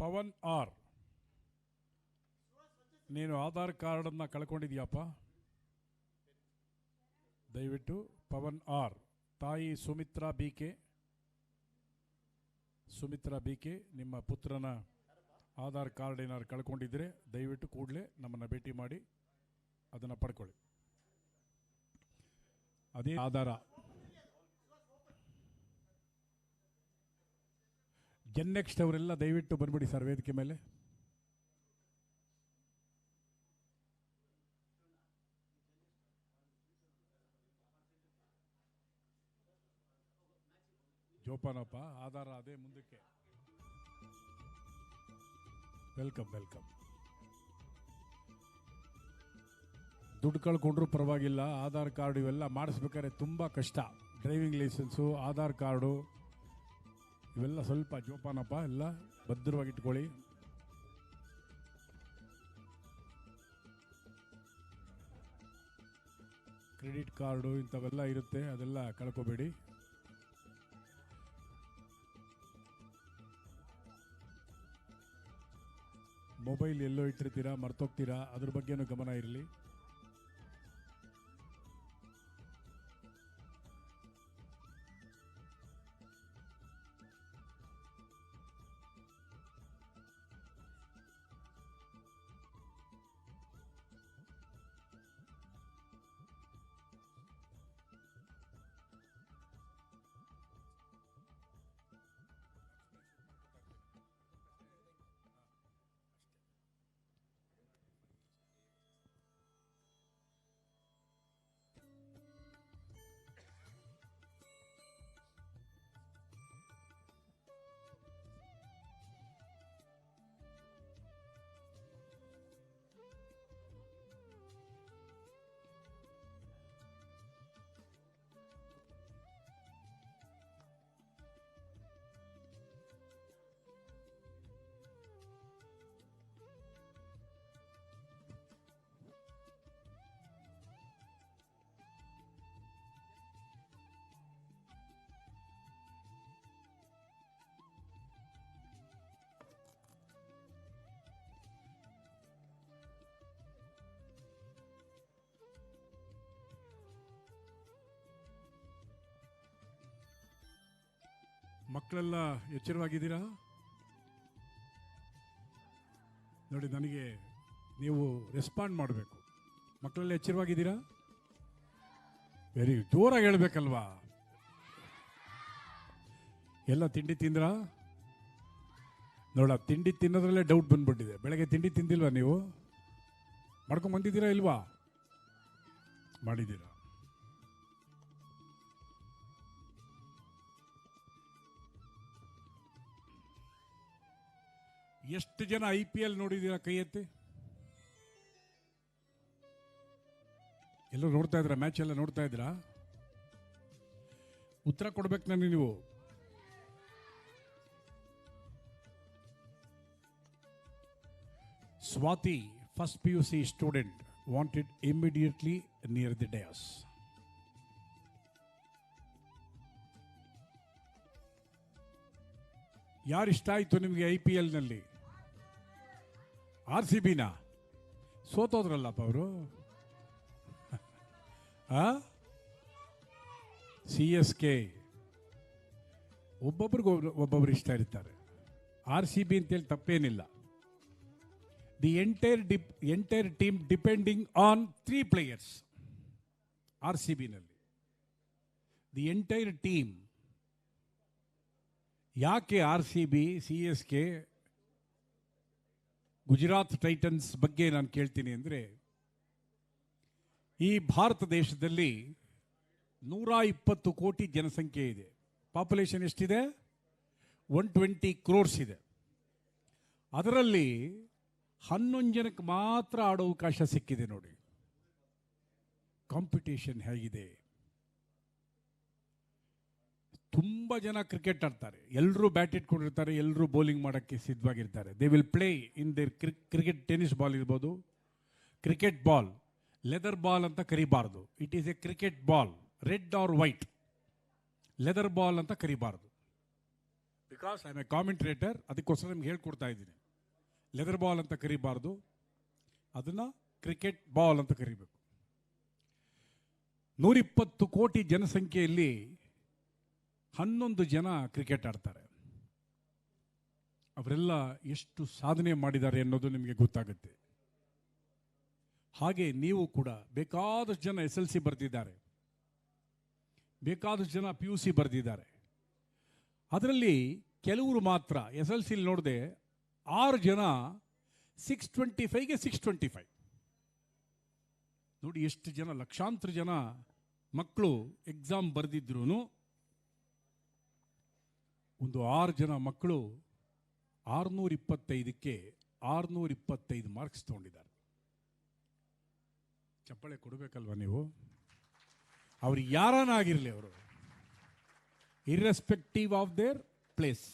Pavan R, ನೀನು ಆಧಾರ್ ಕಾರ್ಡನ್ನು ಕಳ್ಕೊಂಡಿದ್ಯಪ್ಪ. ದಯವಿಟ್ಟು ಪವನ್ ಆರ್, ತಾಯಿ ಸುಮಿತ್ರಾ ಬಿ ಕೆ ನಿಮ್ಮ ಪುತ್ರನ ಆಧಾರ್ ಕಾರ್ಡ್ ಏನಾದ್ರು ಕಳ್ಕೊಂಡಿದ್ರೆ ದಯವಿಟ್ಟು ಕೂಡಲೇ ನಮ್ಮನ್ನು ಭೇಟಿ ಮಾಡಿ ಅದನ್ನು ಪಡ್ಕೊಳ್ಳಿ. ಅದೇ ಆಧಾರ. ನೆಕ್ಸ್ಟ್ ಅವರೆಲ್ಲ ದಯವಿಟ್ಟು ಬಂದ್ಬಿಡಿ ಸರ್ ವೇದಿಕೆ ಮೇಲೆ. ಜೋಪಾನಪ್ಪ, ಆಧಾರ ಅದೇ ಮುಂದಕ್ಕೆ. ವೆಲ್ಕಮ್. ದುಡ್ಡು ಕಳ್ಕೊಂಡ್ರೂ ಪರವಾಗಿಲ್ಲ, ಆಧಾರ್ ಕಾರ್ಡು ಇವೆಲ್ಲ ಮಾಡಿಸ್ಬೇಕಾದ್ರೆ ತುಂಬ ಕಷ್ಟ. ಡ್ರೈವಿಂಗ್ ಲೈಸೆನ್ಸು, ಆಧಾರ್ ಕಾರ್ಡು ಇವೆಲ್ಲ ಸ್ವಲ್ಪ ಜೋಪಾನಪ್ಪ, ಎಲ್ಲ ಭದ್ರವಾಗಿಟ್ಕೊಳ್ಳಿ. ಕ್ರೆಡಿಟ್ ಕಾರ್ಡು ಇಂಥವೆಲ್ಲ ಇರುತ್ತೆ, ಅದೆಲ್ಲ ಕಳ್ಕೊಬೇಡಿ. ಮೊಬೈಲ್ ಎಲ್ಲೋ ಇಟ್ಟಿರ್ತೀರಾ, ಮರ್ತೋಗ್ತೀರಾ, ಅದ್ರ ಬಗ್ಗೆನೂ ಗಮನ ಇರಲಿ. ಮಕ್ಕಳೆಲ್ಲ ಎಚ್ಚರವಾಗಿದ್ದೀರಾ? ನೋಡಿ, ನನಗೆ ನೀವು ರೆಸ್ಪಾಂಡ್ ಮಾಡಬೇಕು. ಮಕ್ಕಳೆಲ್ಲ ಎಚ್ಚರವಾಗಿದ್ದೀರಾ? ವೆರಿ ಜೋರಾಗಿ ಹೇಳ್ಬೇಕಲ್ವಾ? ಎಲ್ಲ ತಿಂಡಿ ತಿಂದ್ರಾ? ನೋಡ, ತಿಂಡಿ ತಿನ್ನೋದ್ರಲ್ಲೇ ಡೌಟ್ ಬಂದ್ಬಿಟ್ಟಿದೆ. ಬೆಳಗ್ಗೆ ತಿಂಡಿ ತಿಂದಿಲ್ವಾ ನೀವು? ಮಾಡ್ಕೊಂಡು ಬಂದಿದ್ದೀರಾ ಇಲ್ವಾ? ಮಾಡಿದ್ದೀರಾ? ಎಷ್ಟು ಜನ IPL ನೋಡಿದ್ದೀರಾ? ಕೈ ಎತ್ತಿ. ಎಲ್ಲರೂ ನೋಡ್ತಾ ಇದ್ರಾ? ಮ್ಯಾಚ್ ಎಲ್ಲ ನೋಡ್ತಾ ಇದ್ರಾ? ಉತ್ತರ ಕೊಡ್ಬೇಕು ನನಗೆ ನೀವು. Swati, first PUC student, wanted immediately near the dais. ಯಾರಿಷ್ಟ ಆಯ್ತು ನಿಮಗೆ IPLನಲ್ಲಿ? RCBನ ಸೋತೋದ್ರಲ್ಲಪ್ಪ ಅವರು. CSK ಒಬ್ಬೊಬ್ರು ಇಷ್ಟ ಇರ್ತಾರೆ. RCB ಅಂತೇಳಿ ತಪ್ಪೇನಿಲ್ಲ. The entire team depending on 3 players. RCBನಲ್ಲಿ ದಿ ಎಂಟೈರ್ ಟೀಮ್. ಯಾಕೆ RCB, CSK, ಗುಜರಾತ್ ಟೈಟನ್ಸ್ ಬಗ್ಗೆ ನಾನು ಕೇಳ್ತೀನಿ ಅಂದರೆ, ಈ ಭಾರತ ದೇಶದಲ್ಲಿ 120 ಕೋಟಿ ಜನಸಂಖ್ಯೆ ಇದೆ. ಪಾಪ್ಯುಲೇಷನ್ ಎಷ್ಟಿದೆ? 120 crores ಇದೆ. ಅದರಲ್ಲಿ 11 ಜನಕ್ಕೆ ಮಾತ್ರ ಆಡೋ ಅವಕಾಶ ಸಿಕ್ಕಿದೆ. ನೋಡಿ ಕಾಂಪಿಟೇಷನ್ ಹೇಗಿದೆ. ತುಂಬ ಜನ ಕ್ರಿಕೆಟ್ ಆಡ್ತಾರೆ, ಎಲ್ಲರೂ ಬ್ಯಾಟ್ ಇಟ್ಕೊಂಡಿರ್ತಾರೆ, ಎಲ್ಲರೂ ಬೌಲಿಂಗ್ ಮಾಡೋಕ್ಕೆ ಸಿದ್ಧವಾಗಿರ್ತಾರೆ. They will play in their cricket. Tennis ball ಇರ್ಬೋದು, ಕ್ರಿಕೆಟ್ ಬಾಲ್, ಲೆದರ್ ಬಾಲ್ ಅಂತ ಕರಿಬಾರ್ದು. It is a cricket ball, red or white. Leather ball ಅಂತ ಕರಿಬಾರ್ದು. Because I am a commentator, ಅದಕ್ಕೋಸ್ಕರ ನಿಮ್ಗೆ ಹೇಳ್ಕೊಡ್ತಾ ಇದ್ದೀನಿ. ಲೆದರ್ ಬಾಲ್ ಅಂತ ಕರಿಬಾರ್ದು, ಅದನ್ನು ಕ್ರಿಕೆಟ್ ಬಾಲ್ ಅಂತ ಕರಿಬೇಕು. 120 ಕೋಟಿ ಜನಸಂಖ್ಯೆಯಲ್ಲಿ 11 ಜನ ಕ್ರಿಕೆಟ್ ಆಡ್ತಾರೆ. ಅವರೆಲ್ಲ ಎಷ್ಟು ಸಾಧನೆ ಮಾಡಿದ್ದಾರೆ ಅನ್ನೋದು ನಿಮಗೆ ಗೊತ್ತಾಗುತ್ತೆ. ಹಾಗೆ ನೀವು ಕೂಡ ಬೇಕಾದಷ್ಟು ಜನ SLC ಬರೆದಿದ್ದಾರೆ, ಬೇಕಾದಷ್ಟು ಜನ PUC ಬರೆದಿದ್ದಾರೆ. ಅದರಲ್ಲಿ ಕೆಲವರು ಮಾತ್ರ SLC ನೋಡಿದೆ 6 ಜನ 625ಗೆ 625. ನೋಡಿ ಎಷ್ಟು ಜನ, ಲಕ್ಷಾಂತರ ಜನ ಮಕ್ಕಳು ಎಕ್ಸಾಮ್ ಬರೆದಿದ್ರು ಒಂದು 6 ಜನ ಮಕ್ಕಳು 625ಕ್ಕೆ 625 ಮಾರ್ಕ್ಸ್ ತಗೊಂಡಿದ್ದಾರೆ. ಚಪ್ಪಾಳೆ ಕೊಡಬೇಕಲ್ವ ನೀವು? ಅವ್ರು ಯಾರನ್ನಾಗಿರಲಿ, ಅವರು ಇರ್ರೆಸ್ಪೆಕ್ಟಿವ್ ಆಫ್ ದೇರ್ ಪ್ಲೇಸ್.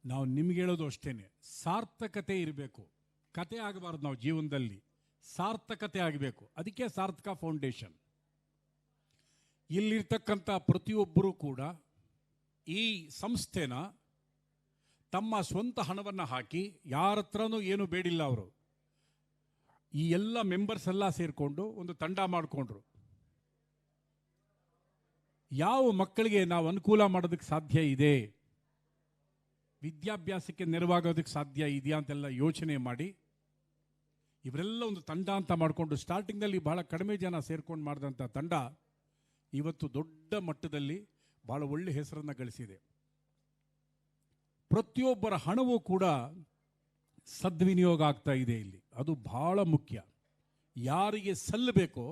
ನಾವು ನಿಮ್ಗೆ ಹೇಳೋದು ಅಷ್ಟೇನೆ, ಸಾರ್ಥಕತೆ ಇರಬೇಕು. ಕತೆ ಆಗಬಾರ್ದು, ನಾವು ಜೀವನದಲ್ಲಿ ಸಾರ್ಥಕತೆ ಆಗಬೇಕು. ಅದಕ್ಕೆ ಸಾರ್ಥಕ ಫೌಂಡೇಶನ್. ಇಲ್ಲಿರ್ತಕ್ಕಂಥ ಪ್ರತಿಯೊಬ್ಬರೂ ಕೂಡ ಈ ಸಂಸ್ಥೆನ ತಮ್ಮ ಸ್ವಂತ ಹಣವನ್ನು ಹಾಕಿ, ಯಾರ ಹತ್ರನೂ ಏನು ಬೇಡಿಲ್ಲ, ಅವರು ಈ ಎಲ್ಲ ಮೆಂಬರ್ಸ್ ಎಲ್ಲ ಸೇರಿಕೊಂಡು ಒಂದು ತಂಡ ಮಾಡಿಕೊಂಡ್ರು. ಯಾವ ಮಕ್ಕಳಿಗೆ ನಾವು ಅನುಕೂಲ ಮಾಡೋದಕ್ಕೆ ಸಾಧ್ಯ ಇದೆ, ವಿದ್ಯಾಭ್ಯಾಸಕ್ಕೆ ನೆರವಾಗೋದಕ್ಕೆ ಸಾಧ್ಯ ಇದೆಯಾ ಅಂತೆಲ್ಲ ಯೋಚನೆ ಮಾಡಿ ಇವರೆಲ್ಲ ಒಂದು ತಂಡ ಅಂತ ಮಾಡಿಕೊಂಡು, ಸ್ಟಾರ್ಟಿಂಗ್ನಲ್ಲಿ ಬಹಳ ಕಡಿಮೆ ಜನ ಸೇರ್ಕೊಂಡು ಮಾಡಿದಂಥ ತಂಡ ಇವತ್ತು ದೊಡ್ಡ ಮಟ್ಟದಲ್ಲಿ ಬಹಳ ಒಳ್ಳೆ ಹೆಸರನ್ನು ಗಳಿಸಿದೆ. ಪ್ರತಿಯೊಬ್ಬರ ಹಣವೂ ಕೂಡ ಸದ್ವಿನಿಯೋಗ ಆಗ್ತಾ ಇದೆ ಇಲ್ಲಿ. ಅದು ಬಹಳ ಮುಖ್ಯ. ಯಾರಿಗೆ ಸಲ್ಲಬೇಕೋ,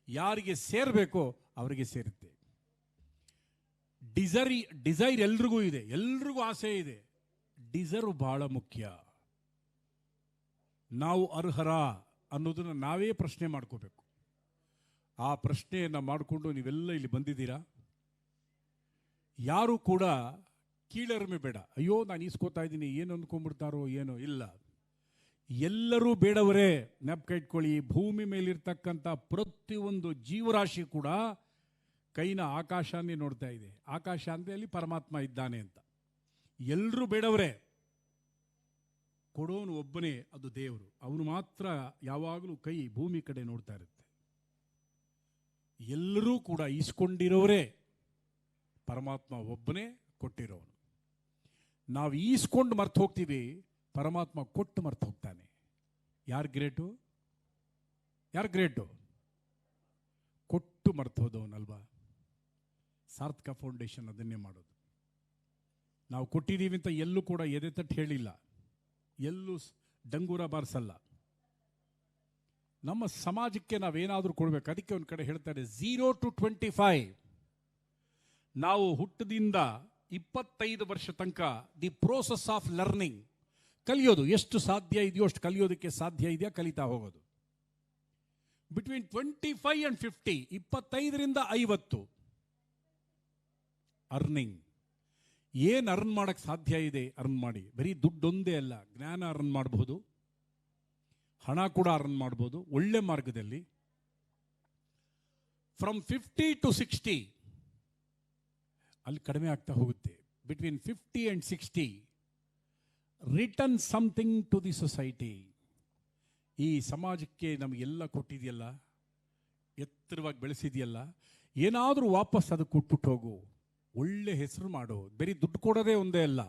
ಯಾರಿಗೆ ಸೇರಬೇಕೋ ಅವರಿಗೆ ಸೇರುತ್ತೆ. ಡಿಸೈರ್ ಎಲ್ರಿಗೂ ಇದೆ, ಎಲ್ರಿಗೂ ಆಸೆ ಇದೆ. ಡಿಸರ್ವ್ ಬಹಳ ಮುಖ್ಯ. ನಾವು ಅರ್ಹರ ಅನ್ನೋದನ್ನು ನಾವೇ ಪ್ರಶ್ನೆ ಮಾಡ್ಕೋಬೇಕು. ಆ ಪ್ರಶ್ನೆಯನ್ನು ಮಾಡಿಕೊಂಡು ನೀವೆಲ್ಲ ಇಲ್ಲಿ ಬಂದಿದ್ದೀರಾ. ಯಾರು ಕೂಡ ಕೀಳರಿಮೆ ಬೇಡ. ಅಯ್ಯೋ ನಾನು ಈಸ್ಕೋತಾ ಇದ್ದೀನಿ, ಏನು ಅಂದ್ಕೊಂಡ್ಬಿಡ್ತಾರೋ ಏನೋ, ಇಲ್ಲ. ಎಲ್ಲರೂ ಬೇಡವರೇ. ನೆನಪು ಇಟ್ಕೊಳ್ಳಿ, ಭೂಮಿ ಮೇಲಿರ್ತಕ್ಕಂಥ ಪ್ರತಿಯೊಂದು ಜೀವರಾಶಿ ಕೂಡ ಕೈನ ಆಕಾಶನೇ ನೋಡ್ತಾ ಇದೆ. ಆಕಾಶ ಅಂದರೆ ಅಲ್ಲಿ ಪರಮಾತ್ಮ ಇದ್ದಾನೆ ಅಂತ. ಎಲ್ಲರೂ ಬೇಡವರೇ. ಕೊಡೋನು ಒಬ್ಬನೇ, ಅದು ದೇವರು. ಅವನು ಮಾತ್ರ ಯಾವಾಗಲೂ ಕೈ ಭೂಮಿ ಕಡೆ ನೋಡ್ತಾ ಇರುತ್ತೆ. ಎಲ್ಲರೂ ಕೂಡ ಈಸ್ಕೊಂಡಿರೋರೇ, ಪರಮಾತ್ಮ ಒಬ್ಬನೇ ಕೊಟ್ಟಿರೋನು. ನಾವು ಈಸ್ಕೊಂಡು ಮರ್ತು ಹೋಗ್ತೀವಿ, ಪರಮಾತ್ಮ ಕೊಟ್ಟು ಮರ್ತು ಹೋಗ್ತಾನೆ. ಯಾರು ಗ್ರೇಟು? ಯಾರು ಗ್ರೇಟು? ಕೊಟ್ಟು ಮರ್ತು ಹೋದವನಲ್ವಾ? ಸಾರ್ಥಕ ಫೌಂಡೇಶನ್ ಅದನ್ನೇ ಮಾಡೋದು. ನಾವು ಕೊಟ್ಟಿದ್ದೀವಿ ಅಂತ ಎಲ್ಲೂ ಕೂಡ ಎದೆ ತಟ್ಟು ಹೇಳಿಲ್ಲ, ಎಲ್ಲೂ ಡಂಗೂರ ಬಾರಿಸಲ್ಲ. ನಮ್ಮ ಸಮಾಜಕ್ಕೆ ನಾವೇನಾದರೂ ಕೊಡಬೇಕು. ಅದಕ್ಕೆ ಒಂದು ಕಡೆ ಹೇಳ್ತಾರೆ 0 to 25. ನಾವು ಹುಟ್ಟದಿಂದ 25 ವರ್ಷ ತನಕ ದಿ ಪ್ರೋಸೆಸ್ ಆಫ್ ಲರ್ನಿಂಗ್, ಕಲಿಯೋದು ಎಷ್ಟು ಸಾಧ್ಯ ಇದೆಯೋ ಅಷ್ಟು ಕಲಿಯೋದಕ್ಕೆ ಸಾಧ್ಯ ಇದೆಯಾ, ಕಲಿತಾ ಹೋಗೋದು. Between 25 and 50, 25ರಿಂದ 50 earning. ಏನು ಅರ್ನ್ ಮಾಡಕ್ಕೆ ಸಾಧ್ಯ ಇದೆ ಅರ್ನ್ ಮಾಡಿ. ಬರೀ ದುಡ್ಡೊಂದೇ ಅಲ್ಲ, ಜ್ಞಾನ ಅರ್ನ್ ಮಾಡಬಹುದು, ಹಣ ಕೂಡ ಅರ್ನ್ ಮಾಡ್ಬೋದು ಒಳ್ಳೆ ಮಾರ್ಗದಲ್ಲಿ. ಫ್ರಮ್ 50 to 60 ಅಲ್ಲಿ ಕಡಿಮೆ ಆಗ್ತಾ ಹೋಗುತ್ತೆ. Between 50 and 60 return something to the society. ಈ ಸಮಾಜಕ್ಕೆ ನಮಗೆಲ್ಲ ಕೊಟ್ಟಿದೆಯಲ್ಲ, ಎತ್ತರವಾಗಿ ಬೆಳೆಸಿದೆಯಲ್ಲ, ಏನಾದರೂ ವಾಪಸ್ ಅದು ಕೊಟ್ಬಿಟ್ಟು ಹೋಗು. ಒಳ್ಳೆ ಹೆಸರು ಮಾಡು. ಬರೀ ದುಡ್ಡು ಕೊಡೋದೇ ಒಂದೇ ಅಲ್ಲ,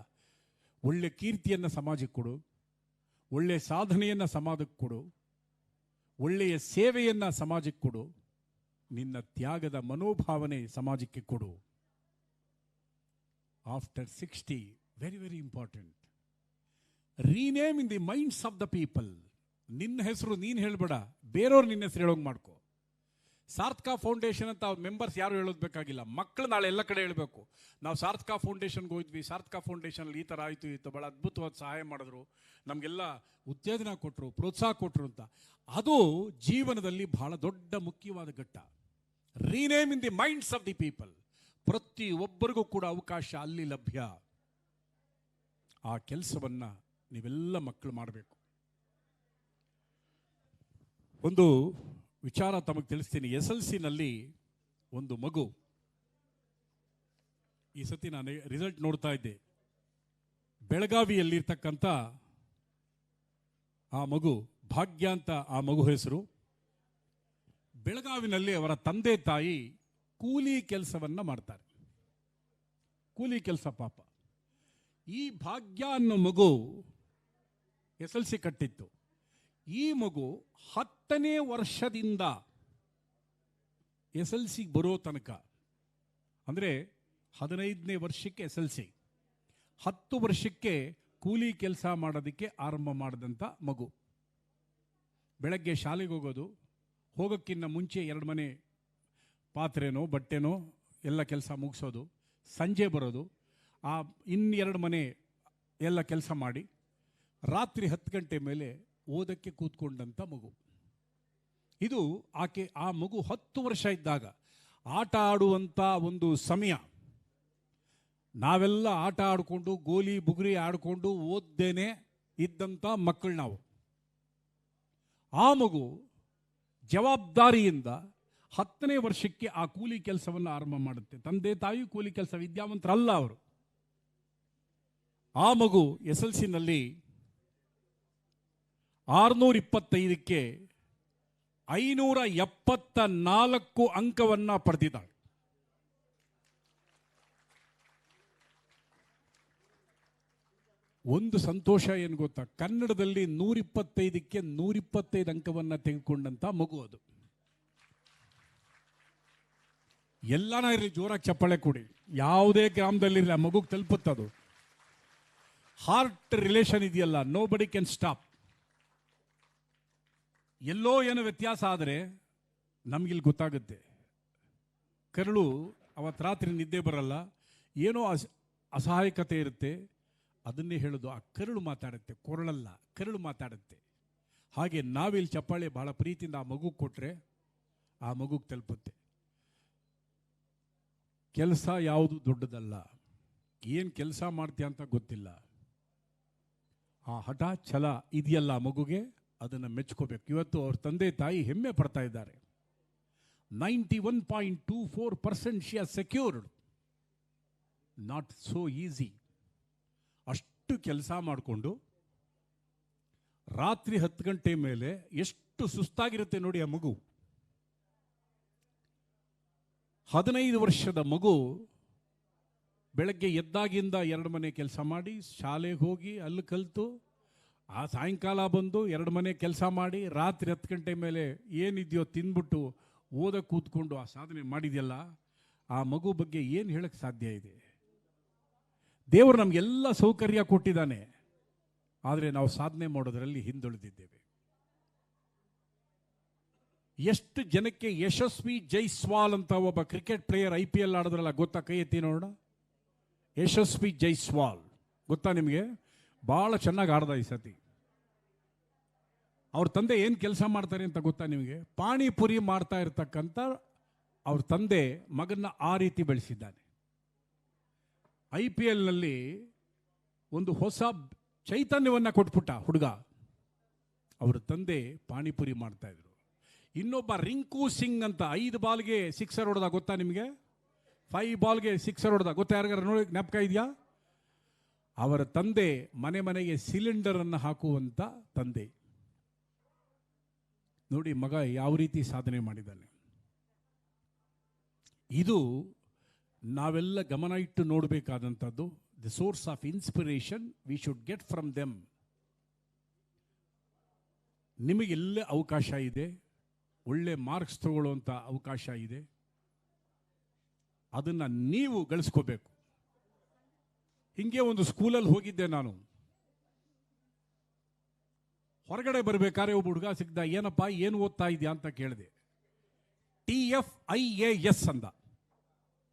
ಒಳ್ಳೆ ಕೀರ್ತಿಯನ್ನು ಸಮಾಜಕ್ಕೆ ಕೊಡು, ಒಳ್ಳೆ ಸಾಧನೆಯನ್ನು ಸಮಾಜಕ್ಕೆ ಕೊಡು, ಒಳ್ಳೆಯ ಸೇವೆಯನ್ನು ಸಮಾಜಕ್ಕೆ ಕೊಡು, ನಿನ್ನ ತ್ಯಾಗದ ಮನೋಭಾವನೆ ಸಮಾಜಕ್ಕೆ ಕೊಡು. After 60, very very important, rename in the minds of the people. ನಿನ್ನ ಹೆಸರು ನೀನು ಹೇಳಬೇಡ, ಬೇರೆಯವ್ರು ನಿನ್ನ ಹೆಸರು ಹೇಳೋಂಗೆ ಮಾಡ್ಕೋ. ಸಾರ್ಥಕ ಫೌಂಡೇಶನ್ ಅಂತ ಮೆಂಬರ್ಸ್ ಯಾರು ಹೇಳೋದು ಬೇಕಾಗಿಲ್ಲ, ಮಕ್ಕಳು ನಾಳೆ ಎಲ್ಲ ಕಡೆ ಹೇಳಬೇಕು. ನಾವು ಸಾರ್ಥಕ ಫೌಂಡೇಶನ್ಗೆ ಹೋದ್ವಿ, ಸಾರ್ಥಕ ಫೌಂಡೇಶನಲ್ಲಿ ಈ ಥರ ಆಯಿತು, ಈ ಥರ ಭಾಳ ಅದ್ಭುತವಾದ ಸಹಾಯ ಮಾಡಿದ್ರು, ನಮಗೆಲ್ಲ ಉತ್ತೇಜನ ಕೊಟ್ಟರು, ಪ್ರೋತ್ಸಾಹ ಕೊಟ್ಟರು ಅಂತ. ಅದು ಜೀವನದಲ್ಲಿ ಬಹಳ ದೊಡ್ಡ ಮುಖ್ಯವಾದ ಘಟ್ಟ. Rename in the minds of the people. ಪ್ರತಿಯೊಬ್ಬರಿಗೂ ಕೂಡ ಅವಕಾಶ ಅಲ್ಲಿ ಲಭ್ಯ. ಆ ಕೆಲಸವನ್ನು ನೀವೆಲ್ಲ ಮಕ್ಕಳು ಮಾಡಬೇಕು. ಒಂದು ವಿಚಾರ ತಮಗೆ ತಿಳಿಸ್ತೀನಿ. SLCನಲ್ಲಿ ಒಂದು ಮಗು ಈ ಸತಿ ನಾನು ರಿಸಲ್ಟ್ ನೋಡ್ತಾ ಇದ್ದೆ. ಬೆಳಗಾವಿಯಲ್ಲಿರ್ತಕ್ಕಂಥ ಆ ಮಗು ಭಾಗ್ಯ ಅಂತ ಆ ಮಗು ಹೆಸರು. ಬೆಳಗಾವಿನಲ್ಲಿ ಅವರ ತಂದೆ ತಾಯಿ ಕೂಲಿ ಕೆಲಸವನ್ನ ಮಾಡ್ತಾರೆ. ಕೂಲಿ ಕೆಲಸ ಪಾಪ. ಈ ಭಾಗ್ಯ ಅನ್ನೋ ಮಗು SLC ಕಟ್ಟಿತ್ತು. ಈ ಮಗು 10ನೇ ವರ್ಷದಿಂದ SLC ಬರೋ ತನಕ, ಅಂದರೆ 15ನೇ ವರ್ಷಕ್ಕೆ SLC, 10 ವರ್ಷಕ್ಕೆ ಕೂಲಿ ಕೆಲಸ ಮಾಡೋದಕ್ಕೆ ಆರಂಭ ಮಾಡಿದಂಥ ಮಗು. ಬೆಳಗ್ಗೆ ಶಾಲೆಗೆ ಹೋಗೋದು, ಹೋಗೋಕ್ಕಿಂತ ಮುಂಚೆ 2 ಮನೆ ಪಾತ್ರೆನೋ ಬಟ್ಟೆನೋ ಎಲ್ಲ ಕೆಲಸ ಮುಗಿಸೋದು, ಸಂಜೆ ಬರೋದು, ಆ 2 ಮನೆ ಎಲ್ಲ ಕೆಲಸ ಮಾಡಿ ರಾತ್ರಿ 10 ಗಂಟೆ ಮೇಲೆ ಓದಕ್ಕೆ ಕೂತ್ಕೊಂಡಂಥ ಮಗು. ಇದು ಆ ಮಗು 10 ವರ್ಷ ಇದ್ದಾಗ ಆಟ ಆಡುವಂಥ ಒಂದು ಸಮಯ. ನಾವೆಲ್ಲ ಆಟ ಆಡಿಕೊಂಡು ಗೋಲಿ ಬುಗುರಿ ಆಡಿಕೊಂಡು ಓದ್ದೇನೆ ಇದ್ದಂಥ ಮಕ್ಕಳು ನಾವು. ಆ ಮಗು ಜವಾಬ್ದಾರಿಯಿಂದ 10ನೇ ವರ್ಷಕ್ಕೆ ಆ ಕೂಲಿ ಕೆಲಸವನ್ನು ಆರಂಭ ಮಾಡುತ್ತೆ. ತಂದೆ ತಾಯಿ ಕೂಲಿ ಕೆಲಸ, ವಿದ್ಯಾವಂತರಲ್ಲ ಅವರು. ಆ ಮಗು SLCನಲ್ಲಿ 625ಕ್ಕೆ 574 ಅಂಕವನ್ನು ಪಡೆದಿದ್ದಾಳೆ. ಒಂದು ಸಂತೋಷ ಏನು ಗೊತ್ತಾ, ಕನ್ನಡದಲ್ಲಿ 125ಕ್ಕೆ 125 ಅಂಕವನ್ನು ತೆಗೆದುಕೊಂಡಂತ ಮಗು ಅದು. ಎಲ್ಲಾನ ಇರಲಿ, ಜೋರಾಗಿ ಚಪ್ಪಾಳೆ ಕೊಡಿ. ಯಾವುದೇ ಗ್ರಾಮದಲ್ಲಿರಲಿ, ಆ ಮಗುಗೆ ತಲುಪುತ್ತದು. ಹಾರ್ಟ್ ರಿಲೇಷನ್ ಇದೆಯಲ್ಲ, ನೋ ಬಡಿ ಕ್ಯಾನ್ ಸ್ಟಾಪ್. ಎಲ್ಲೋ ಏನೋ ವ್ಯತ್ಯಾಸ ಆದರೆ ನಮಗಿಲ್ಲಿ ಗೊತ್ತಾಗುತ್ತೆ. ಕರಳು ಅವತ್ತು ರಾತ್ರಿ ನಿದ್ದೆ ಬರಲ್ಲ, ಏನೋ ಅಸಹಾಯಕತೆ ಇರುತ್ತೆ. ಅದನ್ನೇ ಹೇಳೋದು, ಆ ಕರಳು ಮಾತಾಡುತ್ತೆ, ಕೊರಳಲ್ಲ, ಕರಳು ಮಾತಾಡುತ್ತೆ. ಹಾಗೆ ನಾವಿಲ್ಲಿ ಚಪ್ಪಾಳೆ ಬಹಳ ಪ್ರೀತಿಯಿಂದ ಆ ಮಗುಗೆ ಕೊಟ್ಟರೆ ಆ ಮಗುಗೆ ತಲುಪುತ್ತೆ. ಕೆಲಸ ಯಾವುದು ದೊಡ್ಡದಲ್ಲ, ಏನು ಕೆಲಸ ಮಾಡ್ತೀಯ ಅಂತ ಗೊತ್ತಿಲ್ಲ. ಆ ಹಠ ಛಲ ಇದೆಯಲ್ಲ ಆ ಮಗುಗೆ, ಅದನ್ನು ಮೆಚ್ಕೋಬೇಕು. ಇವತ್ತು ಅವ್ರ ತಂದೆ ತಾಯಿ ಹೆಮ್ಮೆ ಪಡ್ತಾ ಇದ್ದಾರೆ. 91.24% she are secured. Not so easy. ಅಷ್ಟು ಕೆಲಸ ಮಾಡಿಕೊಂಡು ರಾತ್ರಿ 10 ಗಂಟೆ ಮೇಲೆ ಎಷ್ಟು ಸುಸ್ತಾಗಿರುತ್ತೆ ನೋಡಿ ಆ ಮಗು. 15 ವರ್ಷದ ಮಗು ಬೆಳಗ್ಗೆ ಎದ್ದಾಗಿಂದ 2 ಮನೆ ಕೆಲಸ ಮಾಡಿ, ಶಾಲೆಗೆ ಹೋಗಿ ಅಲ್ಲಿ ಕಲಿತು, ಆ ಸಾಯಂಕಾಲ ಬಂದು 2 ಮನೆ ಕೆಲಸ ಮಾಡಿ, ರಾತ್ರಿ 10 ಗಂಟೆ ಮೇಲೆ ಏನಿದೆಯೋ ತಿಂದ್ಬಿಟ್ಟು ಓದಕ್ಕೆ ಕೂತ್ಕೊಂಡು ಆ ಸಾಧನೆ ಮಾಡಿದೆಯಲ್ಲ, ಆ ಮಗು ಬಗ್ಗೆ ಏನು ಹೇಳಕ್ಕೆ ಸಾಧ್ಯ ಇದೆ? ದೇವರು ನಮಗೆಲ್ಲ ಸೌಕರ್ಯ ಕೊಟ್ಟಿದ್ದಾನೆ, ಆದರೆ ನಾವು ಸಾಧನೆ ಮಾಡೋದರಲ್ಲಿ ಹಿಂದುಳಿದಿದ್ದೇವೆ. ಎಷ್ಟು ಜನಕ್ಕೆ ಯಶಸ್ವಿ ಜೈಸ್ವಾಲ್ ಅಂತ ಒಬ್ಬ ಕ್ರಿಕೆಟ್ ಪ್ಲೇಯರ್ IPL ಆಡಿದ್ರಲ್ಲ, ಗೊತ್ತಾ? ಕೈ ಎತ್ತಿ ನೋಡೋಣ. ಯಶಸ್ವಿ ಜೈಸ್ವಾಲ್ ಗೊತ್ತಾ ನಿಮಗೆ? ಭಾಳ ಚೆನ್ನಾಗಿ ಆಡ್ದ ಈ ಸತಿ. ಅವ್ರ ತಂದೆ ಏನು ಕೆಲಸ ಮಾಡ್ತಾರೆ ಅಂತ ಗೊತ್ತಾ ನಿಮಗೆ? ಪಾನಿಪುರಿ ಮಾಡ್ತಾ ಇರ್ತಕ್ಕಂಥ ಅವ್ರ ತಂದೆ ಮಗನ್ನ ಆ ರೀತಿ ಬೆಳೆಸಿದ್ದಾನೆ. IPLನಲ್ಲಿ ಒಂದು ಹೊಸ ಚೈತನ್ಯವನ್ನು ಕೊಟ್ಬಿಟ್ಟ ಹುಡುಗ. ಅವ್ರ ತಂದೆ ಪಾನಿಪುರಿ ಮಾಡ್ತಾ ಇದ್ರು. ಇನ್ನೊಬ್ಬ ರಿಂಕು ಸಿಂಗ್ ಅಂತ 5 ಬಾಲ್ಗೆ 6 ಹೊಡೆದ, ಗೊತ್ತಾ ನಿಮಗೆ? 5 ಬಾಲ್ಗೆ 6 ಹೊಡೆದ, ಗೊತ್ತಾ? ಯಾರಿಗಾರ ನೋಡಿ ಜ್ಞಾಪಕ ಇದೆಯಾ? ಅವರ ತಂದೆ ಮನೆ ಮನೆಗೆ ಸಿಲಿಂಡರ್ ಅನ್ನು ಹಾಕುವಂತ ತಂದೆ. ನೋಡಿ ಮಗ ಯಾವ ರೀತಿ ಸಾಧನೆ ಮಾಡಿದ್ದಾನೆ. ಇದು ನಾವೆಲ್ಲ ಗಮನ ಇಟ್ಟು ನೋಡಬೇಕಾದಂಥದ್ದು. The source of inspiration we should get from them. ನಿಮಗೆಲ್ಲ ಅವಕಾಶ ಇದೆ, ಒಳ್ಳೆ ಮಾರ್ಕ್ಸ್ ತಗೊಳ್ಳುವಂಥ ಅವಕಾಶ ಇದೆ. ಅದನ್ನು ನೀವು ಗಳಿಸ್ಕೋಬೇಕು. ಹಿಂಗೆ ಒಂದು ಸ್ಕೂಲಲ್ಲಿ ಹೋಗಿದ್ದೆ ನಾನು. ಹೊರಗಡೆ ಬರಬೇಕಾದ್ರೆ ಒಬ್ಬ ಹುಡುಗ ಸಿಗ್ದ. ಏನಪ್ಪ, ಏನು ಓದ್ತಾ ಇದೆಯಾ ಅಂತ ಕೇಳಿದೆ. TFIAS ಅಂದ.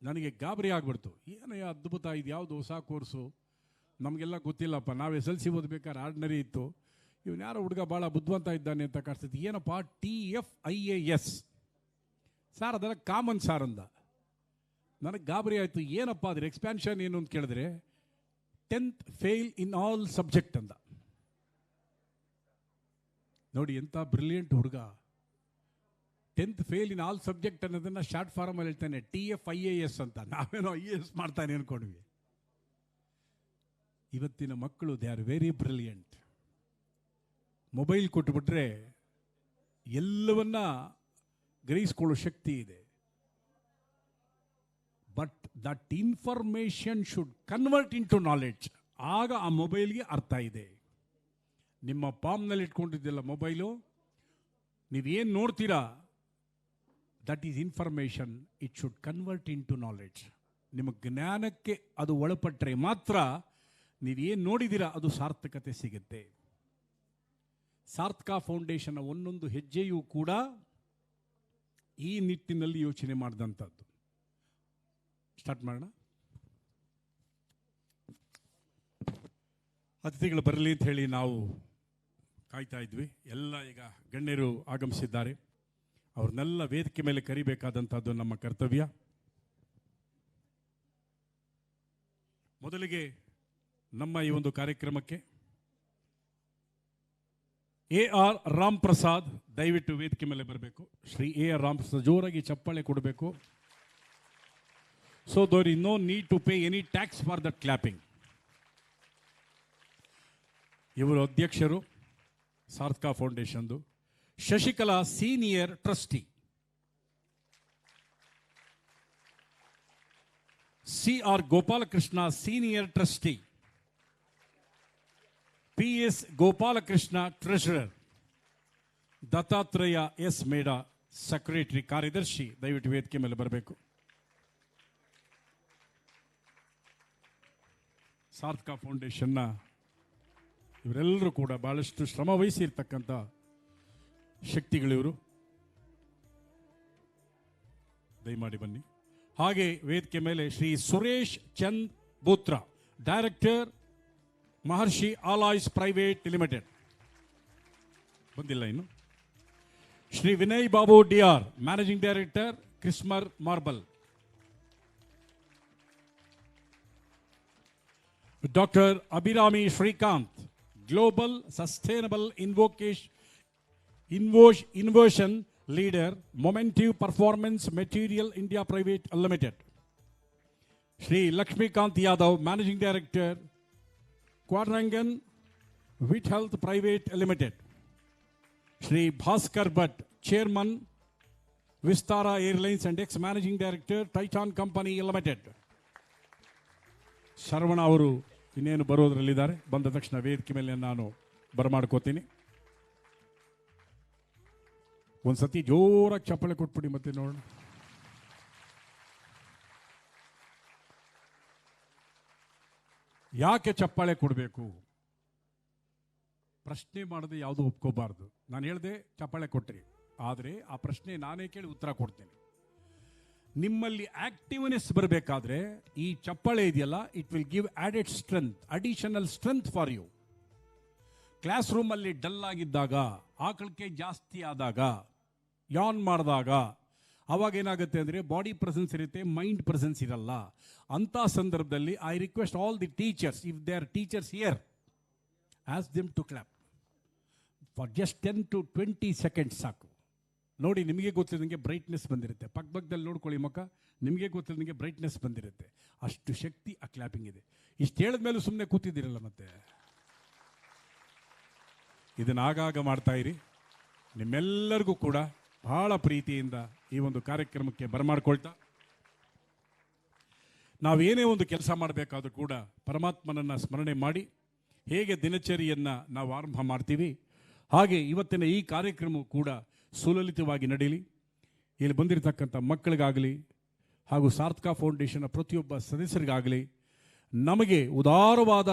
ನನಗೆ ಗಾಬರಿ ಆಗ್ಬಿಡ್ತು. ಏನಯ್ಯ ಅದ್ಭುತ, ಇದು ಯಾವುದು ಹೊಸ ಕೋರ್ಸು, ನಮಗೆಲ್ಲ ಗೊತ್ತಿಲ್ಲಪ್ಪ. ನಾವು SLC ಓದ್ಬೇಕಾದ್ರೆ ಆರ್ಡಿನರಿ ಇತ್ತು. ಇವನು ಯಾರೋ ಹುಡುಗ ಭಾಳ ಬುದ್ಧಿವಂತ ಇದ್ದಾನೆ ಅಂತ ಕಾಣಿಸ್ತೈತಿ. ಏನಪ್ಪ TFIAS? ಸಾರ್ ಅದೆಲ್ಲ ಕಾಮನ್ ಸಾರ್ ಅಂದ. ನನಗೆ ಗಾಬರಿ ಆಯಿತು. ಏನಪ್ಪ ಅದ್ರ ಎಕ್ಸ್ಪ್ಯಾನ್ಷನ್ ಏನು ಅಂತ ಕೇಳಿದ್ರೆ 10th fail in all subject ಅಂದ. ನೋಡಿ ಎಂಥ ಬ್ರಿಲಿಯಂಟ್ ಹುಡುಗ. 10th fail in all subject ಅನ್ನೋದನ್ನು ಶಾರ್ಟ್ ಫಾರ್ಮಲ್ಲಿ ಹೇಳ್ತಾನೆ TFIAS ಅಂತ. ನಾವೇನೋ IAS ಮಾಡ್ತಾನೆ ಅನ್ಕೊಂಡ್ವಿ. ಇವತ್ತಿನ ಮಕ್ಕಳು they are very brilliant. Mobile ಕೊಟ್ಟುಬಿಟ್ರೆ ಎಲ್ಲವನ್ನ ಗ್ರಹಿಸ್ಕೊಳ್ಳೋ ಶಕ್ತಿ ಇದೆ. But that information should convert into knowledge. ಆಗ ಆ ಮೊಬೈಲ್ಗೆ ಅರ್ಥ ಇದೆ. ನಿಮ್ಮ ಪಾಮ್ನಲ್ಲಿ ಇಟ್ಕೊಂಡಿದ್ದಿಲ್ಲ ಮೊಬೈಲು, ನೀವೇನು ನೋಡ್ತೀರಾ that is information. It should convert into knowledge. ನಿಮ್ಮ ಜ್ಞಾನಕ್ಕೆ ಅದು ಒಳಪಟ್ಟರೆ ಮಾತ್ರ ನೀವೇನು ನೋಡಿದ್ದೀರಾ ಅದು ಸಾರ್ಥಕತೆ ಸಿಗುತ್ತೆ. ಸಾರ್ಥಕ ಫೌಂಡೇಶನ್ ಒಂದೊಂದು ಹೆಜ್ಜೆಯೂ ಕೂಡ ಈ ನಿಟ್ಟಿನಲ್ಲಿ ಯೋಚನೆ ಮಾಡಿದಂಥದ್ದು. ಸ್ಟಾರ್ಟ್ ಮಾಡೋಣ. ಅತಿಥಿಗಳು ಬರಲಿ ಅಂತ ಹೇಳಿ ನಾವು ಕಾಯ್ತಾ ಇದ್ವಿ. ಎಲ್ಲ ಈಗ ಗಣ್ಯರು ಆಗಮಿಸಿದ್ದಾರೆ. ಅವ್ರನ್ನೆಲ್ಲ ವೇದಿಕೆ ಮೇಲೆ ಕರಿಬೇಕಾದಂಥದ್ದು ನಮ್ಮ ಕರ್ತವ್ಯ. ಮೊದಲಿಗೆ ನಮ್ಮ ಈ ಒಂದು ಕಾರ್ಯಕ್ರಮಕ್ಕೆ AR ರಾಮ್ ಪ್ರಸಾದ್ ದಯವಿಟ್ಟು ವೇದಿಕೆ ಮೇಲೆ ಬರಬೇಕು. ಶ್ರೀ AR ರಾಮ್ ಪ್ರಸಾದ್, ಜೋರಾಗಿ ಚಪ್ಪಾಳೆ ಕೊಡಬೇಕು. So there is no need to pay any tax for that clapping. ಇವರು ಅಧ್ಯಕ್ಷರು ಸಾರ್ಥಕ ಫೌಂಡೇಶನ್ದು. Shashikala senior trustee. CR Gopalakrishna senior trustee. PS Gopalakrishna treasurer. Dattatreya S Meda secretary ಕಾರ್ಯದರ್ಶಿ ದಯವಿಟ್ಟು ವೇದಿಕೆ ಮೇಲೆ ಬರಬೇಕು. ಸಾರ್ಥಕ ಫೌಂಡೇಶನ್ನ ಇವರೆಲ್ಲರೂ ಕೂಡ ಬಹಳಷ್ಟು ಶ್ರಮ ವಹಿಸಿರ್ತಕ್ಕಂಥ ಶಕ್ತಿಗಳಿವರು. ದಯಮಾಡಿ ಬನ್ನಿ. ಹಾಗೆ ವೇದಿಕೆ ಮೇಲೆ Shri Suresh Chand Bhutra, director Maharshi alloys private limited. ಬಂದಿಲ್ಲ ಇನ್ನು. Shri Vinay Babu DR, managing director ಕ್ರಿಸ್ಮರ್ marble. Doctor Abhirami Srikanth, global sustainable innovation leader, Momentive performance material India private limited. Shri Lakshmikanth Yadav, managing director ಕ್ವಾಡ್ರಂಗನ್ ವಿಟ್ health private limited. Shri Bhaskar Bhat, chairman Vistara airlines and ex managing director Titan company limited. Sharavana ಅವರು ಇನ್ನೇನು ಬರೋದ್ರಲ್ಲಿದ್ದಾರೆ. ಬಂದ ತಕ್ಷಣ ವೇದಿಕೆ ಮೇಲೆ ನಾನು ಬರಮಾಡ್ಕೋತೀನಿ. ಒಂದ್ಸತಿ ಜೋರಾಗಿ ಚಪ್ಪಾಳೆ ಕೊಟ್ಬಿಡಿ ಮತ್ತೆ ನೋಡೋಣ. ಯಾಕೆ ಚಪ್ಪಾಳೆ ಕೊಡಬೇಕು? ಪ್ರಶ್ನೆ ಮಾಡದೆ ಯಾವುದು ಒಪ್ಕೋಬಾರ್ದು. ನಾನು ಹೇಳಿದೆ ಚಪ್ಪಾಳೆ ಕೊಟ್ರಿ, ಆದರೆ ಆ ಪ್ರಶ್ನೆ ನಾನೇ ಕೇಳಿ ಉತ್ತರ ಕೊಡ್ತೇನೆ. ನಿಮ್ಮಲ್ಲಿ ಆಕ್ಟಿವ್ನೆಸ್ ಬರಬೇಕಾದ್ರೆ ಈ ಚಪ್ಪಾಳೆ ಇದೆಯಲ್ಲ, it will give added strength, additional strength for you. Class ರೂಮಲ್ಲಿ ಡಲ್ ಆಗಿದ್ದಾಗ, ಆಕಳಿಕೆ ಜಾಸ್ತಿ ಆದಾಗ, ಯಾನ್ ಮಾಡಿದಾಗ, ಅವಾಗ ಏನಾಗುತ್ತೆ ಅಂದರೆ ಬಾಡಿ ಪ್ರೆಸೆನ್ಸ್ ಇರುತ್ತೆ, ಮೈಂಡ್ ಪ್ರೆಸೆನ್ಸ್ ಇರಲ್ಲ. ಅಂಥ ಸಂದರ್ಭದಲ್ಲಿ I request all the teachers, if they are teachers here, ask them to clap for just 10 to 20 seconds ಸಾಕು. ನೋಡಿ, ನಿಮಗೆ ಗೊತ್ತಿದ್ದಂಗೆ ಬ್ರೈಟ್ನೆಸ್ ಬಂದಿರುತ್ತೆ. ಪಕ್ಕದಲ್ಲಿ ನೋಡ್ಕೊಳ್ಳಿ ಮುಖ, ನಿಮಗೆ ಗೊತ್ತಿದ್ದಂಗೆ ಬ್ರೈಟ್ನೆಸ್ ಬಂದಿರುತ್ತೆ. ಅಷ್ಟು ಶಕ್ತಿ ಆ ಕ್ಲಾಪಿಂಗ್ ಇದೆ. ಇಷ್ಟು ಹೇಳಿದ ಮೇಲೂ ಸುಮ್ಮನೆ ಕೂತಿದ್ದೀರಲ್ಲ, ಮತ್ತೆ ಇದನ್ನು ಆಗಾಗ ಮಾಡ್ತಾ ಇರಿ. ನಿಮ್ಮೆಲ್ಲರಿಗೂ ಕೂಡ ಬಹಳ ಪ್ರೀತಿಯಿಂದ ಈ ಒಂದು ಕಾರ್ಯಕ್ರಮಕ್ಕೆ ಬರಮಾಡ್ಕೊಳ್ತಾ, ನಾವೇನೇ ಒಂದು ಕೆಲಸ ಮಾಡಬೇಕಾದ್ರೂ ಕೂಡ ಪರಮಾತ್ಮನನ್ನು ಸ್ಮರಣೆ ಮಾಡಿ ಹೇಗೆ ದಿನಚರಿಯನ್ನು ನಾವು ಆರಂಭ ಮಾಡ್ತೀವಿ, ಹಾಗೆ ಇವತ್ತಿನ ಈ ಕಾರ್ಯಕ್ರಮವು ಕೂಡ ಸುಲಲಿತವಾಗಿ ನಡೆಯಲಿ. ಇಲ್ಲಿ ಬಂದಿರತಕ್ಕಂಥ ಮಕ್ಕಳಿಗಾಗಲಿ ಹಾಗೂ ಸಾರ್ಥಕ ಫೌಂಡೇಶನ್ನ ಪ್ರತಿಯೊಬ್ಬ ಸದಸ್ಯರಿಗಾಗಲಿ ನಮಗೆ ಉದಾರವಾದ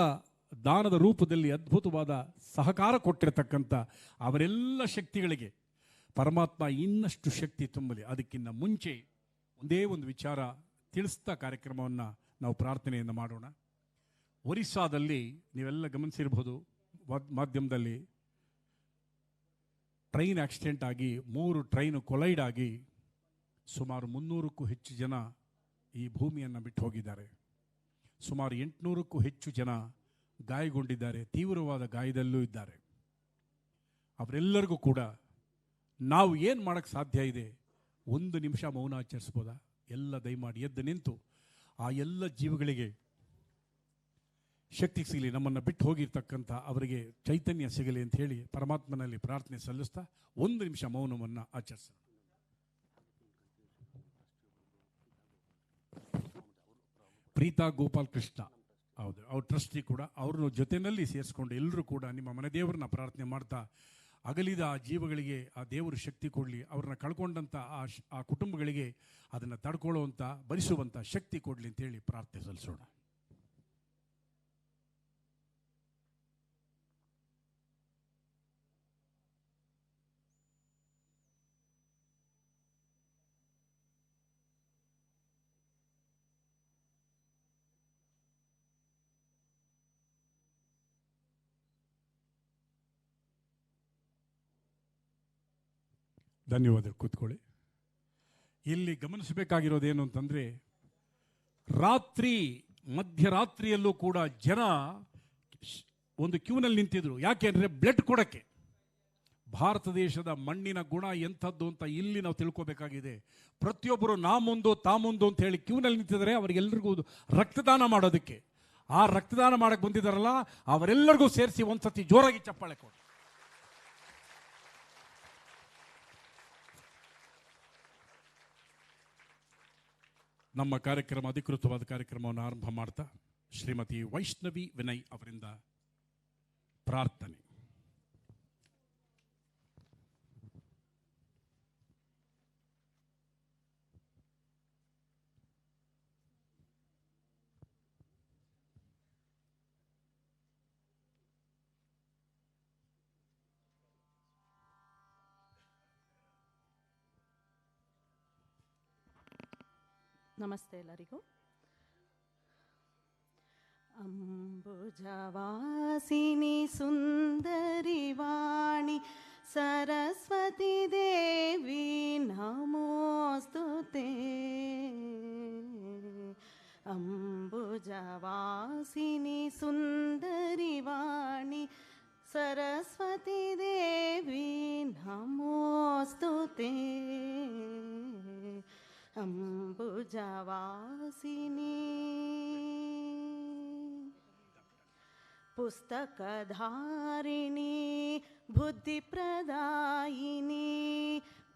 ದಾನದ ರೂಪದಲ್ಲಿ ಅದ್ಭುತವಾದ ಸಹಕಾರ ಕೊಟ್ಟಿರತಕ್ಕಂಥ ಅವರೆಲ್ಲ ಶಕ್ತಿಗಳಿಗೆ ಪರಮಾತ್ಮ ಇನ್ನಷ್ಟು ಶಕ್ತಿ ತುಂಬಲಿ. ಅದಕ್ಕಿಂತ ಮುಂಚೆ ಒಂದೇ ಒಂದು ವಿಚಾರ ತಿಳಿಸ್ತಾ ಕಾರ್ಯಕ್ರಮವನ್ನು ನಾವು ಪ್ರಾರ್ಥನೆಯನ್ನು ಮಾಡೋಣ. ಒರಿಸ್ಸಾದಲ್ಲಿ ನೀವೆಲ್ಲ ಗಮನಿಸಿರ್ಬೋದು, ಮಾಧ್ಯಮದಲ್ಲಿ ಟ್ರೈನ್ ಆಕ್ಸಿಡೆಂಟ್ ಆಗಿ 3 ಟ್ರೈನು ಕೊಲೈಡ್ ಆಗಿ ಸುಮಾರು 300ಕ್ಕೂ ಹೆಚ್ಚು ಜನ ಈ ಭೂಮಿಯನ್ನು ಬಿಟ್ಟು ಹೋಗಿದ್ದಾರೆ. ಸುಮಾರು 800ಕ್ಕೂ ಹೆಚ್ಚು ಜನ ಗಾಯಗೊಂಡಿದ್ದಾರೆ, ತೀವ್ರವಾದ ಗಾಯದಲ್ಲೂ ಇದ್ದಾರೆ. ಅವರೆಲ್ಲರಿಗೂ ಕೂಡ ನಾವು ಏನು ಮಾಡೋಕ್ಕೆ ಸಾಧ್ಯ ಇದೆ? 1 ನಿಮಿಷ ಮೌನ ಆಚರಿಸ್ಬೋದಾ? ಎಲ್ಲ ದಯಮಾಡಿ ಎದ್ದು ನಿಂತು ಆ ಎಲ್ಲ ಜೀವಗಳಿಗೆ ಶಕ್ತಿ ಸಿಗಲಿ, ನಮ್ಮನ್ನು ಬಿಟ್ಟು ಹೋಗಿರ್ತಕ್ಕಂಥ ಅವರಿಗೆ ಚೈತನ್ಯ ಸಿಗಲಿ ಅಂತ ಹೇಳಿ ಪರಮಾತ್ಮನಲ್ಲಿ ಪ್ರಾರ್ಥನೆ ಸಲ್ಲಿಸ್ತಾ 1 ನಿಮಿಷ ಮೌನವನ್ನು ಆಚರಿಸೋಣ. ಪ್ರೀತಾ ಗೋಪಾಲ್ ಕೃಷ್ಣ, ಹೌದು, ಅವ್ರ ಟ್ರಸ್ಟಿ ಕೂಡ, ಅವ್ರನ್ನ ಜೊತೆಯಲ್ಲಿ ಸೇರಿಸ್ಕೊಂಡು ಎಲ್ಲರೂ ಕೂಡ ನಿಮ್ಮ ಮನೆ ದೇವರನ್ನ ಪ್ರಾರ್ಥನೆ ಮಾಡ್ತಾ ಅಗಲಿದ ಆ ಜೀವಗಳಿಗೆ ಆ ದೇವರು ಶಕ್ತಿ ಕೊಡಲಿ, ಅವ್ರನ್ನ ಕಳ್ಕೊಂಡಂಥ ಆ ಕುಟುಂಬಗಳಿಗೆ ಅದನ್ನು ತಡ್ಕೊಳ್ಳುವಂಥ ಭರಿಸುವಂಥ ಶಕ್ತಿ ಕೊಡಲಿ ಅಂತೇಳಿ ಪ್ರಾರ್ಥನೆ ಸಲ್ಲಿಸೋಣ. ಧನ್ಯವಾದ. ಕೂತ್ಕೊಳ್ಳಿ. ಇಲ್ಲಿ ಗಮನಿಸಬೇಕಾಗಿರೋದೇನು ಅಂತಂದರೆ, ಮಧ್ಯರಾತ್ರಿಯಲ್ಲೂ ಕೂಡ ಜನ ಒಂದು ಕ್ಯೂನಲ್ಲಿ ನಿಂತಿದ್ರು. ಯಾಕೆ ಅಂದರೆ ಬ್ಲಡ್ ಕೊಡೋಕ್ಕೆ. ಭಾರತ ದೇಶದ ಮಣ್ಣಿನ ಗುಣ ಎಂಥದ್ದು ಅಂತ ಇಲ್ಲಿ ನಾವು ತಿಳ್ಕೊಬೇಕಾಗಿದೆ. ಪ್ರತಿಯೊಬ್ಬರು ನಾ ಮುಂದು ತಾ ಮುಂದು ಅಂತ ಹೇಳಿ ಕ್ಯೂನಲ್ಲಿ ನಿಂತಿದ್ದಾರೆ. ಅವರಿಗೆಲ್ಲರಿಗೂ ರಕ್ತದಾನ ಮಾಡೋದಕ್ಕೆ. ಆ ರಕ್ತದಾನ ಮಾಡಕ್ಕೆ ಬಂದಿದ್ದಾರಲ್ಲ, ಅವರೆಲ್ಲರಿಗೂ ಸೇರಿಸಿ ಒಂದ್ಸತಿ ಜೋರಾಗಿ ಚಪ್ಪಾಳೆ ಕೊಡಿ. ನಮ್ಮ ಕಾರ್ಯಕ್ರಮ, ಅಧಿಕೃತವಾದ ಕಾರ್ಯಕ್ರಮವನ್ನು ಆರಂಭ ಮಾಡ್ತಾ ಶ್ರೀಮತಿ ವೈಷ್ಣವಿ ವಿನಯ್ ಅವರಿಂದ ಪ್ರಾರ್ಥನೆ. ನಮಸ್ತೆ ಎಲ್ಲರಿಗೂ. ಅಂಬುಜವಾಸಿನಿ ಸುಂದರಿ ವಾಣಿ ಸರಸ್ವತಿ ದೇವಿ ನಮೋಸ್ತುತೆ. ಅಂಬುಜವಾಸಿನಿ ಸುಂದರಿ ವಾಣಿ ಸರಸ್ವತಿ ದೇವಿ ನಮೋಸ್ತುತೆ. ಅಂಬುಜವಾಸಿನಿ ಪುಸ್ತಕಧಾರಿಣಿ ಬುದ್ಧಿಪ್ರದಾಯಿನಿ.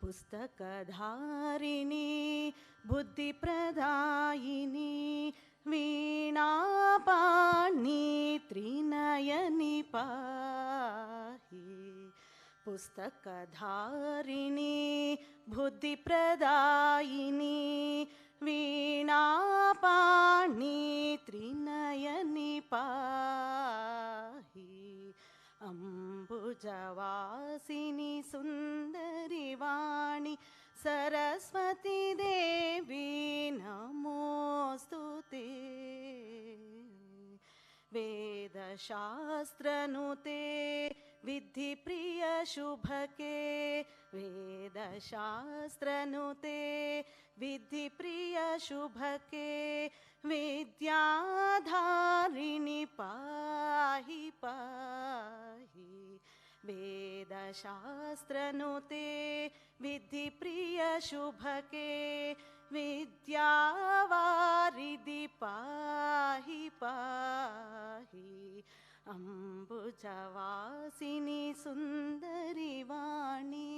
ಪುಸ್ತಕಧಾರಿಣಿ ಬುದ್ಧಿಪ್ರದಾಯಿನಿ ವೀಣಾಪಾಣಿ ತ್ರಿನಯನಿ ಪಾಹಿ. पुस्तकधारिणी बुद्धिप्रदायिनी वीणापाणि त्रिनयनि पाहि. अम्बुजवासिनी सुन्दरि वाणि सरस्वती देवी नमोस्तुते. वेदशास्त्रनुते विद्धि प्रिय शुभके. वेदशास्त्रनुते विद्धि प्रिय शुभके. विद्याधारिणि पाहि पाहि. वेदशास्त्रनुते विद्धि प्रिय शुभके. विद्यावारिधि पाहि पाहि. अम्बुजवासिनी सुन्दरि वाणी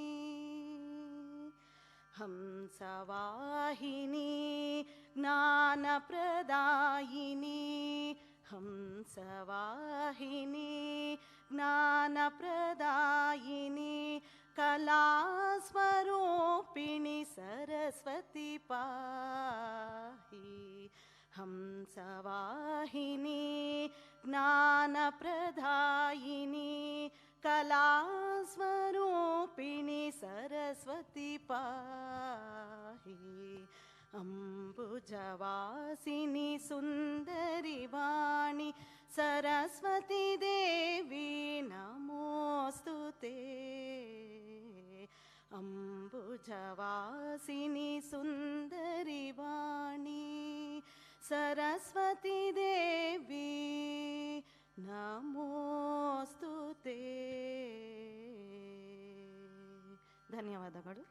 हंसवाहिनी ज्ञानप्रदायिनी. हंसवाहिनी ज्ञानप्रदायिनी कलास्वरूपिणि सरस्वती पाहि. हंसवाहिनी ज्ञानप्रदायिनी कलास्वरूपिणि सरस्वती पाहि. अम्बुजवासिनी सुन्दरि वाणि सरस्वती देवी नमोस्तुते. अम्बुजवासिनी सुन्दरि वाणि सरस्वती देवी नमोस्तुते. ಧನ್ಯವಾದಗಳು.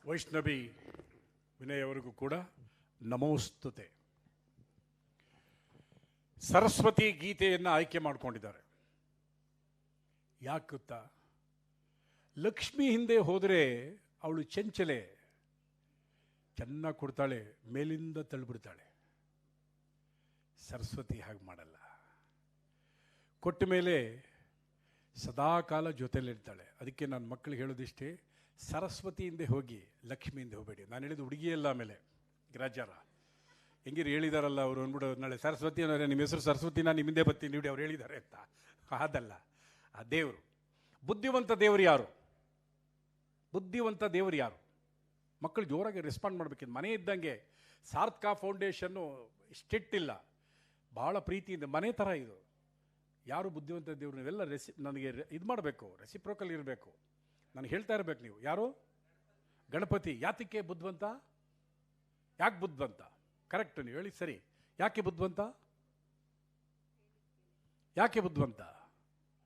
ವೈಷ್ಣವಿ ವಿನಯ್ ಅವರಿಗೂ ಕೂಡ ನಮೋಸ್ತುತೆ. ಸರಸ್ವತಿ ಗೀತೆಯನ್ನು ಆಯ್ಕೆ ಮಾಡಿಕೊಂಡಿದ್ದಾರೆ. ಯಾಕೆ ಗೊತ್ತಾ? ಲಕ್ಷ್ಮಿ ಹಿಂದೆ ಹೋದರೆ ಅವಳು ಚಂಚಲೆ, ಚೆನ್ನಾಗಿ ಕೊಡ್ತಾಳೆ, ಮೇಲಿಂದ ತಳ್ಳಿಬಿಡ್ತಾಳೆ. ಸರಸ್ವತಿ ಹಾಗೆ ಮಾಡಲ್ಲ. ಕೊಟ್ಟ ಮೇಲೆ ಸದಾಕಾಲ ಜೊತೆಲಿರ್ತಾಳೆ. ಅದಕ್ಕೆ ನನ್ನ ಮಕ್ಕಳಿಗೆ ಹೇಳೋದಿಷ್ಟೇ, ಸರಸ್ವತಿ ಹಿಂದೆ ಹೋಗಿ, ಲಕ್ಷ್ಮಿ ಹಿಂದೆ ಹೋಗಬೇಡಿ. ನಾನು ಹೇಳಿದ್ದು ಹುಡುಗಿಯಲ್ಲ. ಆಮೇಲೆ ಗ್ರಾಚಾರ ಹೆಂಗಿರು ಹೇಳಿದಾರಲ್ಲ ಅವರು ಅಂದ್ಬಿಡು, ನಾಳೆ ಸರಸ್ವತಿ ಅನ್ನೋರೆ ನಿಮ್ಮ ಹೆಸರು ಸರಸ್ವತಿ, ನಾನು ನಿಮ್ಮಿಂದೆ ಬರ್ತೀನಿ ನೋಡಿ ಅವ್ರು ಹೇಳಿದ್ದಾರೆ ಅಂತ. ಅದಲ್ಲ, ಆ ದೇವರು ಬುದ್ಧಿವಂತ ದೇವರು ಯಾರು? ಬುದ್ಧಿವಂತ ದೇವರು ಯಾರು? ಮಕ್ಕಳು ಜೋರಾಗಿ ರೆಸ್ಪಾಂಡ್ ಮಾಡಬೇಕಿದ್ದು. ಮನೆ ಇದ್ದಂಗೆ ಸಾರ್ಥಕ ಫೌಂಡೇಶನ್ನು ಸ್ಟ್ರಿಕ್ಟ್ ಇಲ್ಲ, ಭಾಳ ಪ್ರೀತಿಯಿಂದ ಮನೆ ಥರ ಇದು. ಯಾರು ಬುದ್ಧಿವಂತ ದೇವರು? ನೀವೆಲ್ಲ ನನಗೆ ಇದು ಮಾಡಬೇಕು, ರೆಸಿಪ್ರೋಕಲ್ ಇರಬೇಕು. ನನಗೆ ಹೇಳ್ತಾ ಇರಬೇಕು ನೀವು. ಯಾರು? ಗಣಪತಿ. ಯಾತಕ್ಕೆ ಬುದ್ಧಿವಂತ? ಯಾಕೆ ಬುದ್ಧಿವಂತ? ಕರೆಕ್ಟ್, ನೀವು ಹೇಳಿ ಸರಿ. ಯಾಕೆ ಬುದ್ಧಿವಂತ? ಯಾಕೆ ಬುದ್ಧಿವಂತ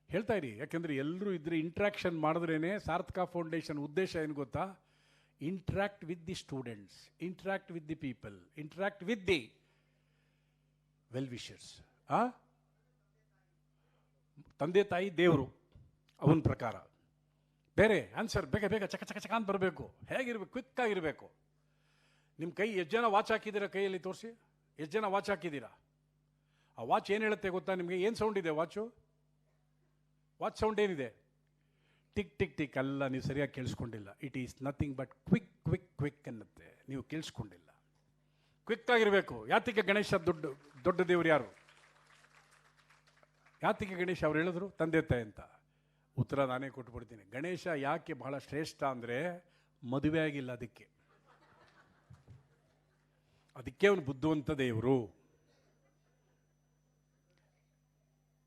ಹೇಳ್ತಾ ಇರಿ. ಯಾಕೆಂದರೆ ಎಲ್ಲರೂ ಇದ್ರೆ ಇಂಟ್ರಾಕ್ಷನ್ ಮಾಡಿದ್ರೇ ಸಾರ್ಥಕ ಫೌಂಡೇಶನ್ ಉದ್ದೇಶ ಏನು ಗೊತ್ತಾ? Interact with the students, interact with the people, interact with the well wishers. ತಂದೆ ತಾಯಿ ದೇವರು ಅವನ ಪ್ರಕಾರ. ಬೇರೆ ಆನ್ಸರ್ ಬೇಗ ಬೇಗ ಚಕ ಚಕ ಚಕ ಅಂತ ಬರಬೇಕು. ಹೇಗಿರ್ಬೇಕು? ಕ್ವಿಕ್ ಆಗಿರಬೇಕು. ನಿಮ್ಮ ಕೈ ಎಷ್ಟು ಜನ ವಾಚ್ ಹಾಕಿದ್ದೀರಾ? ಕೈಯಲ್ಲಿ ತೋರಿಸಿ. ಎಷ್ಟು ಜನ ವಾಚ್ ಹಾಕಿದ್ದೀರಾ? ಆ ವಾಚ್ ಏನು ಹೇಳುತ್ತೆ ಗೊತ್ತಾ ನಿಮಗೆ? ಏನು ಸೌಂಡ್ ಇದೆ ವಾಚು? ವಾಚ್ ಸೌಂಡ್ ಏನಿದೆ? ಟಿಕ್ ಟಿಕ್ ಟಿಕ್ ಅಲ್ಲ, ನೀವು ಸರಿಯಾಗಿ ಕೇಳಿಸ್ಕೊಂಡಿಲ್ಲ. It is nothing but quick quick quick ಅನ್ನುತ್ತೆ. ನೀವು ಕೇಳಿಸ್ಕೊಂಡಿಲ್ಲ. ಕ್ವಿಕ್ ಆಗಿರಬೇಕು. ಯಾತಿಗೆ ಗಣೇಶ ದೊಡ್ಡ ದೇವರು ಯಾರು? ಯಾತಿಗೆ ಗಣೇಶ ಅವ್ರು ಹೇಳಿದ್ರು ತಂದೆ ತಾಯಿ ಅಂತ? ಉತ್ತರ ನಾನೇ ಕೊಟ್ಬಿಡ್ತೀನಿ. ಗಣೇಶ ಯಾಕೆ ಬಹಳ ಶ್ರೇಷ್ಠ ಅಂದರೆ ಮದುವೆ ಆಗಿಲ್ಲ, ಅದಕ್ಕೆ ಅವನು ಬುದ್ಧಿವಂತ ದೇವರು.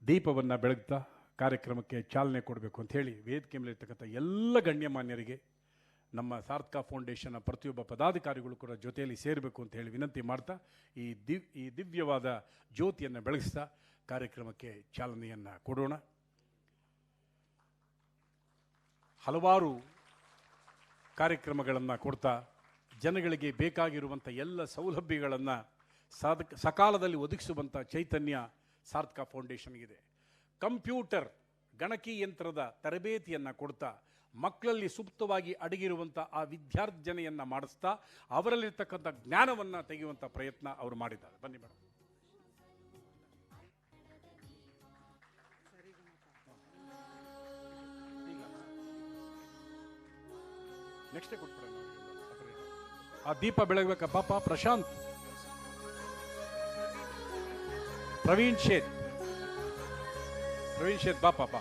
ದೀಪವನ್ನು ಬೆಳಗ್ತಾ ಕಾರ್ಯಕ್ರಮಕ್ಕೆ ಚಾಲನೆ ಕೊಡಬೇಕು ಅಂತ ಹೇಳಿ ವೇದಿಕೆ ಮೇಲೆ ಇರ್ತಕ್ಕಂಥ ಎಲ್ಲ ಗಣ್ಯಮಾನ್ಯರಿಗೆ, ನಮ್ಮ ಸಾರ್ಥಕ ಫೌಂಡೇಶನ್ನ ಪ್ರತಿಯೊಬ್ಬ ಪದಾಧಿಕಾರಿಗಳು ಕೂಡ ಜೊತೆಯಲ್ಲಿ ಸೇರಬೇಕು ಅಂತ ಹೇಳಿ ವಿನಂತಿ ಮಾಡ್ತಾ, ಈ ದಿವ್ಯವಾದ ಜ್ಯೋತಿಯನ್ನು ಬೆಳಗಿಸ್ತಾ ಕಾರ್ಯಕ್ರಮಕ್ಕೆ ಚಾಲನೆಯನ್ನು ಕೊಡೋಣ. ಹಲವಾರು ಕಾರ್ಯಕ್ರಮಗಳನ್ನು ಕೊಡ್ತಾ ಜನಗಳಿಗೆ ಬೇಕಾಗಿರುವಂಥ ಎಲ್ಲ ಸೌಲಭ್ಯಗಳನ್ನು ಸಕಾಲದಲ್ಲಿ ಒದಗಿಸುವಂಥ ಚೈತನ್ಯ ಸಾರ್ಥಕ ಫೌಂಡೇಶನ್ಗಿದೆ. ಕಂಪ್ಯೂಟರ್ ಗಣಕಿ ಯಂತ್ರದ ತರಬೇತಿಯನ್ನು ಕೊಡ್ತಾ ಮಕ್ಕಳಲ್ಲಿ ಸೂಕ್ತವಾಗಿ ಅಡಗಿರುವಂಥ ಆ ವಿದ್ಯಾರ್ಜನೆಯನ್ನು ಮಾಡಿಸ್ತಾ ಅವರಲ್ಲಿರ್ತಕ್ಕಂಥ ಜ್ಞಾನವನ್ನು ತೆಗೆಯುವಂಥ ಪ್ರಯತ್ನ ಅವರು ಮಾಡಿದ್ದಾರೆ. ಬನ್ನಿ ಮೇಡಮ್. ನೆಕ್ಸ್ಟೇ ಕೊಟ್ಬಿಡೋಣ. ಆ ದೀಪ ಬೆಳಗ್ಬೇಕಾ ಪಾಪ? ಪ್ರಶಾಂತ್, ಪ್ರವೀಣ್ ಶೇತ್ ಬಾ ಪಾಪ.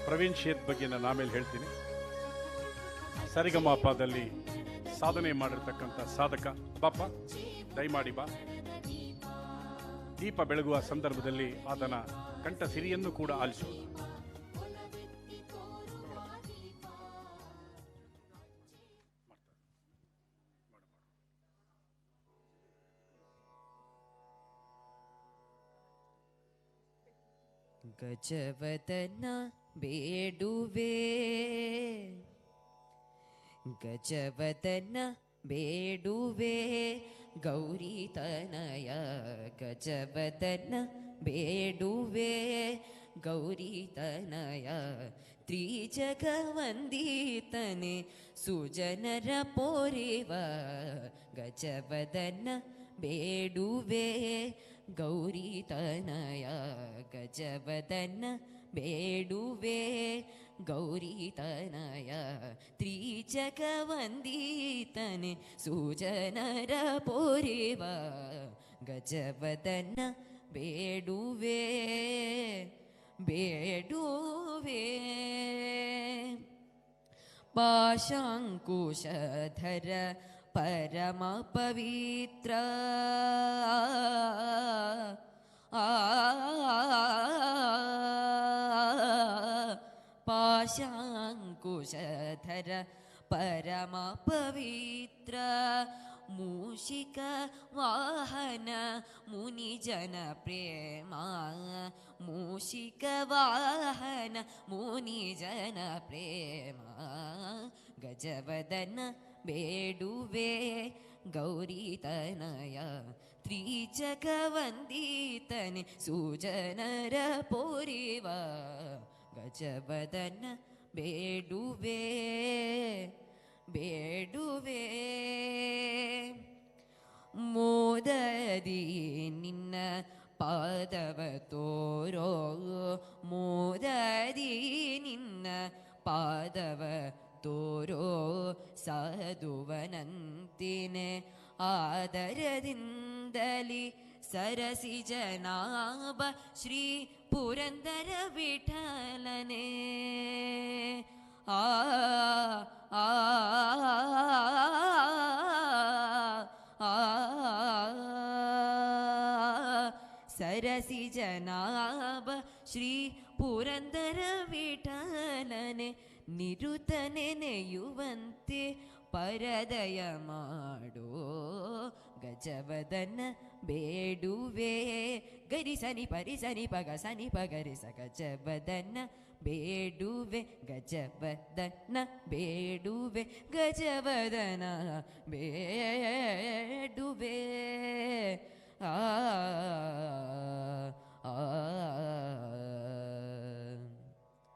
ಪ್ರವೀಣ್ ಶೇತ್ ಬಗ್ಗೆ ನಾನು ಆಮೇಲೆ ಹೇಳ್ತೀನಿ. ಸರಿಗಮಪದಲ್ಲಿ ಸಾಧನೆ ಮಾಡಿರ್ತಕ್ಕಂಥ ಸಾಧಕ ಪಾಪ, ದಯಮಾಡಿ ಬಾ. ದೀಪ ಬೆಳಗುವ ಸಂದರ್ಭದಲ್ಲಿ ಆತನ ಕಂಠ ಸಿರಿಯನ್ನು ಕೂಡ ಆಲಿಸೋಣ. ಗಜವದನ ಬೇಡುವೆ, ಗಜವದನ ಬೇಡುವೆ, ಗೌರಿ ತನಯ ಗಜವದನ ಬೇಡುವೆ, ಗೌರಿ ತನಯ ತ್ರಿಜಗವಂದಿತನೆ ಸುಜನರ ಪೋರಿವ, ಗಜವದನ ಬೇಡುವೆ, ಗೌರಿ ತನಯ ಗಜವದನ ಬೇಡುವೆ, ಗೌರಿ ತನಯ ತ್ರಿಜಗವಂದಿತನೆ ಸುಜನರ ಪೋರಿವ, ಗಜವದನ ಬೇಡುವೆ ಬೇಡುವೆ. ಪಾಶಾಂಕುಶಧರ ಪರಮ ಪವಿತ್ರ, ಪಾಶಾಂಕುಶಧರ ಪರಮ ಪವಿತ್ರ, ಮೂಷಿಕ ವಾಹನ ಮುನಿಜನ ಪ್ರೇಮ ಮೂಷಿಕ ವಾಹನ ಮುನಿಜನ ಪ್ರೇಮ ಗಜವದನ ಬೇಡುವೆ ಗೌರಿತನಯ ತ್ರಿಜಗವಂದಿತನೆ ಸುಜನರ ಪೋರಿವ ಗಜವದನ ಬೇಡುವೆ ಬೇಡುವೆ ಮೋದದಿ ನಿನ್ನ ಪಾದವ ತೋರೋ ಮೋದದಿ ನಿನ್ನ ಪಾದವ ತೋರೋ ಸಾಧುವನಂತಿನೆ ಆದರದಿಂದಲಿ ಸರಸಿ ಜನಾಭ ಶ್ರೀ ಪುರಂದರ ವಿಠಲನೆ ಆ ಆ ಸರಸಿ ಜನಾಭ ಶ್ರೀ ಪುರಂದರ ವಿಠಲನೆ ನಿರುತ ನೆನೆಯುವಂತೆ ಪರದಯ ಮಾಡೋ ಗಜವದನ ಬೇಡುವೆ ಗರಿ ಸನಿ ಪರಿ ಸನಿ ಪಗ ಸನಿ ಪಗರಿ ಸ ಗಜವದನ ಬೇಡುವೆ ಗಜವದನ ಬೇಡುವೆ ಗಜವದನ ಬೇಡುವೆ ಆ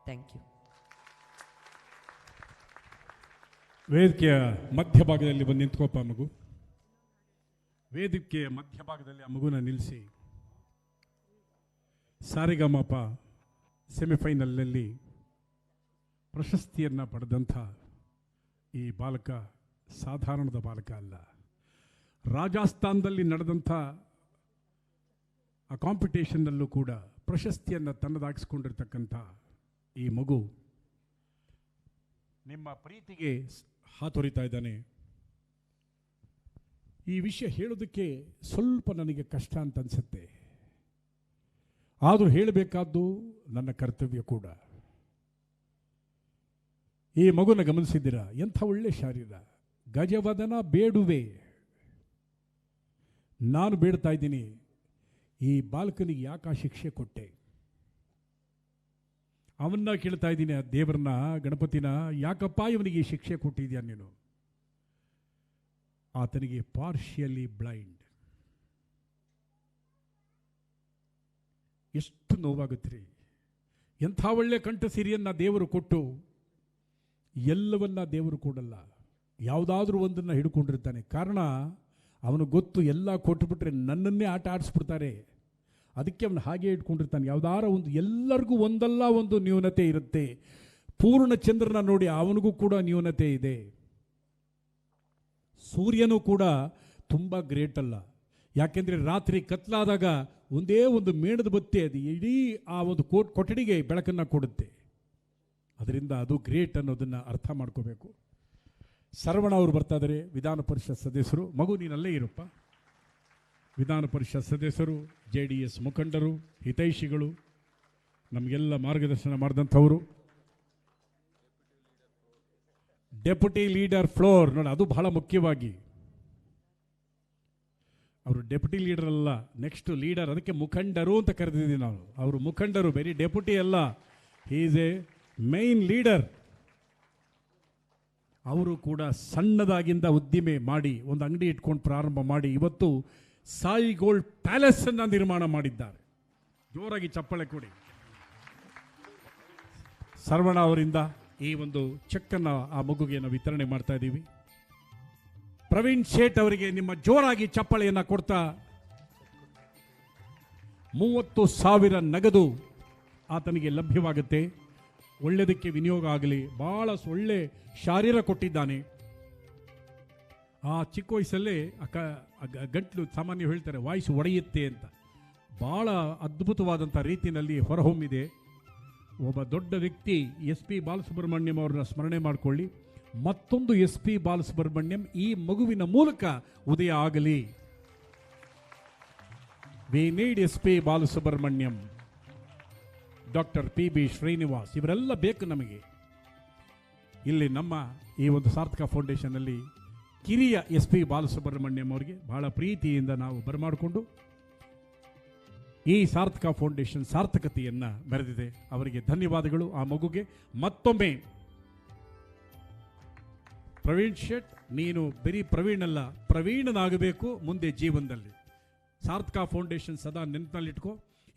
ಥ್ಯಾಂಕ್ ಯು. ವೇದಿಕೆಯ ಮಧ್ಯಭಾಗದಲ್ಲಿ ಬಂದು ನಿಂತ್ಕೋಪ ಮಗು. ವೇದಿಕೆಯ ಮಧ್ಯಭಾಗದಲ್ಲಿ ಆ ಮಗುನ ನಿಲ್ಲಿಸಿ. ಸಾರಿಗಮಪ ಸೆಮಿಫೈನಲ್ನಲ್ಲಿ ಪ್ರಶಸ್ತಿಯನ್ನು ಪಡೆದಂಥ ಈ ಬಾಲಕ ಸಾಧಾರಣದ ಬಾಲಕ ಅಲ್ಲ. ರಾಜಸ್ಥಾನದಲ್ಲಿ ನಡೆದಂಥ ಆ ಕಾಂಪಿಟೇಷನ್ನಲ್ಲೂ ಕೂಡ ಪ್ರಶಸ್ತಿಯನ್ನು ತನ್ನದಾಗಿಸ್ಕೊಂಡಿರ್ತಕ್ಕಂಥ ಈ ಮಗು ನಿಮ್ಮ ಪ್ರೀತಿಗೆ ಹಾತೊರಿತಾ ಇದ್ದಾನೆ. ಈ ವಿಷಯ ಹೇಳೋದಕ್ಕೆ ಸ್ವಲ್ಪ ನನಗೆ ಕಷ್ಟ ಅಂತ ಅನಿಸುತ್ತೆ, ಆದರೂ ಹೇಳಬೇಕಾದ್ದು ನನ್ನ ಕರ್ತವ್ಯ ಕೂಡ. ಈ ಮಗುನ ಗಮನಿಸಿದ್ದೀರಾ? ಎಂಥ ಒಳ್ಳೆ ಶಾರೀರ. ಗಜವದನ ಬೇಡುವೆ, ನಾನು ಬೇಡ್ತಾ ಇದ್ದೀನಿ, ಈ ಬಾಲಕನಿಗೆ ಯಾಕೆ ಆ ಶಿಕ್ಷೆ ಕೊಟ್ಟೆ? ಅವನ್ನ ಕೇಳ್ತಾ ಇದ್ದೀನಿ, ಆ ದೇವರನ್ನ, ಗಣಪತಿನ, ಯಾಕಪ್ಪ ಇವನಿಗೆ ಈ ಶಿಕ್ಷೆ ಕೊಟ್ಟಿದ್ಯಾ ನೀನು? ಆತನಿಗೆ ಪಾರ್ಷಿಯಲಿ ಬ್ಲೈಂಡ್. ಎಷ್ಟು ನೋವಾಗುತ್ತೆ. ಎಂಥ ಒಳ್ಳೆ ಕಂಠಸಿರಿಯನ್ನು ದೇವರು ಕೊಟ್ಟು ಎಲ್ಲವನ್ನ ದೇವರು ಕೊಡಲ್ಲ, ಯಾವುದಾದ್ರೂ ಒಂದನ್ನು ಹಿಡ್ಕೊಂಡಿರ್ತಾನೆ. ಕಾರಣ ಅವನು ಗೊತ್ತು, ಎಲ್ಲ ಕೊಟ್ಟುಬಿಟ್ರೆ ನನ್ನನ್ನೇ ಆಟ ಆಡಿಸ್ಬಿಡ್ತಾರೆ, ಅದಕ್ಕೆ ಅವನು ಹಾಗೆ ಇಟ್ಕೊಂಡಿರ್ತಾನೆ. ಯಾವುದಾರ ಒಂದು, ಎಲ್ಲರಿಗೂ ಒಂದಲ್ಲ ಒಂದು ನ್ಯೂನತೆ ಇರುತ್ತೆ. ಪೂರ್ಣ ಚಂದ್ರನ ನೋಡಿ ಅವನಿಗೂ ಕೂಡ ನ್ಯೂನತೆ ಇದೆ. ಸೂರ್ಯನೂ ಕೂಡ ತುಂಬ ಗ್ರೇಟ್ ಅಲ್ಲ, ಯಾಕೆಂದರೆ ರಾತ್ರಿ ಕತ್ಲಾದಾಗ ಒಂದೇ ಒಂದು ಮೇಣದ ಬತ್ತಿ ಅದು ಇಡೀ ಆ ಒಂದು ಕೊಠಡಿಗೆ ಬೆಳಕನ್ನು ಕೊಡುತ್ತೆ. ಅದರಿಂದ ಅದು ಗ್ರೇಟ್ ಅನ್ನೋದನ್ನು ಅರ್ಥ ಮಾಡ್ಕೋಬೇಕು. ಸರ್ವಣ ಅವರು ಬರ್ತಾ ಇದ್ದಾರೆ, ವಿಧಾನ ಪರಿಷತ್ ಸದಸ್ಯರು. ಮಗು ನೀನಲ್ಲೇ ಇರಪ್ಪ. ವಿಧಾನ ಪರಿಷತ್ ಸದಸ್ಯರು, JDS ಮುಖಂಡರು, ಹಿತೈಷಿಗಳು, ನಮಗೆಲ್ಲ ಮಾರ್ಗದರ್ಶನ ಮಾಡಿದಂಥವರು. ಡೆಪ್ಯೂಟಿ ಲೀಡರ್ ಫ್ಲೋರ್ ನೋಡಿ, ಅದು ಬಹಳ ಮುಖ್ಯವಾಗಿ. ಅವರು ಡೆಪ್ಯೂಟಿ ಲೀಡರ್ ಅಲ್ಲ, ನೆಕ್ಸ್ಟ್ ಲೀಡರ್, ಅದಕ್ಕೆ ಮುಖಂಡರು ಅಂತ ಕರೆದಿದ್ದೀವಿ ನಾವು. ಅವರು ಮುಖಂಡರು, ಬರೀ ಡೆಪ್ಯೂಟಿ ಅಲ್ಲ, he is A main leader. ಅವರು ಕೂಡ ಸಣ್ಣದಾಗಿಂದ ಉದ್ದಿಮೆ ಮಾಡಿ ಒಂದು ಅಂಗಡಿ ಇಟ್ಕೊಂಡು ಪ್ರಾರಂಭ ಮಾಡಿ ಇವತ್ತು ಸಾಯಿ ಗೋಲ್ಡ್ ಪ್ಯಾಲೇಸ್ ಅನ್ನು ನಿರ್ಮಾಣ ಮಾಡಿದ್ದಾರೆ. ಜೋರಾಗಿ ಚಪ್ಪಾಳೆ ಕೊಡಿ. ಸರ್ವಣ ಅವರಿಂದ ಈ ಒಂದು ಚೆಕ್ಕನ್ನು ಆ ಮಗುಗೆ ನಾವು ವಿತರಣೆ ಮಾಡ್ತಾ ಇದ್ದೀವಿ. ಪ್ರವೀಣ್ ಶೇಟ್ ಅವರಿಗೆ ನಿಮ್ಮ ಜೋರಾಗಿ ಚಪ್ಪಾಳೆಯನ್ನು ಕೊಡ್ತಾ 30,000 ನಗದು ಆತನಿಗೆ ಲಭ್ಯವಾಗುತ್ತೆ. ಒಳ್ಳೆಯದಕ್ಕೆ ವಿನಿಯೋಗ ಆಗಲಿ. ಭಾಳ ಒಳ್ಳೆ ಶಾರೀರ ಕೊಟ್ಟಿದ್ದಾನೆ. ಆ ಚಿಕ್ಕ ವಯಸ್ಸಲ್ಲೇ ಗಂಟ್ಲು ಸಾಮಾನ್ಯ ಹೇಳ್ತಾರೆ ವಾಯ್ಸ್ ಒಡೆಯುತ್ತೆ ಅಂತ, ಭಾಳ ಅದ್ಭುತವಾದಂಥ ರೀತಿಯಲ್ಲಿ ಹೊರಹೊಮ್ಮಿದೆ. ಒಬ್ಬ ದೊಡ್ಡ ವ್ಯಕ್ತಿ SP ಬಾಲಸುಬ್ರಹ್ಮಣ್ಯಂ ಅವ್ರನ್ನ ಸ್ಮರಣೆ ಮಾಡಿಕೊಳ್ಳಿ. ಮತ್ತೊಂದು SP ಬಾಲಸುಬ್ರಹ್ಮಣ್ಯಂ ಈ ಮಗುವಿನ ಮೂಲಕ ಉದಯ ಆಗಲಿ. We need SP Balasubrahmanyam, doctor PB Srinivas, ಇವರೆಲ್ಲ ಬೇಕು ನಮಗೆ. ಇಲ್ಲಿ ನಮ್ಮ ಈ ಒಂದು ಸಾರ್ಥಕ ಫೌಂಡೇಶನ್ನಲ್ಲಿ ಕಿರಿಯ ಎಸ್ ಪಿ ಬಾಲಸುಬ್ರಹ್ಮಣ್ಯಂ ಅವರಿಗೆ ಬಹಳ ಪ್ರೀತಿಯಿಂದ ನಾವು ಬರಮಾಡಿಕೊಂಡು ಈ ಸಾರ್ಥಕ ಫೌಂಡೇಶನ್ ಸಾರ್ಥಕತೆಯನ್ನು ಮೆರೆದಿದೆ. ಅವರಿಗೆ ಧನ್ಯವಾದಗಳು. ಆ ಮಗುಗೆ ಮತ್ತೊಮ್ಮೆ ಪ್ರವೀಣ್ ಶೆಟ್, ನೀನು ಬರೀ ಪ್ರವೀಣ್ ಅಲ್ಲ, ಪ್ರವೀಣನಾಗಬೇಕು ಮುಂದೆ ಜೀವನದಲ್ಲಿ. ಸಾರ್ಥಕ ಫೌಂಡೇಶನ್ ಸದಾ ನೆನಪಿನಲ್ಲಿಟ್ಕೋ.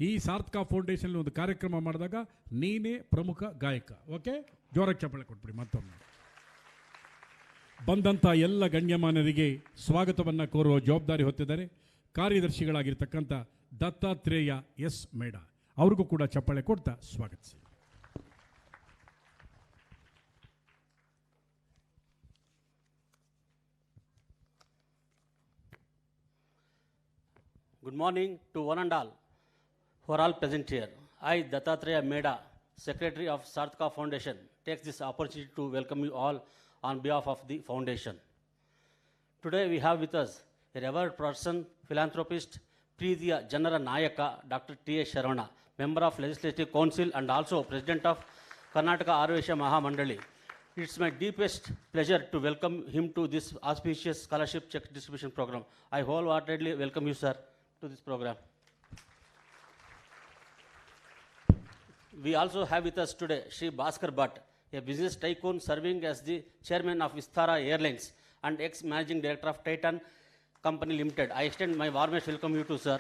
ಈ ಸಾರ್ಥಕ ಫೌಂಡೇಶನ್ ಒಂದು ಕಾರ್ಯಕ್ರಮ ಮಾಡಿದಾಗ ನೀನೇ ಪ್ರಮುಖ ಗಾಯಕ. ಓಕೆ, ಜೋರಾಗಿ ಚಪ್ಪಾಳೆ ಕೊಟ್ಬಿಡಿ. ಮತ್ತೊಮ್ಮೆ ಬಂದಂಥ ಎಲ್ಲ ಗಣ್ಯಮಾನ್ಯರಿಗೆ ಸ್ವಾಗತವನ್ನು ಕೋರುವ ಜವಾಬ್ದಾರಿ ಹೊತ್ತಿದ್ದಾರೆ ಕಾರ್ಯದರ್ಶಿಗಳಾಗಿರ್ತಕ್ಕಂಥ ದತ್ತಾತ್ರೇಯ ಎಸ್ ಮೇಡ. ಅವ್ರಿಗೂ ಕೂಡ ಚಪ್ಪಾಳೆ ಕೊಡ್ತಾ ಸ್ವಾಗತಿಸಿ. Good morning to one and all who are all present here. I, Dattatreya Meda, Secretary of SARTHAKA Foundation, takes this opportunity to welcome you all on behalf of the foundation. Today we have with us a revered person, philanthropist, Preethiya Janara Nayaka, Dr. T.A. Sharavana, Member of Legislative Council and also President of Karnataka Arvesha Mahamandali. It's my deepest pleasure to welcome him to this auspicious scholarship check distribution program. I wholeheartedly welcome you, sir, to this program. We also have with us today Shri Bhaskar Bhatt, a business tycoon serving as the chairman of Vistara Airlines and ex-managing director of Titan Company Limited. I extend my warmest welcome you too, sir.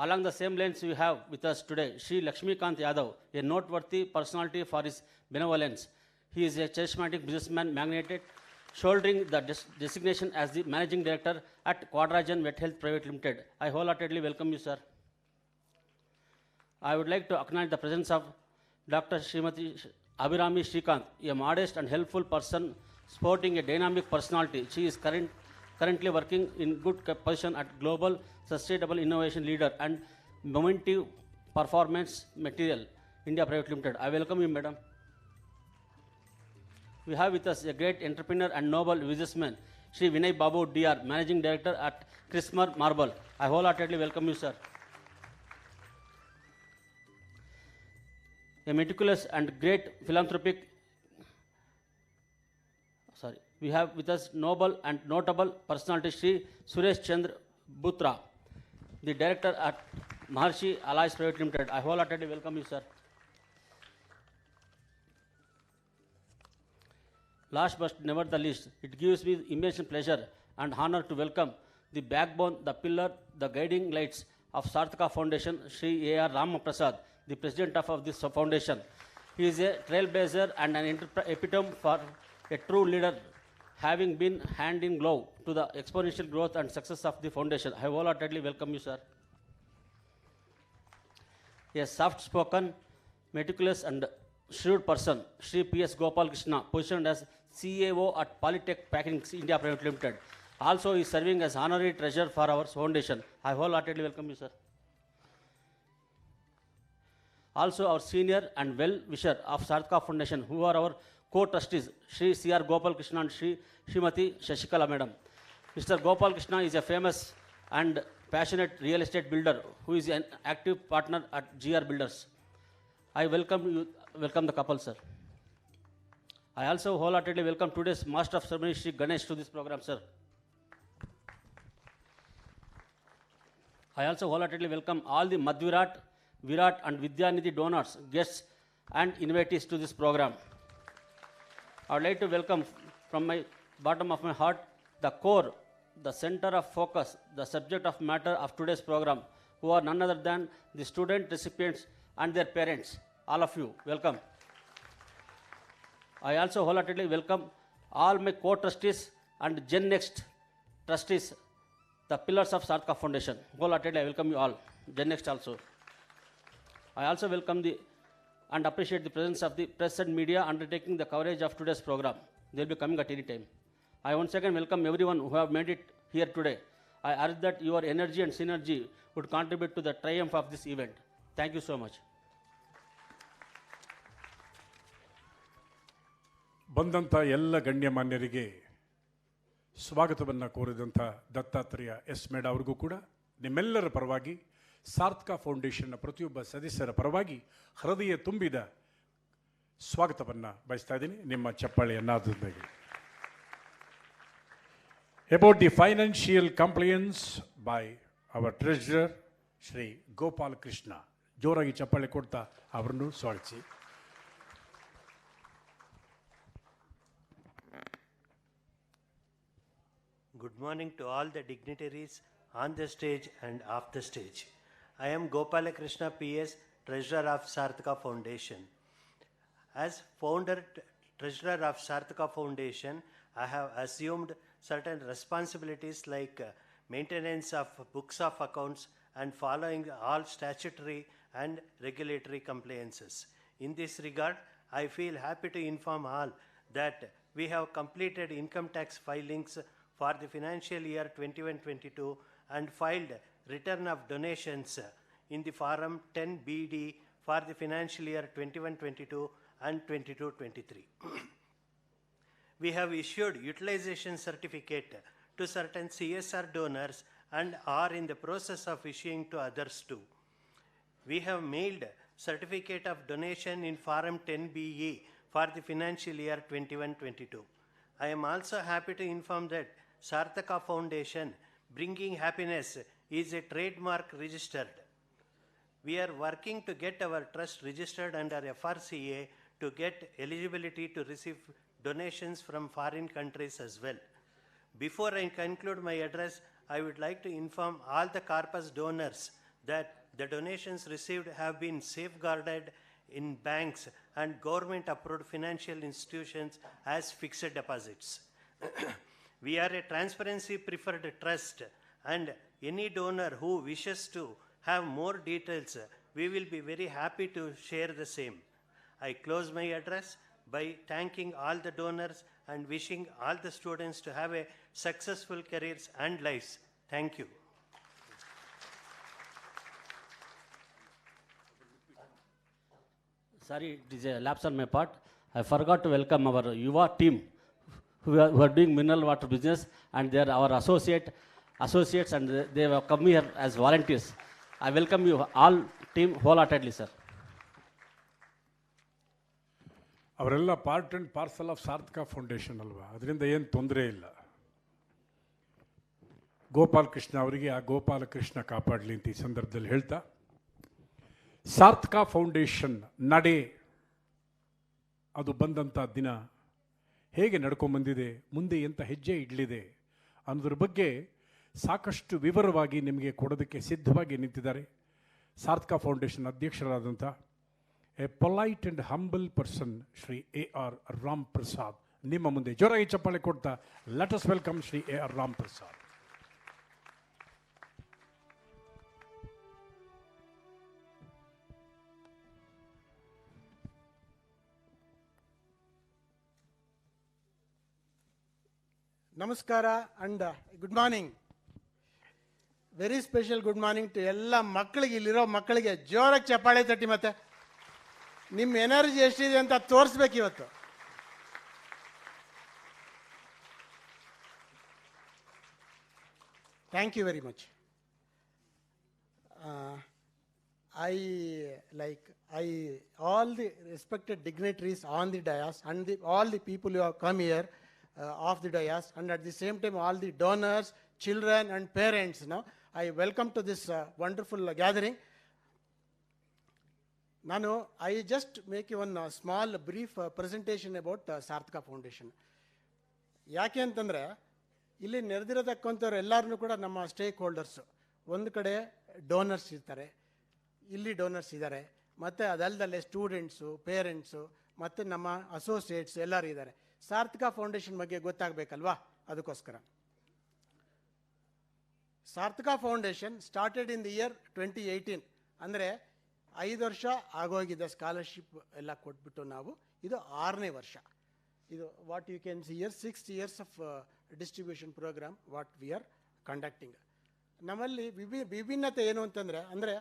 Along the same lines, we have with us today Shri Lakshmikant Yadav, a noteworthy personality for his benevolence. He is a charismatic businessman magnate, shouldering the designation as the managing director at Quadragen Vet Health Private Limited. I wholeheartedly welcome you, sir. I would like to acknowledge the presence of Dr. Srimati Abhirami Shrikant, a modest and helpful person sporting a dynamic personality. She is currently working in good position at Global Sustainable Innovation Leader and Momentive Performance Material India Private Limited. I welcome you, madam. We have with us a great entrepreneur and noble businessman, Shri Vinay Babu DR, Managing Director at Christmas Marble. I wholeheartedly welcome you, sir. A meticulous and great philanthropic, we have with us noble and notable personality Shri Suresh Chandra Butra, the director at Maharshi Allies Private Limited. I wholeheartedly welcome you, sir. Last but never the least, it gives me immense pleasure and honor to welcome the backbone, the pillar, the guiding lights of Sarthaka Foundation, Shri A.R. Ramaprasad, the president of this foundation. He is a trailblazer and an epitome for a true leader, having been hand in glove to the exponential growth and success of the foundation. I wholeheartedly welcome you, sir. A soft-spoken, meticulous and shrewd person, Shri P.S. Gopal Krishna, positioned as CEO at Polytech Packing India Private Limited. Also is serving as honorary treasurer for our foundation. I wholeheartedly welcome you, sir. Also our senior and well-wisher of Sarthaka Foundation, who are our co-trustees, Shri C.R. Gopal Krishna and Srimati Shashikala Madam. Mr. Gopal Krishna is a famous and passionate real estate builder who is an active partner at GR Builders. I welcome the couple, sir. I also wholeheartedly welcome today's Master of Ceremony, Shri Ganesh, to this program, sir. I also wholeheartedly welcome all the Madhvirat, Virat and Vidyanidhi donors, guests and invitees to this program. I would like to welcome from my bottom of my heart the core, the center of focus, the subject of matter of today's program, who are none other than the student recipients and their parents. All of you, welcome. I also wholeheartedly welcome all my co-trustees and Gen Next trustees, the pillars of Sarthaka Foundation. Wholeheartedly I welcome you all, Gen Next also. I also welcome and appreciate the presence of the press and media undertaking the coverage of today's program. They will be coming at any time. I once again welcome everyone who have made it here today. I urge that your energy and synergy would contribute to the triumph of this event. Thank you so much. ಬಂದಂಥ ಎಲ್ಲ ಗಣ್ಯಮಾನ್ಯರಿಗೆ ಸ್ವಾಗತವನ್ನು ಕೋರಿದಂಥ Dattatreya S ಮೇಡ ಅವ್ರಿಗೂ ಕೂಡ ನಿಮ್ಮೆಲ್ಲರ ಪರವಾಗಿ ಸಾರ್ಥಕ ಫೌಂಡೇಶನ್ನ ಪ್ರತಿಯೊಬ್ಬ ಸದಸ್ಯರ ಪರವಾಗಿ ಹೃದಯ ತುಂಬಿದ ಸ್ವಾಗತವನ್ನು ಬಯಸ್ತಾ ಇದ್ದೀನಿ. ನಿಮ್ಮ ಚಪ್ಪಾಳೆಯನ್ನಾದೊಂದಿಗೆ About the financial compliance by our treasurer, Shri Gopal Krishna. ಜೋರಾಗಿ ಚಪ್ಪಾಳೆ ಕೊಡ್ತಾ ಅವರನ್ನು ಸ್ವಾಗತಿಸಿ. Good morning to all the dignitaries on the stage and off the stage. I am Gopala Krishna PS, Treasurer of SARTHAKA Foundation. As founder, Treasurer of SARTHAKA Foundation, I have assumed certain responsibilities like maintenance of books of accounts and following all statutory and regulatory compliances. In this regard, I feel happy to inform all that we have completed income tax filings for the financial year 21-22 and filed return of donations in the Form 10BD for the financial year 21-22 and 22-23. We have issued utilization certificate to certain CSR donors and are in the process of issuing to others too. We have mailed certificate of donation in Form 10BE for the financial year 21-22. I am also happy to inform that SARTHAKA Foundation Bringing Happiness is a trademark registered. We are working to get our trust registered under FRCA to get eligibility to receive donations from foreign countries as well. Before I conclude my address, I would like to inform all the corpus donors that the donations received have been safeguarded in banks and government-approved financial institutions as fixed deposits. We are a transparency-preferred trust, and any donor who wishes to have more details, we will be very happy to share the same. I close my address by thanking all the donors and wishing all the students to have a successful careers and lives. Thank you. Sorry, it is a lapse on my part. I forgot to welcome our Yuva team who are doing mineral water business, and they are our associates, and they have come here as volunteers. I welcome you all team wholeheartedly, sir. ಅವರೆಲ್ಲ part and parcel of ಸಾರ್ಥಕ foundation ಅಲ್ವಾ, ಅದರಿಂದ ಏನು ತೊಂದರೆ ಇಲ್ಲ. ಗೋಪಾಲ್ ಕೃಷ್ಣ ಅವರಿಗೆ ಆ ಗೋಪಾಲ ಕೃಷ್ಣ ಕಾಪಾಡಲಿ ಅಂತ ಈ ಸಂದರ್ಭದಲ್ಲಿ ಹೇಳ್ತಾ, ಸಾರ್ಥಕ ಫೌಂಡೇಶನ್ ನಡೆ ಅದು ಬಂದಂಥ ದಿನ ಹೇಗೆ ನಡ್ಕೊಂಬಂದಿದೆ, ಮುಂದೆ ಎಂಥ ಹೆಜ್ಜೆ ಇಡಲಿದೆ ಅನ್ನೋದ್ರ ಬಗ್ಗೆ ಸಾಕಷ್ಟು ವಿವರವಾಗಿ ನಿಮಗೆ ಕೊಡೋದಕ್ಕೆ ಸಿದ್ಧವಾಗಿ ನಿಂತಿದ್ದಾರೆ ಸಾರ್ಥಕ ಫೌಂಡೇಶನ್ ಅಧ್ಯಕ್ಷರಾದಂಥ a polite and humble person Shri A.R. Ram Prasad ನಿಮ್ಮ ಮುಂದೆ ಜೋರಾಗಿ ಚಪ್ಪಾಳೆ ಕೊಡ್ತಾ let us welcome Shri A.R. Ram Prasad. ನಮಸ್ಕಾರ and good morning. Very special good morning to ಎಲ್ಲ ಮಕ್ಕಳಿಗೆ, ಇಲ್ಲಿರೋ ಮಕ್ಕಳಿಗೆ ಜೋರಾಗಿ ಚಪ್ಪಾಳೆ ತಟ್ಟಿ. ಮತ್ತೆ ನಿಮ್ಮ ಎನರ್ಜಿ ಎಷ್ಟಿದೆ ಅಂತ ತೋರಿಸ್ಬೇಕು ಇವತ್ತು. Thank you very much. all the respected dignitaries on the dais and all the people who have come here of the dais, and at the same time all the donors, children and parents, I welcome to this wonderful gathering. I just make one small brief presentation about ಸಾರ್ಥಕ foundation. ಯಾಕೆ ಅಂತಂದರೆ ಇಲ್ಲಿ ನೆರೆದಿರತಕ್ಕಂಥವ್ರು ಎಲ್ಲರೂ ಕೂಡ ನಮ್ಮ stake holders. ಒಂದು ಕಡೆ donors ಇರ್ತಾರೆ, ಇಲ್ಲಿ ಡೋನರ್ಸ್ ಇದ್ದಾರೆ, ಮತ್ತು ಅದಲ್ಲದಲ್ಲೇ ಸ್ಟೂಡೆಂಟ್ಸು, ಪೇರೆಂಟ್ಸು ಮತ್ತು ನಮ್ಮ ಅಸೋಸಿಯೇಟ್ಸ್ ಎಲ್ಲರೂ ಇದ್ದಾರೆ. ಸಾರ್ಥಕ ಫೌಂಡೇಶನ್ ಬಗ್ಗೆ ಗೊತ್ತಾಗಬೇಕಲ್ವಾ, ಅದಕ್ಕೋಸ್ಕರ. ಸಾರ್ಥಕ foundation started in the year 2018. ಅಂದರೆ 5 ವರ್ಷ ಆಗೋಗಿದೆ ಸ್ಕಾಲರ್ಶಿಪ್ ಎಲ್ಲ ಕೊಟ್ಬಿಟ್ಟು ನಾವು. ಇದು 6ನೇ ವರ್ಷ. ಇದು what you can see year 6 years of distribution program what we are conducting. ನಮ್ಮಲ್ಲಿ ವಿಭಿನ್ನತೆ ಏನು ಅಂತಂದರೆ, ಅಂದರೆ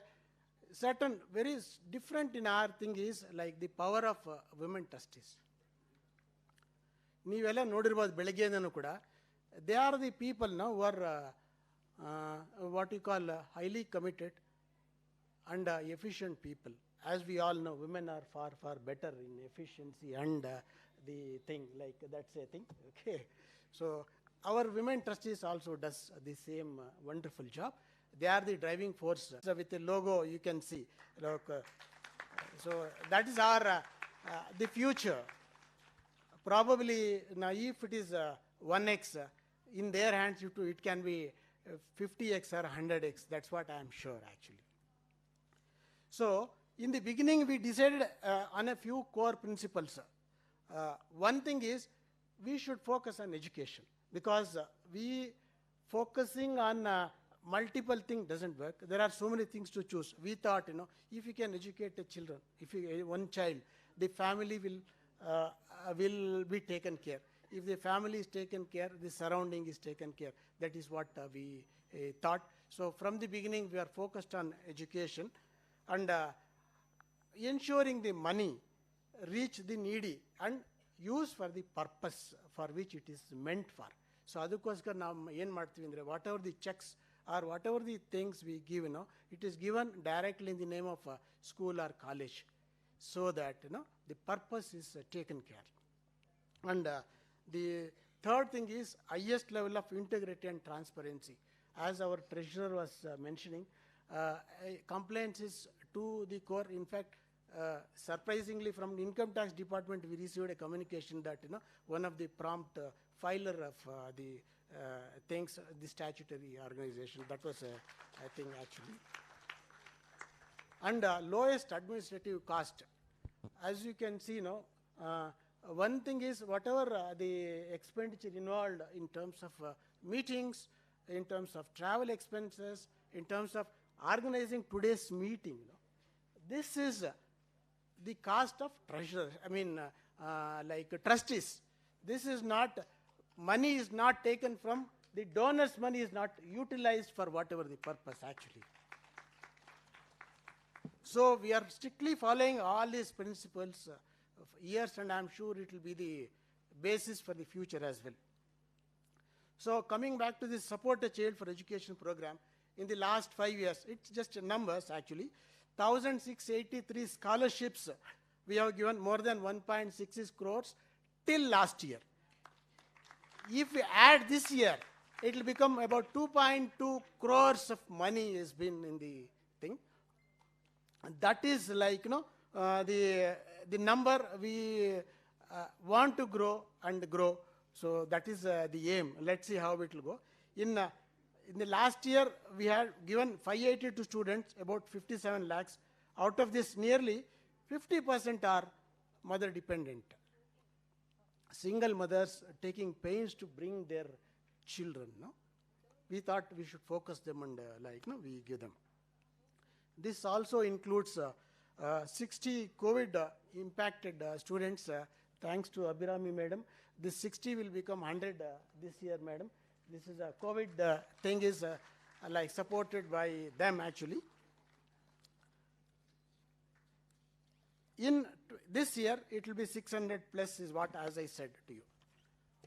certain very different in our thing is like the power of women trustees. ನೀವೆಲ್ಲ ನೋಡಿರ್ಬೋದು ಬೆಳಗ್ಗೆನೂ ಕೂಡ. They are the people who are what you call highly committed and efficient people. As we all know, women are far better in efficiency and the thing like that's a thing. Okay, so our women trustees also does the same wonderful job. They are the driving force. So with the logo, you can see. Look, so that is our the future. Probably now, if it is 1x, in their hands, it can be 50x or 100x. That's what I am sure, actually. So, in the beginning, we decided on a few core principles. One thing is, we should focus on education, because we focusing on multiple things doesn't work. There are so many things to choose. We thought, if you can educate the children, if you one child, the family will be taken care. If the family is taken care, the surrounding is taken care. That is what we thought. So from the beginning, we are focused on education and ensuring the money reach the needy and use for the purpose for which it is meant for. So ಅದಕ್ಕೋಸ್ಕರ ನಾವು ಏನು ಮಾಡ್ತೀವಿ ಅಂದರೆ, whatever the checks or whatever the things we give, it is given directly in the name of a school or college, so that the purpose is taken care. And the third thing is highest level of integrity and transparency. As our treasurer was mentioning, compliance is to the core. In fact, surprisingly, from the income tax department, we received a communication that one of the prompt filer of the things, the statutory organization. That was I think actually. And lowest administrative cost. As you can see, one thing is whatever the expenditure involved in terms of meetings, in terms of travel expenses, in terms of organizing today's meeting, this is the cost of treasurer. I mean, like trustees. This is not, money is not taken from, the donor's money is not utilized for whatever the purpose actually. So we are strictly following all these principles of years, and I am sure it will be the basis for the future as well. So coming back to this Support a Child for Education program, in the last 5 years, it's just numbers actually, 1,683 scholarships we have given, more than 1.66 crores till last year. If we add this year, it will become about 2.2 crores of money has been in the thing. And that is like, the number we want to grow and grow. So that is the aim. Let's see how it will go. In the last year, we had given 582 students, about 57 lakhs. Out of this, nearly 50% are mother dependent. Single mothers taking pains to bring their children. We thought we should focus them and we give them. This also includes 60 COVID impacted students. Thanks to Abhirami madam, this 60 will become 100 this year, madam. This is a COVID thing is supported by them actually. In this year, it will be 600 plus is what, as I said to you.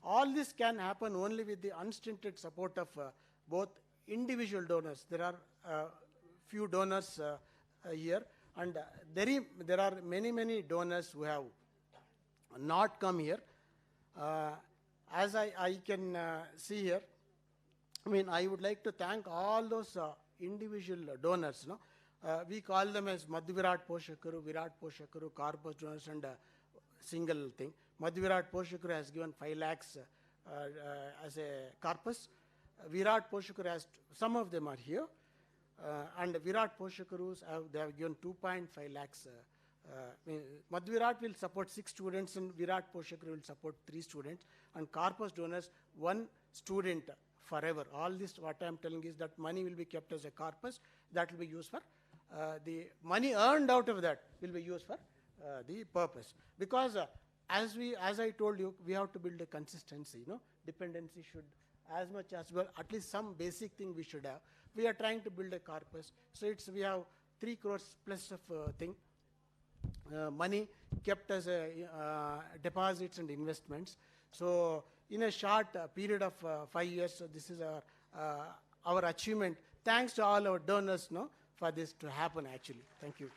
All this can happen only with the unstinted support of both individual donors. There are few donors here, and there are many donors who have not come here. As I can see here, I mean, I would like to thank all those individual donors. We call them as Madhvirat Poshakaru, Virat Poshakaru, corpus donors, and single thing. Madhvirat Poshakaru has given 5 lakhs as a corpus. Virat Poshakaru has, some of them are here. And Virat Poshakarus, they have given 2.5 lakhs. Madhvirat will support 6 students and Virat Poshakaru will support 3 students. And corpus donors, 1 student forever. All this, what I am telling is that money will be kept as a corpus. That will be used for, the money earned out of that will be used for the purpose. Because as I told you, we have to build a consistency. Dependency should, as much as well, at least some basic thing we should have. We are trying to build a corpus. So we have 3 crores plus of thing. Money kept as deposits and investments. So in a short period of 5 years, this is our achievement. Thanks to all our donors for this to happen actually. Thank you.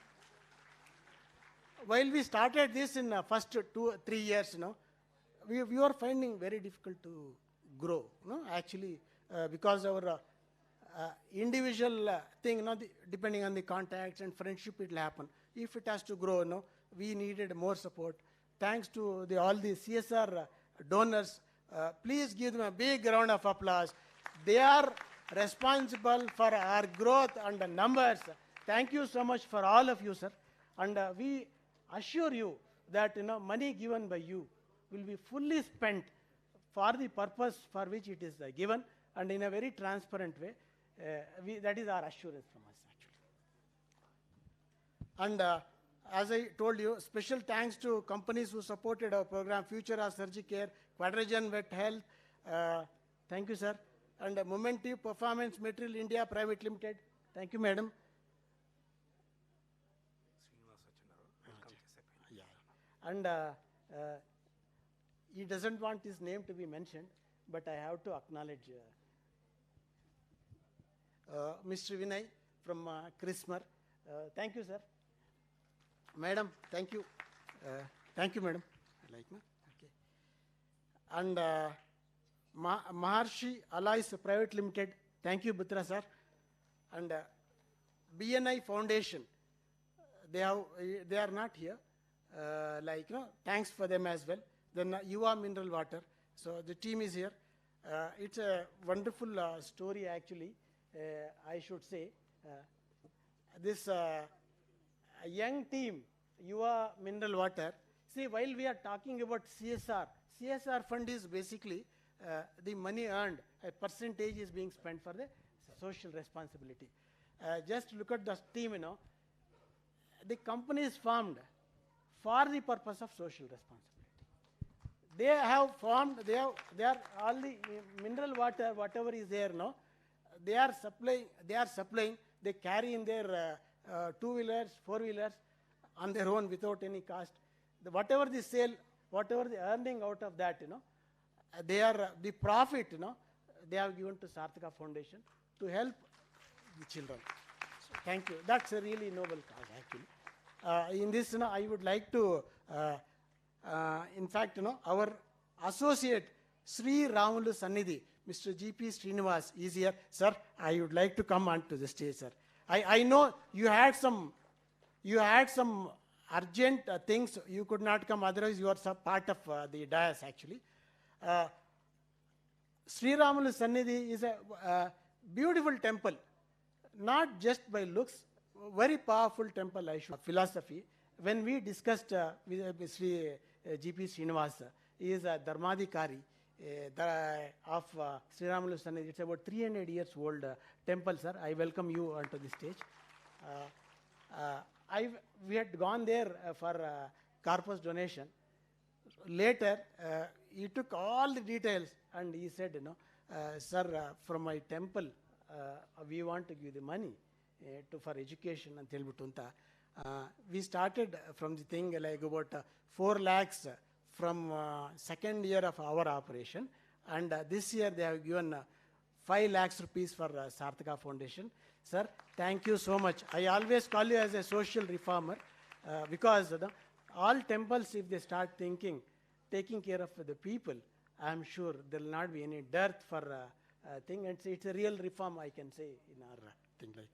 While we started this in first 2-3 years, we were finding very difficult to grow. No, actually, because our individual thing, depending on the contacts and friendship, it will happen. If it has to grow, we needed more support. Thanks to all the CSR donors. Please give them a big round of applause. They are responsible for our growth and the numbers. Thank you so much for all of you, sir. And we assure you that money given by you will be fully spent for the purpose for which it is given, and in a very transparent way. That is our assurance from us, actually. And as I told you, special thanks to companies who supported our program: Future of Surgicare, Quadragen Vet Health. Thank you, sir. And Momentive Performance Material India Private Limited. Thank you, madam. Yeah. And he doesn't want his name to be mentioned, but I have to acknowledge Mr. Vinay from Chrismer. Thank you, sir. Madam, thank you. Thank you, madam. Okay. And Maharshi Allies Private Limited. Thank you, Butra, sir. And BNI Foundation. They are not here. Thanks for them as well. Then Yuva Mineral Water. So the team is here. It's a wonderful story, actually. I should say. This young team, Yuva Mineral Water. See, while we are talking about CSR fund is basically the money earned, a percentage is being spent for the social responsibility. Just look at the team, the company is formed for the purpose of social responsibility. They have formed, they are all the mineral water, whatever is there, they are supplying, they carry in their two-wheelers, four-wheelers on their own without any cost. Whatever the sale, whatever the earning out of that, they are the profit, they have given to Sarthaka Foundation to help the children. So, thank you. That's a really noble cause, actually. In this, I would like to, in fact, our associate Sri Ramulu Sannidhi, Mr. G.P. Srinivas is here. Sir, I would like to come onto the stage, sir. I know you had some urgent things. You could not come, otherwise you are part of the dais, actually. Sri Ramulu Sannidhi is a beautiful temple, not just by looks, very powerful temple, philosophy. When we discussed with Sri G.P. Srinivas, he is a Dharmadhikari of Sri Ramulu Sannidhi. It's about 300 years old temple, sir. I welcome you onto the stage. We had gone there for corpus donation. Later, he took all the details and he said, sir, from my temple, we want to give the money for education and Telbutunta. We started from the thing like about 4 lakhs from second year of our operation, and this year they have given 5 lakhs rupees for Sarthaka Foundation. Sir, thank you so much. I always call you as a social reformer because all temples, if they start taking care of the people, I am sure there will not be any dearth for thing. And it's a real reform, I can say, in our thing like.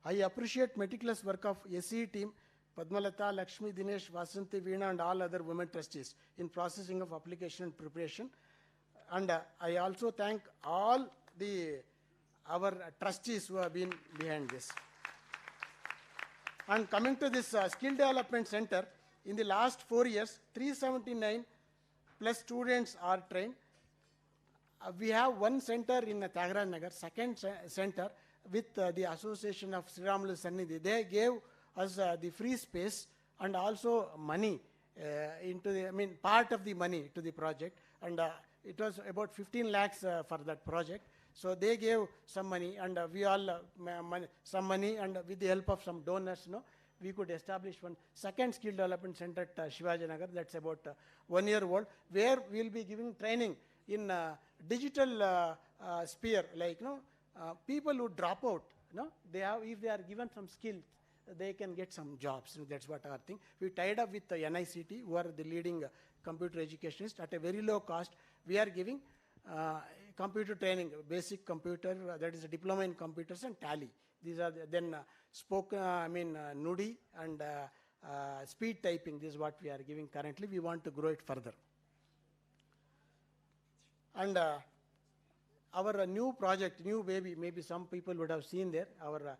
I appreciate meticulous work of SE team, Padmalata, Lakshmi, Dinesh, Vasanti, Veena, and all other women trustees in processing of application and preparation. And I also thank all our trustees who have been behind this. And coming to this skill development center, in the last 4 years, 379 plus students are trained. We have one center in Tyagaraja Nagar, second center with the Association of Sri Ramulu Sannidhi. They gave us the free space and also money part of the money to the project. And it was about 15 lakhs for that project. So they gave some money, and we all some money, and with the help of some donors, we could establish one second skill development center at Shivaji Nagar. That's about 1 year old, where we will be giving training in digital sphere, like people who drop out. If they are given some skills, they can get some jobs. That's what our thing. We tied up with the NICT, who are the leading computer educationists, at a very low cost. We are giving computer training, basic computer, that is a diploma in computers and tally. These are then Nudi and speed typing. This is what we are giving currently. We want to grow it further. And our new project, new baby, maybe some people would have seen there, our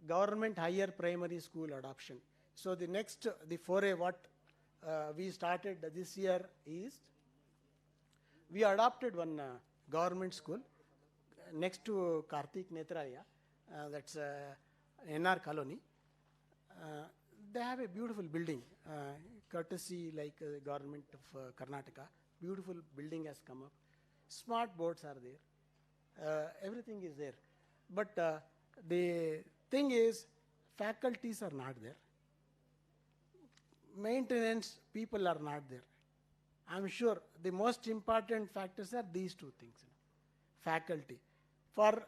government higher primary school adoption. So the next, the foray what we started this year is, we adopted one government school next to Karthik Netraya, that's NR Colony. They have a beautiful building, courtesy like government of Karnataka. Beautiful building has come up. Smart boards are there. Everything is there. But the thing is, faculties are not there. Maintenance people are not there. I'm sure the most important factors are these two things. Faculty. You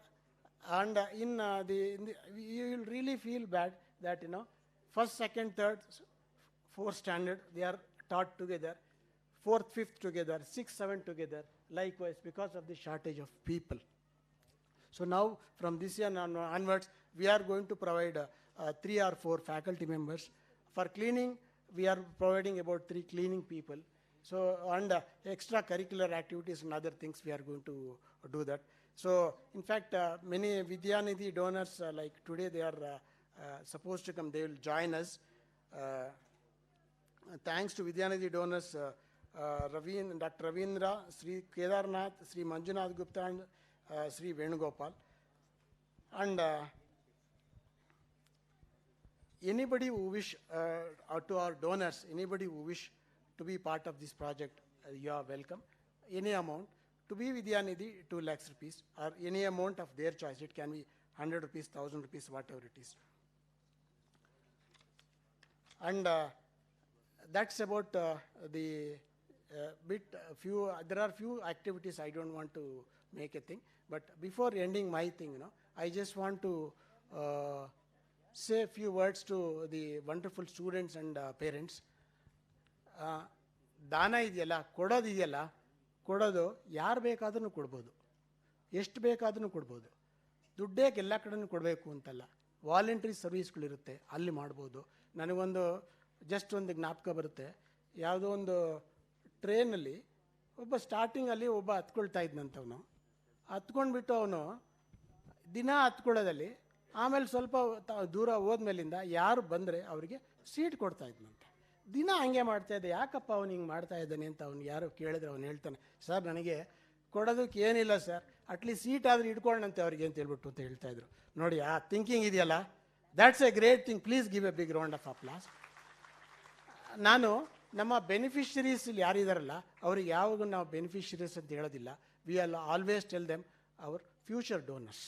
will really feel bad that, first, second, third, fourth standard, they are taught together, fourth, fifth together, sixth, seventh together, likewise, because of the shortage of people. So now, from this year onwards, we are going to provide 3 or 4 faculty members. For cleaning, we are providing about 3 cleaning people. So, and extracurricular activities and other things, we are going to do that. So, in fact, many Vidyanidhi donors, like today, they are supposed to come, they will join us. Thanks to Vidyanidhi donors, Dr. Ravindra, Sri Kedarnath, Sri Manjunath Gupta, and Sri Venugopal. And anybody who wish, to our donors, anybody who wish to be part of this project, you are welcome. Any amount. To be Vidyanidhi, 2 lakhs rupees, or any amount of their choice. It can be 100 rupees, 1,000 rupees, whatever it is. And that's about the there are few activities. I don't want to make a thing. But before ending my thing, I just want to say a few words to the wonderful students and parents. ದಾನ ಇದೆಯಲ್ಲ, ಕೊಡೋದಿದೆಯಲ್ಲ, ಕೊಡೋದು ಯಾರು ಬೇಕಾದ್ರೂ ಕೊಡ್ಬೋದು, ಎಷ್ಟು ಬೇಕಾದ್ರೂ ಕೊಡ್ಬೋದು. ದುಡ್ಡೇಕೆ ಎಲ್ಲ ಕಡೆನೂ ಕೊಡಬೇಕು ಅಂತಲ್ಲ, ವಾಲಂಟ್ರಿ ಸರ್ವೀಸ್ಗಳಿರುತ್ತೆ, ಅಲ್ಲಿ ಮಾಡ್ಬೋದು. ನನಗೊಂದು ಜಸ್ಟ್ ಒಂದು ಜ್ಞಾಪಕ ಬರುತ್ತೆ. ಯಾವುದೋ ಒಂದು ಟ್ರೈನಲ್ಲಿ ಸ್ಟಾರ್ಟಿಂಗಲ್ಲಿ ಒಬ್ಬ ಹತ್ಕೊಳ್ತಾ ಇದ್ನಂತವನು. ಹತ್ಕೊಂಡ್ಬಿಟ್ಟು ಅವನು ದಿನ ಹತ್ಕೊಳ್ಳೋದಲ್ಲಿ, ಆಮೇಲೆ ಸ್ವಲ್ಪ ದೂರ ಹೋದ್ಮೇಲಿಂದ ಯಾರು ಬಂದರೆ ಅವರಿಗೆ ಸೀಟ್ ಕೊಡ್ತಾ ಇದ್ನಂತೆ. ದಿನ ಹಂಗೆ ಮಾಡ್ತಾ ಇದ್ದೆ, ಯಾಕಪ್ಪ ಅವನು ಹಿಂಗೆ ಮಾಡ್ತಾ ಇದ್ದಾನೆ ಅಂತ ಅವ್ನು ಯಾರು ಕೇಳಿದ್ರೆ ಅವ್ನು ಹೇಳ್ತಾನೆ, ಸರ್ ನನಗೆ ಕೊಡೋದಕ್ಕೆ ಏನಿಲ್ಲ ಸರ್, ಅಟ್ಲೀಸ್ಟ್ ಸೀಟ್ ಆದರೂ ಇಟ್ಕೊಳ್ಳಂತೆ ಅವ್ರಿಗೆ ಅಂತ ಹೇಳ್ಬಿಟ್ಟು ಅಂತ ಹೇಳ್ತಾಯಿದ್ರು. ನೋಡಿ ಆ ಥಿಂಕಿಂಗ್ ಇದೆಯಲ್ಲ, that's a great thing. Please give a big round of applause. ನಾನು ನಮ್ಮ ಬೆನಿಫಿಷರೀಸ್ ಇಲ್ಲಿ ಯಾರಿದಾರಲ್ಲ ಅವ್ರಿಗೆ ಯಾವಾಗೂ ನಾವು ಬೆನಿಫಿಷರೀಸ್ ಅಂತ ಹೇಳೋದಿಲ್ಲ. We all always tell them our future donors.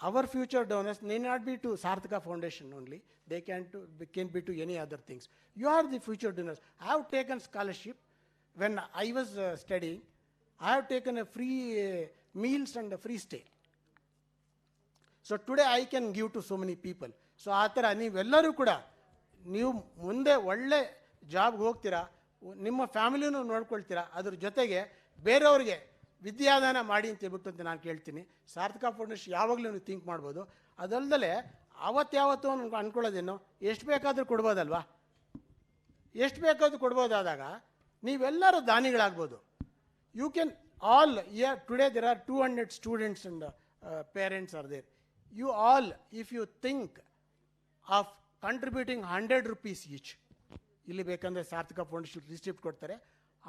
Our future donors need not be to Sarthaka Foundation only. They can be to any other things. You are the future donors. I have taken scholarship. When I was studying, I have taken a free meals and a free stay. So today I can give to so many people. So ಆ ಥರ ನೀವೆಲ್ಲರೂ ಕೂಡ ನೀವು ಮುಂದೆ ಒಳ್ಳೆ ಜಾಬ್ಗೆ ಹೋಗ್ತೀರಾ, ನಿಮ್ಮ ಫ್ಯಾಮಿಲಿನೂ ನೋಡ್ಕೊಳ್ತೀರಾ, ಅದ್ರ ಜೊತೆಗೆ ಬೇರೆಯವ್ರಿಗೆ ವಿದ್ಯಾದಾನ ಮಾಡಿ ಅಂತ ಹೇಳ್ಬಿಟ್ಟು ಅಂತ ನಾನು ಕೇಳ್ತೀನಿ. ಸಾರ್ಥಕ ಫೌಂಡೇಶನ್ ಯಾವಾಗಲೂ ನೀವು ಥಿಂಕ್ ಮಾಡ್ಬೋದು. ಅದಲ್ಲದೆ ಅವತ್ತಾವತ್ತು ಅಂದ್ಕೊಳ್ಳೋದೇನು, ಎಷ್ಟು ಬೇಕಾದರೂ ಕೊಡ್ಬೋದಲ್ವಾ, ಎಷ್ಟು ಬೇಕಾದರೂ ಕೊಡ್ಬೋದಾದಾಗ ನೀವೆಲ್ಲರೂ ದಾನಿಗಳಾಗ್ಬೋದು. You can all today there are 200 students and parents are there. You all if you think of contributing 100 rupees each, ಇಲ್ಲಿ ಬೇಕಂದರೆ ಸಾರ್ಥಕ ಫೌಂಡೇಶನ್ ರಿಸಿಪ್ಟ್ ಕೊಡ್ತಾರೆ,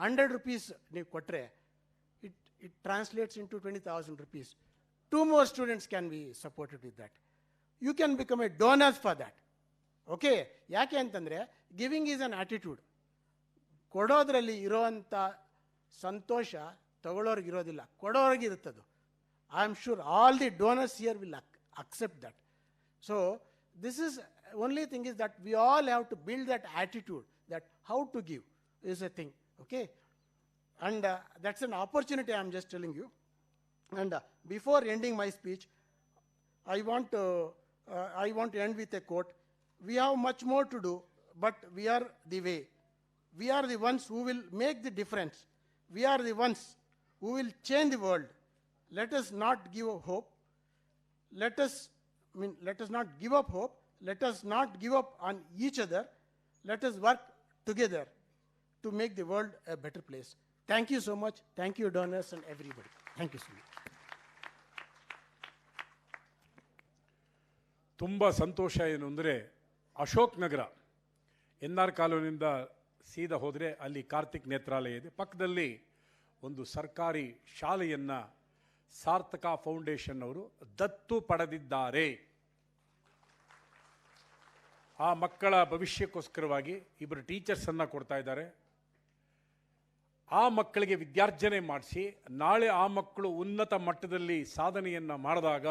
100 rupees ನೀವು ಕೊಟ್ಟರೆ it translates into 20,000 rupees. 2 more students can be supported with that. You can become a donor for that. Okay? ಯಾಕೆ ಅಂತಂದರೆ giving is an attitude. ಕೊಡೋದ್ರಲ್ಲಿ ಇರೋವಂಥ ಸಂತೋಷ ತಗೊಳ್ಳೋರ್ಗೆ ಇರೋದಿಲ್ಲ, ಕೊಡೋರ್ಗೆ ಇರುತ್ತದು. I am sure all the donors here will accept that. So this is only thing is that we all have to build that attitude, that how to give is a thing. Okay? And that's an opportunity I am just telling you. And before ending my speech, I want to end with a quote. We have much more to do, but we are the way. We are the ones who will make the difference. We are the ones who will change the world. Let us not give up hope. Let us not give up hope. Let us not give up on each other. Let us work together to make the world a better place. Thank you so much. Thank you, donors and everybody. Thank you so much. ತುಂಬ ಸಂತೋಷ ಏನು ಅಂದರೆ Ashok Nagar NR ಕಾಲೋನಿಯಿಂದ ಸೀದಾ ಹೋದರೆ ಅಲ್ಲಿ ಕಾರ್ತಿಕ್ ನೇತ್ರಾಲಯ ಇದೆ. ಪಕ್ಕದಲ್ಲಿ ಒಂದು ಸರ್ಕಾರಿ ಶಾಲೆಯನ್ನು ಸಾರ್ಥಕ ಫೌಂಡೇಶನ್ ಅವರು ದತ್ತು ಪಡೆದಿದ್ದಾರೆ. ಆ ಮಕ್ಕಳ ಭವಿಷ್ಯಕ್ಕೋಸ್ಕರವಾಗಿ ಇಬ್ಬರು ಟೀಚರ್ಸನ್ನು ಕೊಡ್ತಾ ಇದ್ದಾರೆ. ಆ ಮಕ್ಕಳಿಗೆ ವಿದ್ಯಾರ್ಜನೆ ಮಾಡಿಸಿ ನಾಳೆ ಆ ಮಕ್ಕಳು ಉನ್ನತ ಮಟ್ಟದಲ್ಲಿ ಸಾಧನೆಯನ್ನು ಮಾಡಿದಾಗ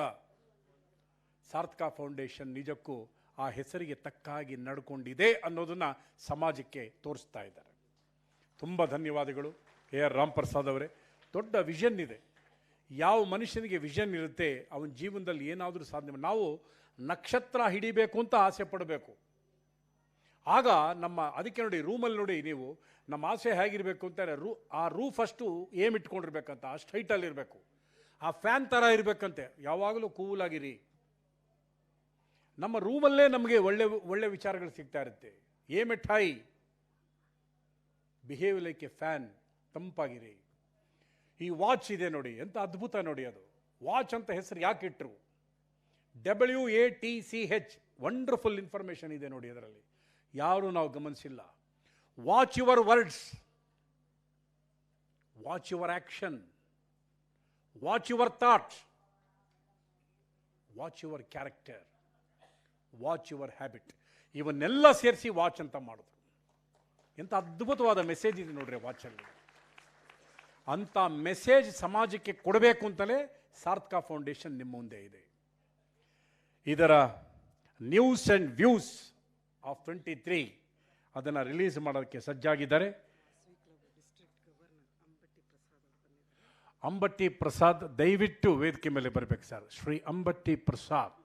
ಸಾರ್ಥಕ ಫೌಂಡೇಶನ್ ನಿಜಕ್ಕೂ ಆ ಹೆಸರಿಗೆ ತಕ್ಕಾಗಿ ನಡ್ಕೊಂಡಿದೆ ಅನ್ನೋದನ್ನು ಸಮಾಜಕ್ಕೆ ತೋರಿಸ್ತಾ ಇದ್ದಾರೆ. ತುಂಬ ಧನ್ಯವಾದಗಳು AR ರಾಮಪ್ರಸಾದ್ ಅವರೇ. ದೊಡ್ಡ ವಿಷನ್ ಇದೆ. ಯಾವ ಮನುಷ್ಯನಿಗೆ ವಿಷನ್ ಇರುತ್ತೆ ಅವನ ಜೀವನದಲ್ಲಿ ಏನಾದರೂ ಸಾಧನೆ. ನಾವು ನಕ್ಷತ್ರ ಹಿಡಿಬೇಕು ಅಂತ ಆಸೆ ಪಡಬೇಕು. ಆಗ ಅದಕ್ಕೆ ನೋಡಿ ರೂಮಲ್ಲಿ ನೋಡಿ ನೀವು ನಮ್ಮ ಆಸೆ ಹೇಗಿರಬೇಕು ಅಂತಾರೆ, ಆ ರೂಫಷ್ಟು ಏಮ್ ಇಟ್ಕೊಂಡಿರ್ಬೇಕಂತ, ಅಷ್ಟು ಹೈಟಲ್ಲಿರಬೇಕು. ಆ ಫ್ಯಾನ್ ಥರ ಇರಬೇಕಂತೆ, ಯಾವಾಗಲೂ ಕೂಲಾಗಿರಿ. ನಮ್ಮ ರೂಮಲ್ಲೇ ನಮಗೆ ಒಳ್ಳೆ ಒಳ್ಳೆ ವಿಚಾರಗಳು ಸಿಗ್ತಾ ಇರುತ್ತೆ. Aim at high, behave like a fan, ತಂಪಾಗಿರಿ. ಈ ವಾಚ್ ಇದೆ ನೋಡಿ, ಎಂಥ ಅದ್ಭುತ ನೋಡಿ. ಅದು ವಾಚ್ ಅಂತ ಹೆಸರು ಯಾಕೆ ಇಟ್ಟರು? WATCH, ವಂಡರ್ಫುಲ್ ಇನ್ಫಾರ್ಮೇಷನ್ ಇದೆ ನೋಡಿ ಅದರಲ್ಲಿ, ಯಾರು ನಾವು ಗಮನಿಸಿಲ್ಲ. Watch your words, watch your action, watch your thought, watch your character, watch your habit. ಇವನ್ನೆಲ್ಲ ಸೇರಿಸಿ ವಾಚ್ ಅಂತ ಮಾಡಿದ್ರು. ಎಂಥ ಅದ್ಭುತವಾದ ಮೆಸೇಜ್ ಇದೆ ನೋಡ್ರಿ ವಾಚಲ್ಲಿ. ಅಂಥ ಮೆಸೇಜ್ ಸಮಾಜಕ್ಕೆ ಕೊಡಬೇಕು ಅಂತಲೇ ಸಾರ್ಥಕ ಫೌಂಡೇಶನ್ ನಿಮ್ಮ ಮುಂದೆ ಇದೆ. ಇದರ ನ್ಯೂಸ್ ಆ್ಯಂಡ್ ವ್ಯೂಸ್ ಆಫ್ 23 ಅದನ್ನು ರಿಲೀಸ್ ಮಾಡೋದಕ್ಕೆ ಸಜ್ಜಾಗಿದ್ದಾರೆ. ಅಂಬಟ್ಟಿ ಪ್ರಸಾದ್ ದಯವಿಟ್ಟು ವೇದಿಕೆ ಮೇಲೆ ಬರಬೇಕು ಸರ್. ಶ್ರೀ ಅಂಬಟ್ಟಿ ಪ್ರಸಾದ್,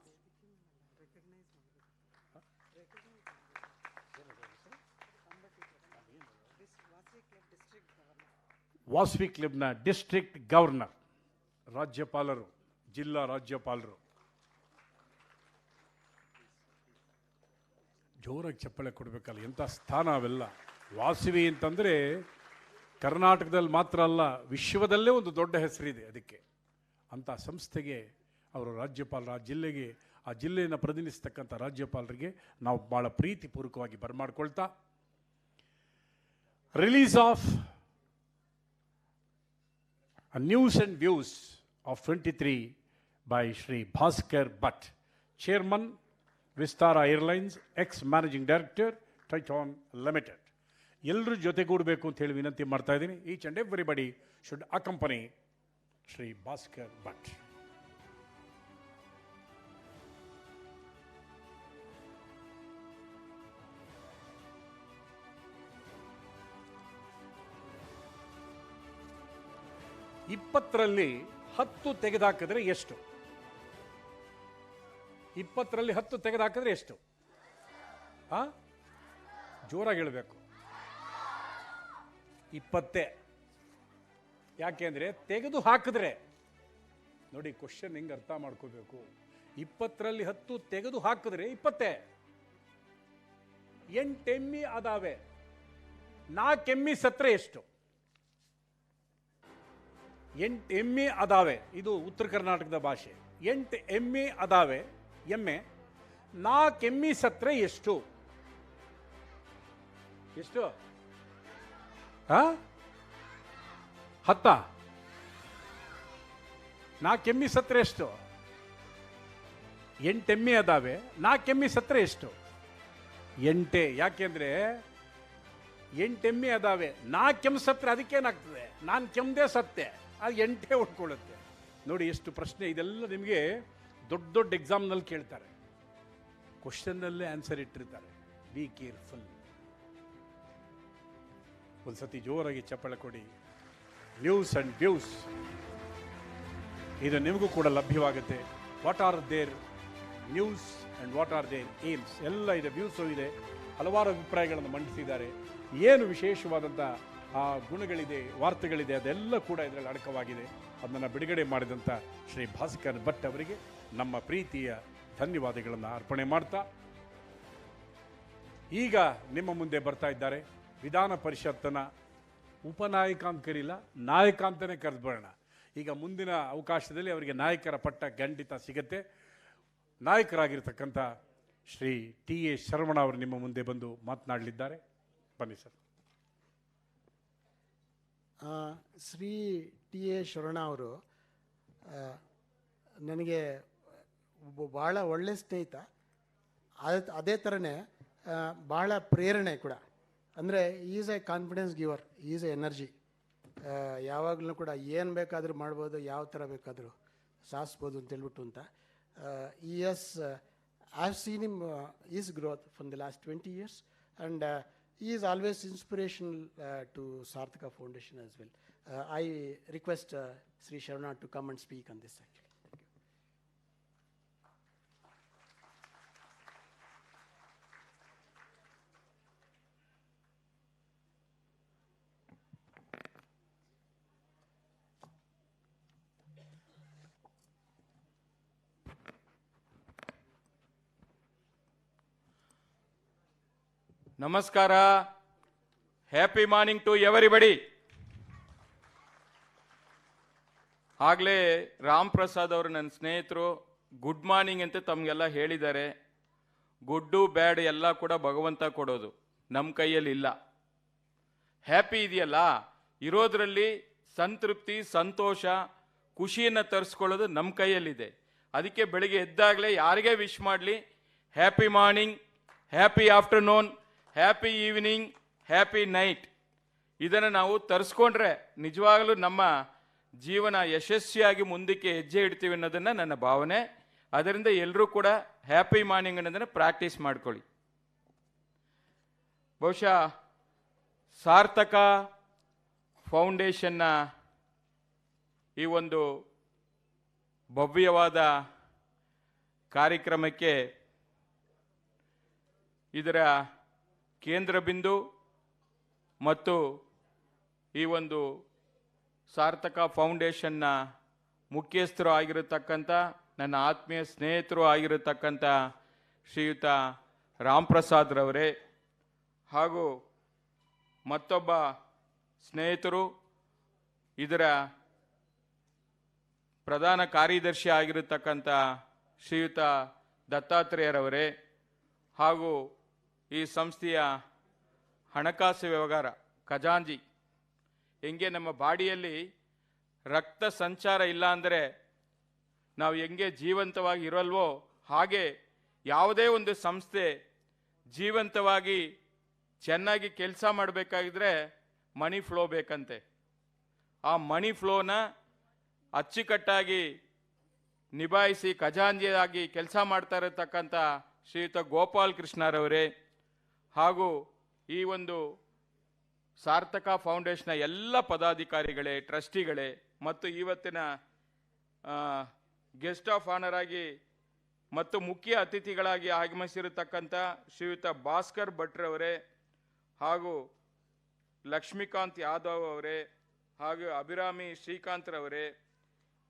ವಾಸವಿ ಕ್ಲಬ್ನ ಡಿಸ್ಟ್ರಿಕ್ಟ್ ಗವರ್ನರ್, ರಾಜ್ಯಪಾಲರು, ಜಿಲ್ಲಾ ರಾಜ್ಯಪಾಲರು. ಜೋರಾಗಿ ಚಪ್ಪಳೆ ಕೊಡಬೇಕಲ್ಲ, ಎಂಥ ಸ್ಥಾನ ಅವೆಲ್ಲ. ವಾಸವಿ ಅಂತಂದರೆ ಕರ್ನಾಟಕದಲ್ಲಿ ಮಾತ್ರ ಅಲ್ಲ, ವಿಶ್ವದಲ್ಲೇ ಒಂದು ದೊಡ್ಡ ಹೆಸರಿದೆ ಅದಕ್ಕೆ. ಅಂಥ ಸಂಸ್ಥೆಗೆ ಅವರು ರಾಜ್ಯಪಾಲರು, ಆ ಜಿಲ್ಲೆಯನ್ನು ಪ್ರತಿನಿಧಿಸ್ತಕ್ಕಂಥ ರಾಜ್ಯಪಾಲರಿಗೆ ನಾವು ಭಾಳ ಪ್ರೀತಿಪೂರ್ವಕವಾಗಿ ಬರಮಾಡ್ಕೊಳ್ತಾ, release of news and views of 23 by Shri Bhaskar Bhatt, Chairman, Vistara Airlines, ex-Managing Director, Titan Limited. ಎಲ್ಲರೂ ಜೊತೆಗೂಡಬೇಕು ಅಂತ ಹೇಳಿ ವಿನಂತಿ ಮಾಡ್ತಾ ಇದ್ದೀನಿ. Each and everybody should accompany Shri Bhaskar Bhat. ಇಪ್ಪತ್ತರಲ್ಲಿ 10 ತೆಗೆದುಹಾಕಿದ್ರೆ ಎಷ್ಟು? 20ರಲ್ಲಿ 10 ತೆಗೆದುಹಾಕಿದ್ರೆ ಎಷ್ಟು? ಜೋರಾಗಿ ಹೇಳಬೇಕು. 20. ಯಾಕೆಂದ್ರೆ ತೆಗೆದು ಹಾಕಿದ್ರೆ ನೋಡಿ, ಕ್ವಶನ್ ಹಿಂಗೆ ಅರ್ಥ ಮಾಡ್ಕೋಬೇಕು. 20ರಲ್ಲಿ 10 ತೆಗೆದು ಹಾಕಿದ್ರೆ 20. 8 ಎಮ್ಮಿ ಅದಾವೆ, 4 ಎಮ್ಮಿ ಸತ್ರೆ ಎಷ್ಟು? 8 ಎಮ್ಮಿ ಅದಾವೆ. ಇದು ಉತ್ತರ ಕರ್ನಾಟಕದ ಭಾಷೆ. 8 ಎಮ್ಮಿ ಅದಾವೆ, ಎಮ್ಮೆ. 4 ಎಮ್ಮಿ ಸತ್ರೆ ಎಷ್ಟು? ಎಷ್ಟು? 10. 4 ಎಮ್ಮಿ ಸತ್ರೆ ಎಷ್ಟು? 8 ಎಮ್ಮಿ ಅದಾವೆ, 4 ಎಮ್ಮಿ ಸತ್ರೆ ಎಷ್ಟು? 8. ಯಾಕೆಂದ್ರೆ 8 ಎಮ್ಮಿ ಅದಾವೆ, 4 ಎಮ್ಮಿ ಸತ್ರೆ ಅದಕ್ಕೇನಾಗ್ತದೆ? ನಾನು ಕೆಮ್ಮದೆ ಸತ್ತೆ, ಅದು 8 ಉಟ್ಕೊಳ್ಳುತ್ತೆ. ನೋಡಿ ಎಷ್ಟು ಪ್ರಶ್ನೆ. ಇದೆಲ್ಲ ನಿಮಗೆ ದೊಡ್ಡ ದೊಡ್ಡ ಎಕ್ಸಾಮ್ನಲ್ಲಿ ಕೇಳ್ತಾರೆ, ಕ್ವಶನ್ನಲ್ಲೇ ಆನ್ಸರ್ ಇಟ್ಟಿರ್ತಾರೆ. Be careful. ಒಂದ್ಸತಿ ಜೋರಾಗಿ ಚಪ್ಪಳೆ ಕೊಡಿ. ನ್ಯೂಸ್ ಆ್ಯಂಡ್ ವ್ಯೂಸ್ ಇದು ನಿಮಗೂ ಕೂಡ ಲಭ್ಯವಾಗುತ್ತೆ. What are their news and what are their aims ಎಲ್ಲ ಇದೆ. ವ್ಯೂಸು ಇದೆ, ಹಲವಾರು ಅಭಿಪ್ರಾಯಗಳನ್ನು ಮಂಡಿಸಿದ್ದಾರೆ. ಏನು ವಿಶೇಷವಾದಂಥ ಆ ಗುಣಗಳಿದೆ, ವಾರ್ತೆಗಳಿದೆ, ಅದೆಲ್ಲ ಕೂಡ ಇದರಲ್ಲಿ ಅಡಕವಾಗಿದೆ. ಅದನ್ನು ಬಿಡುಗಡೆ ಮಾಡಿದಂಥ ಶ್ರೀ ಭಾಸ್ಕರ್ ಭಟ್ ಅವರಿಗೆ ನಮ್ಮ ಪ್ರೀತಿಯ ಧನ್ಯವಾದಗಳನ್ನು ಅರ್ಪಣೆ ಮಾಡ್ತಾ, ಈಗ ನಿಮ್ಮ ಮುಂದೆ ಬರ್ತಾ ಇದ್ದಾರೆ ವಿಧಾನ ಪರಿಷತ್ತಿನ ಉಪನಾಯಕ ಅಂತ ಕರೀಲ್ಲ, ನಾಯಕ ಅಂತಲೇ ಕರೆದ್ಬಿಡೋಣ. ಈಗ ಮುಂದಿನ ಅವಕಾಶದಲ್ಲಿ ಅವರಿಗೆ ನಾಯಕರ ಪಟ್ಟ ಖಂಡಿತ ಸಿಗತ್ತೆ. ನಾಯಕರಾಗಿರ್ತಕ್ಕಂಥ ಶ್ರೀ ಟಿ ಎ ಶರವಣ ಅವರು ನಿಮ್ಮ ಮುಂದೆ ಬಂದು ಮಾತನಾಡಲಿದ್ದಾರೆ. ಬನ್ನಿ sir. Shri T A Saravana ಅವರು ನನಗೆ ಭಾಳ ಒಳ್ಳೆ ಸ್ನೇಹಿತ. ಅದೇ ಥರನೇ ಭಾಳ ಪ್ರೇರಣೆ ಕೂಡ. ಅಂದರೆ is A confidence ಗಿವರ್, is A energy. ಯಾವಾಗಲೂ ಕೂಡ ಏನು ಬೇಕಾದರೂ ಮಾಡ್ಬೋದು, ಯಾವ ಥರ ಬೇಕಾದರೂ ಸಾಧಿಸ್ಬೋದು ಅಂತೇಳ್ಬಿಟ್ಟು ಅಂತ. As I have seen him his growth from the last 20 years and he is always inspirational to Sarthaka Foundation as well. I request Sri Sharavana to come and speak on this actually. ನಮಸ್ಕಾರ. Happy morning to everybody. ಆಗಲೇ ರಾಮ್ ಪ್ರಸಾದ್ ಅವರು ನನ್ನ ಸ್ನೇಹಿತರು good morning ಅಂತ ತಮಗೆಲ್ಲ ಹೇಳಿದ್ದಾರೆ. ಗುಡ್ಡು ಬ್ಯಾಡ್ ಎಲ್ಲ ಕೂಡ ಭಗವಂತ ಕೊಡೋದು, ನಮ್ಮ ಕೈಯಲ್ಲಿ ಇಲ್ಲ. ಹ್ಯಾಪಿ ಇದೆಯಲ್ಲ, ಇರೋದ್ರಲ್ಲಿ ಸಂತೃಪ್ತಿ, ಸಂತೋಷ, ಖುಷಿಯನ್ನು ತರಿಸ್ಕೊಳ್ಳೋದು ನಮ್ಮ ಕೈಯಲ್ಲಿದೆ. ಅದಕ್ಕೆ ಬೆಳಿಗ್ಗೆ ಎದ್ದಾಗಲೇ ಯಾರಿಗೇ ವಿಶ್ ಮಾಡಲಿ, happy morning, happy afternoon, happy evening, happy night, ಇದನ್ನು ನಾವು ತರಿಸ್ಕೊಂಡ್ರೆ ನಿಜವಾಗಲೂ ನಮ್ಮ ಜೀವನ ಯಶಸ್ವಿಯಾಗಿ ಮುಂದಕ್ಕೆ ಹೆಜ್ಜೆ ಇಡ್ತೀವಿ ಅನ್ನೋದನ್ನು ನನ್ನ ಭಾವನೆ. ಅದರಿಂದ ಎಲ್ಲರೂ ಕೂಡ ಹ್ಯಾಪಿ ಮಾರ್ನಿಂಗ್ ಅನ್ನೋದನ್ನು ಪ್ರಾಕ್ಟೀಸ್ ಮಾಡ್ಕೊಳ್ಳಿ. ಬಹುಶಃ ಸಾರ್ಥಕ ಫೌಂಡೇಶನ್ನ ಈ ಒಂದು ಭವ್ಯವಾದ ಕಾರ್ಯಕ್ರಮಕ್ಕೆ ಇದರ ಕೇಂದ್ರ ಬಿಂದು ಮತ್ತು ಈ ಒಂದು ಸಾರ್ಥಕ ಫೌಂಡೇಶನ್ನ ಮುಖ್ಯಸ್ಥರು ಆಗಿರತಕ್ಕಂಥ ನನ್ನ ಆತ್ಮೀಯ ಸ್ನೇಹಿತರು ಆಗಿರತಕ್ಕಂಥ ಶ್ರೀಯುತ ರಾಮ್ ಪ್ರಸಾದ್ ರವರೇ, ಹಾಗೂ ಮತ್ತೊಬ್ಬ ಸ್ನೇಹಿತರು ಇದರ ಪ್ರಧಾನ ಕಾರ್ಯದರ್ಶಿ ಆಗಿರತಕ್ಕಂಥ ಶ್ರೀಯುತ ದತ್ತಾತ್ರೇಯರವರೇ, ಹಾಗೂ ಈ ಸಂಸ್ಥೆಯ ಹಣಕಾಸು ವ್ಯವಹಾರ ಖಜಾಂಜಿ. ಹೆಂಗೆ ನಮ್ಮ ಬಾಡಿಯಲ್ಲಿ ರಕ್ತ ಸಂಚಾರ ಇಲ್ಲ ಅಂದರೆ ನಾವು ಹೆಂಗೆ ಜೀವಂತವಾಗಿ ಇರೋಲ್ವೋ, ಹಾಗೆ ಯಾವುದೇ ಒಂದು ಸಂಸ್ಥೆ ಜೀವಂತವಾಗಿ ಚೆನ್ನಾಗಿ ಕೆಲಸ ಮಾಡಬೇಕಾಗಿದ್ರೆ ಮನಿ ಫ್ಲೋ ಬೇಕಂತೆ. ಆ ಮನಿ ಫ್ಲೋನ ಅಚ್ಚುಕಟ್ಟಾಗಿ ನಿಭಾಯಿಸಿ ಖಜಾಂಜಿಯಾಗಿ ಕೆಲಸ ಮಾಡ್ತಾ ಇರತಕ್ಕಂಥ ಶ್ರೀಯುತ ಗೋಪಾಲ್ ಕೃಷ್ಣರವರೇ, ಹಾಗೂ ಈ ಒಂದು ಸಾರ್ಥಕ ಫೌಂಡೇಶನ್ನ ಎಲ್ಲ ಪದಾಧಿಕಾರಿಗಳೇ, ಟ್ರಸ್ಟಿಗಳೇ, ಮತ್ತು ಇವತ್ತಿನ ಗೆಸ್ಟ್ ಆಫ್ ಆನರ್ ಆಗಿ ಮತ್ತು ಮುಖ್ಯ ಅತಿಥಿಗಳಾಗಿ ಆಗಮಿಸಿರತಕ್ಕಂಥ ಶ್ರೀಯುತ ಭಾಸ್ಕರ್ ಭಟ್ರವರೇ, ಹಾಗೂ ಲಕ್ಷ್ಮೀಕಾಂತ್ ಯಾದವ್ ಅವರೇ, ಹಾಗೂ ಅಭಿರಾಮಿ ಶ್ರೀಕಾಂತ್ರವರೇ,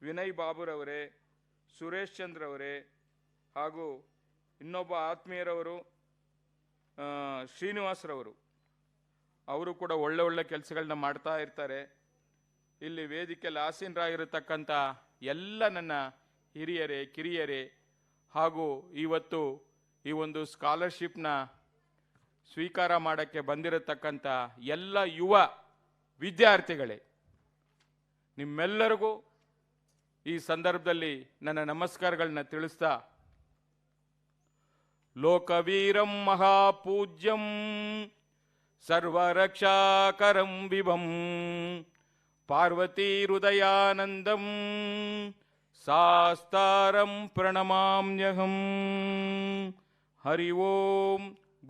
ವಿನಯ್ ಬಾಬುರವರೇ, ಸುರೇಶ್ ಚಂದ್ರವರೇ, ಹಾಗೂ ಇನ್ನೊಬ್ಬ ಆತ್ಮೀಯರವರು ಶ್ರೀನಿವಾಸರವರು, ಅವರು ಕೂಡ ಒಳ್ಳೆ ಒಳ್ಳೆ ಕೆಲಸಗಳನ್ನ ಮಾಡ್ತಾ ಇರ್ತಾರೆ. ಇಲ್ಲಿ ವೇದಿಕೆಯಲ್ಲಿ ಆಸೀನರಾಗಿರತಕ್ಕಂಥ ಎಲ್ಲ ನನ್ನ ಹಿರಿಯರೇ, ಕಿರಿಯರೇ, ಹಾಗೂ ಇವತ್ತು ಈ ಒಂದು ಸ್ಕಾಲರ್ಶಿಪ್ನ ಸ್ವೀಕಾರ ಮಾಡೋಕ್ಕೆ ಬಂದಿರತಕ್ಕಂಥ ಎಲ್ಲ ಯುವ ವಿದ್ಯಾರ್ಥಿಗಳೇ, ನಿಮ್ಮೆಲ್ಲರಿಗೂ ಈ ಸಂದರ್ಭದಲ್ಲಿ ನನ್ನ ನಮಸ್ಕಾರಗಳನ್ನ ತಿಳಿಸ್ತಾ, ಲೋಕವೀರಂ ಮಹಾಪೂಜ್ಯಂ ಸರ್ವರಕ್ಷಾಕರಂ ವಿಭಂ ಪಾರ್ವತಿ ಹೃದಯಾನಂದಂ ಸಾಸ್ತಾರಂ ಪ್ರಣಮಾಮ್ಯಹಂ. ಹರಿ ಓಂ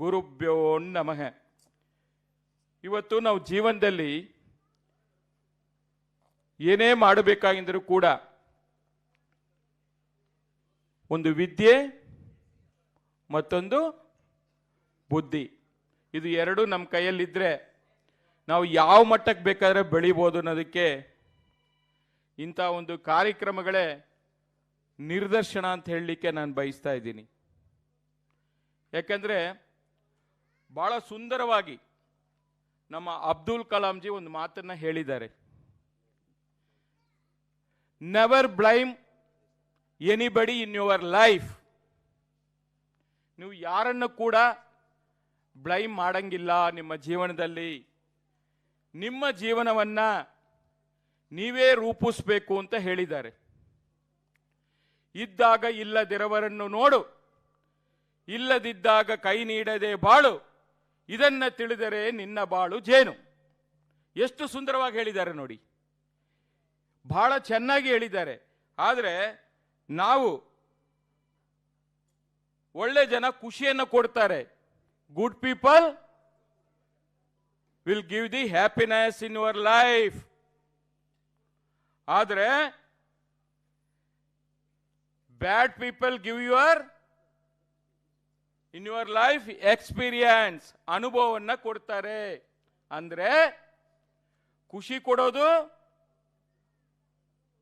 ಗುರುಭ್ಯೋ ನಮಃ. ಇವತ್ತು ನಾವು ಜೀವನದಲ್ಲಿ ಏನೇ ಮಾಡಬೇಕಾಗಿದ್ದರೂ ಕೂಡ ಒಂದು ವಿದ್ಯೆ ಮತ್ತೊಂದು ಬುದ್ಧಿ, ಇದು ಎರಡು ನಮ್ಮ ಕೈಯಲ್ಲಿದ್ದರೆ ನಾವು ಯಾವ ಮಟ್ಟಕ್ಕೆ ಬೇಕಾದ್ರೆ ಬೆಳಿಬೋದು ಅನ್ನೋದಕ್ಕೆ ಇಂಥ ಒಂದು ಕಾರ್ಯಕ್ರಮಗಳೇ ನಿರ್ದರ್ಶನ ಅಂತ ಹೇಳಲಿಕ್ಕೆ ನಾನು ಬಯಸ್ತಾ ಇದ್ದೀನಿ. ಯಾಕಂದರೆ ಭಾಳ ಸುಂದರವಾಗಿ ನಮ್ಮ ಅಬ್ದುಲ್ ಕಲಾಂಜಿ ಒಂದು ಮಾತನ್ನು ಹೇಳಿದ್ದಾರೆ. Never blame anybody in your life. ನೀವು ಯಾರನ್ನು ಕೂಡ ಬ್ಲೈಮ್ ಮಾಡಂಗಿಲ್ಲ ನಿಮ್ಮ ಜೀವನದಲ್ಲಿ. ನಿಮ್ಮ ಜೀವನವನ್ನ ನೀವೇ ರೂಪಿಸಬೇಕು ಅಂತ ಹೇಳಿದ್ದಾರೆ. ಇದ್ದಾಗ ಇಲ್ಲದಿರವರನ್ನು ನೋಡು, ಇಲ್ಲದಿದ್ದಾಗ ಕೈ ನೀಡದೆ ಬಾಳು, ಇದನ್ನ ತಿಳಿದರೆ ನಿನ್ನ ಬಾಳು ಜೇನು. ಎಷ್ಟು ಸುಂದರವಾಗಿ ಹೇಳಿದ್ದಾರೆ ನೋಡಿ, ಬಹಳ ಚೆನ್ನಾಗಿ ಹೇಳಿದ್ದಾರೆ. ಆದರೆ ನಾವು ಒಳ್ಳೆ ಜನ ಖುಷಿಯನ್ನು ಕೊಡ್ತಾರೆ. Good people will give the happiness in your life. ಆದರೆ bad people give in your life experience, ಅನುಭವವನ್ನ ಕೊಡ್ತಾರೆ. ಅಂದ್ರೆ ಖುಷಿ ಕೊಡೋದು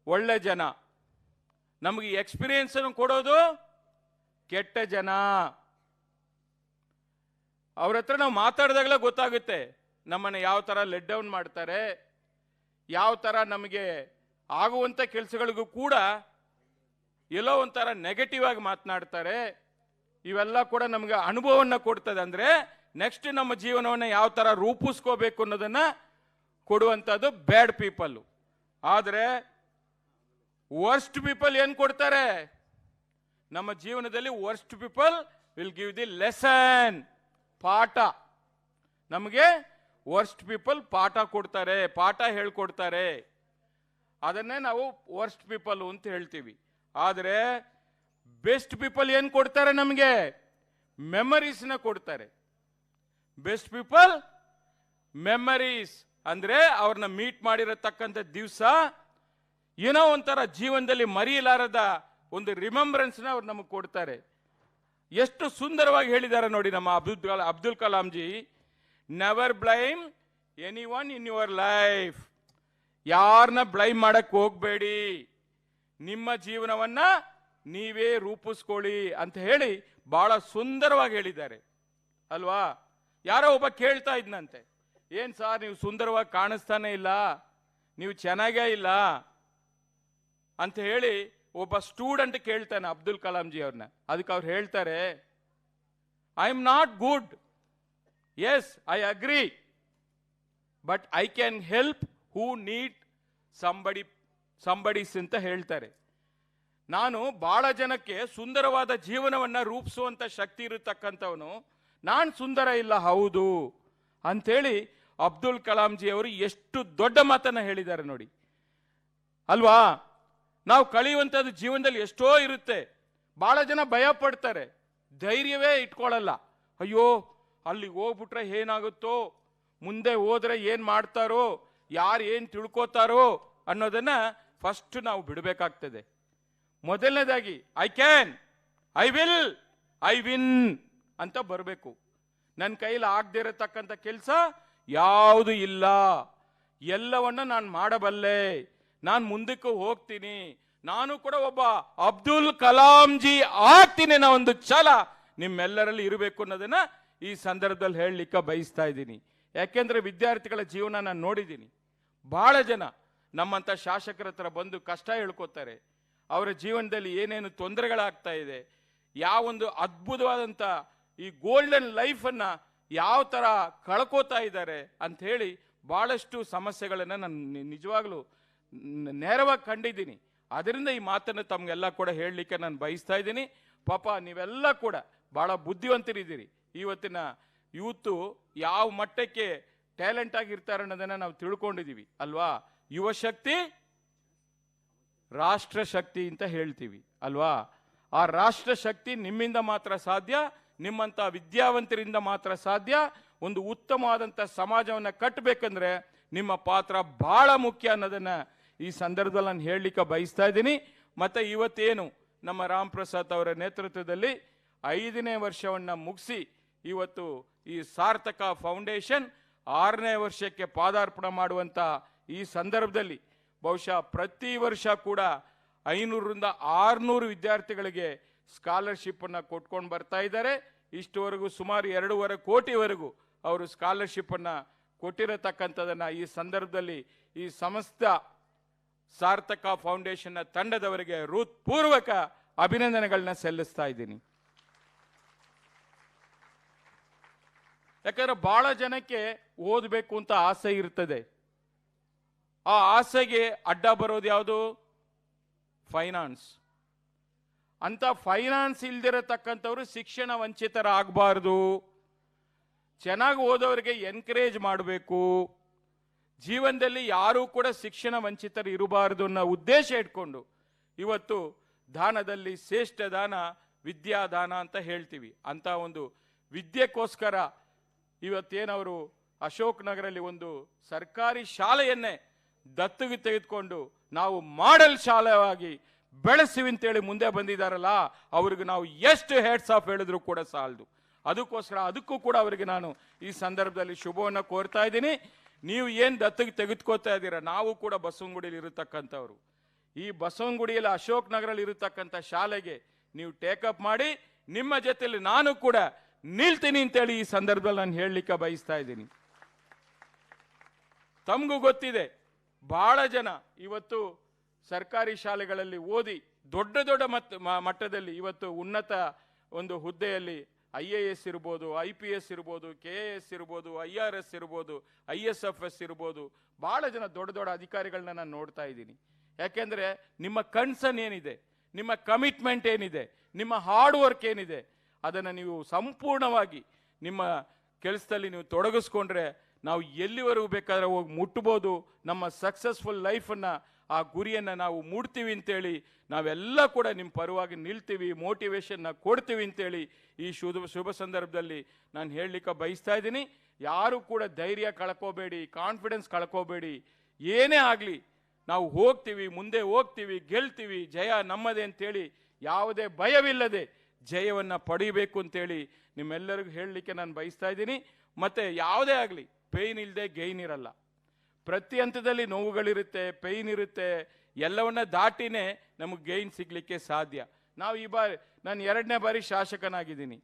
ಒಳ್ಳೆ ಜನ, ನಮಗೆ ಎಕ್ಸ್ಪೀರಿಯನ್ಸ್ ಅನ್ನು ಕೊಡೋದು ಕೆಟ್ಟ ಜನ. ಅವ್ರ ಹತ್ರ ನಾವು ಮಾತಾಡಿದಾಗಲೇ ಗೊತ್ತಾಗುತ್ತೆ ನಮ್ಮನ್ನು ಯಾವ ಥರ ಲೆಟ್ ಡೌನ್ ಮಾಡ್ತಾರೆ, ಯಾವ ಥರ ನಮಗೆ ಆಗುವಂಥ ಕೆಲಸಗಳಿಗೂ ಕೂಡ ಎಲ್ಲೋ ಒಂಥರ ನೆಗೆಟಿವ್ ಆಗಿ ಮಾತನಾಡ್ತಾರೆ. ಇವೆಲ್ಲ ಕೂಡ ನಮಗೆ ಅನುಭವವನ್ನು ಕೊಡ್ತದೆ. ಅಂದರೆ ನೆಕ್ಸ್ಟ್ ನಮ್ಮ ಜೀವನವನ್ನು ಯಾವ ಥರ ರೂಪಿಸ್ಕೋಬೇಕು ಅನ್ನೋದನ್ನು ಕೊಡುವಂಥದ್ದು ಬ್ಯಾಡ್ ಪೀಪಲ್. ಆದರೆ ವರ್ಸ್ಟ್ ಪೀಪಲ್ ಏನು ಕೊಡ್ತಾರೆ ನಮ್ಮ ಜೀವನದಲ್ಲಿ? Worst people will give the lesson, ಪಾಠ. ನಮಗೆ ವರ್ಸ್ಟ್ ಪೀಪಲ್ ಪಾಠ ಕೊಡ್ತಾರೆ, ಪಾಠ ಹೇಳ್ಕೊಡ್ತಾರೆ. ಅದನ್ನೇ ನಾವು ವರ್ಸ್ಟ್ ಪೀಪಲ್ ಅಂತ ಹೇಳ್ತೀವಿ. ಆದರೆ ಬೆಸ್ಟ್ ಪೀಪಲ್ ಏನು ಕೊಡ್ತಾರೆ ನಮಗೆ? ಮೆಮರೀಸ್ನ ಕೊಡ್ತಾರೆ. ಬೆಸ್ಟ್ ಪೀಪಲ್ ಮೆಮರೀಸ್ ಅಂದ್ರೆ ಅವ್ರನ್ನ ಮೀಟ್ ಮಾಡಿರತಕ್ಕಂಥ ದಿವಸ ಏನೋ ಒಂಥರ ಜೀವನದಲ್ಲಿ ಮರೆಯಲಾರದ ಒಂದು ರಿಮೆಂಬರೆನ್ಸ್ನ ಅವ್ರು ನಮಗೆ ಕೊಡ್ತಾರೆ. ಎಷ್ಟು ಸುಂದರವಾಗಿ ಹೇಳಿದ್ದಾರೆ ನೋಡಿ ನಮ್ಮ Abdul Kalamji. Never blame anyone in your life. ಯಾರನ್ನ ಬ್ಲೈಮ್ ಮಾಡಕ್ ಹೋಗ್ಬೇಡಿ, ನಿಮ್ಮ ಜೀವನವನ್ನ ನೀವೇ ರೂಪಿಸ್ಕೊಳ್ಳಿ ಅಂತ ಹೇಳಿ ಬಹಳ ಸುಂದರವಾಗಿ ಹೇಳಿದ್ದಾರೆ ಅಲ್ವಾ? ಯಾರೋ ಒಬ್ಬ ಕೇಳ್ತಾ ಇದ್ನಂತೆ, ಏನ್ ಸಾರ್ ನೀವು ಸುಂದರವಾಗಿ ಕಾಣಿಸ್ತಾನೆ ಇಲ್ಲ, ನೀವು ಚೆನ್ನಾಗೇ ಇಲ್ಲ ಅಂತ ಹೇಳಿ ಒಬ್ಬ ಸ್ಟೂಡೆಂಟ್ ಕೇಳ್ತಾನೆ ಅಬ್ದುಲ್ ಕಲಾಂಜಿ ಅವ್ರನ್ನ. ಅದಕ್ಕೆ ಅವ್ರು ಹೇಳ್ತಾರೆ, I am not good, yes I agree, but I can help who need somebodies ಅಂತ ಹೇಳ್ತಾರೆ. ನಾನು ಬಹಳ ಜನಕ್ಕೆ ಸುಂದರವಾದ ಜೀವನವನ್ನ ರೂಪಿಸುವಂತ ಶಕ್ತಿ ಇರತಕ್ಕಂಥವನು, ನಾನು ಸುಂದರ ಇಲ್ಲ ಹೌದು ಅಂಥೇಳಿ ಅಬ್ದುಲ್ ಕಲಾಂಜಿ ಅವರು ಎಷ್ಟು ದೊಡ್ಡ ಮಾತನ್ನ ಹೇಳಿದ್ದಾರೆ ನೋಡಿ ಅಲ್ವಾ? ನಾವು ಕಳೆಯುವಂಥದ್ದು ಜೀವನದಲ್ಲಿ ಎಷ್ಟೋ ಇರುತ್ತೆ. ಬಹಳ ಜನ ಭಯ ಪಡ್ತಾರೆ, ಧೈರ್ಯವೇ ಇಟ್ಕೊಳ್ಳಲ್ಲ. ಅಯ್ಯೋ ಅಲ್ಲಿಗೆ ಹೋಗ್ಬಿಟ್ರೆ ಏನಾಗುತ್ತೋ, ಮುಂದೆ ಹೋದ್ರೆ ಏನ್ ಮಾಡ್ತಾರೋ, ಯಾರು ಏನ್ ತಿಳ್ಕೋತಾರೋ ಅನ್ನೋದನ್ನ ಫಸ್ಟ್ ನಾವು ಬಿಡಬೇಕಾಗ್ತದೆ. ಮೊದಲನೇದಾಗಿ I can, I will, I win ಅಂತ ಬರಬೇಕು. ನನ್ನ ಕೈಲಿ ಆಗದೆ ಇರತಕ್ಕಂಥ ಕೆಲಸ ಯಾವುದು ಇಲ್ಲ, ಎಲ್ಲವನ್ನ ನಾನು ಮಾಡಬಲ್ಲೆ, ನಾನು ಮುಂದಕ್ಕೆ ಹೋಗ್ತೀನಿ, ನಾನು ಕೂಡ ಒಬ್ಬ ಅಬ್ದುಲ್ ಕಲಾಂಜಿ ಆಗ್ತೀನಿ ಅನ್ನೋ ಒಂದು ಛಲ ನಿಮ್ಮೆಲ್ಲರಲ್ಲಿ ಇರಬೇಕು ಅನ್ನೋದನ್ನ ಈ ಸಂದರ್ಭದಲ್ಲಿ ಹೇಳಲಿಕ್ಕೆ ಬಯಸ್ತಾ ಇದ್ದೀನಿ. ಯಾಕೆಂದ್ರೆ ವಿದ್ಯಾರ್ಥಿಗಳ ಜೀವನ ನಾನು ನೋಡಿದ್ದೀನಿ. ಬಹಳ ಜನ ನಮ್ಮಂಥ ಶಾಸಕರ ಹತ್ರ ಬಂದು ಕಷ್ಟ ಹೇಳ್ಕೊತಾರೆ, ಅವರ ಜೀವನದಲ್ಲಿ ಏನೇನು ತೊಂದರೆಗಳಾಗ್ತಾ ಇದೆ, ಯಾವೊಂದು ಅದ್ಭುತವಾದಂಥ ಈ ಗೋಲ್ಡನ್ ಲೈಫನ್ನು ಯಾವ ಥರ ಕಳ್ಕೋತಾ ಇದ್ದಾರೆ ಅಂತ ಹೇಳಿ ಭಾಳಷ್ಟು ಸಮಸ್ಯೆಗಳನ್ನು ನಾನು ನಿಜವಾಗ್ಲೂ ನೇರವಾಗಿ ಕಂಡಿದ್ದೀನಿ. ಅದರಿಂದ ಈ ಮಾತನ್ನು ತಮಗೆಲ್ಲ ಕೂಡ ಹೇಳಲಿಕ್ಕೆ ನಾನು ಬಯಸ್ತಾ ಇದ್ದೀನಿ. ಪಾಪ ನೀವೆಲ್ಲ ಕೂಡ ಭಾಳ ಬುದ್ಧಿವಂತರಿದ್ದೀರಿ. ಇವತ್ತಿನ ಯೂತು ಯಾವ ಮಟ್ಟಕ್ಕೆ ಟ್ಯಾಲೆಂಟ್ ಆಗಿರ್ತಾರೆ ಅನ್ನೋದನ್ನು ನಾವು ತಿಳ್ಕೊಂಡಿದ್ದೀವಿ ಅಲ್ವಾ? ಯುವ ಶಕ್ತಿ ರಾಷ್ಟ್ರ ಶಕ್ತಿ ಅಂತ ಹೇಳ್ತೀವಿ ಅಲ್ವಾ? ಆ ರಾಷ್ಟ್ರ ಶಕ್ತಿ ನಿಮ್ಮಿಂದ ಮಾತ್ರ ಸಾಧ್ಯ, ನಿಮ್ಮಂಥ ವಿದ್ಯಾವಂತರಿಂದ ಮಾತ್ರ ಸಾಧ್ಯ. ಒಂದು ಉತ್ತಮವಾದಂಥ ಸಮಾಜವನ್ನು ಕಟ್ಟಬೇಕಂದ್ರೆ ನಿಮ್ಮ ಪಾತ್ರ ಬಹಳ ಮುಖ್ಯ ಅನ್ನೋದನ್ನ ಈ ಸಂದರ್ಭದಲ್ಲಿ ನಾನು ಹೇಳಲಿಕ್ಕೆ ಬಯಸ್ತಾ ಇದ್ದೀನಿ. ಮತ್ತೆ ಇವತ್ತೇನು ನಮ್ಮ ರಾಮ್ ಪ್ರಸಾದ್ ಅವರ ನೇತೃತ್ವದಲ್ಲಿ 5ನೇ ವರ್ಷವನ್ನು ಮುಗಿಸಿ ಇವತ್ತು ಈ ಸಾರ್ಥಕ ಫೌಂಡೇಶನ್ 6ನೇ ವರ್ಷಕ್ಕೆ ಪಾದಾರ್ಪಣೆ ಮಾಡುವಂಥ ಈ ಸಂದರ್ಭದಲ್ಲಿ ಬಹುಶಃ ಪ್ರತಿ ವರ್ಷ ಕೂಡ 500ರಿಂದ 600 ವಿದ್ಯಾರ್ಥಿಗಳಿಗೆ ಸ್ಕಾಲರ್ಶಿಪ್ಪನ್ನು ಕೊಟ್ಕೊಂಡು ಬರ್ತಾ ಇದ್ದಾರೆ. ಇಷ್ಟುವರೆಗೂ ಸುಮಾರು 2.5 ಕೋಟಿವರೆಗೂ ಅವರು ಸ್ಕಾಲರ್ಶಿಪ್ಪನ್ನು ಕೊಟ್ಟಿರತಕ್ಕಂಥದ್ದನ್ನು ಈ ಸಂದರ್ಭದಲ್ಲಿ ಈ ಸಮಸ್ತ ಸಾರ್ಥಕ ಫೌಂಡೇಶನ್ನ ತಂಡದವರಿಗೆ ಹೃತ್ಪೂರ್ವಕ ಅಭಿನಂದನೆಗಳನ್ನ ಸಲ್ಲಿಸ್ತಾ ಇದ್ದೀನಿ. ಯಾಕಂದ್ರೆ ಬಹಳ ಜನಕ್ಕೆ ಓದಬೇಕು ಅಂತ ಆಸೆ ಇರ್ತದೆ. ಆ ಆಸೆಗೆ ಅಡ್ಡ ಬರೋದು ಯಾವುದು? ಫೈನಾನ್ಸ್. ಅಂತ ಫೈನಾನ್ಸ್ ಇಲ್ದಿರತಕ್ಕಂಥವ್ರು ಶಿಕ್ಷಣ ವಂಚಿತರಾಗಬಾರ್ದು. ಚೆನ್ನಾಗಿ ಓದೋರಿಗೆ ಎನ್ಕರೇಜ್ ಮಾಡಬೇಕು. ಜೀವನದಲ್ಲಿ ಯಾರೂ ಕೂಡ ಶಿಕ್ಷಣ ವಂಚಿತರು ಇರಬಾರ್ದು ಅನ್ನೋ ಉದ್ದೇಶ ಇಟ್ಕೊಂಡು ಇವತ್ತು ದಾನದಲ್ಲಿ ಶ್ರೇಷ್ಠ ದಾನ ವಿದ್ಯಾದಾನ ಅಂತ ಹೇಳ್ತೀವಿ. ಅಂತ ಒಂದು ವಿದ್ಯೆಗೋಸ್ಕರ ಇವತ್ತೇನವರು ಅಶೋಕ್ ನಗರಲ್ಲಿ ಒಂದು ಸರ್ಕಾರಿ ಶಾಲೆಯನ್ನೇ ದತ್ತಿಗೆ ತೆಗೆದುಕೊಂಡು ನಾವು ಮಾಡೆಲ್ ಶಾಲೆಯಾಗಿ ಬೆಳೆಸಿವಿ ಅಂತೇಳಿ ಮುಂದೆ ಬಂದಿದ್ದಾರಲ್ಲ, ಅವ್ರಿಗೆ ನಾವು ಎಷ್ಟು ಹೆಡ್ಸ್ ಆಫ್ ಹೇಳಿದ್ರು ಕೂಡ ಸಾಲದು. ಅದಕ್ಕೋಸ್ಕರ ಅದಕ್ಕೂ ಕೂಡ ಅವರಿಗೆ ನಾನು ಈ ಸಂದರ್ಭದಲ್ಲಿ ಶುಭವನ್ನು ಕೋರ್ತಾ ಇದ್ದೀನಿ. ನೀವು ಏನು ದತ್ತಿಗೆ ತೆಗೆದುಕೋತಾ ಇದ್ದೀರಾ, ನಾವು ಕೂಡ ಬಸವನಗುಡಿಯಲ್ಲಿ ಇರತಕ್ಕಂಥವ್ರು. ಈ ಬಸವನಗುಡಿಯಲ್ಲಿ ಅಶೋಕ್ ನಗರಲ್ಲಿ ಇರತಕ್ಕಂಥ ಶಾಲೆಗೆ ನೀವು ಟೇಕಪ್ ಮಾಡಿ ನಿಮ್ಮ ಜೊತೆಯಲ್ಲಿ ನಾನು ಕೂಡ ನಿಲ್ತೀನಿ ಅಂತೇಳಿ ಈ ಸಂದರ್ಭದಲ್ಲಿ ನಾನು ಹೇಳಲಿಕ್ಕೆ ಬಯಸ್ತಾ ಇದ್ದೀನಿ. ತಮಗೂ ಗೊತ್ತಿದೆ, ಬಹಳ ಜನ ಇವತ್ತು ಸರ್ಕಾರಿ ಶಾಲೆಗಳಲ್ಲಿ ಓದಿ ದೊಡ್ಡ ದೊಡ್ಡ ಮಟ್ಟದಲ್ಲಿ ಇವತ್ತು ಉನ್ನತ ಒಂದು ಹುದ್ದೆಯಲ್ಲಿ IAS ಇರ್ಬೋದು, IPS ಇರ್ಬೋದು, KAS ಇರ್ಬೋದು, IRS ಇರ್ಬೋದು, ISFS ಇರ್ಬೋದು, ಬಹಳ ಜನ ದೊಡ್ಡ ದೊಡ್ಡ ಅಧಿಕಾರಿಗಳನ್ನ ನಾನು ನೋಡ್ತಾ ಇದ್ದೀನಿ. ಯಾಕೆಂದರೆ ನಿಮ್ಮ ಕನ್ಸರ್ನ್ ಏನಿದೆ, ನಿಮ್ಮ ಕಮಿಟ್ಮೆಂಟ್ ಏನಿದೆ, ನಿಮ್ಮ ಹಾರ್ಡ್ ವರ್ಕ್ ಏನಿದೆ, ಅದನ್ನು ನೀವು ಸಂಪೂರ್ಣವಾಗಿ ನಿಮ್ಮ ಕೆಲಸದಲ್ಲಿ ನೀವು ತೊಡಗಿಸ್ಕೊಂಡ್ರೆ ನಾವು ಎಲ್ಲಿವರೆಗೂ ಬೇಕಾದ್ರೆ ಹೋಗಿ ಮುಟ್ಬೋದು. ನಮ್ಮ ಸಕ್ಸಸ್ಫುಲ್ ಲೈಫನ್ನು, ಆ ಗುರಿಯನ್ನು ನಾವು ಮೂಡ್ತೀವಿ ಅಂತೇಳಿ ನಾವೆಲ್ಲ ಕೂಡ ನಿಮ್ಮ ಪರವಾಗಿ ನಿಲ್ತೀವಿ, ಮೋಟಿವೇಶನ್ನ ಕೊಡ್ತೀವಿ ಅಂತೇಳಿ ಈ ಶುಭ ಸಂದರ್ಭದಲ್ಲಿ ನಾನು ಹೇಳಲಿಕ್ಕೆ ಬಯಸ್ತಾ ಇದ್ದೀನಿ. ಯಾರು ಕೂಡ ಧೈರ್ಯ ಕಳ್ಕೋಬೇಡಿ, ಕಾನ್ಫಿಡೆನ್ಸ್ ಕಳ್ಕೋಬೇಡಿ. ಏನೇ ಆಗಲಿ ನಾವು ಹೋಗ್ತೀವಿ, ಮುಂದೆ ಹೋಗ್ತೀವಿ, ಗೆಲ್ತೀವಿ, ಜಯ ನಮ್ಮದೇ ಅಂತೇಳಿ ಯಾವುದೇ ಭಯವಿಲ್ಲದೆ ಜಯವನ್ನು ಪಡೀಬೇಕು ಅಂತೇಳಿ ನಿಮ್ಮೆಲ್ಲರಿಗೂ ಹೇಳಲಿಕ್ಕೆ ನಾನು ಬಯಸ್ತಾ ಇದ್ದೀನಿ. ಮತ್ತು ಯಾವುದೇ ಆಗಲಿ ಪೇಯ್ನ್ ಇಲ್ಲದೆ ಗೈನ್ ಇರಲ್ಲ. ಪ್ರತಿ ಹಂತದಲ್ಲಿ ನೋವುಗಳಿರುತ್ತೆ, ಪೇಯ್ನ್ ಇರುತ್ತೆ, ಎಲ್ಲವನ್ನ ದಾಟಿನೇ ನಮಗೆ ಗೈನ್ ಸಿಗಲಿಕ್ಕೆ ಸಾಧ್ಯ. ನಾವು ಈ ಬಾರಿ ನಾನು 2ನೇ ಬಾರಿ ಶಾಸಕನಾಗಿದ್ದೀನಿ,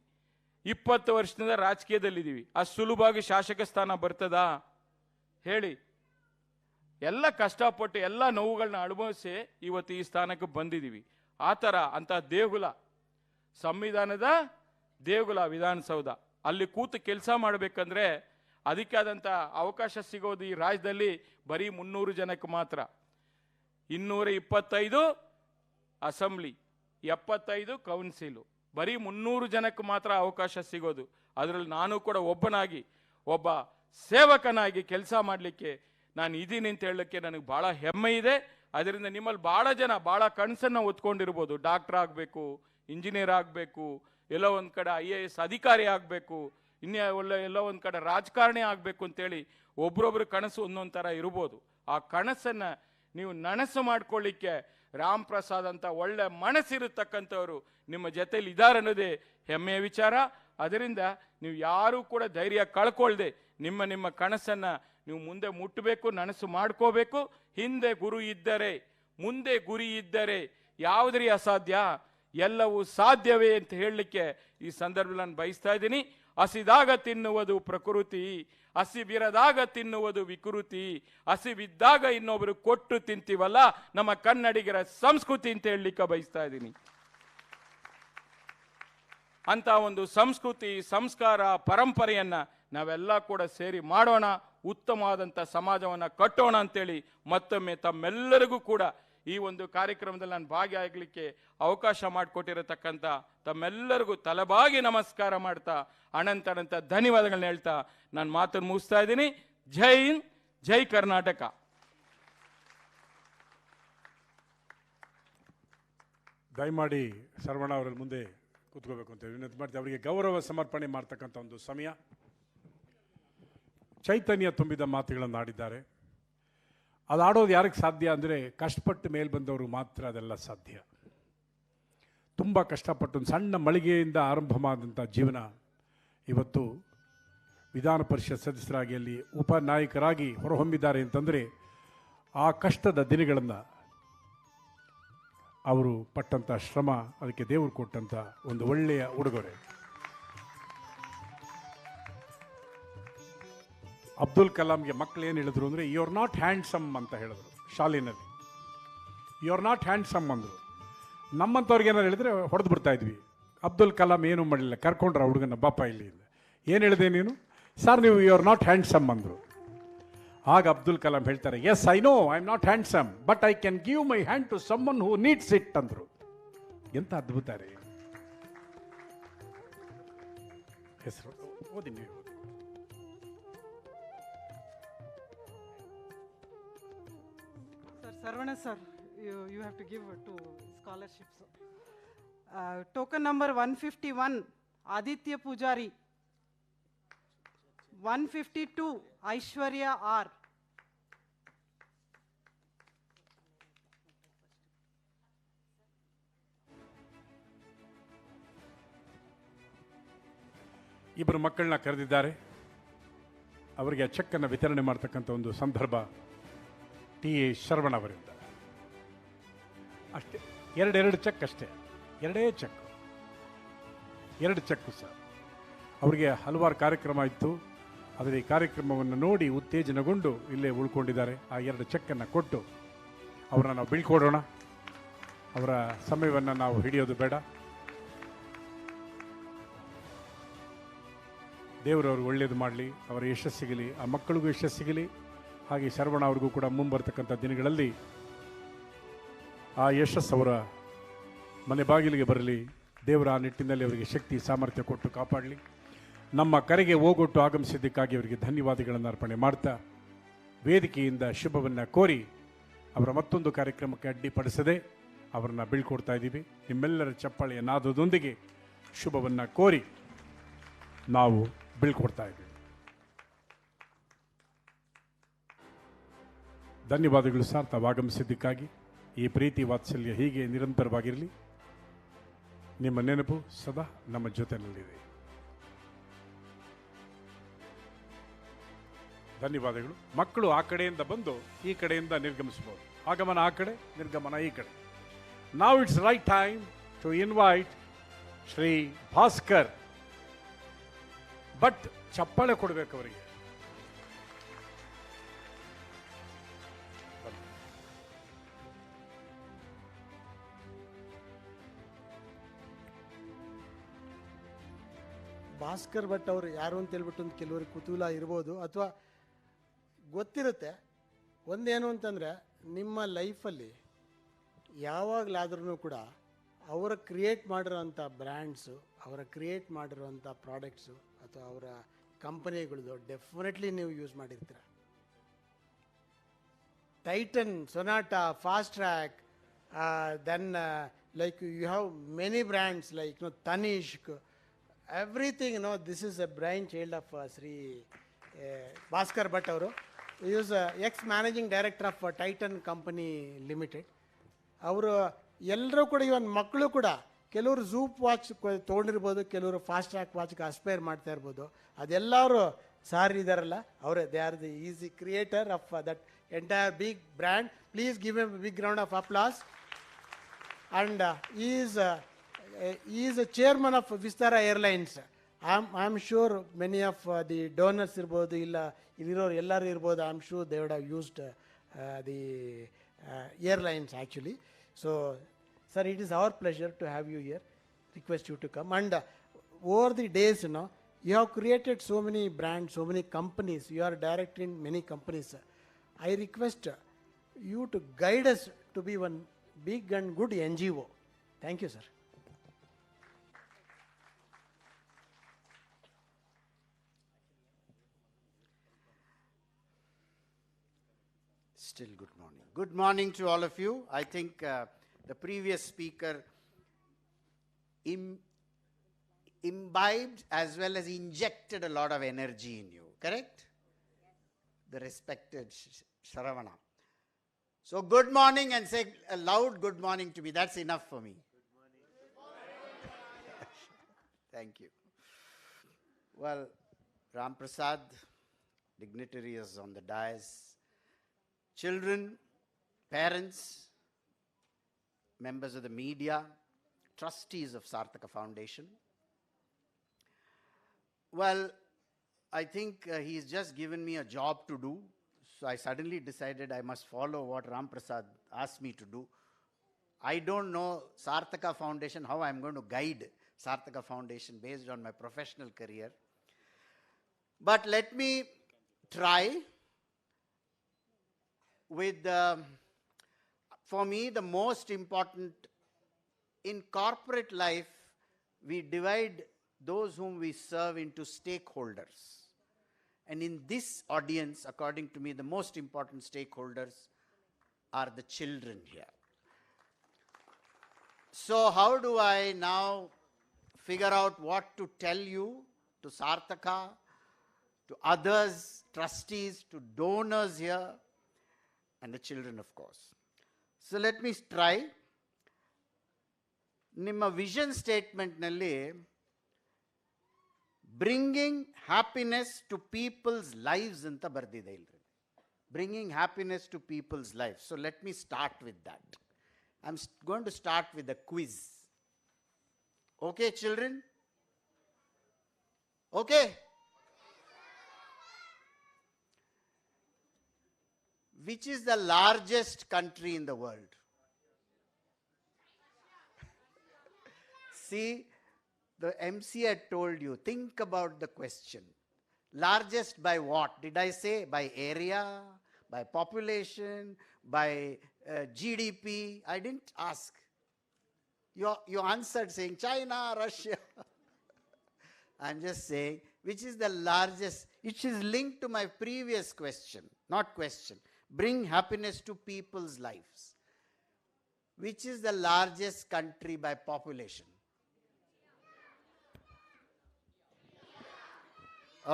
20 ವರ್ಷದಿಂದ ರಾಜಕೀಯದಲ್ಲಿದ್ದೀವಿ. ಅಷ್ಟು ಸುಲಭವಾಗಿ ಶಾಸಕ ಸ್ಥಾನ ಬರ್ತದಾ ಹೇಳಿ? ಎಲ್ಲ ಕಷ್ಟಪಟ್ಟು ಎಲ್ಲ ನೋವುಗಳನ್ನ ಅನುಭವಿಸಿ ಇವತ್ತು ಈ ಸ್ಥಾನಕ್ಕೆ ಬಂದಿದ್ದೀವಿ. ಆ ಥರ ಅಂತ ದೇಗುಲ, ಸಂವಿಧಾನದ ದೇಗುಲ ವಿಧಾನಸೌಧ, ಅಲ್ಲಿ ಕೂತು ಕೆಲಸ ಮಾಡಬೇಕಂದ್ರೆ ಅದಕ್ಕೆ ಆದಂಥ ಅವಕಾಶ ಸಿಗೋದು ಈ ರಾಜ್ಯದಲ್ಲಿ ಬರೀ 300 ಜನಕ್ಕೆ ಮಾತ್ರ. 225 ಅಸೆಂಬ್ಲಿ, 75 ಕೌನ್ಸಿಲು, ಬರೀ 300 ಜನಕ್ಕೆ ಮಾತ್ರ ಅವಕಾಶ ಸಿಗೋದು. ಅದರಲ್ಲಿ ನಾನು ಕೂಡ ಒಬ್ಬನಾಗಿ, ಒಬ್ಬ ಸೇವಕನಾಗಿ ಕೆಲಸ ಮಾಡಲಿಕ್ಕೆ ನಾನು ಇದ್ದೀನಿ ಅಂತ ಹೇಳಲಿಕ್ಕೆ ನನಗೆ ಭಾಳ ಹೆಮ್ಮೆ ಇದೆ. ಅದರಿಂದ ನಿಮ್ಮಲ್ಲಿ ಭಾಳ ಜನ ಭಾಳ ಕನಸನ್ನು ಹೊತ್ಕೊಂಡಿರ್ಬೋದು. ಡಾಕ್ಟರ್ ಆಗಬೇಕು, ಇಂಜಿನಿಯರ್ ಆಗಬೇಕು, ಎಲ್ಲೋ ಒಂದು ಕಡೆ IAS ಅಧಿಕಾರಿ ಆಗಬೇಕು, ಎಲ್ಲೋ ಒಂದು ಕಡೆ ರಾಜಕಾರಣಿ ಆಗಬೇಕು ಅಂತೇಳಿ ಒಬ್ರೊಬ್ರು ಕನಸು ಒಂದೊಂದು ಥರ ಇರ್ಬೋದು. ಆ ಕನಸನ್ನು ನೀವು ನನಸು ಮಾಡ್ಕೊಳ್ಳಿಕ್ಕೆ ರಾಮ್ ಪ್ರಸಾದ್ ಅಂತ ಒಳ್ಳೆ ಮನಸ್ಸಿರತಕ್ಕಂಥವ್ರು ನಿಮ್ಮ ಜೊತೆಲಿ ಇದ್ದಾರೆ ಅನ್ನೋದೇ ಹೆಮ್ಮೆಯ ವಿಚಾರ. ಅದರಿಂದ ನೀವು ಯಾರೂ ಕೂಡ ಧೈರ್ಯ ಕಳ್ಕೊಳ್ದೆ ನಿಮ್ಮ ಕನಸನ್ನು ನೀವು ಮುಂದೆ ಮುಟ್ಟಬೇಕು, ನನಸು ಮಾಡ್ಕೋಬೇಕು. ಹಿಂದೆ ಗುರು ಇದ್ದರೆ, ಮುಂದೆ ಗುರಿ ಇದ್ದರೆ ಯಾವುದ್ರಿ ಅಸಾಧ್ಯ, ಎಲ್ಲವೂ ಸಾಧ್ಯವೇ ಅಂತ ಹೇಳಲಿಕ್ಕೆ ಈ ಸಂದರ್ಭದಲ್ಲಿ ನಾನು ಬಯಸ್ತಾ ಇದ್ದೀನಿ. ಹಸಿದಾಗ ತಿನ್ನುವುದು ಪ್ರಕೃತಿ, ಹಸಿವಿರದಾಗ ತಿನ್ನುವುದು ವಿಕೃತಿ, ಹಸಿವಿದ್ದಾಗ ಇನ್ನೊಬ್ರು ಕೊಟ್ಟು ತಿಂತೀವಲ್ಲ ನಮ್ಮ ಕನ್ನಡಿಗರ ಸಂಸ್ಕೃತಿ ಅಂತ ಹೇಳಲಿಕ್ಕೆ ಬಯಸ್ತಾ ಇದ್ದೀನಿ. ಅಂತ ಒಂದು ಸಂಸ್ಕೃತಿ, ಸಂಸ್ಕಾರ, ಪರಂಪರೆಯನ್ನ ನಾವೆಲ್ಲ ಕೂಡ ಸೇರಿ ಮಾಡೋಣ, ಉತ್ತಮವಾದಂಥ ಸಮಾಜವನ್ನು ಕಟ್ಟೋಣ ಅಂತೇಳಿ ಮತ್ತೊಮ್ಮೆ ತಮ್ಮೆಲ್ಲರಿಗೂ ಕೂಡ ಈ ಒಂದು ಕಾರ್ಯಕ್ರಮದಲ್ಲಿ ನಾನು ಭಾಗಿಯಾಗಲಿಕ್ಕೆ ಅವಕಾಶ ಮಾಡಿಕೊಟ್ಟಿರತಕ್ಕಂಥ ತಮ್ಮೆಲ್ಲರಿಗೂ ತಲೆಬಾಗಿ ನಮಸ್ಕಾರ ಮಾಡ್ತಾ ಅನಂತ ಧನ್ಯವಾದಗಳನ್ನ ಹೇಳ್ತಾ ನಾನು ಮಾತನ್ನು ಮುಗಿಸ್ತಾ ಇದ್ದೀನಿ. ಜೈ ಹಿಂದ್, ಜೈ ಕರ್ನಾಟಕ. ದಯಮಾಡಿ ಸರ್ವಣ ಅವರ ಮುಂದೆ ಕೂತ್ಕೋಬೇಕು ಅಂತ ವಿನಂತಿ ಮಾಡ್ತೀವಿ. ಅವರಿಗೆ ಗೌರವ ಸಮರ್ಪಣೆ ಮಾಡ್ತಕ್ಕಂಥ ಒಂದು ಸಮಯ. ಚೈತನ್ಯ ತುಂಬಿದ ಮಾತುಗಳನ್ನು ಆಡಿದ್ದಾರೆ. ಅದು ಆಡೋದು ಯಾರಿಗೆ ಸಾಧ್ಯ ಅಂದರೆ ಕಷ್ಟಪಟ್ಟು ಮೇಲೆ ಬಂದವರು ಮಾತ್ರ ಅದೆಲ್ಲ ಸಾಧ್ಯ. ತುಂಬ ಕಷ್ಟಪಟ್ಟು ಒಂದು ಸಣ್ಣ ಮಳಿಗೆಯಿಂದ ಆರಂಭವಾದಂಥ ಜೀವನ ಇವತ್ತು ವಿಧಾನ ಪರಿಷತ್ ಸದಸ್ಯರಾಗಿ ಅಲ್ಲಿ ಉಪನಾಯಕರಾಗಿ ಹೊರಹೊಮ್ಮಿದ್ದಾರೆ ಅಂತಂದರೆ ಆ ಕಷ್ಟದ ದಿನಗಳನ್ನು ಅವರು ಪಟ್ಟಂಥ ಶ್ರಮ, ಅದಕ್ಕೆ ದೇವರು ಕೊಟ್ಟಂಥ ಒಂದು ಒಳ್ಳೆಯ ಉಡುಗೊರೆ. ಅಬ್ದುಲ್ ಕಲಾಂಗೆ ಮಕ್ಕಳು ಏನು ಹೇಳಿದ್ರು ಅಂದರೆ, ಯು ಆರ್ ನಾಟ್ ಹ್ಯಾಂಡ್ಸಮ್ ಅಂತ ಹೇಳಿದ್ರು ಶಾಲೆಯಲ್ಲಿ. ಯು ಆರ್ ನಾಟ್ ಹ್ಯಾಂಡ್ಸಮ್ ಅಂದರು. ನಮ್ಮಂಥವ್ರಿಗೆ ಏನಾರು ಹೇಳಿದ್ರೆ ಹೊಡೆದು ಬಿಡ್ತಾ ಇದ್ವಿ. ಅಬ್ದುಲ್ ಕಲಾಂ ಏನೂ ಮಾಡಲಿಲ್ಲ, ಕರ್ಕೊಂಡ್ರ ಹುಡುಗನ ಬಾಪ ಇಲ್ಲಿ ಇಲ್ಲ. ಏನು ಹೇಳಿದೆ ನೀನು? ಸರ್ ನೀವು ಯು ಆರ್ ನಾಟ್ ಹ್ಯಾಂಡ್ಸಮ್ ಅಂದರು. ಆಗ ಅಬ್ದುಲ್ ಕಲಾಂ ಹೇಳ್ತಾರೆ, yes I know I am not handsome but I can give my hand to someone who needs it ಅಂದರು. ಎಂಥ ಅದ್ಭುತ ರೀ. ಹೆಸರು ಓದಿ ನೀವು. Sir, Sarvana sir, you have to give to scholarships. Token number 151, Aditya Pujari. 152, Aishwarya R. ಇಬ್ಬರು ಮಕ್ಕಳನ್ನ ಕರೆದಿದ್ದಾರೆ. ಅವರಿಗೆ ಆ ಚೆಕ್ಕನ್ನು ವಿತರಣೆ ಮಾಡ್ತಕ್ಕಂಥ ಒಂದು ಸಂದರ್ಭ ಟಿ ಎ ಶರವಣ ಅವರಿಂದ. ಅಷ್ಟೇ, ಎರಡು ಚೆಕ್ ಅಷ್ಟೇ, ಎರಡೇ ಚೆಕ್, 2 ಚೆಕ್ಕು ಸರ್. ಅವರಿಗೆ ಹಲವಾರು ಕಾರ್ಯಕ್ರಮ ಇತ್ತು. ಆದರೆ ಈ ಕಾರ್ಯಕ್ರಮವನ್ನು ನೋಡಿ ಉತ್ತೇಜನಗೊಂಡು ಇಲ್ಲೇ ಉಳ್ಕೊಂಡಿದ್ದಾರೆ. ಆ 2 ಚೆಕ್ಕನ್ನು ಕೊಟ್ಟು ಅವರನ್ನು ನಾವು ಬೀಳ್ಕೊಡೋಣ. ಅವರ ಸಮಯವನ್ನು ನಾವು ಹಿಡಿಯೋದು ಬೇಡ. ದೇವರವ್ರಿಗೆ ಒಳ್ಳೆಯದು ಮಾಡಲಿ, ಅವರ ಯಶಸ್ಸಿಗಲಿ, ಆ ಮಕ್ಕಳಿಗೂ ಯಶಸ್ಸಿಗಲಿ. ಹಾಗೆ ಶರವಣ ಅವ್ರಿಗೂ ಕೂಡ ಮುಂಬರ್ತಕ್ಕಂಥ ದಿನಗಳಲ್ಲಿ ಆ ಯಶಸ್ಸು ಅವರ ಮನೆ ಬಾಗಿಲಿಗೆ ಬರಲಿ. ದೇವರ ಆ ನಿಟ್ಟಿನಲ್ಲಿ ಅವರಿಗೆ ಶಕ್ತಿ ಸಾಮರ್ಥ್ಯ ಕೊಟ್ಟು ಕಾಪಾಡಲಿ. ನಮ್ಮ ಕರೆಗೆ ಓಗೊಟ್ಟು ಆಗಮಿಸಿದ್ದಕ್ಕಾಗಿ ಅವರಿಗೆ ಧನ್ಯವಾದಗಳನ್ನು ಅರ್ಪಣೆ ಮಾಡ್ತಾ, ವೇದಿಕೆಯಿಂದ ಶುಭವನ್ನು ಕೋರಿ ಅವರ ಮತ್ತೊಂದು ಕಾರ್ಯಕ್ರಮಕ್ಕೆ ಅಡ್ಡಿಪಡಿಸದೆ ಅವರನ್ನು ಬೀಳ್ಕೊಡ್ತಾ ಇದ್ದೀವಿ. ನಿಮ್ಮೆಲ್ಲರ ಚಪ್ಪಾಳೆಯ ನಾದದೊಂದಿಗೆ ಶುಭವನ್ನು ಕೋರಿ ನಾವು ಬೀಳ್ಕೊಡ್ತಾ ಇದ್ದೀವಿ. ಧನ್ಯವಾದಗಳು ಸರ್, ತಾವು ಆಗಮಿಸಿದ್ದಕ್ಕಾಗಿ. ಈ ಪ್ರೀತಿ ವಾತ್ಸಲ್ಯ ಹೀಗೆ ನಿರಂತರವಾಗಿರಲಿ. ನಿಮ್ಮ ನೆನಪು ಸದಾ ನಮ್ಮ ಜೊತೆಯಲ್ಲಿದೆ. ಧನ್ಯವಾದಗಳು. ಮಕ್ಕಳು ಆ ಕಡೆಯಿಂದ ಬಂದು ಈ ಕಡೆಯಿಂದ ನಿರ್ಗಮಿಸಬಹುದು. ಆಗಮನ ಆ ಕಡೆ, ನಿರ್ಗಮನ ಈ ಕಡೆ. Now it's right time to invite Shri Bhaskar. But ಚಪ್ಪಾಳೆ ಕೊಡಬೇಕು ಅವರಿಗೆ. ಭಾಸ್ಕರ್ ಭಟ್ ಅವರು ಯಾರು ಅಂತ ಹೇಳ್ಬಿಟ್ಟು ಒಂದು ಕೆಲವರಿಗೆ ಕುತೂಹಲ ಇರ್ಬೋದು, ಅಥವಾ ಗೊತ್ತಿರುತ್ತೆ. ಒಂದೇನು ಅಂತಂದರೆ, ನಿಮ್ಮ ಲೈಫಲ್ಲಿ ಯಾವಾಗಲಾದ್ರೂ ಕೂಡ ಅವರ ಕ್ರಿಯೇಟ್ ಮಾಡಿರೋಂಥ ಬ್ರ್ಯಾಂಡ್ಸು, ಅವರ ಕ್ರಿಯೇಟ್ ಮಾಡಿರೋಂಥ ಪ್ರಾಡಕ್ಟ್ಸು ಅಥವಾ ಅವರ ಕಂಪನಿಗಳದ್ದು ಡೆಫಿನೆಟ್ಲಿ ನೀವು ಯೂಸ್ ಮಾಡಿರ್ತೀರ. Titan, Sonata, Fast Track, then like you have many brands like Tanishq, everything, this is a brain child of Sri Bhaskar Bhatt avaru. He is ex-managing director of Titan Company Limited. ಅವರು ಎಲ್ಲರೂ ಕೂಡ, ಇವನ್ ಮಕ್ಕಳು ಕೂಡ ಕೆಲವರು ಝೂಪ್ watch ತೊಗೊಂಡಿರ್ಬೋದು, ಕೆಲವರು fast track ವಾಚ್ಗೆ aspire ಮಾಡ್ತಾ ಇರ್ಬೋದು. ಅದೆಲ್ಲವರು sir ಇದ್ದಾರಲ್ಲ ಅವರೇ, they are the easy creator of that entire big brand. Please give a big round of applause. And he is a chairman of Vistara Airlines. I am sure many of the donors irbodu illa illiroru ellaru irbodu. I am sure they would have used the airlines actually. So sir, it is our pleasure to have you here. Request you to come. And over the days, you have created so many brands, so many companies. You are director in many companies. I request you to guide us to be one big and good NGO. Thank you, sir. Still good morning. Good morning to all of you. I think the previous speaker imbibed as well as injected a lot of energy in you, correct? The respected Saravana. So good morning, and say a loud good morning to me. That's enough for me. Good morning. Thank you. Well, Ram Prasad, dignitaries on the dais, children, parents, members of the media, trustees of Sarthaka Foundation. Well, I think he's just given me a job to do, so I suddenly decided I must follow what Ram Prasad asked me to do. I don't know Sarthaka Foundation, how I'm going to guide Sarthaka Foundation based on my professional career. But let me try with, for me, the most important in corporate life, we divide those whom we serve into stakeholders. And in this audience, according to me, the most important stakeholders are the children here. So how do I now figure out what to tell you, to Sarthaka, to others, trustees, to donors here, and the children, of course. So let me try. ನಿಮ್ಮ vision ಸ್ಟೇಟ್ಮೆಂಟ್ನಲ್ಲಿ bringing happiness to people's lives ಅಂತ ಬರೆದಿದೆ ಇಲ್ರಿ. Bringing happiness to people's life. So let me start with that. I am going to start with a quiz. Okay children? Okay? Which is the largest country in the world? See, the MC had told you, think about the question. Largest by what? Did I say by area, by population, by GDP? I didn't ask. You answered saying China, Russia. I'm just saying, which is the largest? It is linked to my previous question, not question. Bring happiness to people's lives. Which is the largest country by population?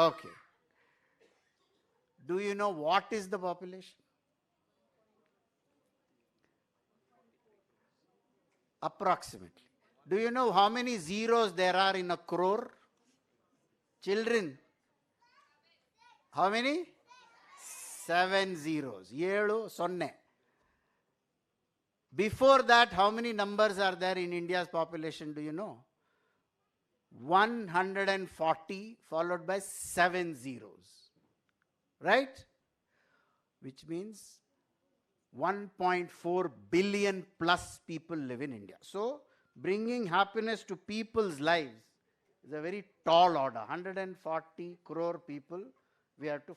Okay. Do you know what is the population? Approximately. Do you know how many zeros there are in a crore? Children? How many? 7 zeros. 7 0. Before that, how many numbers are there in India's population, do you know? 140 followed by 7 zeros. Right? Which means 1.4 billion plus people live in India. So, bringing happiness to people's lives is a very tall order. 140 crore people we have to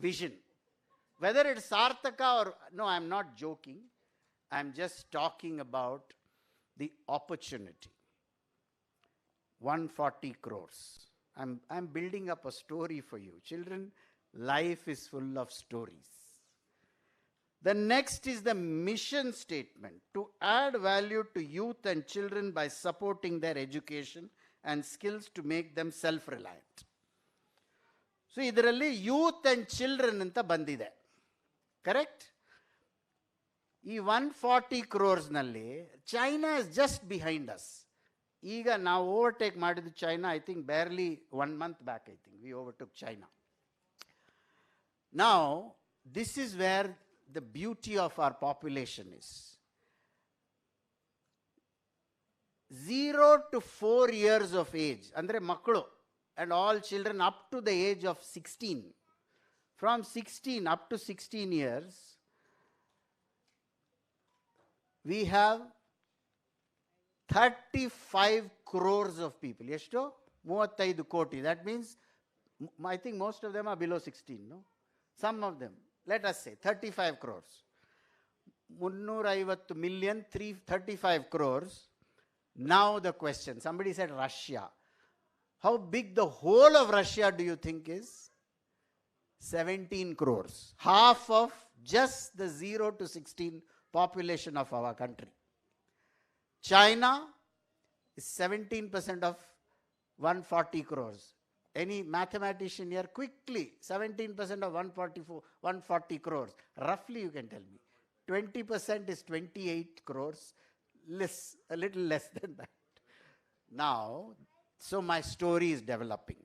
vision. Whether it's Sarthaka or, no, I'm not joking. I'm just talking about the opportunity. 140 crores. I'm building up a story for you. Children, life is full of stories. The next is the mission statement. To add value to youth and children by supporting their education and skills to make them self-reliant. So, idaralli youth and children anta bandide. Correct? ಈ 140 ಕ್ರೋರ್ಸ್ನಲ್ಲಿ China is just behind us. ಈಗ ನಾವು overtake ಮಾಡಿದ್ದು China, I think barely 1 month back, I think we overtook China. Now this is where the beauty of our population is. 0 to 4 years of age, ಅಂದರೆ ಮಕ್ಕಳು, and all children up to the age of 16. From 16 up to 16 years, we have 35 crores of people. Yeshto? 35 koti. That means, I think most of them are below 16, no? Some of them. Let us say 35 crores. 350 million, 35 crores. Now the question. Somebody said Russia. How big the whole of Russia do you think is? 17 crores. Half of just the 0 to 16 population of our country. China is 17% of 140 crores. Any mathematician here, quickly, 17% of 140 crores. Roughly you can tell me. 20% is 28 crores. Less, a little less than that. Now, so my story is developing.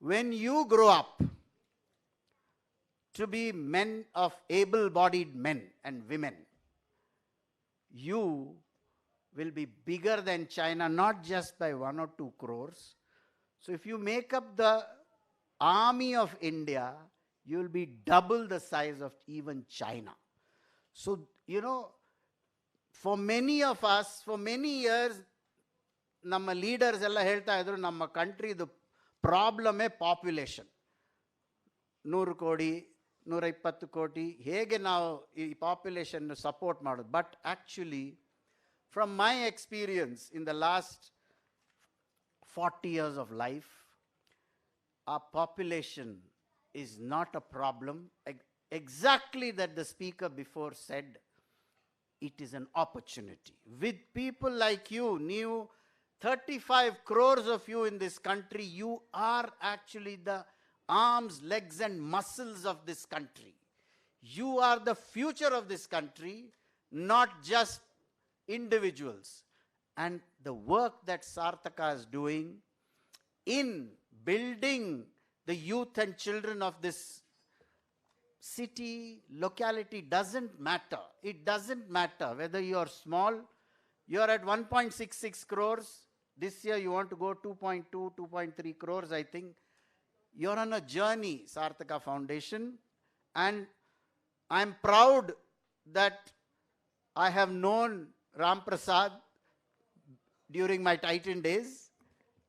when you grow up to be men of able-bodied men and women, you will be bigger than China, not just by 1 or 2 crores. So if you make up the army of India, you will be double the size of even China. So, you know, for many of us, for many years, ನಮ್ಮ leaders ಎಲ್ಲ ಹೇಳ್ತಾ ಇದ್ರು ನಮ್ಮ ಕಂಟ್ರಿದು ಪ್ರಾಬ್ಲಮೇ population. 100 ಕೋಟಿ 120 ಕೋಟಿ ಹೇಗೆ ನಾವು ಈ ಪಾಪ್ಯುಲೇಷನ್ ಸಪೋರ್ಟ್ ಮಾಡೋದು. But actually from my experience in the last 40 years of life, our population is not a problem. Exactly that the speaker before said, it is an opportunity. With people like you, new 35 crores of you in this country, you are actually the arms, legs and muscles of this country. You are the future of this country, not just individuals. And the work that Sarthaka is doing in building the youth and children of this city, locality, doesn't matter. It doesn't matter whether you are small, you are at 1.66 crores. This year you want to go 2.2, 2.3 crores, I think. You're on a journey, Sarthaka Foundation. And I'm proud that I have known Ram Prasad during my Titan days.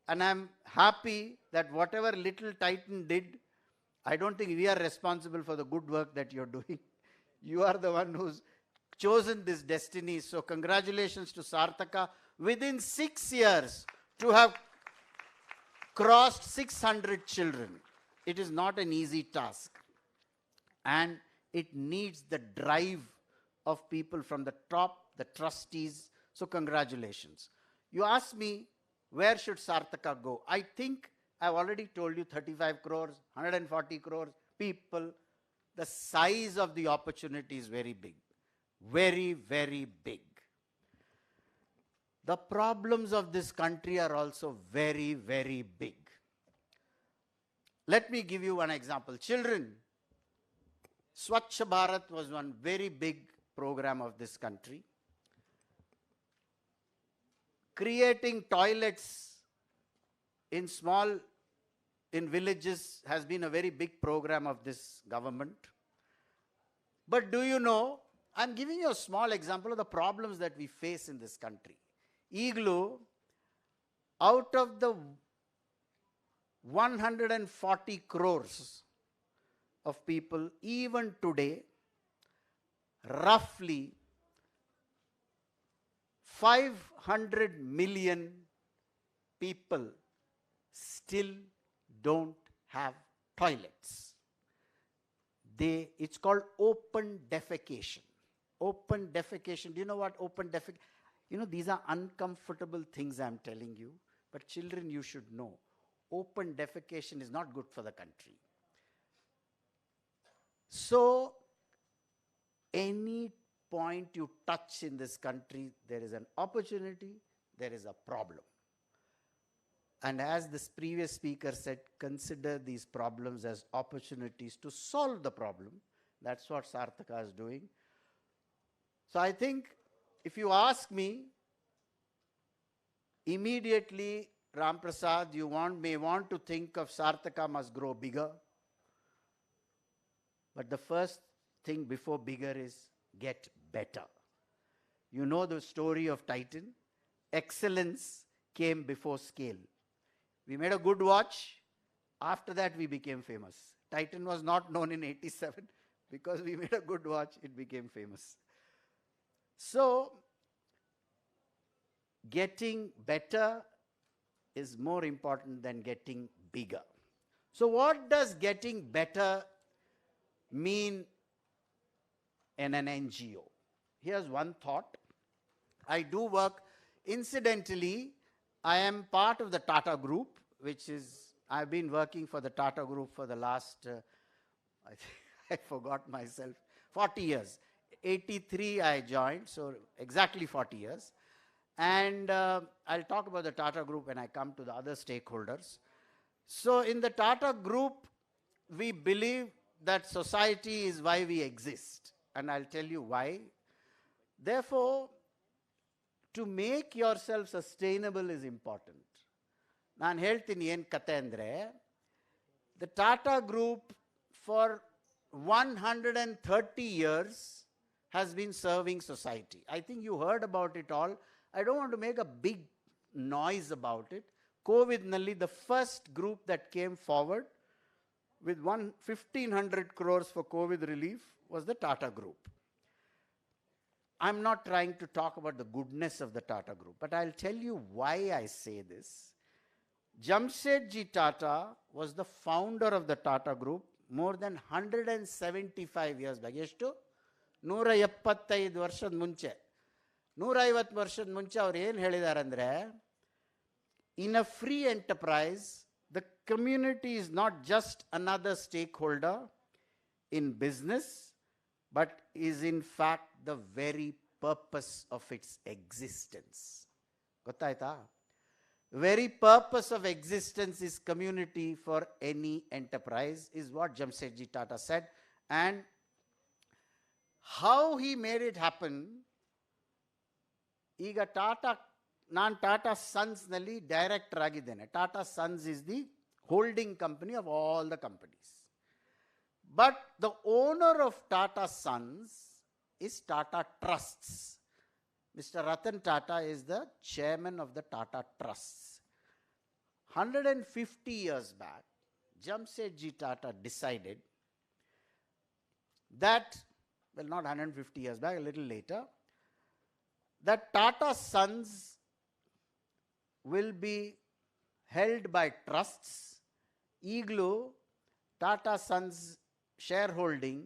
And I'm happy that whatever little Titan did, I don't think we are responsible for the good work that you're doing. You are the one who's chosen this destiny. So congratulations to Sarthaka. Within 6 years, to have crossed 600 children. It is not an easy task. And it needs the drive of people from the top, the trustees. So congratulations. You asked me, where should Sarthaka go? I think I've already told you 35 crores, 140 crores people. The size of the opportunity is very big. Very, very big. The problems of this country are also very, very big. Let me give you one example. Children, Swachh Bharat was one very big program of this country. Creating toilets in villages has been a very big program of this government. But do you know, I'm giving you a small example of the problems that we face in this country. Iglu, out of the 140 crores of people, even today, roughly 500 million people still don't have toilets. It's called open defecation. Open defecation. Do you know what open defecation? You know, these are uncomfortable things I'm telling you, but children, you should know. Open defecation is not good for the country. So, any point you touch in this country, there is an opportunity, there is a problem. And as this previous speaker said, consider these problems as opportunities to solve the problem. That's what Sarthaka is doing. So I think, if you ask me, immediately, Ram Prasad, you may want to think of Sarthaka must grow bigger. But the first thing before bigger is get better. You know the story of Titan. Excellence came before scale. We made a good watch. After that, we became famous. Titan was not known in 87. Because we made a good watch, it became famous. So, getting better is more important than getting bigger. So what does getting better mean in an NGO? Here's one thought. I do work, incidentally, I am part of the Tata Group, which is, I've been working for the Tata Group for the last, I forgot myself, 40 years. 83 I joined, so exactly 40 years. And I'll talk about the Tata Group when I come to the other stakeholders. So in the Tata Group, we believe that society is why we exist. And I'll tell you why. Therefore, to make yourself sustainable is important. ನಾನು ಹೇಳ್ತೀನಿ ಏನು ಕತೆ ಅಂದರೆ, the Tata Group for 130 years has been serving society. I think you heard about it all. I don't want to make a big noise about it. COVID-nalli, the first group that came forward with 1,500 crores for COVID relief was the Tata Group. I'm not trying to talk about the goodness of the Tata Group, but I'll tell you why I say this. Jamshedji Tata was the founder of the Tata Group more than 175 years back. ಎಷ್ಟು 175 ವರ್ಷದ ಮುಂಚೆ, 150 ವರ್ಷದ ಮುಂಚೆ ಅವ್ರು ಏನು ಹೇಳಿದ್ದಾರೆ ಅಂದರೆ, in a free enterprise, the community is not just another stakeholder in business, but is in fact the very purpose of its existence. ಗೊತ್ತಾಯ್ತಾ? Very purpose of existence is community for any enterprise, is what Jamshedji Tata said. And how he made it happen, ಈಗ ನಾನು Tata ಸನ್ಸ್ನಲ್ಲಿ director ಆಗಿದ್ದೇನೆ. Tata sons is the holding company of all the companies. But the owner of Tata Sons is Tata Trusts. Mr. Ratan Tata is the chairman of the Tata Trusts. 150 years back, Jamshedji Tata decided that, well, not 150 years back, a little later, that Tata Sons will be held by trusts. Iglu, Tata Sons shareholding,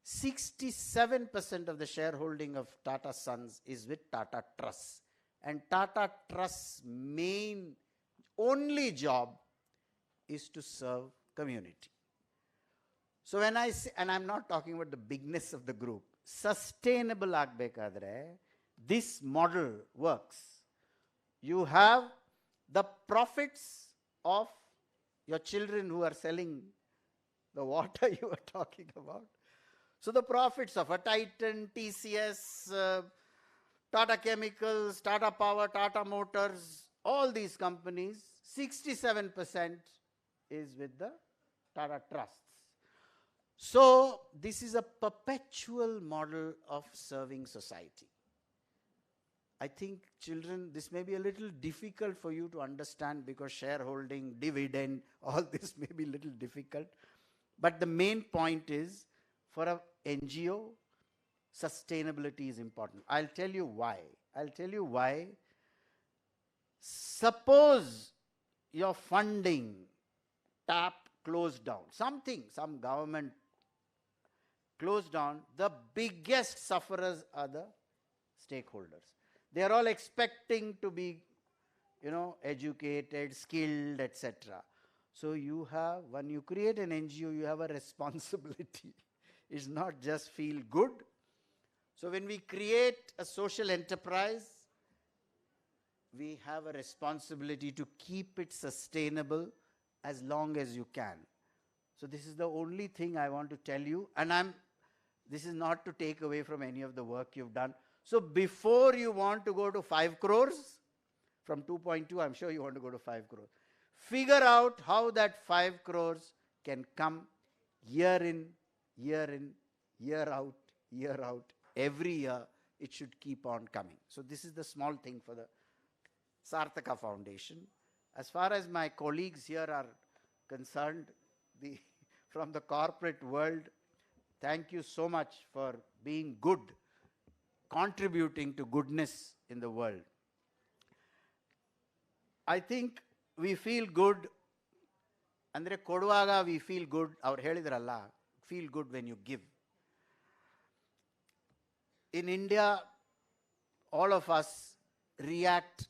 67% of the shareholding of Tata Sons is with Tata Trusts. And Tata Trust's main, only job is to serve community. So when I say, and I'm not talking about the bigness of the group, sustainable agbekadre, this model works. You have the profits of your children who are selling the water you are talking about. So the profits of a Titan, TCS, Tata Chemicals, Tata Power, Tata Motors, all these companies, 67% is with the Tata Trusts. So this is a perpetual model of serving society. I think children, this may be a little difficult for you to understand because shareholding, dividend, all this may be a little difficult. But the main point is, for an NGO, sustainability is important. I'll tell you why. Suppose your funding tap closed down, some government closed down, the biggest sufferers are the stakeholders. They are all expecting to be, educated, skilled, etc. So you have, when you create an NGO, you have a responsibility. It's not just feel good. So when we create a social enterprise, we have a responsibility to keep it sustainable as long as you can. So this is the only thing I want to tell you. And this is not to take away from any of the work you've done. So before you want to go to 5 crores, from 2.2, I'm sure you want to go to 5 crores. Figure out how that 5 crores can come year in, year out, every year. It should keep on coming. So this is the small thing for the SARTHAKA Foundation. As far as my colleagues here are concerned, from the corporate world, thank you so much for being good, contributing to goodness in the world. I think we feel good. Andre koduvaga we feel good. Avaru helidralla, feel good when you give. In India, all of us react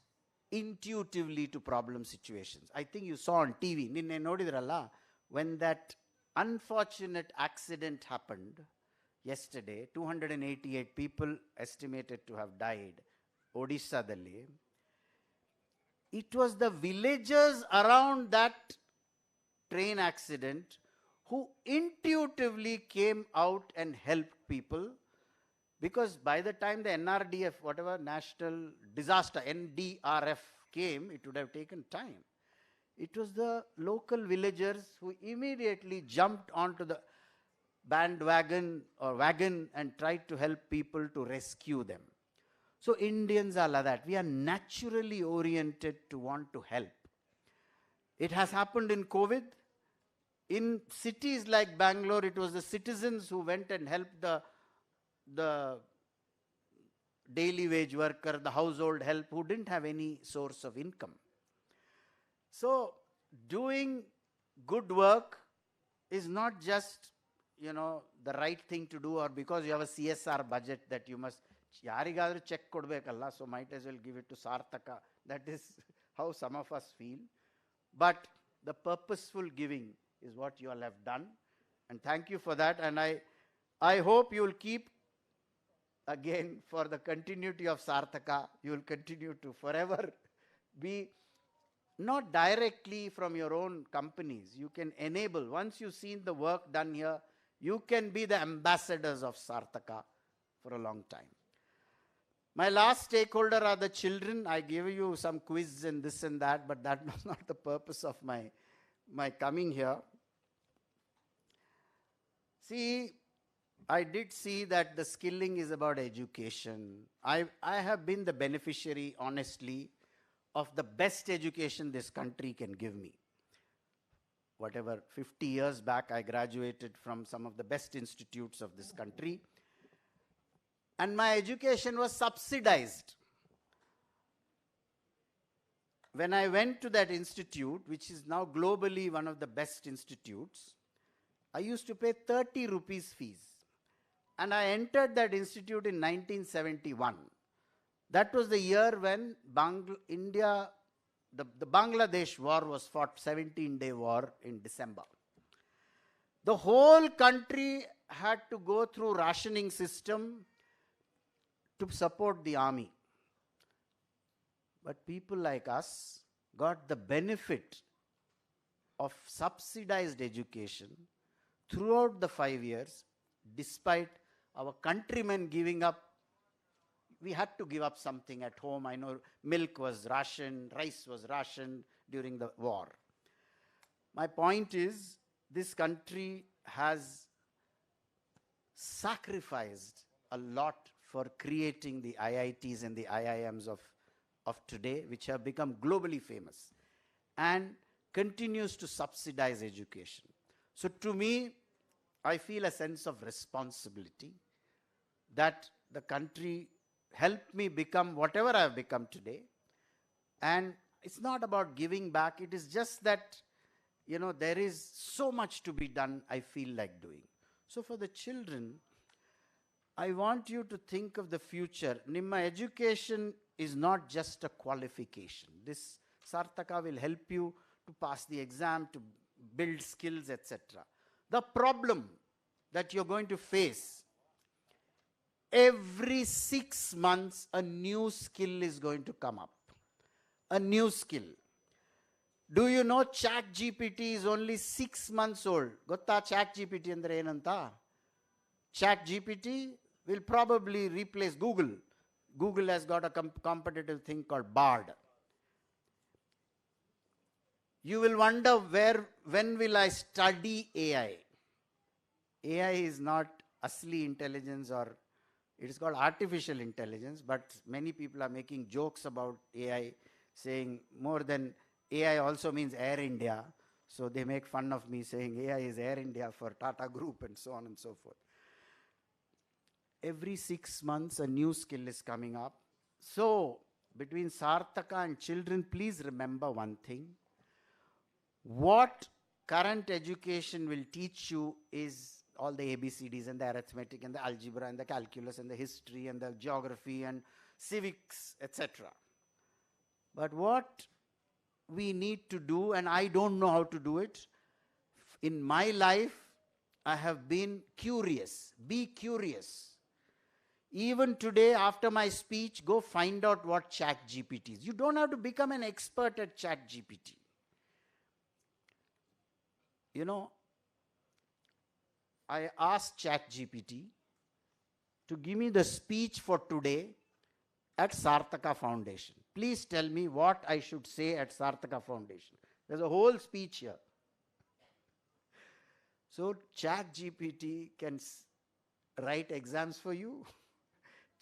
intuitively to problem situations. I think you saw on TV, ninne nodidralla, when that unfortunate accident happened yesterday, 288 people estimated to have died, Odisha dalli. It was the villagers around that train accident who intuitively came out and helped people, because by the time the NRDF, whatever National Disaster, NDRF came, it would have taken time. It was the local villagers who immediately jumped onto the bandwagon or wagon and tried to help people to rescue them. So Indians are like that. We are naturally oriented to want to help. It has happened in COVID. In cities like Bangalore, it was the citizens who went and helped the daily wage worker, the household help, who didn't have any source of income. So doing good work is not just, the right thing to do, or because you have a CSR budget that you must, ಯಾರಿಗಾದ್ರೂ check ಕೊಡಬೇಕಲ್ಲ, so might as well give it to Sarthaka. That is how some of us feel. But the purposeful giving is what you all have done, and thank you for that. And I hope you will keep, again, for the continuity of Sarthaka, you will continue to forever be, not directly from your own companies. You can enable, once you've seen the work done here, you can be the ambassadors of Sarthaka for a long time. My last stakeholder are the children. I gave you some quiz and this and that, but that was not the purpose of my coming here. See, I did see that the skilling is about education. I have been the beneficiary, honestly, of the best education this country can give me. Whatever, 50 years back, I graduated from some of the best institutes of this country. And my education was subsidized. When I went to that institute, which is now globally one of the best institutes, I used to pay 30 rupees fees. And I entered that institute in 1971. That was the year when India, the Bangladesh war was fought, 17-day war in December. The whole country had to go through rationing system to support the army. But people like us got the benefit of subsidized education throughout the 5 years, despite our countrymen giving up. We had to give up something at home. I know milk was rationed, rice was rationed during the war. My point is, this country has sacrificed a lot for creating the IITs and the IIMs of today, which have become globally famous, and continues to subsidize education. So to me, I feel a sense of responsibility that the country helped me become whatever I have become today. And it's not about giving back. It is just that, there is so much to be done, I feel like doing. So for the children, I want you to think of the future. Nimma education is not just a qualification. This Sarthaka will help you to pass the exam, to build skills, etc. The problem that you're going to face, every 6 months, a new skill is going to come up. A new skill. Do you know ChatGPT is only 6 months old? Gotta ChatGPT andre enanta? ChatGPT will probably replace Google. Google has got a competitive thing called Bard. You will wonder when will I study AI? AI is not asli intelligence, or it is called artificial intelligence, but many people are making jokes about AI, saying more than AI also means Air India. So they make fun of me saying AI is Air India for Tata Group and so on and so forth. Every 6 months, a new skill is coming up. So between Sarthaka and children, please remember one thing. What current education will teach you is all the ABCDs and the arithmetic and the algebra and the calculus and the history and the geography and civics, etc. But what we need to do, and I don't know how to do it, in my life, I have been curious. Be curious. Even today, after my speech, go find out what ChatGPT is. You don't have to become an expert at ChatGPT. You know, I asked ChatGPT to give me the speech for today at Sarthaka Foundation. Please tell me what I should say at Sarthaka Foundation. There's a whole speech here. So ChatGPT can write exams for you.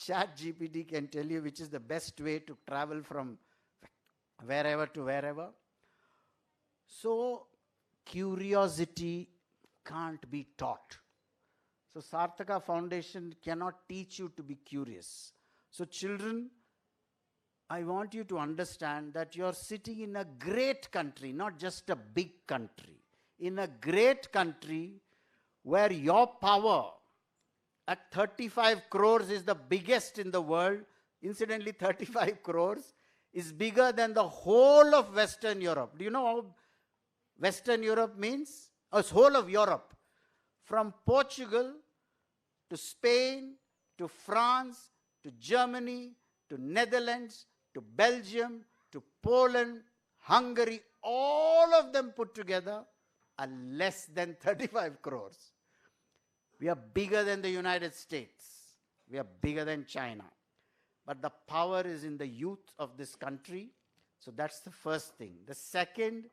ChatGPT can tell you which is the best way to travel from wherever to wherever. So curiosity can't be taught. So Sarthaka Foundation cannot teach you to be curious. So children, I want you to understand that you're sitting in a great country, not just a big country. In a great country where your power at 35 crores is the biggest in the world. Incidentally, 35 crores is bigger than the whole of Western Europe. Do you know how Western Europe means? It's whole of Europe. From Portugal to Spain, to France, to Germany, to Netherlands, to Belgium, to Poland, Hungary, all of them put together are less than 35 crores. We are bigger than the United States. We are bigger than China. But the power is in the youth of this country. So that's the first thing. The second,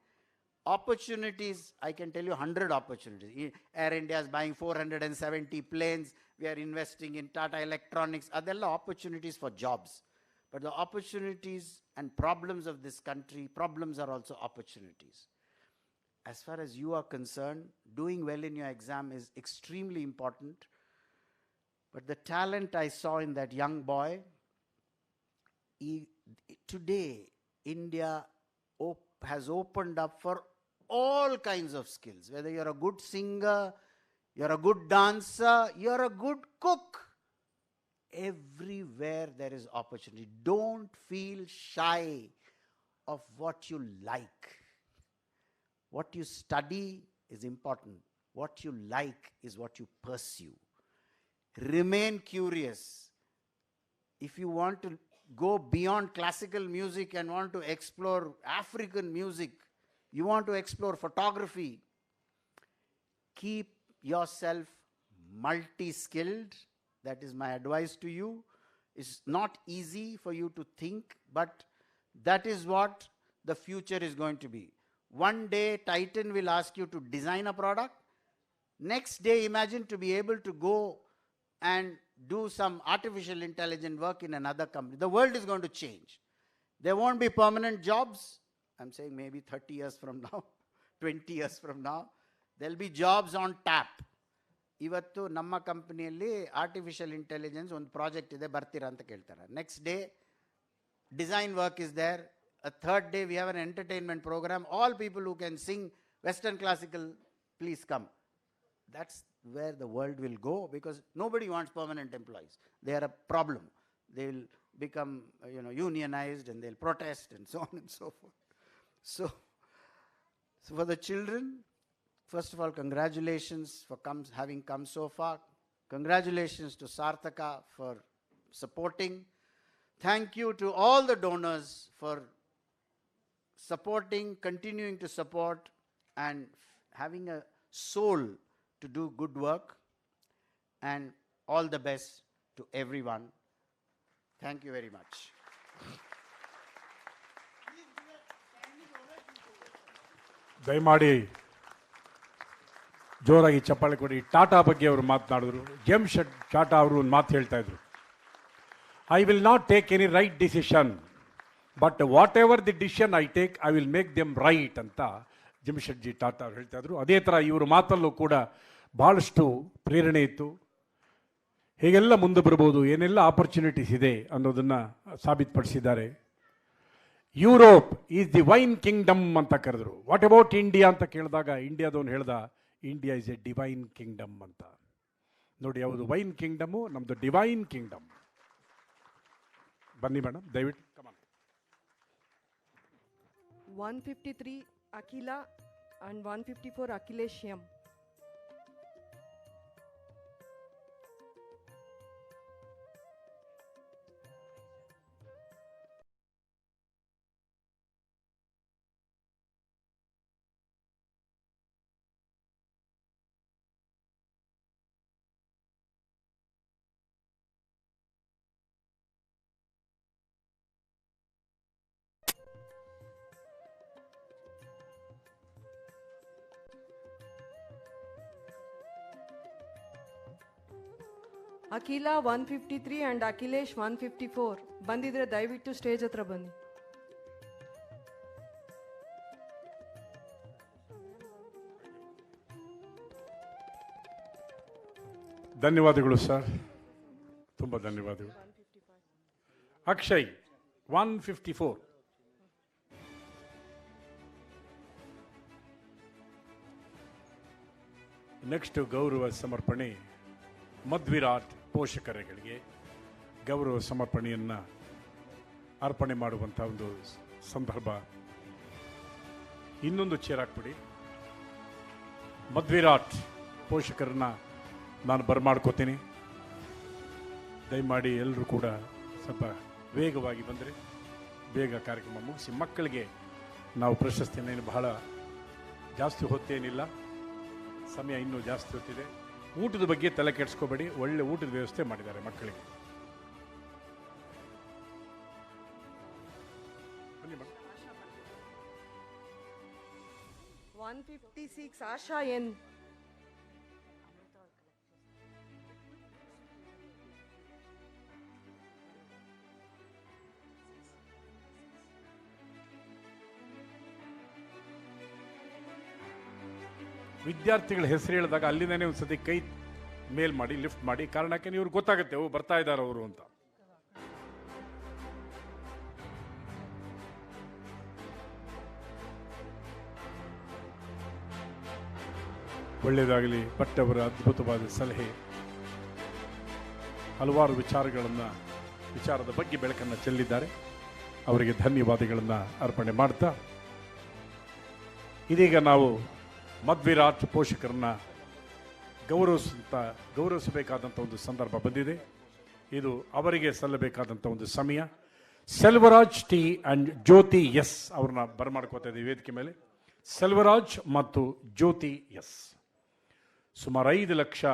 opportunities, I can tell you 100 opportunities. Air India is buying 470 planes. We are investing in Tata Electronics. There are opportunities for jobs. But the opportunities and problems of this country, problems are also opportunities. As far as you are concerned, doing well in your exam is extremely important. But the talent I saw in that young boy, today, India has opened up for all kinds of skills. Whether you're a good singer, you're a good dancer, you're a good cook. Everywhere there is opportunity. Don't feel shy of what you like. What you study is important. What you like is what you pursue. Remain curious. If you want to go beyond classical music and want to explore African music, you want to explore photography, keep yourself multi-skilled. That is my advice to you. It's not easy for you to think, but that is what the future is going to be. One day, Titan will ask you to design a product. Next day, imagine to be able to go and do some artificial intelligence work in another company. The world is going to change. There won't be permanent jobs. I'm saying maybe 30 years from now, 20 years from now. There'll be jobs on tap. ಇವತ್ತು ನಮ್ಮ ಕಂಪನಿಯಲ್ಲಿ artificial intelligence ಒಂದು project ಇದೆ, ಬರ್ತೀರಾ ಅಂತ ಕೇಳ್ತಾರೆ. Next day design work is there. A third day we have an entertainment program. All people who can sing Western classical, please come. That's where the world will go, because nobody wants permanent employees. They are a problem. They will become unionized and they'll protest and so on and so forth. So for the children, first of all, congratulations for having come so far. Congratulations to Sarthaka for supporting. Thank you to all the donors for supporting, continuing to support, and having a soul to do good work. And all the best to everyone. Thank you very much. ದಯಮಾಡಿ ಜೋರಾಗಿ ಚಪ್ಪಾಳೆ ಕೊಡಿ. ಟಾಟಾ ಬಗ್ಗೆ ಅವರು ಮಾತನಾಡಿದ್ರು. ಜೆಮ್ಶೆಡ್ ಟಾಟಾ ಅವರು ಒಂದು ಮಾತು ಹೇಳ್ತಾ ಇದ್ರು, I will not take any right decision, but what ever the decision I take I will make them right ಅಂತ ಜೆಮ್ಶೆಡ್ಜಿ ಟಾಟಾ ಅವರು ಹೇಳ್ತಾ ಇದ್ರು. ಅದೇ ಥರ ಇವರು ಮಾತಲ್ಲೂ ಕೂಡ ಭಾಳಷ್ಟು ಪ್ರೇರಣೆ ಇತ್ತು. ಹೇಗೆಲ್ಲ ಮುಂದೆ ಬರ್ಬೋದು, ಏನೆಲ್ಲ ಆಪರ್ಚುನಿಟೀಸ್ ಇದೆ ಅನ್ನೋದನ್ನು ಸಾಬೀತುಪಡಿಸಿದ್ದಾರೆ. Europe is the wine kingdom ಅಂತ ಕರೆದ್ರು. ವಾಟ್ ಅಬೌಟ್ ಇಂಡಿಯಾ ಅಂತ ಕೇಳಿದಾಗ ಇಂಡಿಯಾದವನು ಹೇಳ್ದ, India is a divine kingdom ಅಂತ. ನೋಡಿ, ಯಾವುದು ವೈನ್ ಕಿಂಗ್ಡಮು, ನಮ್ಮದು ಡಿವೈನ್ ಕಿಂಗ್ಡಮ್. ಬನ್ನಿ ಮೇಡಮ್, ದಯವಿಟ್ಟು come on. 153 Akila and 154 Akhilesh M. ಅಖಿಲ 153 ಆ್ಯಂಡ್ ಅಖಿಲೇಶ್ 154. ಬಂದಿದ್ರೆ ದಯವಿಟ್ಟು ಸ್ಟೇಜ್ ಹತ್ರ ಬನ್ನಿ. ಧನ್ಯವಾದಗಳು ಸರ್, ತುಂಬ ಧನ್ಯವಾದಗಳು. ಅಕ್ಷಯ್ 154. ನೆಕ್ಸ್ಟ್ ಗೌರವ ಸಮರ್ಪಣೆ ಮಧ್ವಿರಾಟ್ ಪೋಷಕರುಗಳಿಗೆ ಗೌರವ ಸಮರ್ಪಣೆಯನ್ನು ಅರ್ಪಣೆ ಮಾಡುವಂಥ ಒಂದು ಸಂದರ್ಭ. ಇನ್ನೊಂದು ಚೇರ್ ಹಾಕ್ಬಿಡಿ. ಮಧ್ವಿರಾಟ್ ಪೋಷಕರನ್ನ ನಾನು ಬರಮಾಡ್ಕೋತೀನಿ. ದಯಮಾಡಿ ಎಲ್ಲರೂ ಕೂಡ ಸ್ವಲ್ಪ ವೇಗವಾಗಿ ಬಂದರೆ ಬೇಗ ಕಾರ್ಯಕ್ರಮ ಮುಗಿಸಿ ಮಕ್ಕಳಿಗೆ ನಾವು ಪ್ರಶಸ್ತಿಯನ್ನು ಬಹಳ ಜಾಸ್ತಿ ಹೊತ್ತೇನಿಲ್ಲ, ಸಮಯ ಇನ್ನೂ ಜಾಸ್ತಿ ಹೊತ್ತಿದೆ. ಊಟದ ಬಗ್ಗೆ ತಲೆ ಕೆಡಿಸ್ಕೋಬೇಡಿ, ಒಳ್ಳೆ ಊಟದ ವ್ಯವಸ್ಥೆ ಮಾಡಿದ್ದಾರೆ ಮಕ್ಕಳಿಗೆ. 156 ಆಶಾ ಎನ್. ವಿದ್ಯಾರ್ಥಿಗಳ ಹೆಸರು ಹೇಳಿದಾಗ ಅಲ್ಲಿಂದನೇ ಒಂದು ಸತಿ ಕೈ ಮೇಲ್ ಮಾಡಿ ಲಿಫ್ಟ್ ಮಾಡಿ, ಕಾರಣಕ್ಕೆ ಇವ್ರು ಗೊತ್ತಾಗುತ್ತೆ ಓ ಬರ್ತಾ ಇದ್ದಾರೆ ಅವರು ಅಂತ. ಒಳ್ಳೆಯದಾಗಲಿ. ಭಟ್ ಅವರ ಅದ್ಭುತವಾದ ಸಲಹೆ, ಹಲವಾರು ವಿಚಾರದ ಬಗ್ಗೆ ಬೆಳಕನ್ನು ಚೆಲ್ಲಿದ್ದಾರೆ. ಅವರಿಗೆ ಧನ್ಯವಾದಗಳನ್ನು ಅರ್ಪಣೆ ಮಾಡ್ತಾ ಇದೀಗ ನಾವು ಮಧ್ವಿರಾಟ್ ಪೋಷಕರನ್ನ ಗೌರವಿಸಬೇಕಾದಂಥ ಒಂದು ಸಂದರ್ಭ ಬಂದಿದೆ. ಇದು ಅವರಿಗೆ ಸಲ್ಲಬೇಕಾದಂಥ ಒಂದು ಸಮಯ. Selvaraj T and Jyothi S ಅವ್ರನ್ನ ಬರಮಾಡ್ಕೋತಾ ಇದ್ದೀವಿ ವೇದಿಕೆ ಮೇಲೆ. ಸೆಲ್ವರಾಜ್ ಮತ್ತು ಜ್ಯೋತಿ ಎಸ್ ಸುಮಾರು 5 ಲಕ್ಷ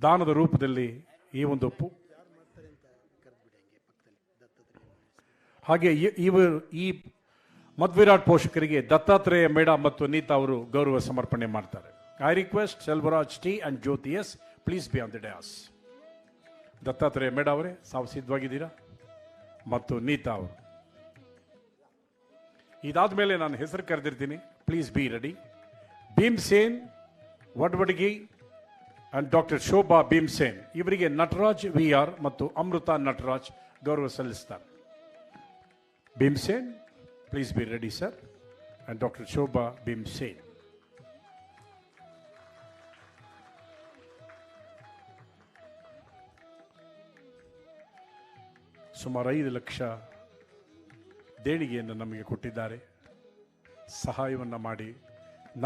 ದಾನದ ರೂಪದಲ್ಲಿ ಈ ಒಂದು ಹಾಗೆ ಈ ಮಧ್ವಿರಾಟ್ ಪೋಷಕರಿಗೆ ದತ್ತಾತ್ರೇಯ ಮೇಡ ಮತ್ತು ನೀತಾ ಅವರು ಗೌರವ ಸಮರ್ಪಣೆ ಮಾಡ್ತಾರೆ. I request Selvaraj T and Jyothi S please be on the dais. Dattatreya Meda ಅವರೇ, ಸಾವು ಸಿದ್ಧವಾಗಿದ್ದೀರಾ? ಮತ್ತು ನೀತಾ ಅವರು. ಇದಾದ ಮೇಲೆ ನಾನು ಹೆಸರು ಕರೆದಿರ್ತೀನಿ, please be ready. Bhimsen Wadwadgi and doctor Shobha Bhimsen ಇವರಿಗೆ ನಟರಾಜ್ ವಿಆರ್ ಮತ್ತು ಅಮೃತ ನಟರಾಜ್ ಗೌರವ ಸಲ್ಲಿಸ್ತಾರೆ. Bhimsen, please be ready, sir. And Dr. Shobha Bhimsen. ಸುಮಾರು 5 ಲಕ್ಷ ದೇಣಿಗೆಯನ್ನು ನಮಗೆ ಕೊಟ್ಟಿದ್ದಾರೆ. ಸಹಾಯವನ್ನು ಮಾಡಿ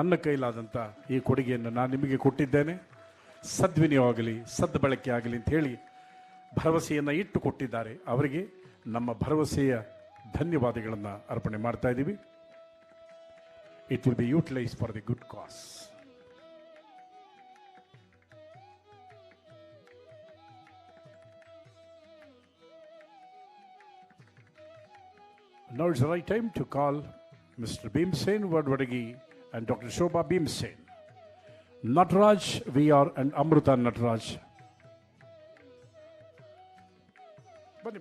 ನನ್ನ ಕೈಲಾದಂಥ ಈ ಕೊಡುಗೆಯನ್ನು ನಾನು ನಿಮಗೆ ಕೊಟ್ಟಿದ್ದೇನೆ, ಸದ್ವಿನಿಯೋಗ ಆಗಲಿ, ಸದ್ಬಳಕೆ ಆಗಲಿ ಅಂತ ಹೇಳಿ ಭರವಸೆಯನ್ನು ಇಟ್ಟು ಕೊಟ್ಟಿದ್ದಾರೆ. ಅವರಿಗೆ ನಮ್ಮ ಭರವಸೆಯ ಧನ್ಯವಾದಗಳನ್ನು ಅರ್ಪಣೆ ಮಾಡ್ತಾ ಇದ್ದೀವಿ. It will be utilise for the good cos. Now it's the right time to call Mr. Bhimsen Vadwadagi and Dr. Shobha Bhimsen, Nataraj VR and Amruta Nataraj. Bani.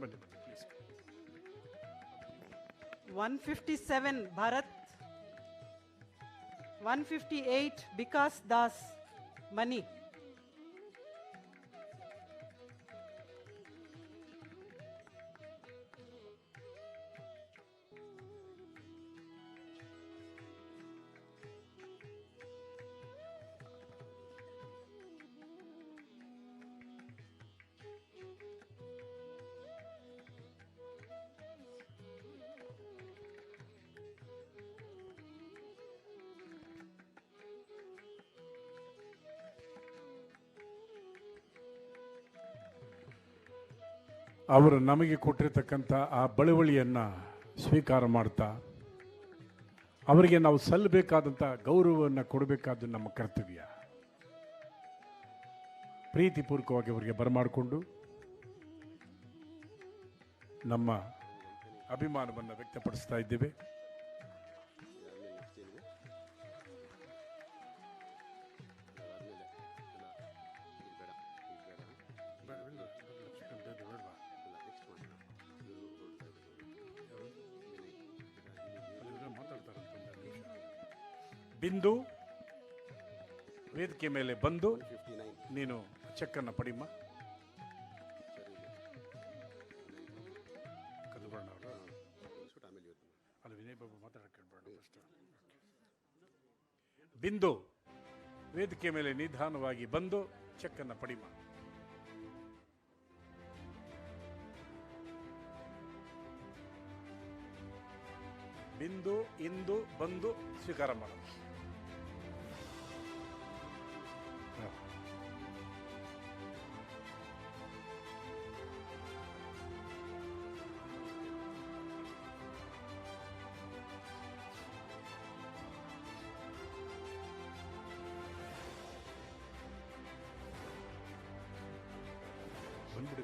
157 Bharat, 158 Bikas Das Mani, ಅವರು ನಮಗೆ ಕೊಟ್ಟಿರತಕ್ಕಂಥ ಆ ಬಳುವಳಿಯನ್ನು ಸ್ವೀಕಾರ ಮಾಡ್ತಾ ಅವರಿಗೆ ನಾವು ಸಲ್ಲಬೇಕಾದಂಥ ಗೌರವವನ್ನು ಕೊಡಬೇಕಾದ್ದು ನಮ್ಮ ಕರ್ತವ್ಯ. ಪ್ರೀತಿಪೂರ್ವಕವಾಗಿ ಅವರಿಗೆ ಬರಮಾಡಿಕೊಂಡು ನಮ್ಮ ಅಭಿಮಾನವನ್ನು ವ್ಯಕ್ತಪಡಿಸ್ತಾ ಇದ್ದೇವೆ. ಬಿಂದು ವೇದಿಕೆ ಮೇಲೆ ಬಂದು ನೀನು ಚೆಕ್ಕನ್ನು ಪಡಿಮ್ಮ. ಕದುಬಣ್ಣ ಅವರು ಅದು ವಿನಯ್ ಬಾಬು ಮಾತಾಡಕ್ಕೆ ಫಸ್ಟ್. ಬಿಂದು ವೇದಿಕೆ ಮೇಲೆ ನಿಧಾನವಾಗಿ ಬಂದು ಚೆಕ್ಕನ್ನು ಪಡಿಮ್ಮ. ಬಿಂದು ಇಂದು ಬಂದು ಸ್ವೀಕಾರ ಮಾಡ. ಬಂದ್ಬಿಡಿ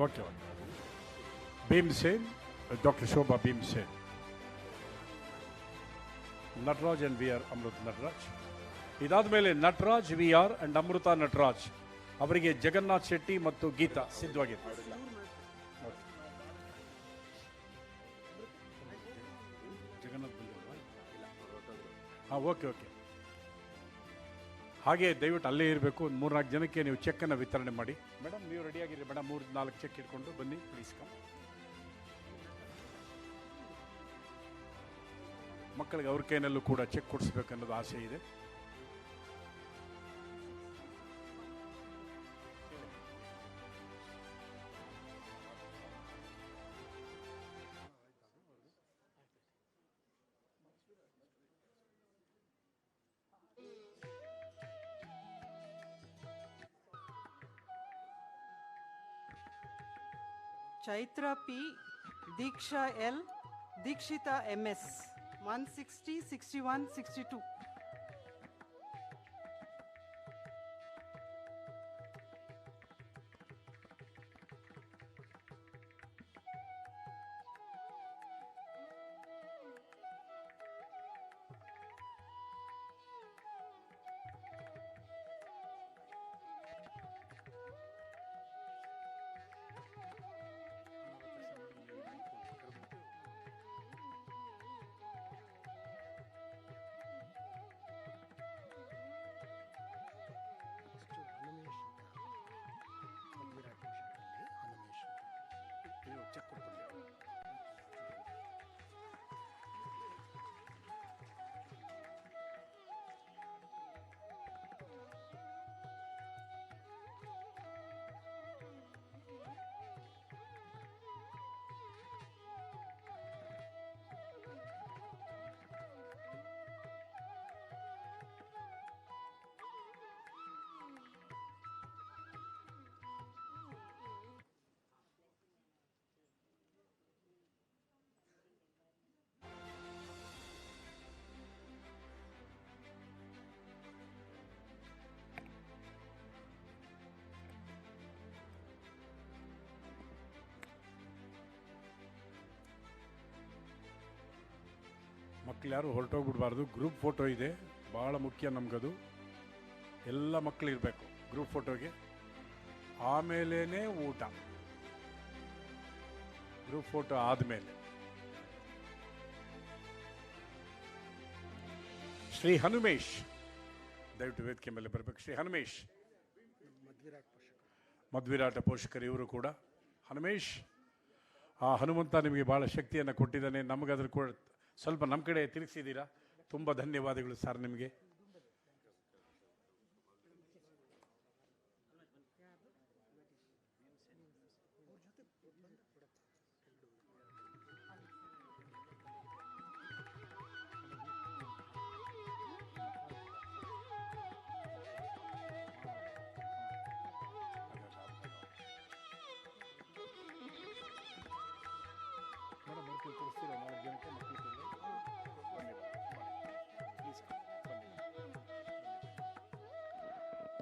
okay okay. Bhimsen, doctor Shobha Bhimsen, Nataraj and we are Amrit Nataraj. ಇದಾದ ಮೇಲೆ ನಟರಾಜ್ ವಿ ಆರ್ ಅಂಡ್ ಅಮೃತ ನಟರಾಜ್ ಅವರಿಗೆ ಜಗನ್ನಾಥ್ ಶೆಟ್ಟಿ ಮತ್ತು ಗೀತಾ ಸಿದ್ಧವಾಗಿದ್ದಾರೆ. ಜಗನ್ನಾಥ್ ಬಂದಿಲ್ವಾ? ಹಾಂ, ಓಕೆ ಓಕೆ. ಹಾಗೆ ದಯವಿಟ್ಟು ಅಲ್ಲೇ ಇರಬೇಕು. ಒಂದು 3-4 ಜನಕ್ಕೆ ನೀವು ಚೆಕ್ಕನ್ನು ವಿತರಣೆ ಮಾಡಿ. ಮೇಡಮ್ ನೀವು ರೆಡಿಯಾಗಿರಿ ಮೇಡಮ್. 3-4 ಚೆಕ್ ಇಟ್ಕೊಂಡು ಬನ್ನಿ ಪ್ಲೀಸ್ ಕಮ್. ಮಕ್ಕಳಿಗೆ ಅವ್ರ ಕೈನಲ್ಲೂ ಕೂಡ ಚೆಕ್ ಕೊಡಿಸ್ಬೇಕನ್ನೋದು ಆಸೆ ಇದೆ. Chaitra P, Diksha L, Dikshita MS, 160, 61, 62. Check ಕೊಡ್ತೀನಿ. ಮಕ್ಕಳು ಯಾರು ಹೊರಟೋಗ್ಬಿಡ್ಬಾರ್ದು. ಗ್ರೂಪ್ ಫೋಟೋ ಇದೆ, ಭಾಳ ಮುಖ್ಯ ನಮಗದು. ಎಲ್ಲ ಮಕ್ಕಳು ಇರಬೇಕು ಗ್ರೂಪ್ ಫೋಟೋಗೆ. ಆಮೇಲೇ ಊಟ. ಗ್ರೂಪ್ ಫೋಟೋ ಆದಮೇಲೆ ಶ್ರೀ ಹನುಮೇಶ್ ದಯವಿಟ್ಟು ವೇದಿಕೆ ಮೇಲೆ ಬರಬೇಕು. ಶ್ರೀ ಹನುಮೇಶ್, ಮಧ್ವಿರಾಟ ಪೋಷಕರು ಇವರು ಕೂಡ. ಹನುಮೇಶ್, ಆ ಹನುಮಂತ ನಿಮಗೆ ಭಾಳ ಶಕ್ತಿಯನ್ನು ಕೊಟ್ಟಿದ್ದಾನೆ. ನಮಗದ್ರ ಕೂಡ ಸ್ವಲ್ಪ ನಮ್ಮ ಕಡೆ ತಿರುಗಿಸಿದ್ದೀರಾ. ತುಂಬ ಧನ್ಯವಾದಗಳು ಸರ್ ನಿಮಗೆ. ಕೊಡಿಸ್ತೀರಾ 4 ಜನಕ್ಕೆ ಮಕ್ಕಳು?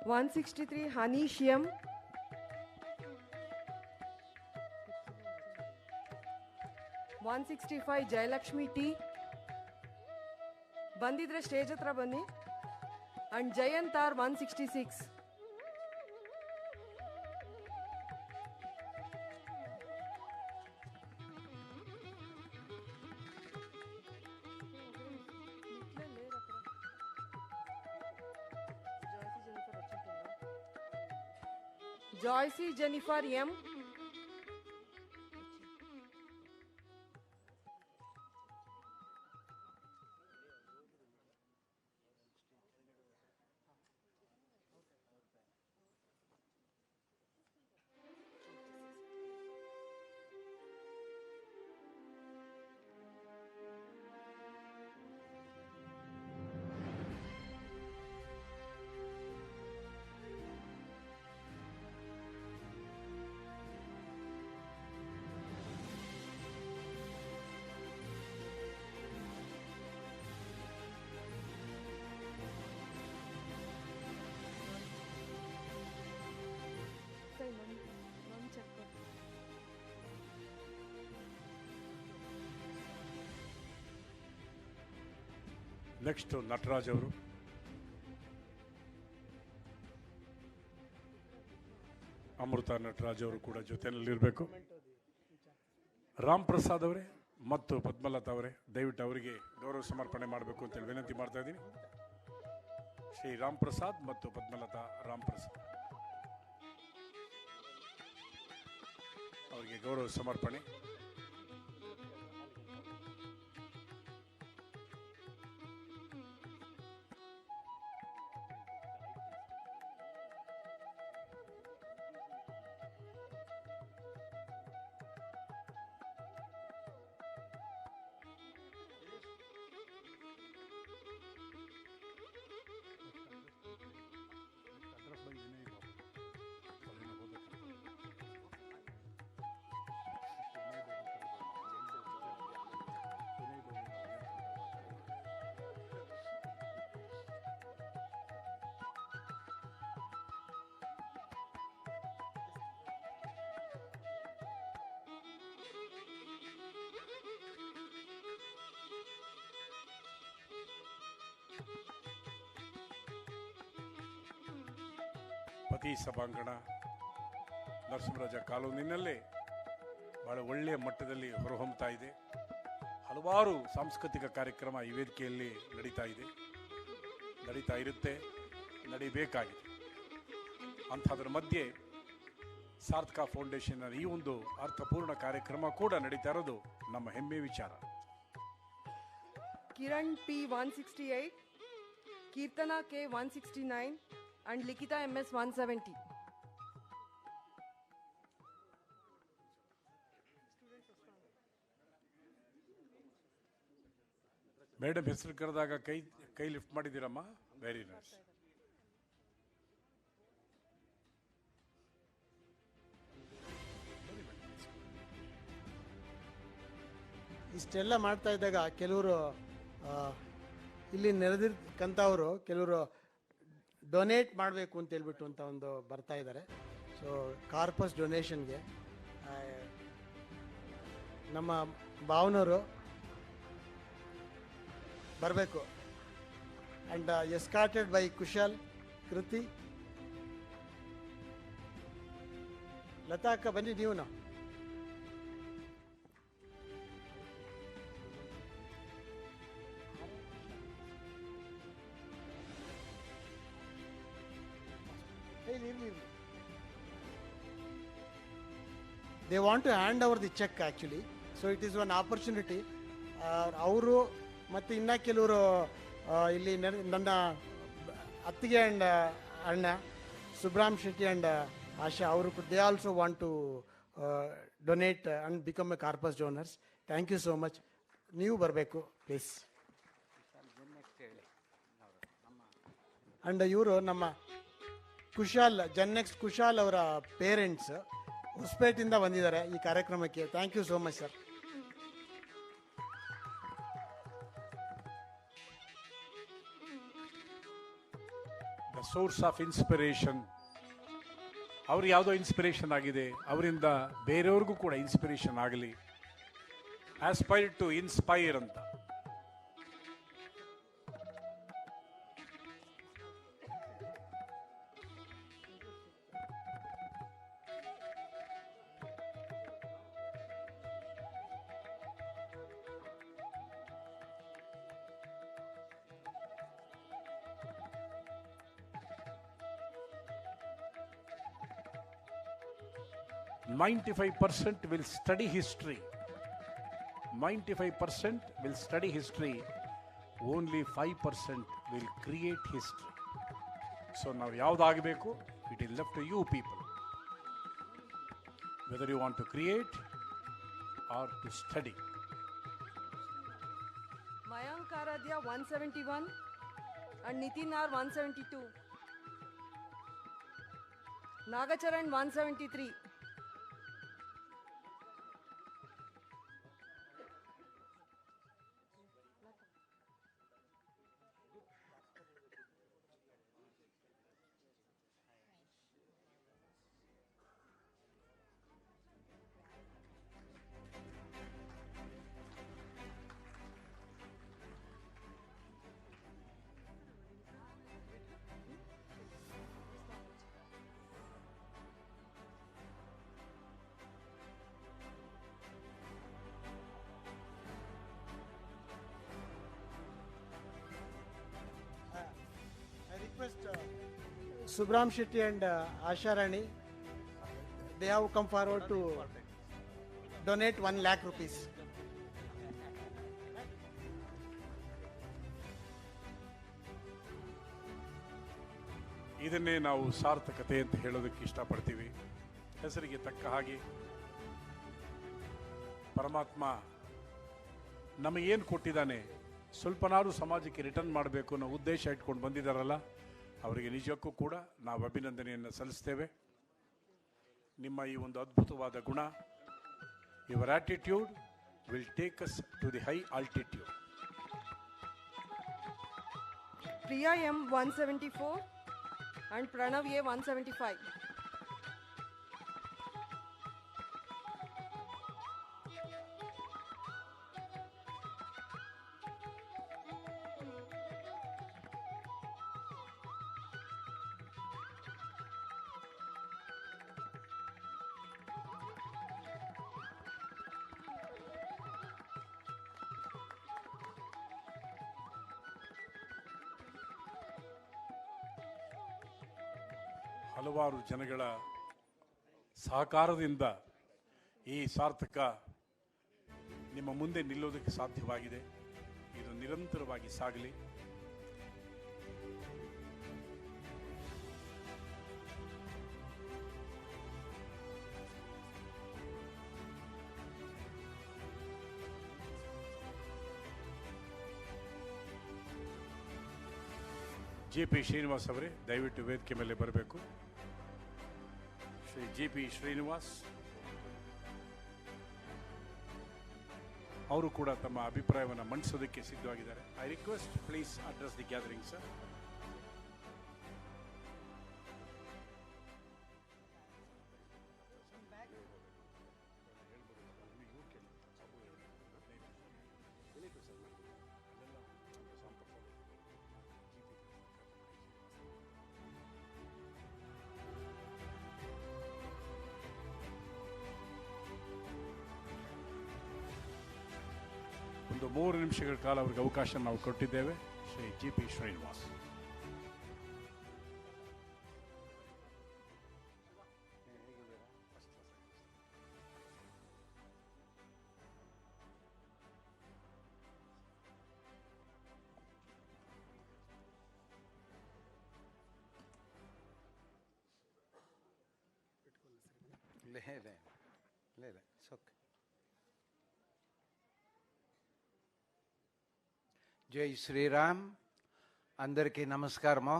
163 Hanish M, 165 Jayalakshmi T. ಬಂದಿದ್ರೆ ಸ್ಟೇಜ್ ಹತ್ರ ಬನ್ನಿ. And Jayanth R 166. Joycey Jennifer M. Next Nataraj ಅವರು. ಅಮೃತ ನಟರಾಜ್ ಅವರು ಕೂಡ ಜೊತೆಯಲ್ಲಿರಬೇಕು. ರಾಮ್ ಪ್ರಸಾದ್ ಅವರೇ ಮತ್ತು ಪದ್ಮಲತಾ ಅವರೇ ದಯವಿಟ್ಟು ಅವರಿಗೆ ಗೌರವ ಸಮರ್ಪಣೆ ಮಾಡಬೇಕು ಅಂತೇಳಿ ವಿನಂತಿ ಮಾಡ್ತಾ ಇದ್ದೀನಿ. ಶ್ರೀ ರಾಮ್ ಪ್ರಸಾದ್ ಮತ್ತು ಪದ್ಮಲತಾ ರಾಮ್ ಪ್ರಸಾದ್ ಅವರಿಗೆ ಗೌರವ ಸಮರ್ಪಣೆ. ಪತಿ ಸಭಾಂಗಣ ನರಸಿಂಹರಾಜ ಕಾಲೋನಿನಲ್ಲೇ ಬಹಳ ಒಳ್ಳೆಯ ಮಟ್ಟದಲ್ಲಿ ಹೊರಹೊಮ್ಮತಾ ಇದೆ. ಹಲವಾರು ಸಾಂಸ್ಕೃತಿಕ ಕಾರ್ಯಕ್ರಮ ಈ ವೇದಿಕೆಯಲ್ಲಿ ನಡೀತಾ ಇರುತ್ತೆ, ನಡೀಬೇಕಾಗಿದೆ. ಅಂಥದ್ರ ಮಧ್ಯೆ ಸಾರ್ಥಕ ಫೌಂಡೇಶನ್ನ ಈ ಒಂದು ಅರ್ಥಪೂರ್ಣ ಕಾರ್ಯಕ್ರಮ ಕೂಡ ನಡೀತಾ ಇರೋದು ನಮ್ಮ ಹೆಮ್ಮೆ ವಿಚಾರ. Kiran P 168, Kirtana K 169 and Likita MS 170. Madam ಹೆಸರು ಕರೆದಾಗ ಕೈ ಲಿಫ್ಟ್ ಮಾಡಿದ್ದೀರಮ್ಮ, ವೆರಿ ನೈಸ್. ಇಷ್ಟೆಲ್ಲ ಮಾಡ್ತಾ ಇದ್ದಾಗ ಕೆಲವರು ಇಲ್ಲಿ ನೆರೆದಿರ್ತಕ್ಕಂಥವರು ಕೆಲವರು ಡೊನೇಟ್ ಮಾಡಬೇಕು ಅಂತ ಹೇಳ್ಬಿಟ್ಟು ಅಂತ ಒಂದು ಬರ್ತಾ ಇದ್ದಾರೆ. ಸೊ ಕಾರ್ಪಸ್ ಡೊನೇಷನ್ಗೆ ನಮ್ಮ ಭಾವನವರು ಬರಬೇಕು. ಆ್ಯಂಡ್ ಎಸ್ಕಾರ್ಟೆಡ್ ಬೈ ಕುಶಲ್, ಕೃತಿ, ಲತಾ ಅಕ್ಕ ಬನ್ನಿ ನೀವು. They want to hand over the check actually, so it is one opportunity. ಅವರು ಮತ್ತು ಇನ್ನ ಕೆಲವರು ಇಲ್ಲಿ ನನ್ನ ಅತ್ತಿಗೆ ಅಂಡ್ ಅಣ್ಣ ಸುಬ್ರಾಮ್ ಶೆಟ್ಟಿ ಅಂಡ್ ಆಶಾ ಅವರು they also want to donate and become a corpus donors. Thank you so much. ನೀವು ಬರಬೇಕು ಪ್ಲೀಸ್. ಅಂಡ್ ಇವರು ನಮ್ಮ ಕುಶಾಲ್, ಜನ್ನೆಕ್ಸ್ ಕುಶಾಲ್ ಅವರ ಪೇರೆಂಟ್ಸ್ ಹೊಸಪೇಟೆಯಿಂದ ಬಂದಿದ್ದಾರೆ ಈ ಕಾರ್ಯಕ್ರಮಕ್ಕೆ. Thank you so much sir. The source of inspiration, ಅವ್ರಿಗೆ ಯಾವುದೋ ಇನ್ಸ್ಪಿರೇಷನ್ ಆಗಿದೆ, ಅವರಿಂದ ಬೇರೆಯವ್ರಿಗೂ ಕೂಡ ಇನ್ಸ್ಪಿರೇಷನ್ ಆಗಲಿ. ಆಸ್ಪೈರ್ ಟು ಇನ್ಸ್ಪೈರ್ ಅಂತ. 95% will study history. 95% will study history. Only 5% will create history. So now ಯಾವುದಾಗಬೇಕು, it is left to you people. Whether you want to create or to study. Mayank Aradhya 171 and Nitin R 172. Nagacharan 173. I request Subram Shetty and Asha Rani, they have come forward to donate 1 lakh rupees. ಇದನ್ನೇ ನಾವು ಸಾರ್ಥಕತೆ ಅಂತ ಹೇಳೋದಕ್ಕೆ ಇಷ್ಟಪಡ್ತೀವಿ. ಹೆಸರಿಗೆ ತಕ್ಕ ಹಾಗೆ ಪರಮಾತ್ಮ ನಮಗೇನು ಕೊಟ್ಟಿದ್ದಾನೆ, ಸ್ವಲ್ಪನಾರು ಸಮಾಜಕ್ಕೆ ರಿಟರ್ನ್ ಮಾಡಬೇಕು ಅನ್ನೋ ಉದ್ದೇಶ ಇಟ್ಕೊಂಡು ಬಂದಿದ್ದಾರಲ್ಲ, ಅವರಿಗೆ ನಿಜಕ್ಕೂ ಕೂಡ ನಾವು ಅಭಿನಂದನೆಯನ್ನು ಸಲ್ಲಿಸ್ತೇವೆ. ನಿಮ್ಮ ಈ ಒಂದು ಅದ್ಭುತವಾದ ಗುಣ, your attitude will take us to the high altitude. Priya M 174 and Pranav A 175. ಹಲವಾರು ಜನಗಳ ಸಹಕಾರದಿಂದ ಈ ಸಾರ್ಥಕ ನಿಮ್ಮ ಮುಂದೆ ನಿಲ್ಲೋದಕ್ಕೆ ಸಾಧ್ಯವಾಗಿದೆ. ಇದು ನಿರಂತರವಾಗಿ ಸಾಗಲಿ. ಜೆ.ಪಿ. ಶ್ರೀನಿವಾಸ್ ಅವರೇ, ದಯವಿಟ್ಟು ವೇದಿಕೆ ಮೇಲೆ ಬರಬೇಕು. ಶ್ರೀ ಜೆ.ಪಿ. ಶ್ರೀನಿವಾಸ್ ಅವರು ಕೂಡ ತಮ್ಮ ಅಭಿಪ್ರಾಯವನ್ನು ಮಂಡಿಸೋದಕ್ಕೆ ಸಿದ್ಧವಾಗಿದ್ದಾರೆ. I request please address the gathering sir. ಒಂದು 3 ನಿಮಿಷಗಳ ಕಾಲ ಅವರಿಗೆ ಅವಕಾಶ ನಾವು ಕೊಟ್ಟಿದ್ದೇವೆ. ಶ್ರೀ ಜೆ.ಪಿ. ಶ್ರೀನಿವಾಸ್. జై శ్రీరామ్. అందరికీ నమస్కారము.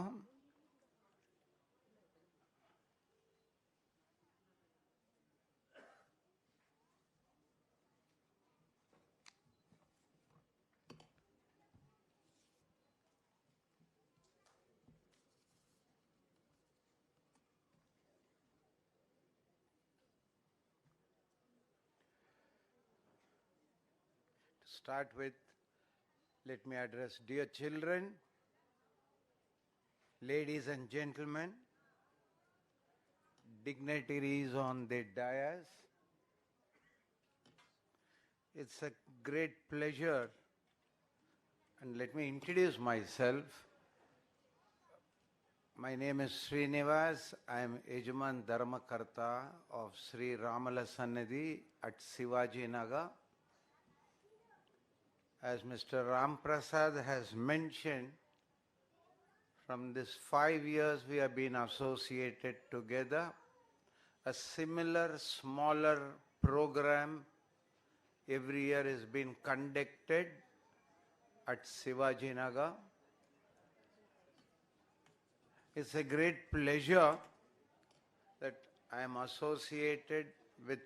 To start with, let me address dear children, ladies and gentlemen, dignitaries on the dais. It's a great pleasure, and let me introduce myself. My name is Srinivas. I am Ejaman Dharmakarta of Sri Ramala Sannidhi at Sivaji Nagar. As Mr. Ram Prasad has mentioned, from this 5 years we have been associated together. A similar smaller program every year is being conducted at Sivaji Nagar. It's a great pleasure that I am associated with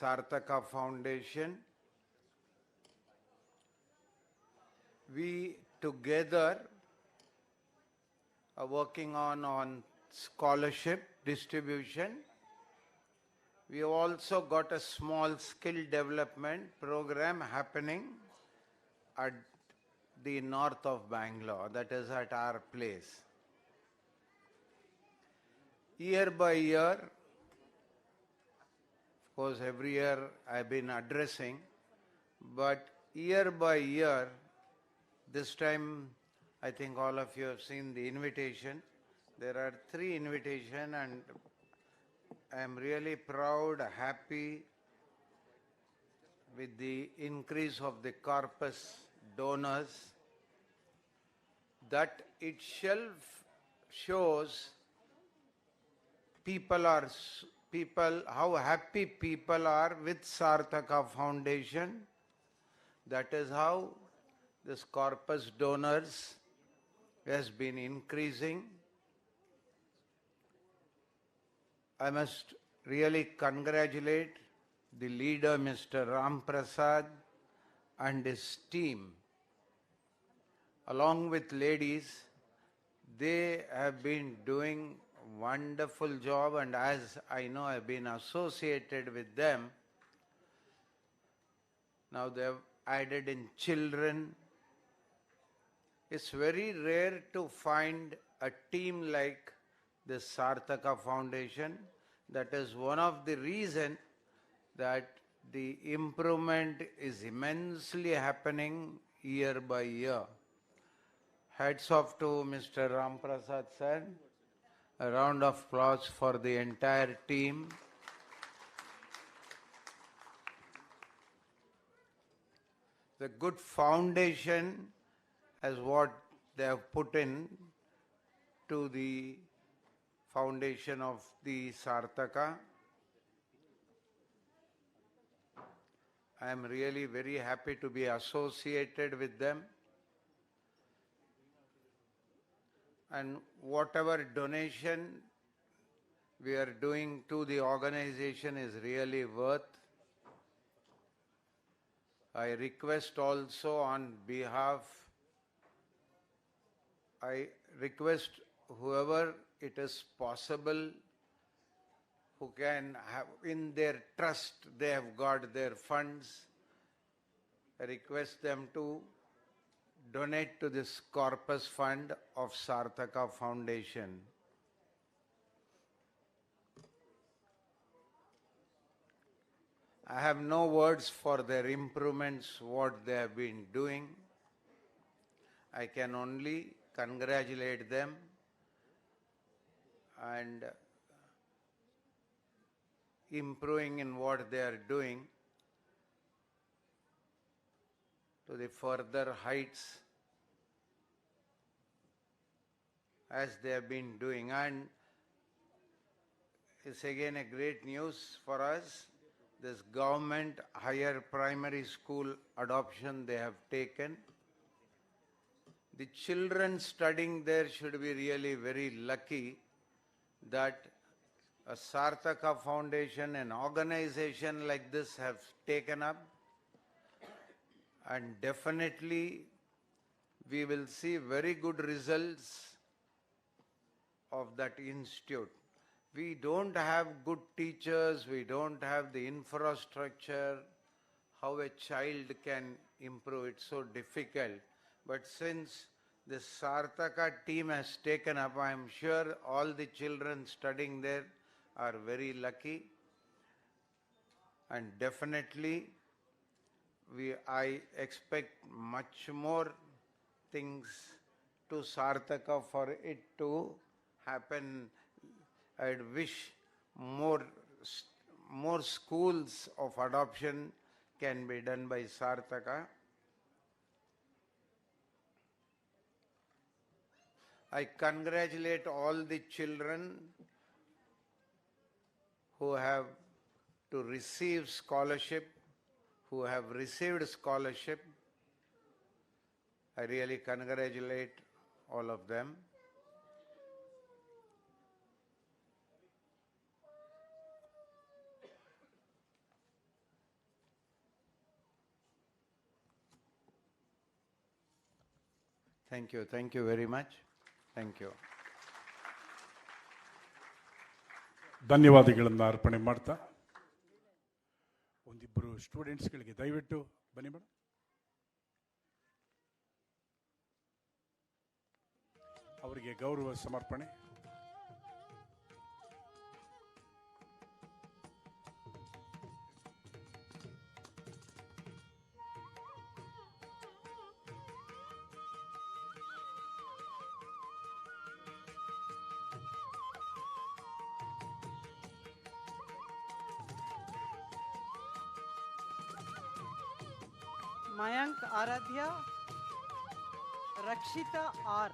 SARTHAKA Foundation. We together are working on scholarship distribution. We have also got a small skill development program happening at the north of Bangalore, that is at our place. Year by year, of course every year I've been addressing, but year by year, this time I think all of you have seen the invitation. There are 3 invitations and I am really proud, happy with the increase of the corpus donors. That itself shows how happy people are with SARTHAKA Foundation. That is how this corpus donors has been increasing. I must really congratulate the leader, Mr. Ram Prasad, and his team. Along with ladies, they have been doing a wonderful job, and as I know I've been associated with them, now they have added in children. It's very rare to find a team like the SARTHAKA Foundation. That is one of the reasons that the improvement is immensely happening year by year. Hats off to Mr. Ram Prasad sir. A round of applause for the entire team. The good foundation as what they have put in to the foundation of the SARTHAKA. I am really very happy to be associated with them. And whatever donation we are doing to the organization is really worth. I request also on behalf, I request whoever it is possible who can have in their trust, they have got their funds, I request them to donate to this corpus fund of SARTHAKA Foundation. I have no words for their improvements, what they have been doing. I can only congratulate them and improving in what they are doing to the further heights as they have been doing. And it's again a great news for us. This government higher primary school adoption they have taken. The children studying there should be really very lucky that a SARTHAKA Foundation, an organization like this have taken up, and definitely we will see very good results of that institute. We don't have good teachers, we don't have the infrastructure, how a child can improve, it's so difficult. But since the SARTHAKA team has taken up, I am sure all the children studying there are very lucky. And definitely I expect much more things to Sarthaka for it to happen. I'd wish more schools of adoption can be done by Sarthaka. I congratulate all the children who have to receive scholarship, who have received scholarship. I really congratulate all of them. Thank you very much. Thank you. ಧನ್ಯವಾದಗಳನ್ನು ಅರ್ಪಣೆ ಮಾಡ್ತಾ ಒಂದಿಬ್ಬರು ಸ್ಟೂಡೆಂಟ್ಸ್ಗಳಿಗೆ ದಯವಿಟ್ಟು ಬನ್ನಿ madam. ಅವರಿಗೆ ಗೌರವ ಸಮರ್ಪಣೆ. मयंक आराध्या, रक्षिता आर,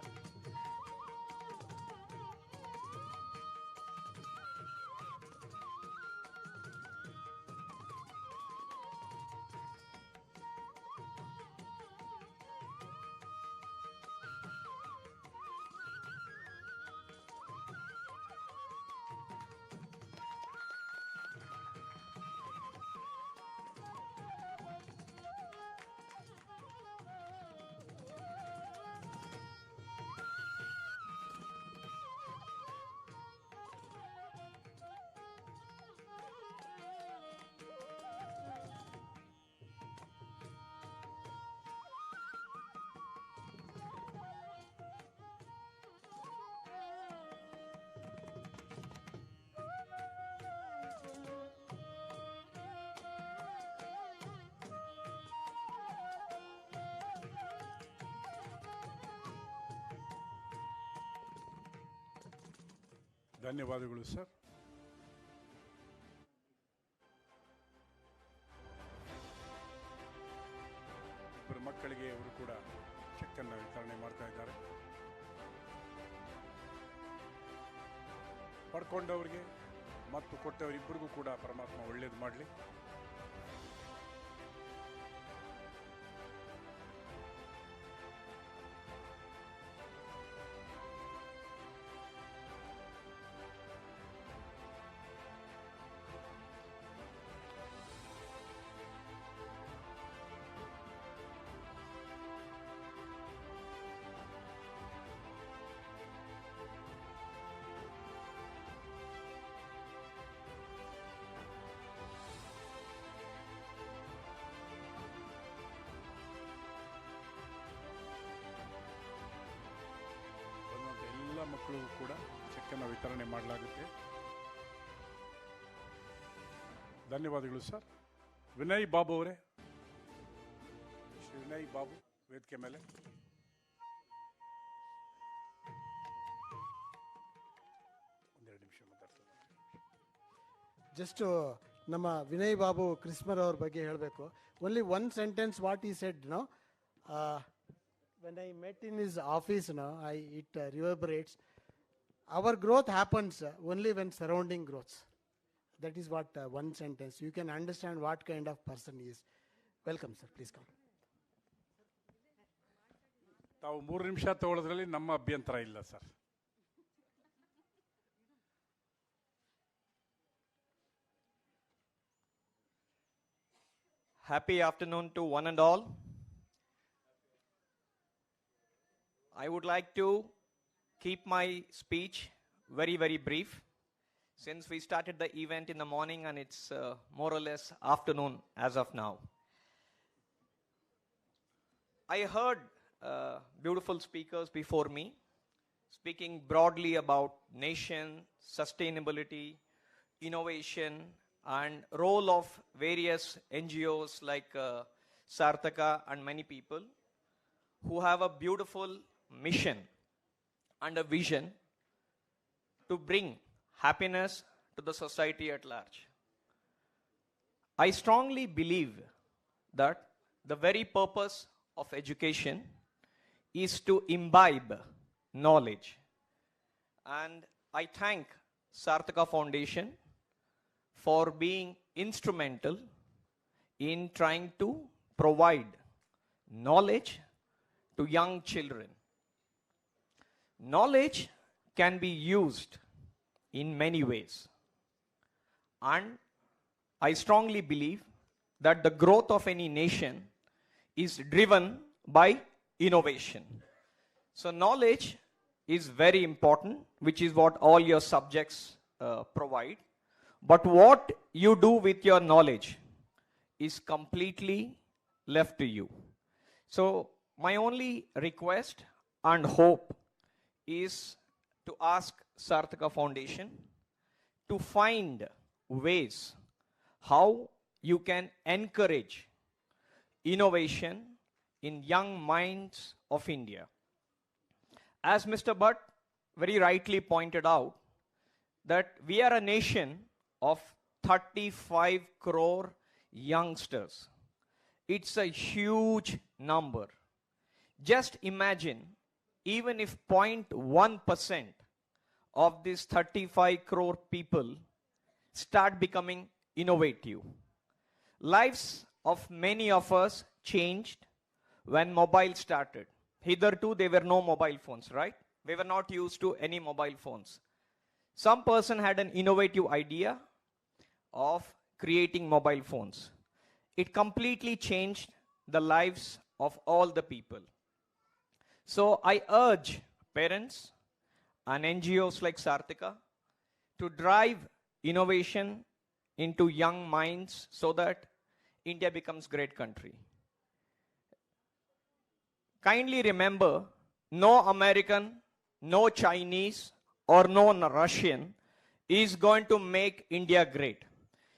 ಧನ್ಯವಾದಗಳು ಸರ್. ಇಬ್ಬರು ಮಕ್ಕಳಿಗೆ ಅವರು ಕೂಡ ಚೆಕ್ ಅನ್ನು ವಿತರಣೆ ಮಾಡ್ತಾ ಇದ್ದಾರೆ. ಪಡ್ಕೊಂಡವರಿಗೆ ಮತ್ತು ಕೊಟ್ಟವರಿಬ್ಬರಿಗೂ ಕೂಡ ಪರಮಾತ್ಮ ಒಳ್ಳೇದು ಮಾಡಲಿ. ಮಕ್ಕಳಿಗೂ ಕೂಡ ಚೆಕ್ಕನ್ನು ವಿತರಣೆ ಮಾಡಲಾಗುತ್ತೆ. ಧನ್ಯವಾದಗಳು ಸರ್. ವಿನಯ್ ಬಾಬು ಅವರೇ, ಶ್ರೀ ವಿನಯ್ ಬಾಬು ವೇದಿಕೆ ಮೇಲೆ. ಒಂದೆರಡು ನಿಮಿಷ ಮಾತಾಡ್ತಾರೆ. ಜಸ್ಟ್ ನಮ್ಮ ವಿನಯ್ ಬಾಬು ಕ್ರಿಸ್ಮರ್ ಅವ್ರ ಬಗ್ಗೆ ಹೇಳಬೇಕು. Only one sentence what he said no. When I met in his office, it reverberates. Our growth happens only when surrounding grows. That is what one sentence. You can understand what kind of person he is. Welcome, sir. Please come. ತಾವು 3 ನಿಮಿಷ ತಗೊಳ್ಳೋದ್ರಲ್ಲಿ ನಮ್ಮ ಅಭ್ಯಂತರ ಇಲ್ಲ sir. Happy afternoon to one and all. I would like to keep my speech very, very brief, since we started the event in the morning and it's more or less afternoon as of now. I heard beautiful speakers before me speaking broadly about nation, sustainability, innovation, and role of various NGOs like SARTHAKA and many people who have a beautiful mission and a vision to bring happiness to the society at large. I strongly believe that the very purpose of education is to imbibe knowledge. And I thank SARTHAKA Foundation for being instrumental in trying to provide knowledge to young children. Knowledge can be used in many ways. And I strongly believe that the growth of any nation is driven by innovation. So knowledge is very important, which is what all your subjects provide. But what you do with your knowledge is completely left to you. So my only request and hope is to ask SARTHAKA Foundation to find ways how you can encourage innovation in young minds of India. As Mr. Bhatt very rightly pointed out, that we are a nation of 35 crore youngsters. It's a huge number. Just imagine, even if 0.1% of these 35 crore people start becoming innovative. Lives of many of us changed when mobile started. Hitherto, there were no mobile phones, right? We were not used to any mobile phones. Some person had an innovative idea of creating mobile phones. It completely changed the lives of all the people. So I urge parents and NGOs like SARTHAKA to drive innovation into young minds so that India becomes great country. Kindly remember, no American, no Chinese, or no Russian is going to make India great.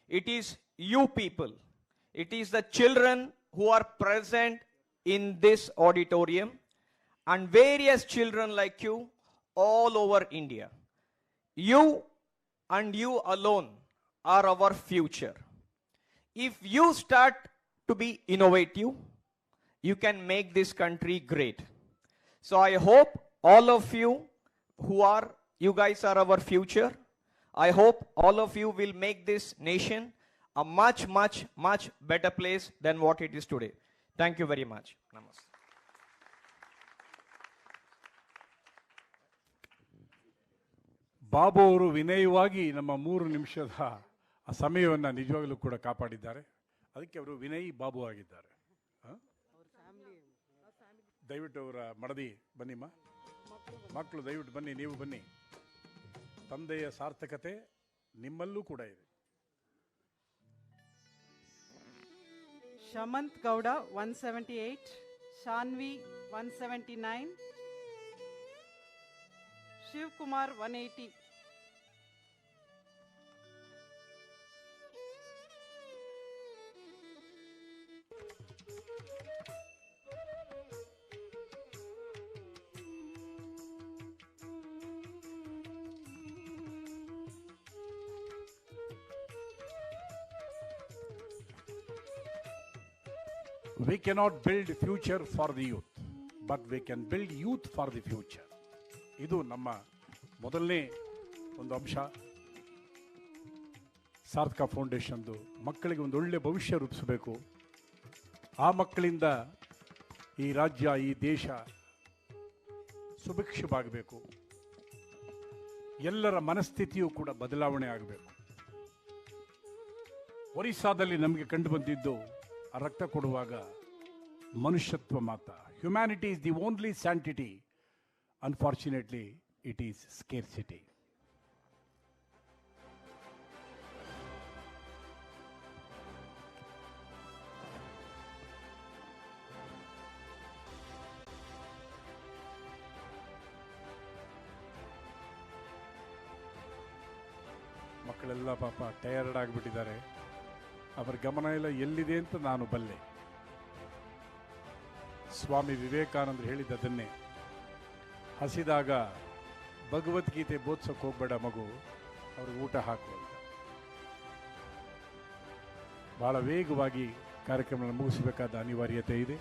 It is you people. It is the children who are present in this auditorium and various children like you all over India. You and you alone are our future. If you start to be innovative, you can make this country great. So I hope all of you you guys are our future. I hope all of you will make this nation a much, much, much better place than what it is today. Thank you very much. Namaste. Babu ಅವರು ವಿನಯವಾಗಿ ನಮ್ಮ 3 ನಿಮಿಷದ ಆ ಸಮಯವನ್ನು ನಿಜವಾಗಲೂ ಕೂಡ ಕಾಪಾಡಿದ್ದಾರೆ. ಅದಕ್ಕೆ ಅವರು ವಿನಯ್ ಬಾಬು ಆಗಿದ್ದಾರೆ. ದಯವಿಟ್ಟು ಅವರ ಮಡದಿ ಬನ್ನಿಮ್ಮ, ಮಕ್ಕಳು ದಯವಿಟ್ಟು ಬನ್ನಿ, ನೀವು ಬನ್ನಿ. ತಂದೆಯ ಸಾರ್ಥಕತೆ ನಿಮ್ಮಲ್ಲೂ ಕೂಡ ಇದೆ. Shamanth Gowda 178, Shanvi 179, Shivakumar 180. We cannot build future for the youth, but we can build youth for the future. ಇದು ನಮ್ಮ ಮೊದಲನೇ ಒಂದು ಅಂಶ. ಸಾರ್ಥಕ ಫೌಂಡೇಶನ್ದು ಮಕ್ಕಳಿಗೆ ಒಂದು ಒಳ್ಳೆ ಭವಿಷ್ಯ ರೂಪಿಸಬೇಕು. ಆ ಮಕ್ಕಳಿಂದ ಈ ರಾಜ್ಯ, ಈ ದೇಶ ಸುಭಿಕ್ಷವಾಗಬೇಕು. ಎಲ್ಲರ ಮನಸ್ಥಿತಿಯೂ ಕೂಡ ಬದಲಾವಣೆ ಆಗಬೇಕು. ಒರಿಸ್ಸಾದಲ್ಲಿ ನಮಗೆ ಕಂಡು ಬಂದಿದ್ದು ರಕ್ತ ಕೊಡುವಾಗ ಮನುಷ್ಯತ್ವ ಮಾತ್ರ. Humanity is the only sanctity. Unfortunately it is scarcity. ಮಕ್ಕಳೆಲ್ಲ ಪಾಪ ಟಯರ್ಡ್ ಆಗಿಬಿಟ್ಟಿದ್ದಾರೆ. ಅವರ ಗಮನ ಎಲ್ಲ ಎಲ್ಲಿದೆ ಅಂತ ನಾನು ಬಲ್ಲೆ. ಸ್ವಾಮಿ ವಿವೇಕಾನಂದರು ಹೇಳಿದ್ದನ್ನೇ, ಹಸಿದಾಗ ಭಗವದ್ಗೀತೆ ಬೋಧಿಸೋಕೆ ಹೋಗ್ಬೇಡ ಮಗು, ಅವ್ರಿಗೆ ಊಟ ಹಾಕು ಅಂತ. ಭಾಳ ವೇಗವಾಗಿ ಕಾರ್ಯಕ್ರಮವನ್ನು ಮುಗಿಸಬೇಕಾದ ಅನಿವಾರ್ಯತೆ ಇದೆ.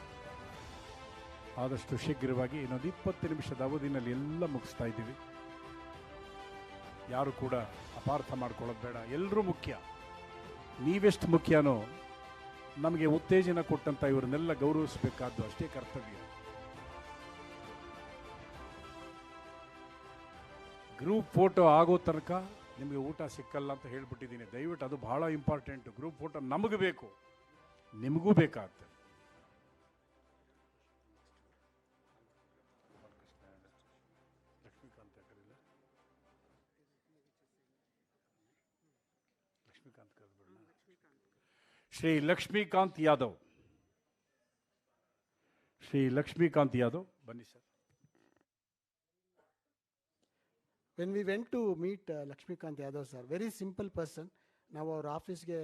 ಆದಷ್ಟು ಶೀಘ್ರವಾಗಿ ಇನ್ನೊಂದು 20 ನಿಮಿಷದ ಅವಧಿನಲ್ಲಿ ಎಲ್ಲ ಮುಗಿಸ್ತಾ ಇದ್ದೀವಿ. ಯಾರು ಕೂಡ ಅಪಾರ್ಥ ಮಾಡ್ಕೊಳ್ಳೋದು ಬೇಡ, ಎಲ್ಲರೂ ಮುಖ್ಯ. ನೀವೆಷ್ಟು ಮುಖ್ಯನೋ ನಮಗೆ ಉತ್ತೇಜನ ಕೊಟ್ಟಂತ ಇವರನ್ನೆಲ್ಲ ಗೌರವಿಸಬೇಕಾದ್ದು ಅಷ್ಟೇ ಕರ್ತವ್ಯ. ಗ್ರೂಪ್ ಫೋಟೋ ಆಗೋ ತನಕ ನಿಮಗೆ ಊಟ ಸಿಕ್ಕಲ್ಲ ಅಂತ ಹೇಳ್ಬಿಟ್ಟಿದ್ದೀನಿ. ದಯವಿಟ್ಟು ಅದು ಬಹಳ ಇಂಪಾರ್ಟೆಂಟ್. ಗ್ರೂಪ್ ಫೋಟೋ ನಮಗೆ ಬೇಕು, ನಿಮಗೂ ಬೇಕಾಗುತ್ತೆ. ಶ್ರೀ ಲಕ್ಷ್ಮೀಕಾಂತ್ ಯಾದವ್, ಶ್ರೀ ಲಕ್ಷ್ಮೀಕಾಂತ್ ಯಾದವ್ ಬನ್ನಿ sir. When we went to meet Lakshmikant Yadav sir, very simple person. ನಾವು ಅವ್ರ ಆಫೀಸ್ಗೆ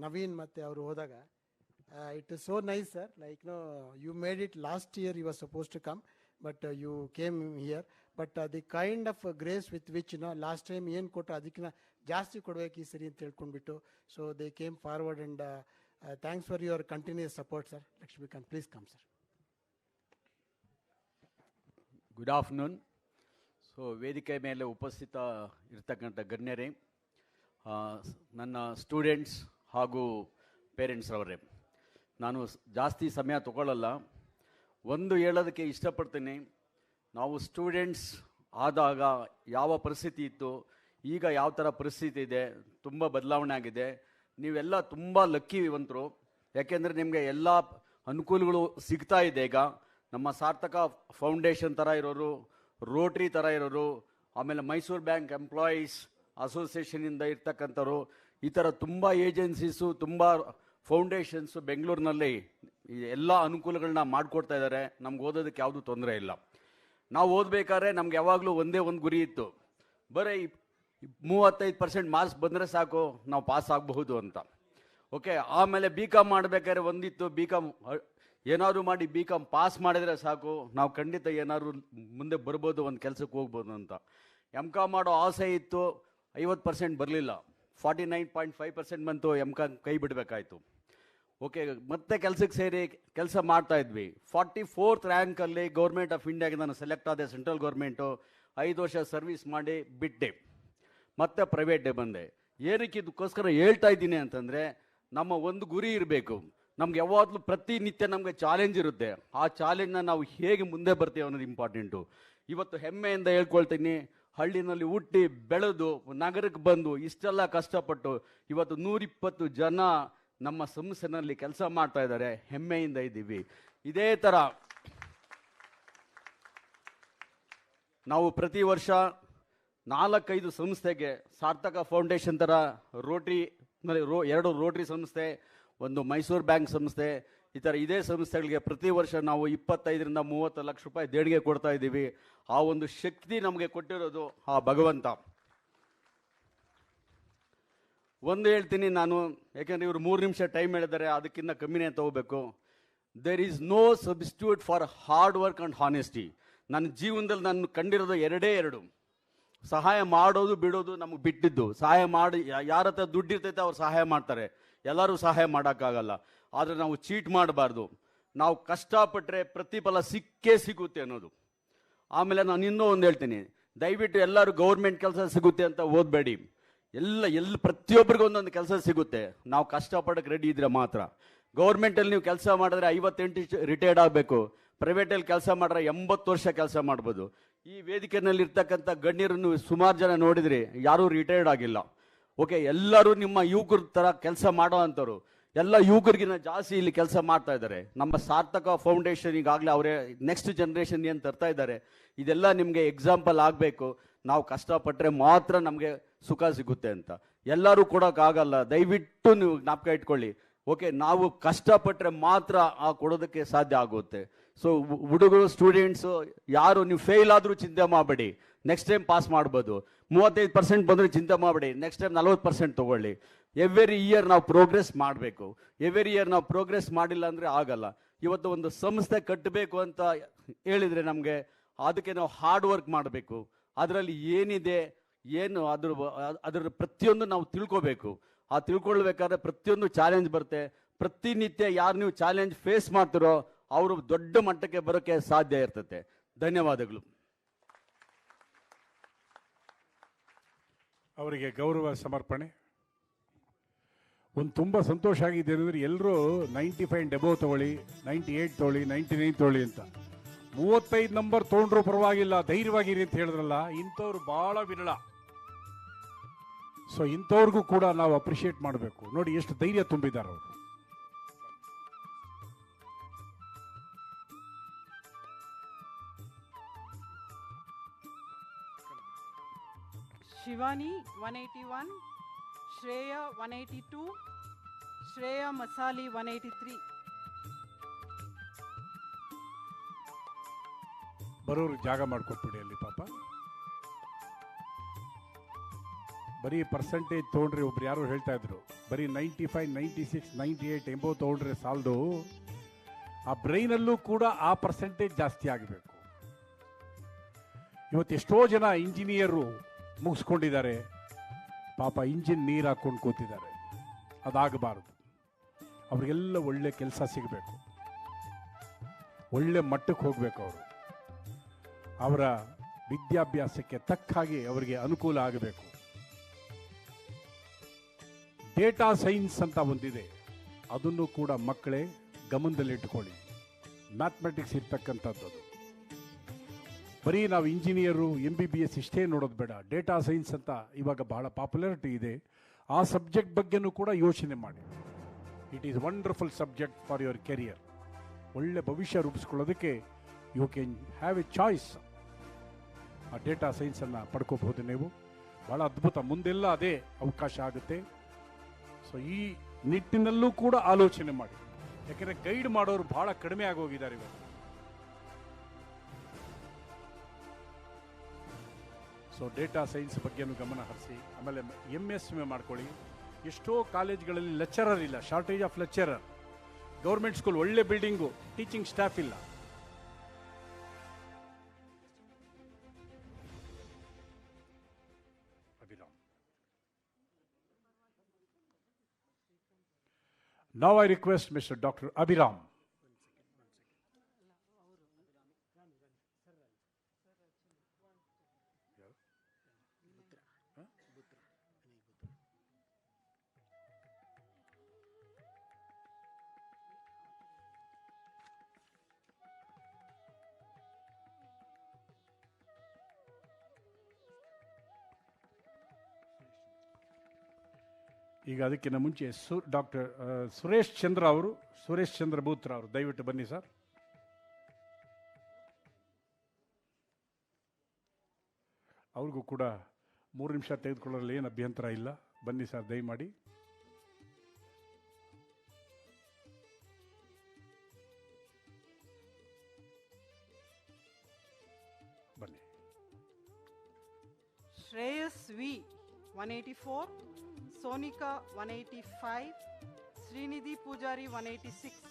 ನವೀನ್ ಮತ್ತು ಅವರು ಹೋದಾಗ it is so nice sir, like you made it last year you are suppose to come, but you came here. But the kind of grace with which last time ಏನು ಕೊಟ್ಟರು ಅದಕ್ಕಿಂತ ಜಾಸ್ತಿ ಕೊಡಬೇಕು ಈ ಸರಿ ಅಂತ ಹೇಳ್ಕೊಂಡ್ಬಿಟ್ಟು, so they came forward and thanks for your continues support sir. Lakshmikanth, please come sir. Good afternoon. So ವೇದಿಕೆ ಮೇಲೆ ಉಪಸ್ಥಿತ ಇರ್ತಕ್ಕಂಥ ಗಣ್ಯರೇ, ನನ್ನ ಸ್ಟೂಡೆಂಟ್ಸ್ ಹಾಗೂ ಪೇರೆಂಟ್ಸ್ರವರೇ, ನಾನು ಜಾಸ್ತಿ ಸಮಯ ತಗೊಳ್ಳಲ್ಲ. ಒಂದು ಹೇಳೋದಕ್ಕೆ ಇಷ್ಟಪಡ್ತೀನಿ, ನಾವು ಸ್ಟೂಡೆಂಟ್ಸ್ ಆದಾಗ ಯಾವ ಪರಿಸ್ಥಿತಿ ಇತ್ತು, ಈಗ ಯಾವ ಥರ ಪರಿಸ್ಥಿತಿ ಇದೆ, ತುಂಬ ಬದಲಾವಣೆ ಆಗಿದೆ. ನೀವೆಲ್ಲ ತುಂಬ ಲಕ್ಕಿವಂತರು, ಯಾಕೆಂದರೆ ನಿಮಗೆ ಎಲ್ಲ ಅನುಕೂಲಗಳು ಸಿಗ್ತಾ ಇದೆ. ಈಗ ನಮ್ಮ ಸಾರ್ಥಕ ಫೌಂಡೇಶನ್ ಥರ ಇರೋರು, ರೋಟ್ರಿ ಥರ ಇರೋರು, ಆಮೇಲೆ ಮೈಸೂರು ಬ್ಯಾಂಕ್ ಎಂಪ್ಲಾಯೀಸ್ ಅಸೋಸಿಯೇಷನಿಂದ ಇರ್ತಕ್ಕಂಥವ್ರು, ಈ ಥರ ತುಂಬ ಏಜೆನ್ಸೀಸು, ತುಂಬ ಫೌಂಡೇಶನ್ಸು ಬೆಂಗಳೂರಿನಲ್ಲಿ ಎಲ್ಲ ಅನುಕೂಲಗಳನ್ನ ಮಾಡಿಕೊಡ್ತಾ ಇದ್ದಾರೆ. ನಮ್ಗೆ ಓದೋದಕ್ಕೆ ಯಾವುದೂ ತೊಂದರೆ ಇಲ್ಲ. ನಾವು ಓದಬೇಕಾದ್ರೆ ನಮ್ಗೆ ಯಾವಾಗಲೂ ಒಂದೇ ಒಂದು ಗುರಿ ಇತ್ತು, ಬರೀ 35% ಮಾರ್ಕ್ಸ್ ಬಂದರೆ ಸಾಕು, ನಾವು ಪಾಸ್ ಆಗಬಹುದು ಅಂತ. ಓಕೆ, ಆಮೇಲೆ BCom ಮಾಡಬೇಕಾದ್ರೆ ಒಂದಿತ್ತು, BCom ಏನಾದರೂ ಮಾಡಿ BCom ಪಾಸ್ ಮಾಡಿದರೆ ಸಾಕು, ನಾವು ಖಂಡಿತ ಏನಾದರೂ ಮುಂದೆ ಬರ್ಬೋದು, ಒಂದು ಕೆಲಸಕ್ಕೆ ಹೋಗ್ಬೋದು ಅಂತ. MCom ಮಾಡೋ ಆಸೆ ಇತ್ತು, 50% ಬರಲಿಲ್ಲ, 49.5% ಬಂತು, MCom ಕೈ ಬಿಡಬೇಕಾಯ್ತು. ಓಕೆ, ಮತ್ತೆ ಕೆಲಸಕ್ಕೆ ಸೇರಿ ಕೆಲಸ ಮಾಡ್ತಾ ಇದ್ವಿ. 44th ರ್ಯಾಂಕಲ್ಲಿ ಗೌರ್ಮೆಂಟ್ ಆಫ್ ಇಂಡಿಯಾಗೆ ನಾನು ಸೆಲೆಕ್ಟ್ ಆದೆ, ಸೆಂಟ್ರಲ್ ಗೌರ್ಮೆಂಟು. 5 ವರ್ಷ ಸರ್ವಿಸ್ ಮಾಡಿ ಬಿಟ್ಟೆ, ಮತ್ತೆ ಪ್ರೈವೇಟೇ ಬಂದೆ. ಏನಕ್ಕೆ ಇದಕ್ಕೋಸ್ಕರ ಹೇಳ್ತಾ ಇದ್ದೀನಿ ಅಂತಂದರೆ, ನಮ್ಮ ಒಂದು ಗುರಿ ಇರಬೇಕು. ನಮ್ಗೆ ಯಾವಾಗಲೂ ಪ್ರತಿನಿತ್ಯ ನಮಗೆ ಚಾಲೆಂಜ್ ಇರುತ್ತೆ. ಆ ಚಾಲೆಂಜ್ನ ನಾವು ಹೇಗೆ ಮುಂದೆ ಬರ್ತೀವಿ ಅನ್ನೋದು ಇಂಪಾರ್ಟೆಂಟು. ಇವತ್ತು ಹೆಮ್ಮೆಯಿಂದ ಹೇಳ್ಕೊಳ್ತೀನಿ, ಹಳ್ಳಿನಲ್ಲಿ ಹುಟ್ಟಿ ಬೆಳೆದು ನಗರಕ್ಕೆ ಬಂದು ಇಷ್ಟೆಲ್ಲ ಕಷ್ಟಪಟ್ಟು ಇವತ್ತು 120 ಜನ ನಮ್ಮ ಸಂಸ್ಥೆನಲ್ಲಿ ಕೆಲಸ ಮಾಡ್ತಾ ಇದ್ದಾರೆ. ಹೆಮ್ಮೆಯಿಂದ ಇದ್ದೀವಿ. ಇದೇ ಥರ ನಾವು ಪ್ರತಿ ವರ್ಷ 4-5 ಸಂಸ್ಥೆಗೆ, ಸಾರ್ಥಕ ಫೌಂಡೇಶನ್ ಥರ ರೋಟ್ರಿ 2 ರೋಟ್ರಿ ಸಂಸ್ಥೆ, ಒಂದು ಮೈಸೂರು ಬ್ಯಾಂಕ್ ಸಂಸ್ಥೆ, ಈ ಥರ ಇದೇ ಸಂಸ್ಥೆಗಳಿಗೆ ಪ್ರತಿ ವರ್ಷ ನಾವು 25ರಿಂದ 30 ಲಕ್ಷ ರೂಪಾಯಿ ದೇಣಿಗೆ ಕೊಡ್ತಾ ಇದ್ದೀವಿ. ಆ ಒಂದು ಶಕ್ತಿ ನಮಗೆ ಕೊಟ್ಟಿರೋದು ಆ ಭಗವಂತ. ಒಂದು ಹೇಳ್ತೀನಿ ನಾನು, ಯಾಕೆಂದರೆ ಇವರು 3 ನಿಮಿಷ ಟೈಮ್ ಹೇಳಿದ್ದಾರೆ, ಅದಕ್ಕಿಂತ ಕಮ್ಮಿನೇ ತಗೋಬೇಕು. There is no substitute for hard work and honesty. ನನ್ನ ಜೀವನದಲ್ಲಿ ನಾನು ಕಂಡಿರೋದು 2 ಸಹಾಯ ಮಾಡೋದು ಬಿಡೋದು ನಮಗೆ ಬಿಟ್ಟಿದ್ದು. ಸಹಾಯ ಮಾಡಿ ಯಾರ ಹತ್ರ ದುಡ್ಡು ಇರ್ತೈತೆ ಅವ್ರು ಸಹಾಯ ಮಾಡ್ತಾರೆ, ಎಲ್ಲರೂ ಸಹಾಯ ಮಾಡೋಕ್ಕಾಗಲ್ಲ. ಆದರೆ ನಾವು ಚೀಟ್ ಮಾಡಬಾರ್ದು. ನಾವು ಕಷ್ಟಪಟ್ಟರೆ ಪ್ರತಿಫಲ ಸಿಕ್ಕೇ ಸಿಗುತ್ತೆ ಅನ್ನೋದು. ಆಮೇಲೆ ನಾನು ಇನ್ನೂ ಒಂದು ಹೇಳ್ತೀನಿ, ದಯವಿಟ್ಟು ಎಲ್ಲರೂ ಗೌರ್ಮೆಂಟ್ ಕೆಲಸ ಸಿಗುತ್ತೆ ಅಂತ ಓದಬೇಡಿ. ಎಲ್ಲ ಪ್ರತಿಯೊಬ್ಬರಿಗೂ ಒಂದೊಂದು ಕೆಲಸ ಸಿಗುತ್ತೆ, ನಾವು ಕಷ್ಟಪಡೋಕ್ಕೆ ರೆಡಿ ಇದ್ರೆ ಮಾತ್ರ. ಗೌರ್ಮೆಂಟಲ್ಲಿ ನೀವು ಕೆಲಸ ಮಾಡಿದ್ರೆ 58 ರಿಟೈರ್ಡ್ ಆಗಬೇಕು, ಪ್ರೈವೇಟಲ್ಲಿ ಕೆಲಸ ಮಾಡಿದ್ರೆ 80 ವರ್ಷ ಕೆಲಸ ಮಾಡ್ಬೋದು. ಈ ವೇದಿಕೆಯಲ್ಲಿ ಇರ್ತಕ್ಕಂಥ ಗಣ್ಯರನ್ನು ಸುಮಾರು ಜನ ನೋಡಿದ್ರಿ, ಯಾರೂ ರಿಟೈರ್ಡ್ ಆಗಿಲ್ಲ. ಓಕೆ, ಎಲ್ಲರೂ ನಿಮ್ಮ ಯುವಕರ ಥರ ಕೆಲಸ ಮಾಡೋ ಅಂಥವ್ರು, ಎಲ್ಲ ಯುವಕರಿಗಿನ್ನ ಜಾಸ್ತಿ ಇಲ್ಲಿ ಕೆಲಸ ಮಾಡ್ತಾ ಇದ್ದಾರೆ. ನಮ್ಮ ಸಾರ್ಥಕ ಫೌಂಡೇಶನ್ ಈಗಾಗಲೇ ಅವರೇ ನೆಕ್ಸ್ಟ್ ಜನ್ರೇಷನ್ ಏನು ತರ್ತಾ ಇದ್ದಾರೆ, ಇದೆಲ್ಲ ನಿಮಗೆ ಎಕ್ಸಾಂಪಲ್ ಆಗಬೇಕು. ನಾವು ಕಷ್ಟಪಟ್ಟರೆ ಮಾತ್ರ ನಮಗೆ ಸುಖ ಸಿಗುತ್ತೆ ಅಂತ. ಎಲ್ಲರೂ ಕೊಡೋಕ್ಕಾಗಲ್ಲ, ದಯವಿಟ್ಟು ನೀವು ಜ್ಞಾಪಕ ಇಟ್ಕೊಳ್ಳಿ. ಓಕೆ, ನಾವು ಕಷ್ಟಪಟ್ಟರೆ ಮಾತ್ರ ಆ ಕೊಡೋದಕ್ಕೆ ಸಾಧ್ಯ ಆಗುತ್ತೆ. ಸೊ ಹುಡುಗರು, ಸ್ಟೂಡೆಂಟ್ಸು ಯಾರು ನೀವು ಫೇಲ್ ಆದರೂ ಚಿಂತೆ ಮಾಡಬೇಡಿ, ನೆಕ್ಸ್ಟ್ ಟೈಮ್ ಪಾಸ್ ಮಾಡ್ಬೋದು. 35% ಬಂದರೆ ಚಿಂತೆ ಮಾಡಬೇಡಿ, ನೆಕ್ಸ್ಟ್ ಟೈಮ್ 40% ತೊಗೊಳ್ಳಿ. ಎವ್ರಿ ಇಯರ್ ನಾವು ಪ್ರೋಗ್ರೆಸ್ ಮಾಡಬೇಕು. ಎವ್ರಿ ಇಯರ್ ನಾವು ಪ್ರೋಗ್ರೆಸ್ ಮಾಡಿಲ್ಲ ಅಂದರೆ ಆಗಲ್ಲ. ಇವತ್ತು ಒಂದು ಸಂಸ್ಥೆ ಕಟ್ಟಬೇಕು ಅಂತ ಹೇಳಿದರೆ ನಮಗೆ ಅದಕ್ಕೆ ನಾವು ಹಾರ್ಡ್ ವರ್ಕ್ ಮಾಡಬೇಕು. ಅದರಲ್ಲಿ ಏನಿದೆ ಏನು ಅದರ ಪ್ರತಿಯೊಂದು ನಾವು ತಿಳ್ಕೋಬೇಕು. ಆ ತಿಳ್ಕೊಳ್ಬೇಕಾದ್ರೆ ಪ್ರತಿಯೊಂದು ಚಾಲೆಂಜ್ ಬರುತ್ತೆ. ಪ್ರತಿನಿತ್ಯ ಯಾರು ನೀವು ಚಾಲೆಂಜ್ ಫೇಸ್ ಮಾಡ್ತಿರೋ ಅವರು ದೊಡ್ಡ ಮಟ್ಟಕ್ಕೆ ಬರೋಕ್ಕೆ ಸಾಧ್ಯ ಇರ್ತದೆ. ಧನ್ಯವಾದಗಳು. ಅವರಿಗೆ ಗೌರವ ಸಮರ್ಪಣೆ. ಒಂದು ತುಂಬ ಸಂತೋಷ ಆಗಿದೆ ಅಂದರೆ ಎಲ್ಲರೂ 95 ಎಬೋ ತೊಗೊಳ್ಳಿ, 98 ತೊಗೊಳ್ಳಿ, 99 ತೊಗೊಳ್ಳಿ ಅಂತ. 35 ನಂಬರ್ ತೊಗೊಂಡ್ರು ಪರವಾಗಿಲ್ಲ, ಧೈರ್ಯವಾಗಿರಿ ಅಂತ ಹೇಳಿದ್ರಲ್ಲ, ಇಂಥವ್ರು ಭಾಳ ವಿರಳ. ಸೊ ಇಂಥವ್ರಿಗೂ ಕೂಡ ನಾವು ಅಪ್ರಿಷಿಯೇಟ್ ಮಾಡಬೇಕು. ನೋಡಿ ಎಷ್ಟು ಧೈರ್ಯ ತುಂಬಿದ್ದಾರೆ ಅವರು. Shivani 181, Shreya 182, Shreya Masali 183. ಬರೋರು ಜಾಗ ಮಾಡಿಕೊಟ್ಬಿಡಿ ಅಲ್ಲಿ ಪಾಪ. ಬರೀ ಪರ್ಸೆಂಟೇಜ್ ತೊಗೊಂಡ್ರೆ ಒಬ್ರು ಯಾರು ಹೇಳ್ತಾ ಇದ್ರು, ಬರೀ 95, 96, 98 ಎಂಬೋ ತೊಗೊಂಡ್ರೆ ಸಾಲದು, ಆ ಬ್ರೈನಲ್ಲೂ ಕೂಡ ಆ ಪರ್ಸೆಂಟೇಜ್ ಜಾಸ್ತಿ ಆಗಬೇಕು. ಇವತ್ತು ಎಷ್ಟೋ ಜನ ಇಂಜಿನಿಯರು ಮುಗಿಸ್ಕೊಂಡಿದ್ದಾರೆ, ಪಾಪ ಇಂಜಿನ್ ನೀರು ಹಾಕ್ಕೊಂಡು ಕೂತಿದ್ದಾರೆ. ಅದಾಗಬಾರದು. ಅವರಿಗೆಲ್ಲ ಒಳ್ಳೆ ಕೆಲಸ ಸಿಗಬೇಕು, ಒಳ್ಳೆ ಮಟ್ಟಕ್ಕೆ ಹೋಗಬೇಕು. ಅವರು ಅವರ ವಿದ್ಯಾಭ್ಯಾಸಕ್ಕೆ ತಕ್ಕ ಹಾಗೆ ಅವರಿಗೆ ಅನುಕೂಲ ಆಗಬೇಕು. ಡೇಟಾ ಸೈನ್ಸ್ ಅಂತ ಒಂದಿದೆ, ಅದನ್ನು ಕೂಡ ಮಕ್ಕಳೇ ಗಮನದಲ್ಲಿಟ್ಟುಕೊಳ್ಳಿ. ಮ್ಯಾಥಮೆಟಿಕ್ಸ್ ಇರ್ತಕ್ಕಂಥದ್ದು ಅದು. ಬರೀ ನಾವು ಇಂಜಿನಿಯರು MBBS ಇಷ್ಟೇ ನೋಡೋದು ಬೇಡ. ಡೇಟಾ ಸೈನ್ಸ್ ಅಂತ ಇವಾಗ ಬಹಳ ಪಾಪ್ಯುಲಾರಿಟಿ ಇದೆ. ಆ ಸಬ್ಜೆಕ್ಟ್ ಬಗ್ಗೆನೂ ಕೂಡ ಯೋಚನೆ ಮಾಡಿ. It is wonderful subject for your career. ಒಳ್ಳೆ ಭವಿಷ್ಯ ರೂಪಿಸ್ಕೊಳ್ಳೋದಕ್ಕೆ you can have a choice. ಆ ಡೇಟಾ ಸೈನ್ಸನ್ನು ಪಡ್ಕೋಬಹುದು ನೀವು. ಭಾಳ ಅದ್ಭುತ. ಮುಂದೆಲ್ಲ ಅದೇ ಅವಕಾಶ ಆಗುತ್ತೆ. ಸೊ ಈ ನಿಟ್ಟಿನಲ್ಲೂ ಕೂಡ ಆಲೋಚನೆ ಮಾಡಿ. ಯಾಕೆಂದರೆ ಗೈಡ್ ಮಾಡೋರು ಭಾಳ ಕಡಿಮೆ ಆಗೋಗಿದ್ದಾರೆ ಇವಾಗ. ಸೊ ಡೇಟಾ ಸೈನ್ಸ್ ಬಗ್ಗೆನೂ ಗಮನ ಹರಿಸಿ. ಆಮೇಲೆ MSc ಮಾಡ್ಕೊಳ್ಳಿ. ಎಷ್ಟೋ ಕಾಲೇಜ್ಗಳಲ್ಲಿ ಲೆಕ್ಚರರ್ ಇಲ್ಲ, shortage of lecturer. Government school ಒಳ್ಳೆ ಬಿಲ್ಡಿಂಗು, ಟೀಚಿಂಗ್ ಸ್ಟಾಫ್ ಇಲ್ಲ. Now I request Mr. Dr. Abhiram. ಈಗ ಅದಕ್ಕಿಂತ ಮುಂಚೆ ಡಾಕ್ಟರ್ ಸುರೇಶ್ ಚಂದ್ರ ಬೂತ್ರ ಅವರು ದಯವಿಟ್ಟು ಬನ್ನಿ ಸರ್. ಅವ್ರಿಗೂ ಕೂಡ 3 ನಿಮಿಷ ತೆಗೆದುಕೊಳ್ಳಲು ಏನು ಅಭ್ಯಂತರ ಇಲ್ಲ. ಬನ್ನಿ ಸರ್, ದಯಮಾಡಿ. ಬನ್ನಿ. Shreyas V 184, Sonika 185, Srinidhi Pujari 186.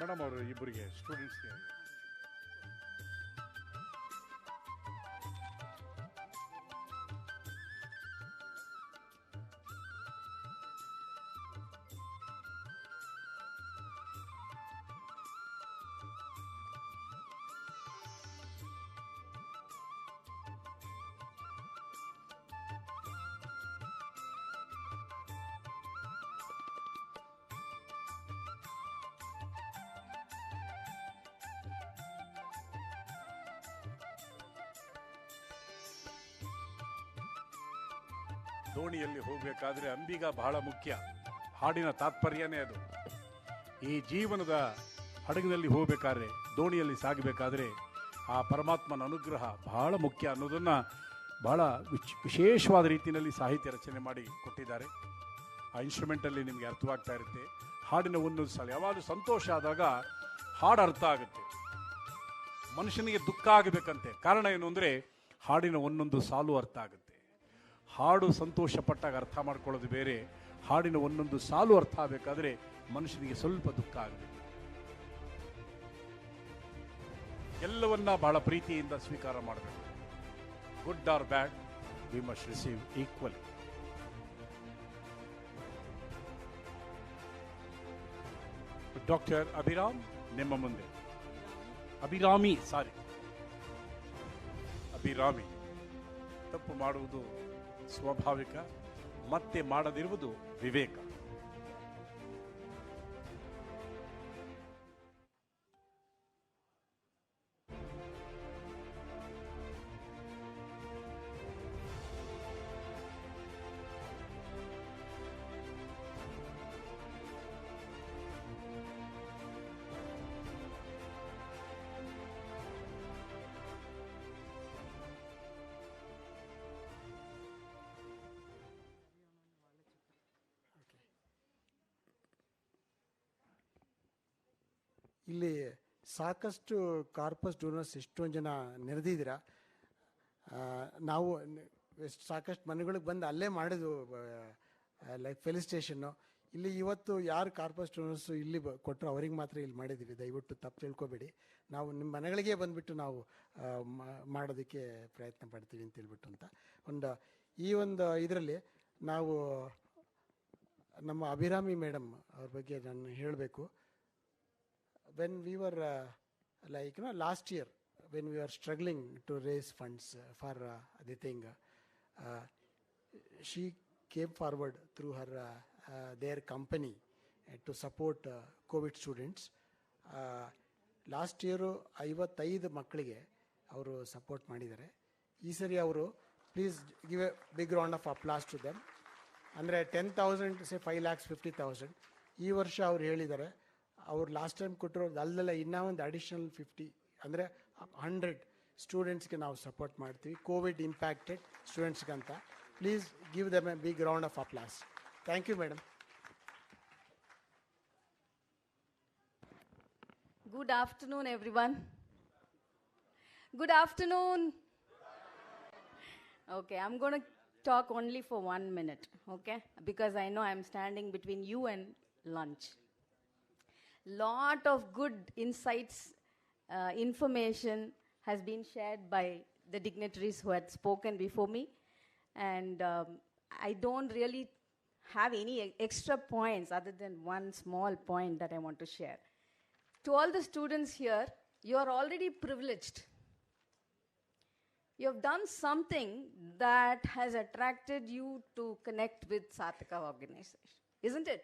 Madam ಅವರು ಇಬ್ಬರಿಗೆ ಸ್ಟೂಡೆಂಟ್ಸ್ಗೆ ದೋಣಿಯಲ್ಲಿ ಹೋಗಬೇಕಾದ್ರೆ ಅಂಬಿಗ ಬಹಳ ಮುಖ್ಯ. ಹಾಡಿನ ತಾತ್ಪರ್ಯನೇ ಅದು. ಈ ಜೀವನದ ಹಡಗಿನಲ್ಲಿ ಹೋಗಬೇಕಾದ್ರೆ, ದೋಣಿಯಲ್ಲಿ ಸಾಗಬೇಕಾದ್ರೆ ಆ ಪರಮಾತ್ಮನ ಅನುಗ್ರಹ ಬಹಳ ಮುಖ್ಯ ಅನ್ನೋದನ್ನು ಬಹಳ ವಿಶೇಷವಾದ ರೀತಿಯಲ್ಲಿ ಸಾಹಿತ್ಯ ರಚನೆ ಮಾಡಿ ಕೊಟ್ಟಿದ್ದಾರೆ. ಆ ಇನ್ಸ್ಟ್ರೂಮೆಂಟಲ್ಲಿ ನಿಮಗೆ ಅರ್ಥವಾಗ್ತಾ ಇರುತ್ತೆ. ಹಾಡಿನ ಒಂದೊಂದು ಸಲ ಯಾವಾಗಲೂ ಸಂತೋಷ ಆದಾಗ ಹಾಡು ಅರ್ಥ ಆಗುತ್ತೆ. ಮನುಷ್ಯನಿಗೆ ದುಃಖ ಆಗಬೇಕಂತೆ, ಕಾರಣ ಏನು ಅಂದರೆ ಹಾಡಿನ ಒಂದೊಂದು ಸಾಲು ಅರ್ಥ ಆಗುತ್ತೆ. ಹಾಡು ಸಂತೋಷ ಪಟ್ಟಾಗ ಅರ್ಥ ಮಾಡ್ಕೊಳ್ಳೋದು ಬೇರೆ, ಹಾಡಿನ ಒಂದೊಂದು ಸಾಲು ಅರ್ಥ ಆಗಬೇಕಾದ್ರೆ ಮನುಷ್ಯನಿಗೆ ಸ್ವಲ್ಪ ದುಃಖ ಆಗಬೇಕು. ಎಲ್ಲವನ್ನ ಬಹಳ ಪ್ರೀತಿಯಿಂದ ಸ್ವೀಕಾರ ಮಾಡಬೇಕು. Good or bad, we must receive equally. Doctor Abhiram ನಿಮ್ಮ ಮುಂದೆ. ಅಭಿರಾಮಿ ತಪ್ಪು ಮಾಡುವುದು ಸ್ವಾಭಾವಿಕ, ಮತ್ತೆ ಮಾಡದಿರುವುದು ವಿವೇಕ. ಇಲ್ಲಿ ಸಾಕಷ್ಟು ಕಾರ್ಪಸ್ ಡೋನರ್ಸ್ ಎಷ್ಟೊಂದು ಜನ ನೆರೆದಿದ್ದೀರಾ. ನಾವು ಸಾಕಷ್ಟು ಮನೆಗಳಿಗೆ ಬಂದು ಅಲ್ಲೇ ಮಾಡಿದ್ವು, ಲೈಕ್ ಫೆಲಿಸ್ಟೇಷನ್ನು. ಇಲ್ಲಿ ಇವತ್ತು ಯಾರು ಕಾರ್ಪಸ್ ಡೋನರ್ಸು ಇಲ್ಲಿ ಕೊಟ್ಟರು ಅವರಿಗೆ ಮಾತ್ರ ಇಲ್ಲಿ ಮಾಡಿದ್ದೀವಿ. ದಯವಿಟ್ಟು ತಪ್ಪು ತಿಳ್ಕೊಬೇಡಿ. ನಾವು ನಿಮ್ಮ ಮನೆಗಳಿಗೆ ಬಂದುಬಿಟ್ಟು ನಾವು ಮಾಡೋದಕ್ಕೆ ಪ್ರಯತ್ನ ಪಡ್ತೀವಿ ಅಂತ ಹೇಳ್ಬಿಟ್ಟು ಅಂತ ಈ ಒಂದು ಇದರಲ್ಲಿ ನಾವು ನಮ್ಮ ಅಭಿರಾಮಿ ಮೇಡಮ್ ಅವ್ರ ಬಗ್ಗೆ ನಾನು ಹೇಳಬೇಕು. When we were last year, when we were struggling to raise funds for the thing, she came forward through her their company to support COVID students. Last year 55 ಮಕ್ಕಳಿಗೆ ಅವರು ಸಪೋರ್ಟ್ ಮಾಡಿದ್ದಾರೆ. ಈ ಸರಿ ಅವರು please give a big round of applause to them. ಅಂದರೆ 10,000 ಸೇ 5,50,000. ಈ ವರ್ಷ ಅವ್ರು ಹೇಳಿದ್ದಾರೆ ಅವ್ರು ಲಾಸ್ಟ್ ಟೈಮ್ ಕೊಟ್ಟಿರೋದು ಅಲ್ಲಲ್ಲ, ಇನ್ನೂ ಒಂದು ಅಡಿಷನಲ್ 50 ಅಂದರೆ 100 ಸ್ಟೂಡೆಂಟ್ಸ್ಗೆ ನಾವು ಸಪೋರ್ಟ್ ಮಾಡ್ತೀವಿ, ಕೋವಿಡ್ ಇಂಪ್ಯಾಕ್ಟೆಡ್ ಸ್ಟೂಡೆಂಟ್ಸ್ಗಂತ. Please give them a big round of applause. Thank you madam. Good afternoon, everyone. Good afternoon. Okay, I'm going to talk only for 1 minute, okay? Because I know I'm standing between you and lunch. Lot of good insights, information has been shared by the dignitaries who had spoken before me, and I don't really have any extra points other than one small point that I want to share. To all the students here, you are already privileged. You have done something that has attracted you to connect with Sarthaka organization, isn't it?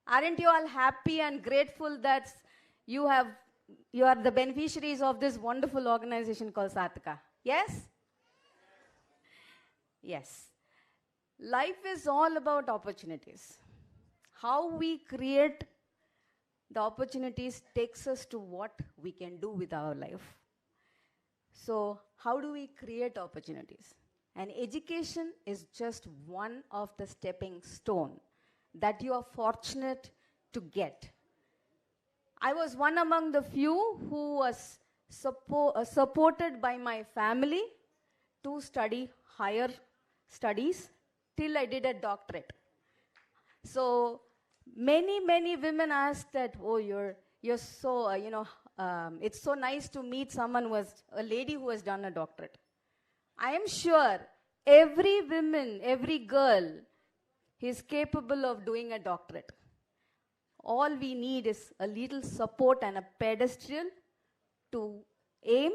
Aren't you all happy and grateful that you are the beneficiaries of this wonderful organization called SARTHAKA? Yes? Yes. Life is all about opportunities. How we create the opportunities takes us to what we can do with our life. So, how do we create opportunities? And education is just one of the stepping stone that you are fortunate to get. I was one among the few who was supported by my family to study higher studies till I did a doctorate. So many women ask that, oh, you're so, it's so nice to meet someone who has, a lady who has done a doctorate. I am sure every woman, every girl is capable of doing a doctorate. All we need is a little support and a pedestal to aim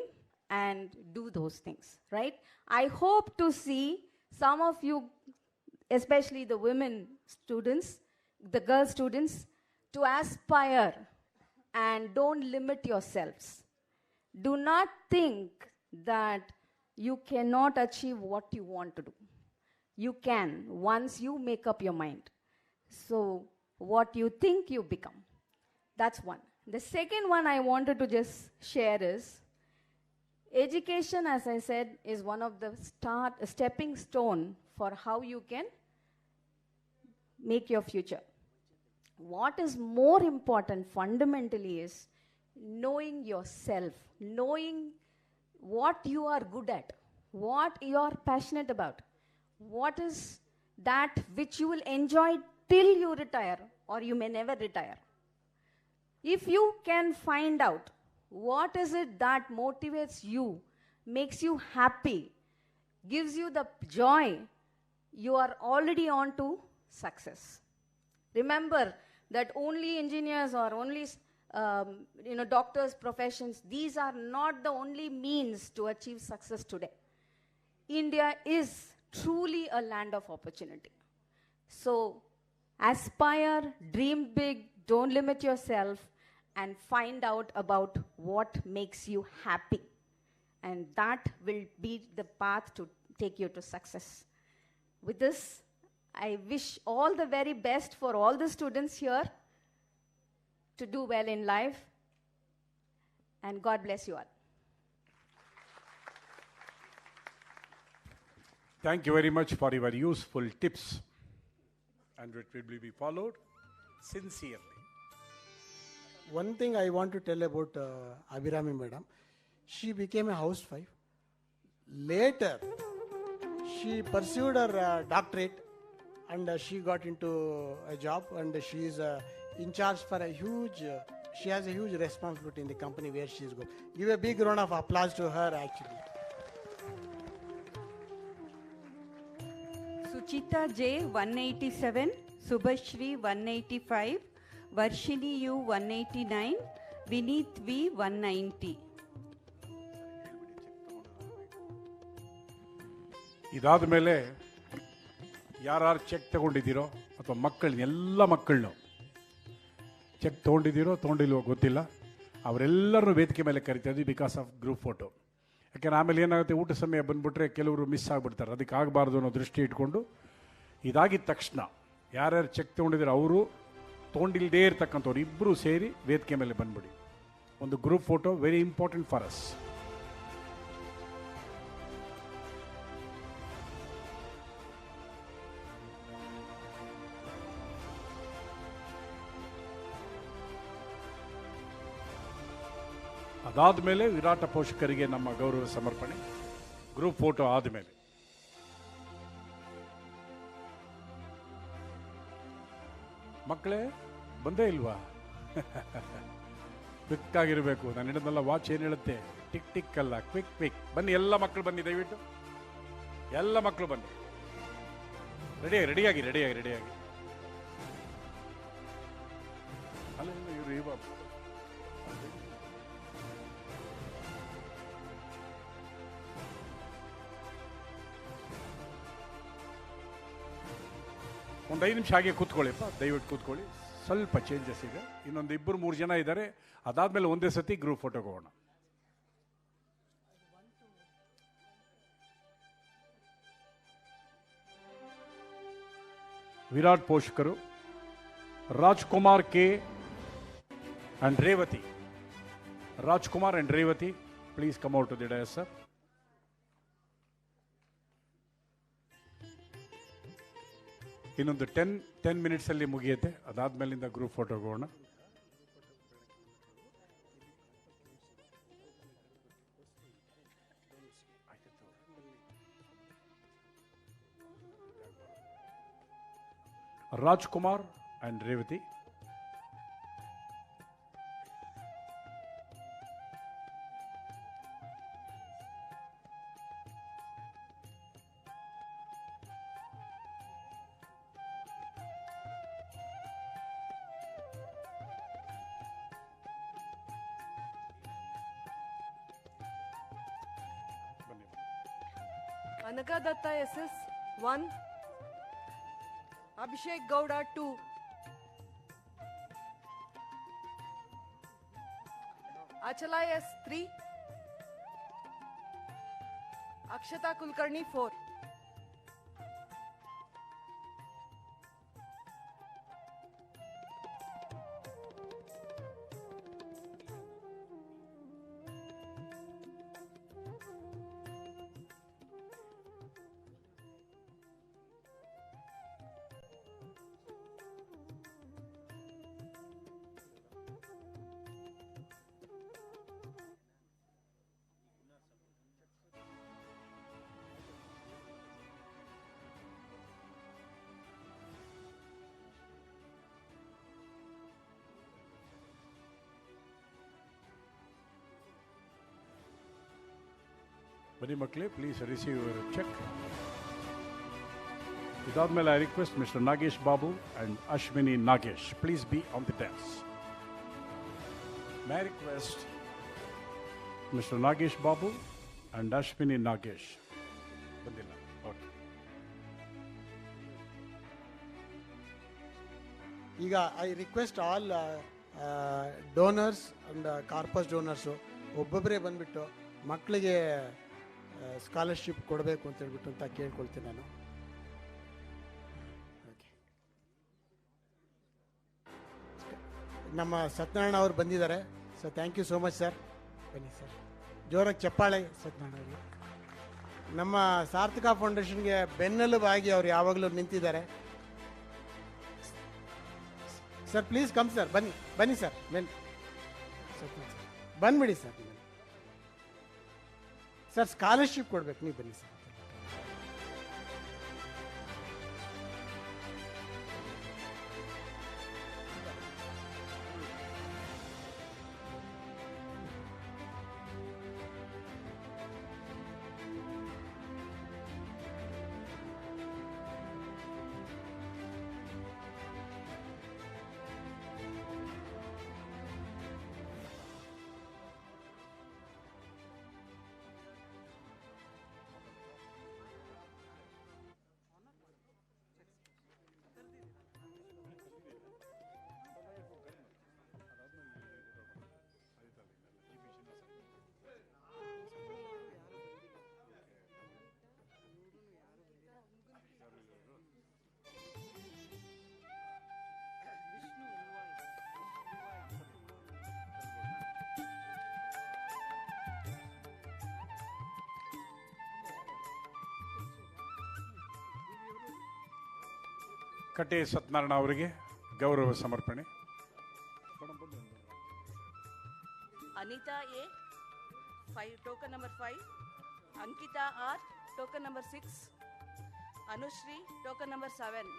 and do those things, right? I hope to see some of you, especially the women students, the girl students, to aspire and don't limit yourselves. Do not think that you cannot achieve what you want to do. You can, once you make up your mind. So, what you think you become. That's one. The second one I wanted to just share is education, as I said, is one of the stepping stone for how you can make your future. What is more important fundamentally is knowing yourself, knowing what you are good at, what you are passionate about, what is that which you will enjoy till you retire or you may never retire. If you can find out what is it that motivates you, makes you happy, gives you the joy, you are already on to success. Remember that only engineers or only doctors, professions, these are not the only means to achieve success today. India is truly a land of opportunity. So aspire, dream big, don't limit yourself, and find out about what makes you happy. And that will be the path to take you to success. With this, I wish all the very best for all the students here to do well in life. And God bless you all. Thank you very much for your useful tips. And it will be followed sincerely. One thing I want to tell about Abhirami madam, she became a housewife. Later, she pursued her doctorate and she got into a job, and she is in charge for a huge, she has a huge responsibility in the company where she is going. Give a big round of applause to her actually. Suchita J 187, Subhashri 185, Varshini U 189, Vineet V 190. ಇದಾದ ಮೇಲೆ ಯಾರು check ತಗೊಂಡಿದ್ದೀರೋ ಅಥವಾ ಎಲ್ಲ ಮಕ್ಕಳನ್ನು check ತೊಗೊಂಡಿದ್ದೀರೋ ತೊಗೊಂಡಿಲ್ವೋ ಗೊತ್ತಿಲ್ಲ, ಅವರೆಲ್ಲರೂ ವೇದಿಕೆ ಮೇಲೆ ಕರಿತಾ ಇದ್ವಿ ಬಿಕಾಸ್ ಆಫ್ ಗ್ರೂಪ್ ಫೋಟೋ. ಯಾಕೆಂದ್ರೆ ಆಮೇಲೆ ಏನಾಗುತ್ತೆ, ಊಟ ಸಮಯ ಬಂದುಬಿಟ್ರೆ ಕೆಲವರು ಮಿಸ್ ಆಗಿಬಿಡ್ತಾರೆ. ಅದಕ್ಕೆ ಆಗಬಾರ್ದು ಅನ್ನೋ ದೃಷ್ಟಿ ಇಟ್ಕೊಂಡು ಇದಾಗಿದ್ದ ತಕ್ಷಣ ಯಾರ್ಯಾರು ಚೆಕ್ ತೊಗೊಂಡಿದ್ದೀರೋ ಅವರು, ತೊಗೊಂಡಿಲ್ಲದೇ ಇರ್ತಕ್ಕಂಥವ್ರು ಇಬ್ಬರು ಸೇರಿ ವೇದಿಕೆ ಮೇಲೆ ಬಂದ್ಬಿಡಿ. ಒಂದು group photo very important for us. ಅದಾದಮೇಲೆ ವಿರಾಟ ಪೋಷಕರಿಗೆ ನಮ್ಮ ಗೌರವ ಸಮರ್ಪಣೆ, ಗ್ರೂಪ್ ಫೋಟೋ ಆದಮೇಲೆ. ಮಕ್ಕಳೇ ಬಂದೇ ಇಲ್ವಾ? ಕ್ವಿಕ್ ಆಗಿರಬೇಕು. ನಾನು ಹಿಡಿದಲ್ಲ ವಾಚ್ ಏನು ಹೇಳುತ್ತೆ, ಟಿಕ್ ಟಿಕ್ ಅಲ್ಲ, ಕ್ವಿಕ್ ಕ್ವಿಕ್. ಬನ್ನಿ ಎಲ್ಲ ಮಕ್ಕಳು ಬನ್ನಿ, ದಯವಿಟ್ಟು ಎಲ್ಲ ಮಕ್ಕಳು ಬನ್ನಿ. ರೆಡಿಯಾಗಿ ಅಲ್ಲ ಇವರು ಇವಾಗ ಒಂದು 5 ನಿಮಿಷ ಹಾಗೆ ಕೂತ್ಕೊಳ್ಳಿಪ್ಪ, ದಯವಿಟ್ಟು ಕೂತ್ಕೊಳ್ಳಿ. ಸ್ವಲ್ಪ ಚೇಂಜಸ್ ಇದೆ. ಇನ್ನೊಂದು 2-3 ಜನ ಇದ್ದಾರೆ. ಅದಾದ್ಮೇಲೆ ಒಂದೇ ಸತಿ ಗ್ರೂಪ್ ಫೋಟೋಗೆ ಹೋಗೋಣ. ವಿರಾಟ್ ಪೋಷಕರು Rajkumar K and Revathi. Rajkumar and Revathi, please come out to the dais sir. ಇನ್ನೊಂದು 10 ಮಿನಿಟ್ಸಲ್ಲಿ ಮುಗಿಯುತ್ತೆ. ಅದಾದ್ಮೇಲಿಂದ ಗ್ರೂಪ್ ಫೋಟೋಗೆ ಹೋಗೋಣ. Rajkumar and Revathi. Anaka Datta SS 1, Abhishek Gowda 2, Achala S 3, Akshata Kulkarni 4. ಬನ್ನಿ ಮಕ್ಕಳೇ, ಪ್ಲೀಸ್ ರಿಸೀವ್ ಯುವರ್ ಚೆಕ್. ಇದಾದ್ಮೇಲೆ I request mister Nagesh Babu and Ashwini Nagesh, please be on the desk. My request mister Nagesh Babu and Ashwini Nagesh. ಬಂದಿಲ್ಲ, ಓಕೆ. ಈಗ I request all donors and corpus donors ಒಬ್ಬೊಬ್ಬರೇ ಬಂದುಬಿಟ್ಟು ಮಕ್ಕಳಿಗೆ scholarship ಕೊಡಬೇಕು ಅಂತ ಹೇಳ್ಬಿಟ್ಟು ಅಂತ ಕೇಳ್ಕೊಳ್ತೀನಿ ನಾನು. ನಮ್ಮ ಸತ್ಯನಾರಾಯಣ ಅವರು ಬಂದಿದ್ದಾರೆ. So thank you so much sir. ಬನ್ನಿ ಸರ್, ಜೋರಾಗಿ ಚಪ್ಪಾಳೆ ಸತ್ಯನಾರಾಯಣ ಅವರು. ನಮ್ಮ ಸಾರ್ಥಕ ಫೌಂಡೇಶನ್ಗೆ ಬೆನ್ನೆಲುಬಾಗಿ ಅವ್ರು ಯಾವಾಗಲೂ ನಿಂತಿದ್ದಾರೆ. ಸರ್ ಪ್ಲೀಸ್ ಕಮ್ ಸರ್, ಬನ್ನಿ ಬನ್ನಿ ಸರ್, ಬನ್ನಿ ಬಂದ್ಬಿಡಿ ಸರ್. ಸರ್ ಸ್ಕಾಲರ್ಶಿಪ್ ಕೊಡ್ಬೇಕು, ನೀವು ಬನ್ನಿ ಸರ್. ಕಟೆ ಸತ್ಯನಾರಾಯಣ ಅವರಿಗೆ ಗೌರವ ಸಮರ್ಪಣೆ. Anita A 5 token number 5, Ankita R token number 6, Anushree token number 7.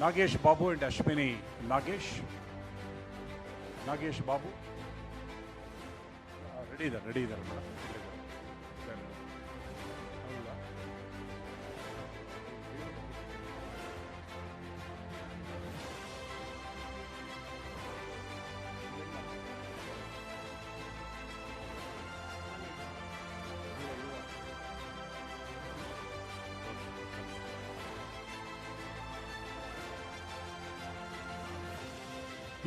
Nagesh Babu and Ashwini Nagesh. Nagesh Babu ready ಇದ್ದಾರೆ madam.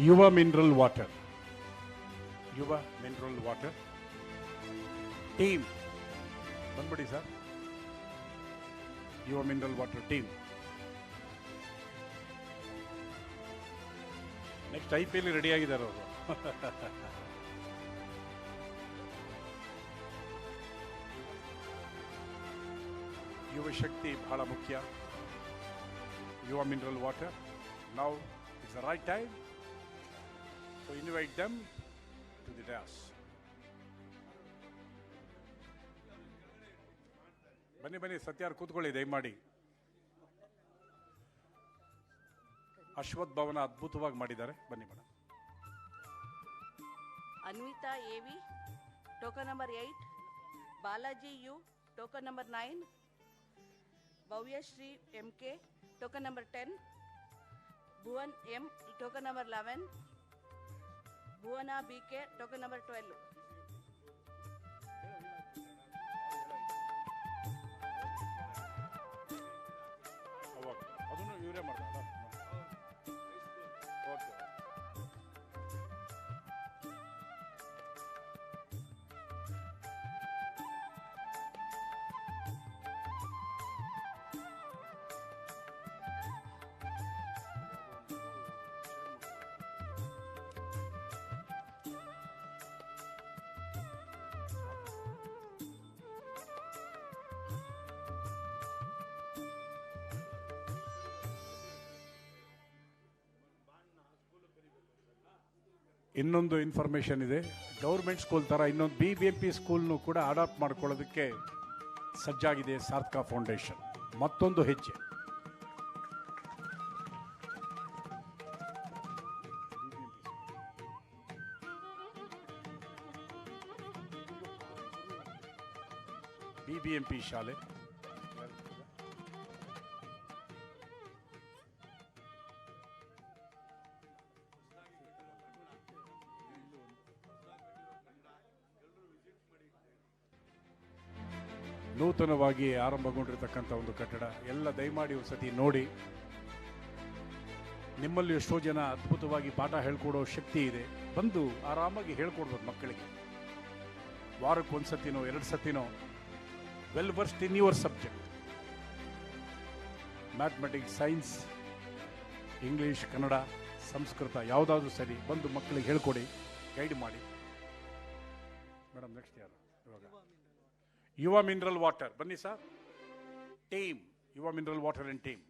Yuva mineral water team ಬಂದ್ಬಿಡಿ sir. Yuva mineral water team next IPL ready ಆಗಿದ್ದಾರೆ ಅವರು. ಯುವ ಶಕ್ತಿ ಬಹಳ ಮುಖ್ಯ. Yuva mineral water, now it's the right time to invite them to the dais. ಬನ್ನಿ ಸತ್ಯಾರ್ ಕೂತ್ಕೊಳ್ಳಿ ದಯಮಾಡಿ. ಅಶ್ವಥ್ ಭವನ ಅದ್ಭುತವಾಗಿ ಮಾಡಿದ್ದಾರೆ. ಬನ್ನಿ madam. Anvita A V token number 8, Balaji U token number 9, Bhavyashree MK token number 10, Bhuvan M token number 11, Bhuwana BK token number 12. ಅದನ್ನು ಇವರೇ ಮಾಡ್ತಾರೆ. ಓಕೆ. ಇನ್ನೊಂದು ಇನ್ಫಾರ್ಮೇಷನ್ ಇದೆ, ಗೌರ್ಮೆಂಟ್ ಸ್ಕೂಲ್ ಥರ ಇನ್ನೊಂದು BBMP ಸ್ಕೂಲ್ನು ಕೂಡ ಅಡಾಪ್ಟ್ ಮಾಡ್ಕೊಳ್ಳೋದಕ್ಕೆ ಸಜ್ಜಾಗಿದೆ ಸಾರ್ಥಕ ಫೌಂಡೇಶನ್. ಮತ್ತೊಂದು ಹೆಜ್ಜೆ. BBMP ಶಾಲೆ ನೂತನವಾಗಿ ಆರಂಭಗೊಂಡಿರ್ತಕ್ಕಂಥ ಒಂದು ಕಟ್ಟಡ. ಎಲ್ಲ ದಯಮಾಡಿ ಒಂದು ಸತಿ ನೋಡಿ. ನಿಮ್ಮಲ್ಲಿ ಎಷ್ಟೋ ಜನ ಅದ್ಭುತವಾಗಿ ಪಾಠ ಹೇಳ್ಕೊಡೋ ಶಕ್ತಿ ಇದೆ, ಬಂದು ಆರಾಮಾಗಿ ಹೇಳ್ಕೊಡ್ಬೋದು ಮಕ್ಕಳಿಗೆ. ವಾರಕ್ಕೊಂದು ಸತಿನೋ 2 ಸತಿನೋ well versed in your subject, mathematics, science, English, Kannada, Sanskrit ಯಾವುದಾದ್ರೂ ಸರಿ, ಬಂದು ಮಕ್ಕಳಿಗೆ ಹೇಳ್ಕೊಡಿ, ಗೈಡ್ ಮಾಡಿ. ಮೇಡಮ್ ನೆಕ್ಸ್ಟ್ ಯಾರು? ಇವಾಗ ಯುವ ಮಿನರಲ್ ವಾಟರ್ ಬನ್ನಿ ಸರ್. ಟೀಮ್ ಯುವ ಮಿನರಲ್ ವಾಟರ್ ಅಂಡ್ ಟೀಮ್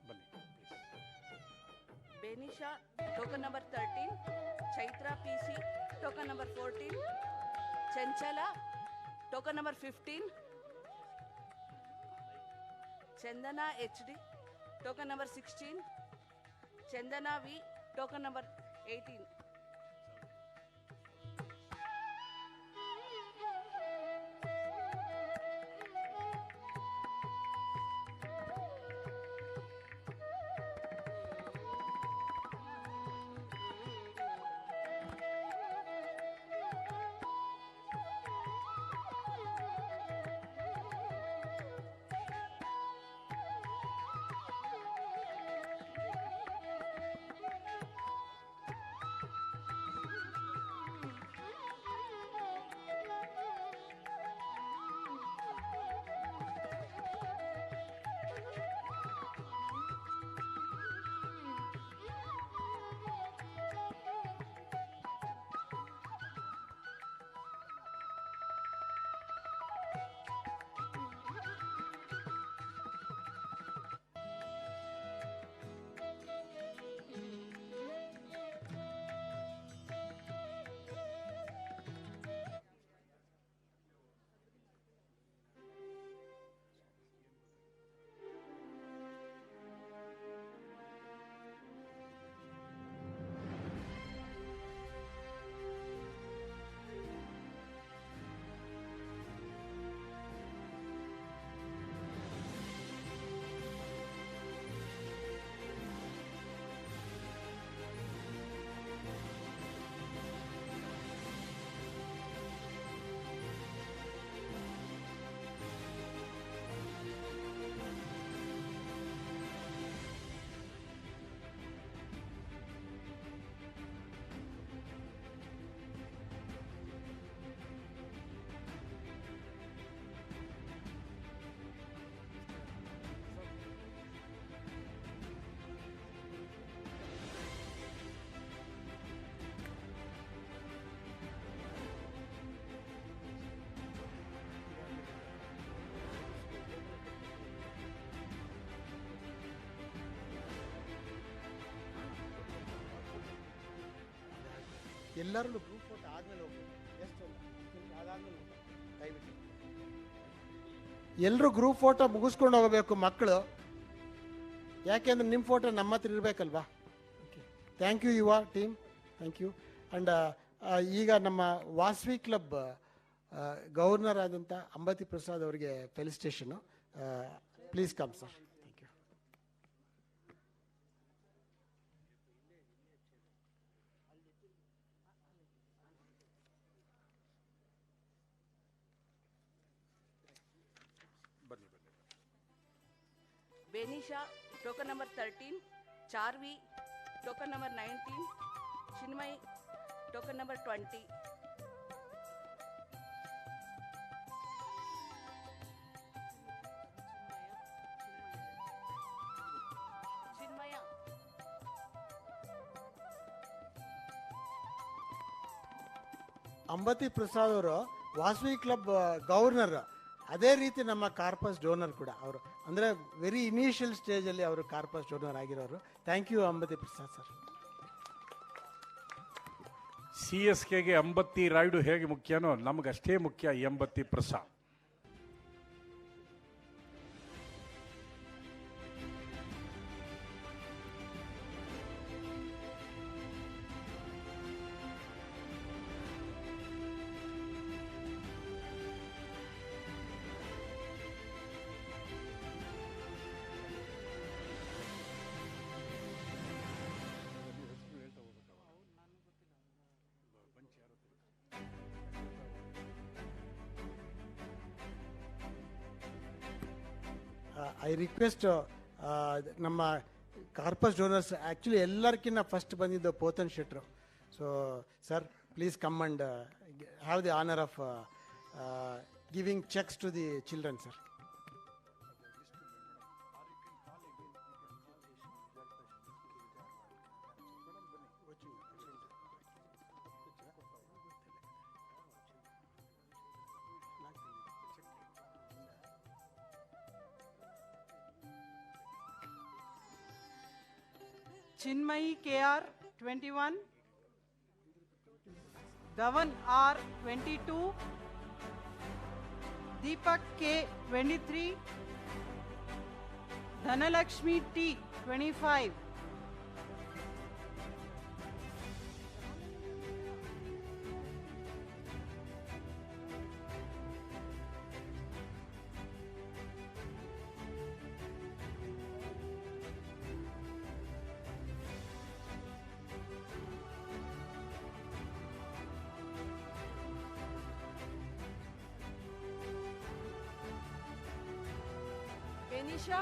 ಬನ್ನಿ. Benisha, token number 13. Chaitra PC, token number 14. Chanchala, token number 15. Chandana HD, token number 16. Chandana V, token number 18. ಎಲ್ಲರೂ ಗ್ರೂಪ್ ಫೋಟೋ ಆದಮೇಲೆ ಹೋಗ್ಬೋದು. ಎಷ್ಟು ಅದಾದ್ಮೇಲೆ ದಯವಿಟ್ಟು ಎಲ್ಲರೂ ಗ್ರೂಪ್ ಫೋಟೋ ಮುಗಿಸ್ಕೊಂಡು ಹೋಗಬೇಕು ಮಕ್ಕಳು, ಯಾಕೆಂದ್ರೆ ನಿಮ್ಮ ಫೋಟೋ ನಮ್ಮ ಹತ್ರ ಇರಬೇಕಲ್ವಾ. Okay, thank you Yuva team, thank you. And ಈಗ ನಮ್ಮ ವಾಸವಿ ಕ್ಲಬ್ ಗವರ್ನರ್ ಆದಂಥ ಅಂಬತಿ ಪ್ರಸಾದ್ ಅವರಿಗೆ felicitation. Please come sir. Thank you. Benisha, token number 13. Charvi, token number 19. Chinmay, token number 20. Chinmaya. Ambati Prasad ಅವರು ವಾಸವಿ ಕ್ಲಬ್ ಗವರ್ನರ್. ಅದೇ ರೀತಿ ನಮ್ಮ ಕಾರ್ಪಸ್ ಡೋನರ್ ಕೂಡ ಅವರು ಅಂದರೆ ವೆರಿ ಇನಿಷಿಯಲ್ ಸ್ಟೇಜಲ್ಲಿ ಅವರು ಕಾರ್ಪಸ್ ಡೋನರ್ ಆಗಿರೋರು. Thank you Ambati Prasad sir. CSKಗೆ ಅಂಬತ್ತಿ ರಾಯುಡು ಹೇಗೆ ಮುಖ್ಯನೋ ನಮಗಷ್ಟೇ ಮುಖ್ಯ ಈ ಅಂಬತ್ತಿ ಪ್ರಸಾದ್. ಐ ರಿಕ್ವೆಸ್ಟ್ ನಮ್ಮ ಕಾರ್ಪಸ್ ಡೋನರ್ಸ್ ಆ್ಯಕ್ಚುಲಿ ಎಲ್ಲರಿಗಿನ್ನ ಫಸ್ಟ್ ಬಂದಿದ್ದು ಪೋತನ್ ಶೆಟ್ರು. So sir please come and have the honour of giving cheques to the children sir. Chinmayi KR 21, Dhawan R 22, Deepak K 23, Dhanalakshmi T 25, Benisha,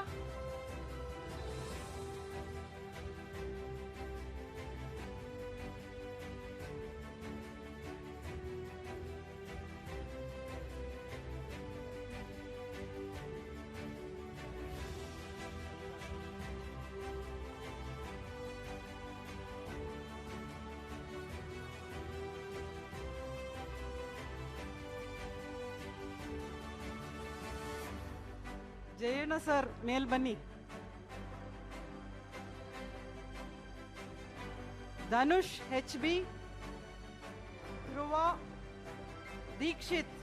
Jayanna sir ಮೇಲ್ ಬನ್ನಿ. Dhanush HB, ಧ್ರುವ, Dixit,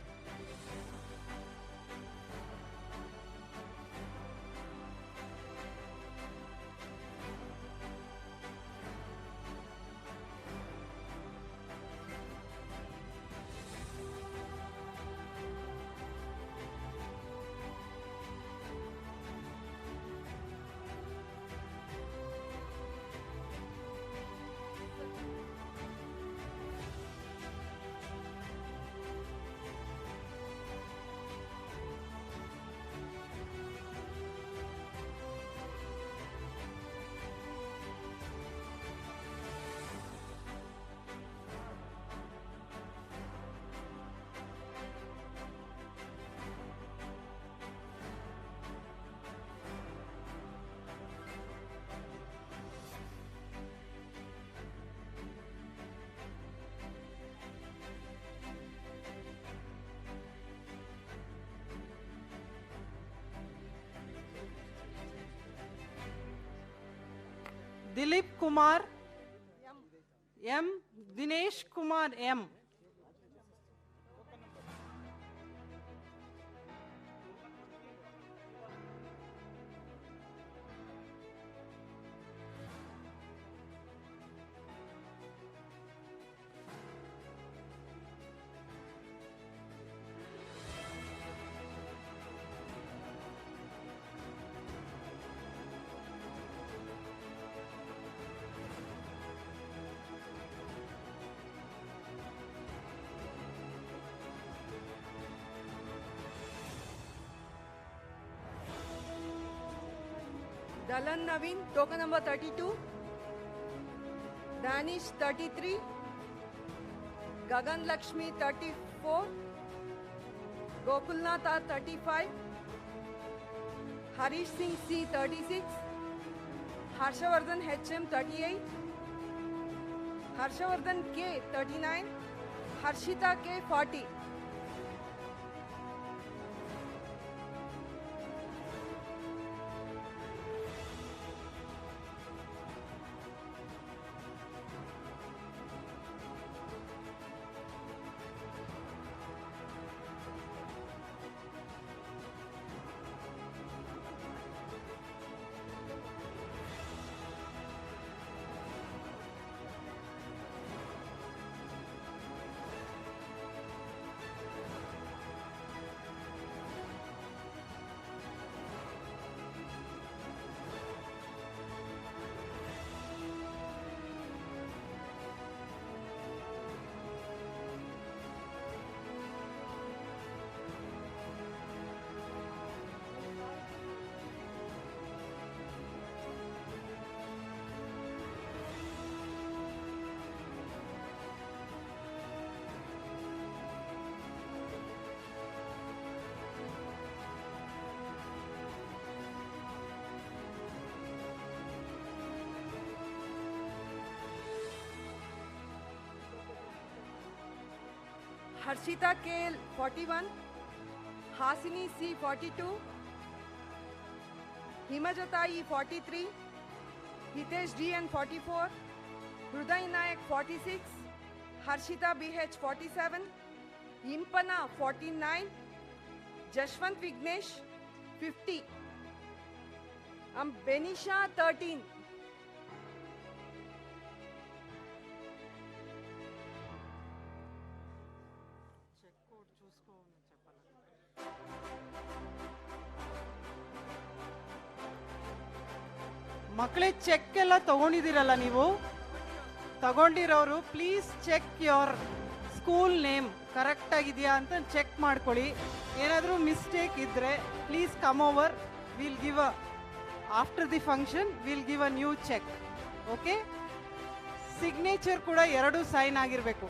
Dilip Kumar M, Dinesh Kumar M, Dalan Naveen, token number 32, Danish 33, Gagan Lakshmi 34, Gokulnath R 35, Harish Singh C 36, Harshavardhan HM 38, Harshavardhan K 39, Harshita K 40. Harshita K 41, Hasini C 42, Himajata E 43, Hitesh DN 44, Hruday Nayak 46, Harshita BH 47, Impana 49, Jashwant Vignesh 50, Benisha 13. ಮಕ್ಕಳೇ check ಎಲ್ಲ ತಗೊಂಡಿದ್ದೀರಲ್ಲ ನೀವು ತಗೊಂಡಿರೋರು please check your school name correct ಆಗಿದೆಯಾ ಅಂತ check ಮಾಡ್ಕೊಳ್ಳಿ. ಏನಾದರೂ mistake ಇದ್ದರೆ please come over, will give a after the function will give a new cheque. Okay, signature ಕೂಡ 2 ಸೈನ್ ಆಗಿರಬೇಕು.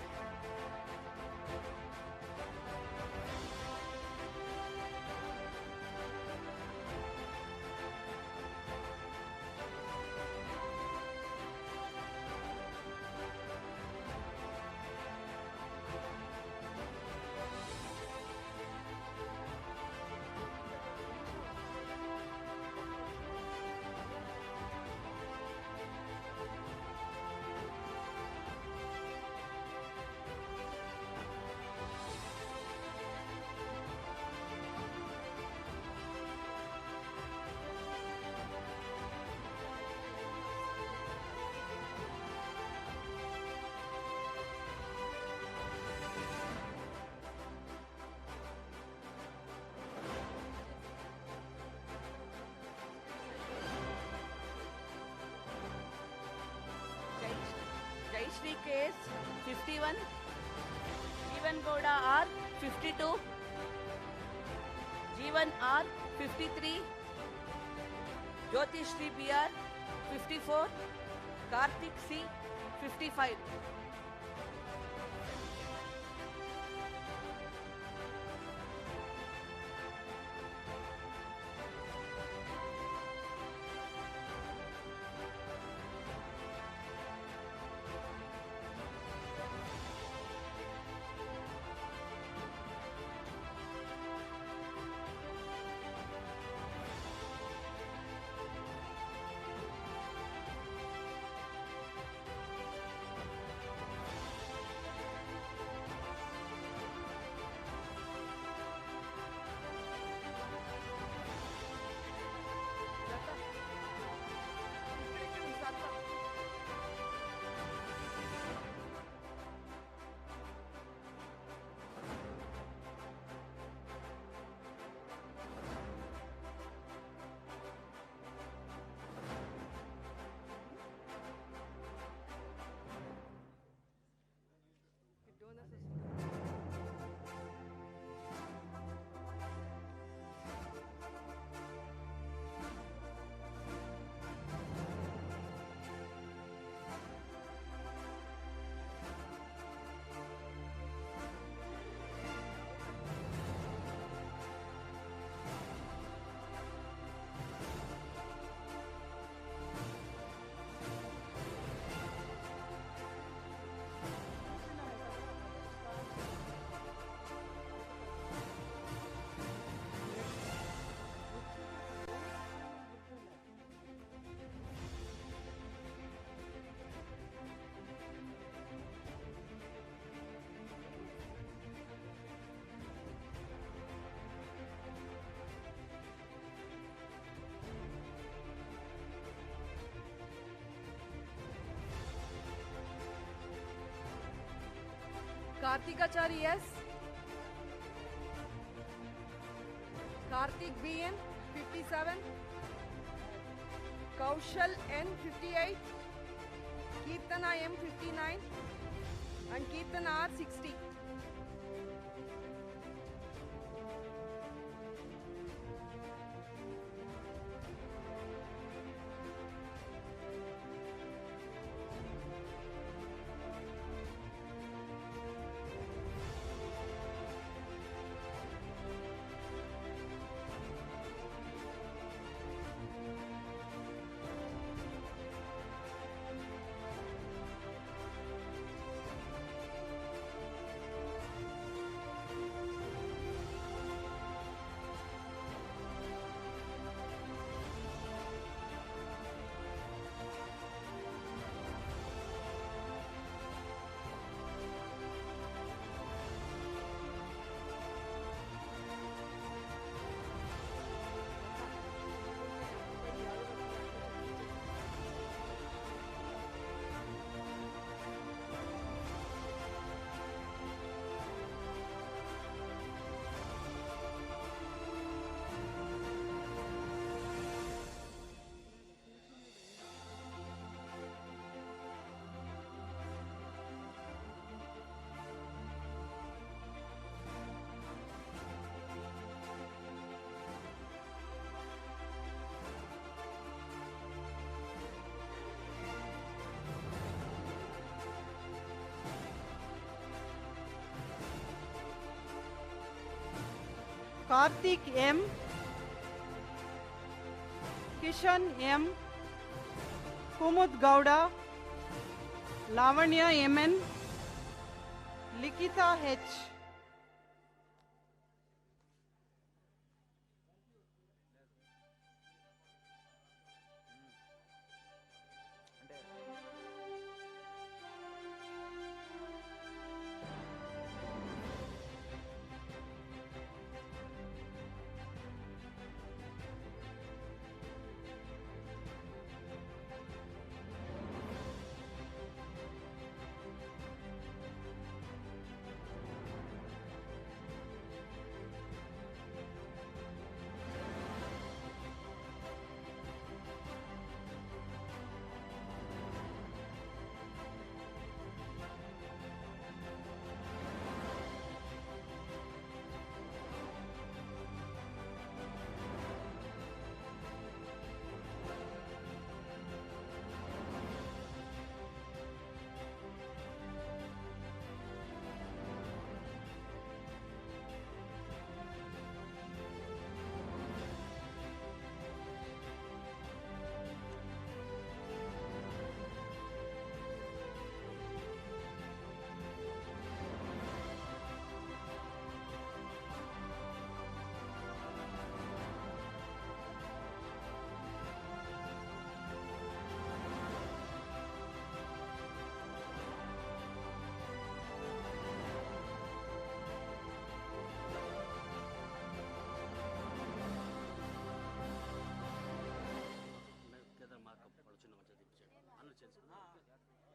Jayashree K 51, Jeevan Gowda R 52, Jeevan R 53, Jyoti Shri BR 54, Karthik C 55. Kartikachari S, Karthik BN 57, Kaushal N 58, Kirtana M 59 and Kirtana R 60. Karthik M, Kishan M, Kumud Gowda, Lavanya M N, Likhita H.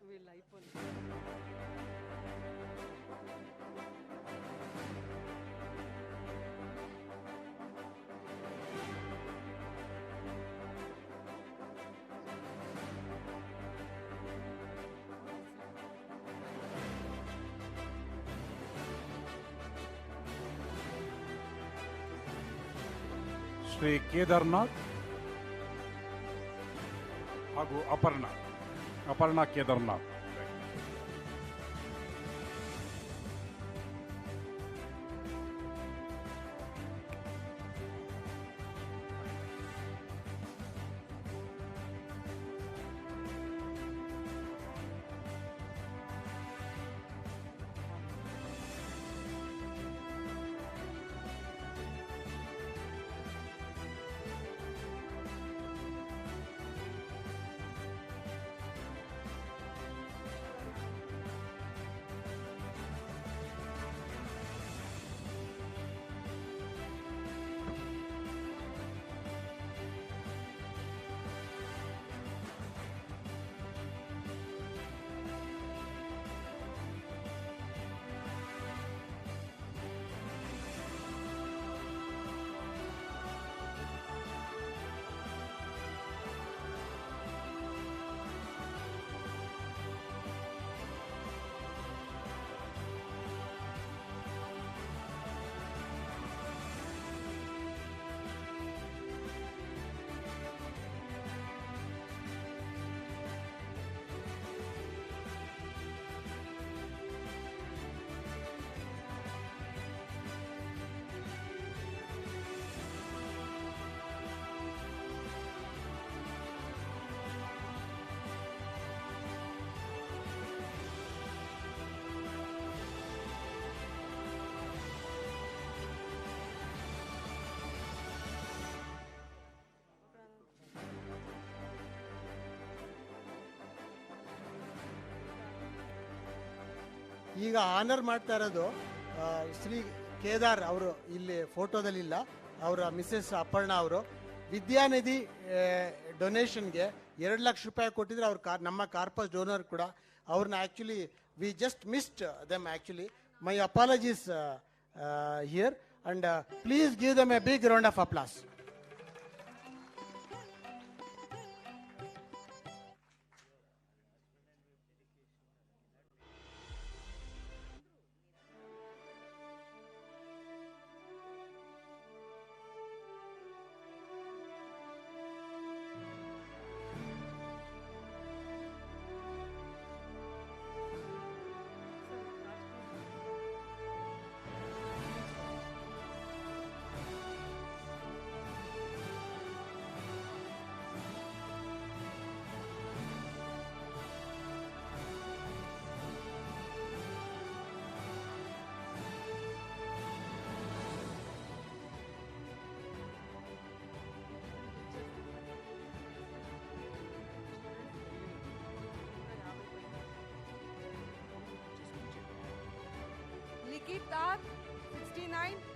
వీళ్ళు అయిపోయింది. ಶ್ರೀ ಕೇದಾರ್ನಾಥ್ ಹಾಗೂ ಅಪರ್ಣಾ ಕೇದಾರ್ನಾಥ್. ಈಗ honour ಮಾಡ್ತಾ ಇರೋದು ಶ್ರೀ ಕೇದಾರ್ ಅವರು ಇಲ್ಲಿ ಫೋಟೋದಲ್ಲಿಲ್ಲ, ಅವರ ಮಿಸ್ಸಸ್ ಅಪರ್ಣಾ ಅವರು ವಿದ್ಯಾನಿಧಿ ಡೊನೇಷನ್ಗೆ 2 ಲಕ್ಷ ರೂಪಾಯಿ ಕೊಟ್ಟಿದ್ರೆ ಅವ್ರ ನಮ್ಮ ಕಾರ್ಪಸ್ ಡೋನರ್ ಕೂಡ ಅವ್ರನ್ನ actually we just missed them actually. My apologies here and please give them a big round of applause.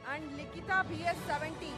and Likita BS 70.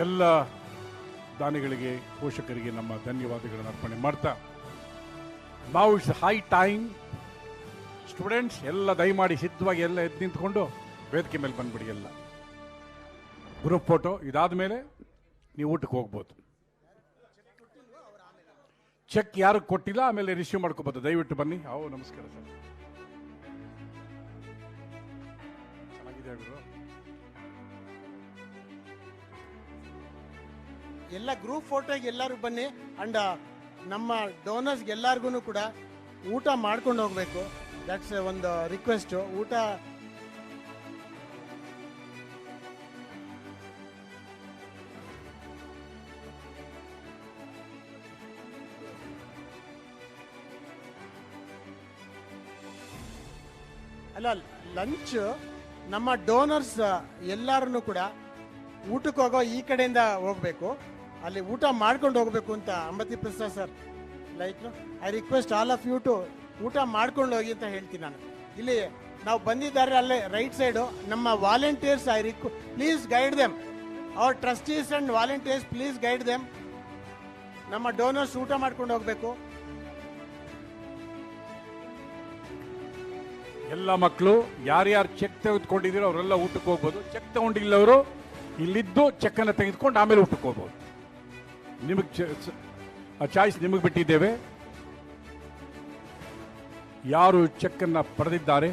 ಎಲ್ಲ ದಾನಿಗಳಿಗೆ ಪೋಷಕರಿಗೆ ನಮ್ಮ ಧನ್ಯವಾದಗಳನ್ನು ಅರ್ಪಣೆ ಮಾಡ್ತಾ ನಾವು ಇಟ್ಸ್ ಹೈ ಟೈಮ್ ಸ್ಟೂಡೆಂಟ್ಸ್ ಎಲ್ಲ ದಯಮಾಡಿ ಸಿದ್ಧವಾಗಿ ಎಲ್ಲ ಎದ್ದು ನಿಂತ್ಕೊಂಡು ವೇದಿಕೆ ಮೇಲೆ ಬಂದ್ಬಿಡಿ. ಎಲ್ಲ ಗ್ರೂಪ್ ಫೋಟೋ ಇದಾದ ಮೇಲೆ ನೀವು ಊಟಕ್ಕೆ ಹೋಗ್ಬೋದು. ಚೆಕ್ ಯಾರು ಕೊಟ್ಟಿಲ್ಲ ಆಮೇಲೆ ರಿಸೀವ್ ಮಾಡ್ಕೋಬೋದು. ದಯವಿಟ್ಟು ಬನ್ನಿ. ನಮಸ್ಕಾರ ಸರ್, ಚೆನ್ನಾಗಿದೆ ಗುರು. ಎಲ್ಲ ಗ್ರೂಪ್ ಫೋಟೋಗೆ ಎಲ್ಲರೂ ಬನ್ನಿ. ಅಂಡ್ ನಮ್ಮ ಡೋನರ್ಸ್ಗೆ ಎಲ್ಲರಿಗೂ ಕೂಡ ಊಟ ಮಾಡ್ಕೊಂಡು ಹೋಗಬೇಕು. ದಟ್ಸ್ ಒಂದು ರಿಕ್ವೆಸ್ಟು. ಊಟ ಅಲ್ಲ, ಲಂಚ್ ನಮ್ಮ ಡೋನರ್ಸ್ ಎಲ್ಲರೂ ಕೂಡ ಊಟಕ್ಕೆ ಹೋಗೋ ಈ ಕಡೆಯಿಂದ ಹೋಗಬೇಕು. ಅಲ್ಲಿ ಊಟ ಮಾಡ್ಕೊಂಡು ಹೋಗಬೇಕು ಅಂತ Ambati Prasad sir like I request all of you to ಊಟ ಮಾಡ್ಕೊಂಡು ಹೋಗಿ ಅಂತ ಹೇಳ್ತೀನಿ ನಾನು. ಇಲ್ಲಿ ನಾವು ಬಂದಿದ್ದಾರೆ ಅಲ್ಲೇ ರೈಟ್ ಸೈಡು ನಮ್ಮ volunteers please guide them. Our trustees and volunteers please guide them. ನಮ್ಮ ಡೋನರ್ಸ್ ಊಟ ಮಾಡ್ಕೊಂಡು ಹೋಗಬೇಕು. ಎಲ್ಲ ಮಕ್ಕಳು ಯಾರ್ಯಾರು ಚೆಕ್ ತೆಗೆದುಕೊಂಡಿದ್ದೀರೋ ಅವರೆಲ್ಲ ಊಟಕ್ಕೆ ಹೋಗ್ಬೋದು. ಚೆಕ್ ತಗೊಂಡಿಲ್ಲವರು ಇಲ್ಲಿದ್ದು ಚೆಕ್ ಅನ್ನು ತೆಗೆದುಕೊಂಡು ಆಮೇಲೆ ಊಟಕ್ಕೆ ಹೋಗ್ಬೋದು. ನಿಮಗೆ ಚಾಯ್ಸ್ ನಿಮಗೆ ಬಿಟ್ಟಿದ್ದೇವೆ. ಯಾರು ಚೆಕ್ ಅನ್ನ ಪಡೆದಿದ್ದಾರೆ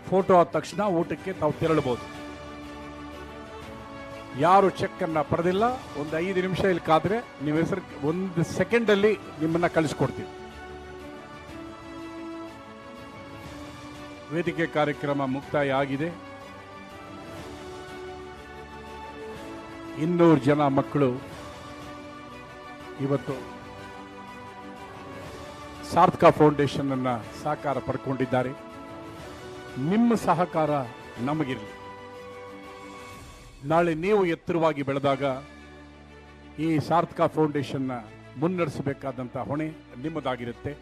ಫೋಟೋ ಆದ ತಕ್ಷಣ ಊಟಕ್ಕೆ ತಾವು ತೆರಳಬಹುದು. ಯಾರು ಚೆಕ್ ಅನ್ನ ಪಡೆದಿಲ್ಲ ಒಂದು 5 ನಿಮಿಷ ಇಲ್ಲಿ ಕಾದ್ರೆ ನಿಮ್ಮ ಹೆಸರು 1 ಸೆಕೆಂಡ್ ಅಲ್ಲಿ ನಿಮ್ಮನ್ನ ಕಳಿಸ್ಕೊಡ್ತೀವಿ. ವೇದಿಕೆ ಕಾರ್ಯಕ್ರಮ ಮುಕ್ತಾಯ ಆಗಿದೆ. 200 ಜನ ಮಕ್ಕಳು ಇವತ್ತು ಸಾರ್ಥಕ ಫೌಂಡೇಶನ್ ಅನ್ನ ಸಹಕಾರ ಪಡ್ಕೊಂಡಿದ್ದಾರೆ. ನಿಮ್ಮ ಸಹಕಾರ ನಮಗಿರಲಿ. ನಾಳೆ ನೀವು ಎತ್ತರವಾಗಿ ಬೆಳೆದಾಗ ಈ ಸಾರ್ಥಕ ಫೌಂಡೇಶನ್ನ ಮುನ್ನಡೆಸಬೇಕಾದಂಥ ಹೊಣೆ ನಿಮ್ಮದಾಗಿರುತ್ತೆ.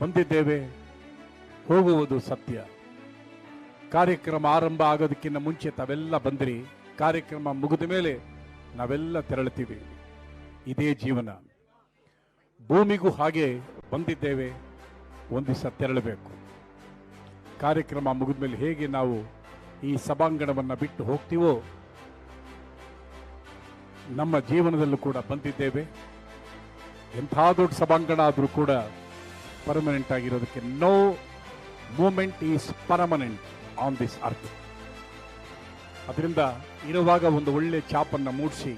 ಬಂದಿದ್ದೇವೆ, ಹೋಗುವುದು ಸತ್ಯ. ಕಾರ್ಯಕ್ರಮ ಆರಂಭ ಆಗೋದಕ್ಕಿಂತ ಮುಂಚೆ ತಾವೆಲ್ಲ ಬಂದಿರಿ. ಕಾರ್ಯಕ್ರಮ ಮುಗಿದ ಮೇಲೆ ನಾವೆಲ್ಲ ತೆರಳುತ್ತೀವಿ. ಇದೇ ಜೀವನ. ಭೂಮಿಗೂ ಹಾಗೆ ಬಂದಿದ್ದೇವೆ, ಒಂದು ದಿವಸ ತೆರಳಬೇಕು. ಕಾರ್ಯಕ್ರಮ ಮುಗಿದ ಮೇಲೆ ಹೇಗೆ ನಾವು ಈ ಸಭಾಂಗಣವನ್ನು ಬಿಟ್ಟು ಹೋಗ್ತೀವೋ ನಮ್ಮ ಜೀವನದಲ್ಲೂ ಕೂಡ ಬಂದಿದ್ದೇವೆ. ಎಂಥ ದೊಡ್ಡ ಸಭಾಂಗಣ ಆದರೂ ಕೂಡ ಪರ್ಮನೆಂಟ್ ಆಗಿರೋದಕ್ಕೆ no moment is permanent on this earth. ಅದರಿಂದ ಇರುವಾಗ ಒಂದು ಒಳ್ಳೆ ಛಾಪನ್ನು ಮೂಡಿಸಿ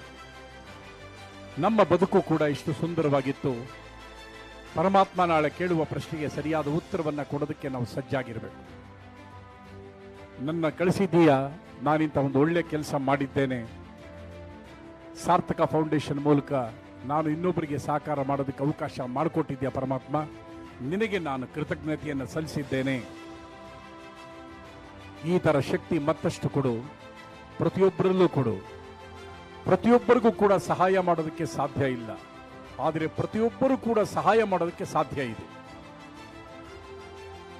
ನಮ್ಮ ಬದುಕು ಕೂಡ ಇಷ್ಟು ಸುಂದರವಾಗಿತ್ತು. ಪರಮಾತ್ಮ ನಾಳೆ ಕೇಳುವ ಪ್ರಶ್ನೆಗೆ ಸರಿಯಾದ ಉತ್ತರವನ್ನು ಕೊಡೋದಕ್ಕೆ ನಾವು ಸಜ್ಜಾಗಿರಬೇಕು. ನನ್ನ ಕಳಿಸಿದ್ದೀಯಾ, ನಾನಿಂತ ಒಂದು ಒಳ್ಳೆ ಕೆಲಸ ಮಾಡಿದ್ದೇನೆ, ಸಾರ್ಥಕ ಫೌಂಡೇಶನ್ ಮೂಲಕ ನಾನು ಇನ್ನೊಬ್ಬರಿಗೆ ಸಹಕಾರ ಮಾಡೋದಕ್ಕೆ ಅವಕಾಶ ಮಾಡಿಕೊಟ್ಟಿದ್ಯಾ ಪರಮಾತ್ಮ, ನಿನಗೆ ನಾನು ಕೃತಜ್ಞತೆಯನ್ನು ಸಲ್ಲಿಸಿದ್ದೇನೆ. ಈ ಥರ ಶಕ್ತಿ ಮತ್ತಷ್ಟು ಕೊಡು, ಪ್ರತಿಯೊಬ್ಬರಲ್ಲೂ ಕೊಡು. ಪ್ರತಿಯೊಬ್ಬರಿಗೂ ಕೂಡ ಸಹಾಯ ಮಾಡೋದಕ್ಕೆ ಸಾಧ್ಯ ಇಲ್ಲ, ಆದರೆ ಪ್ರತಿಯೊಬ್ಬರೂ ಕೂಡ ಸಹಾಯ ಮಾಡೋದಕ್ಕೆ ಸಾಧ್ಯ ಇದೆ.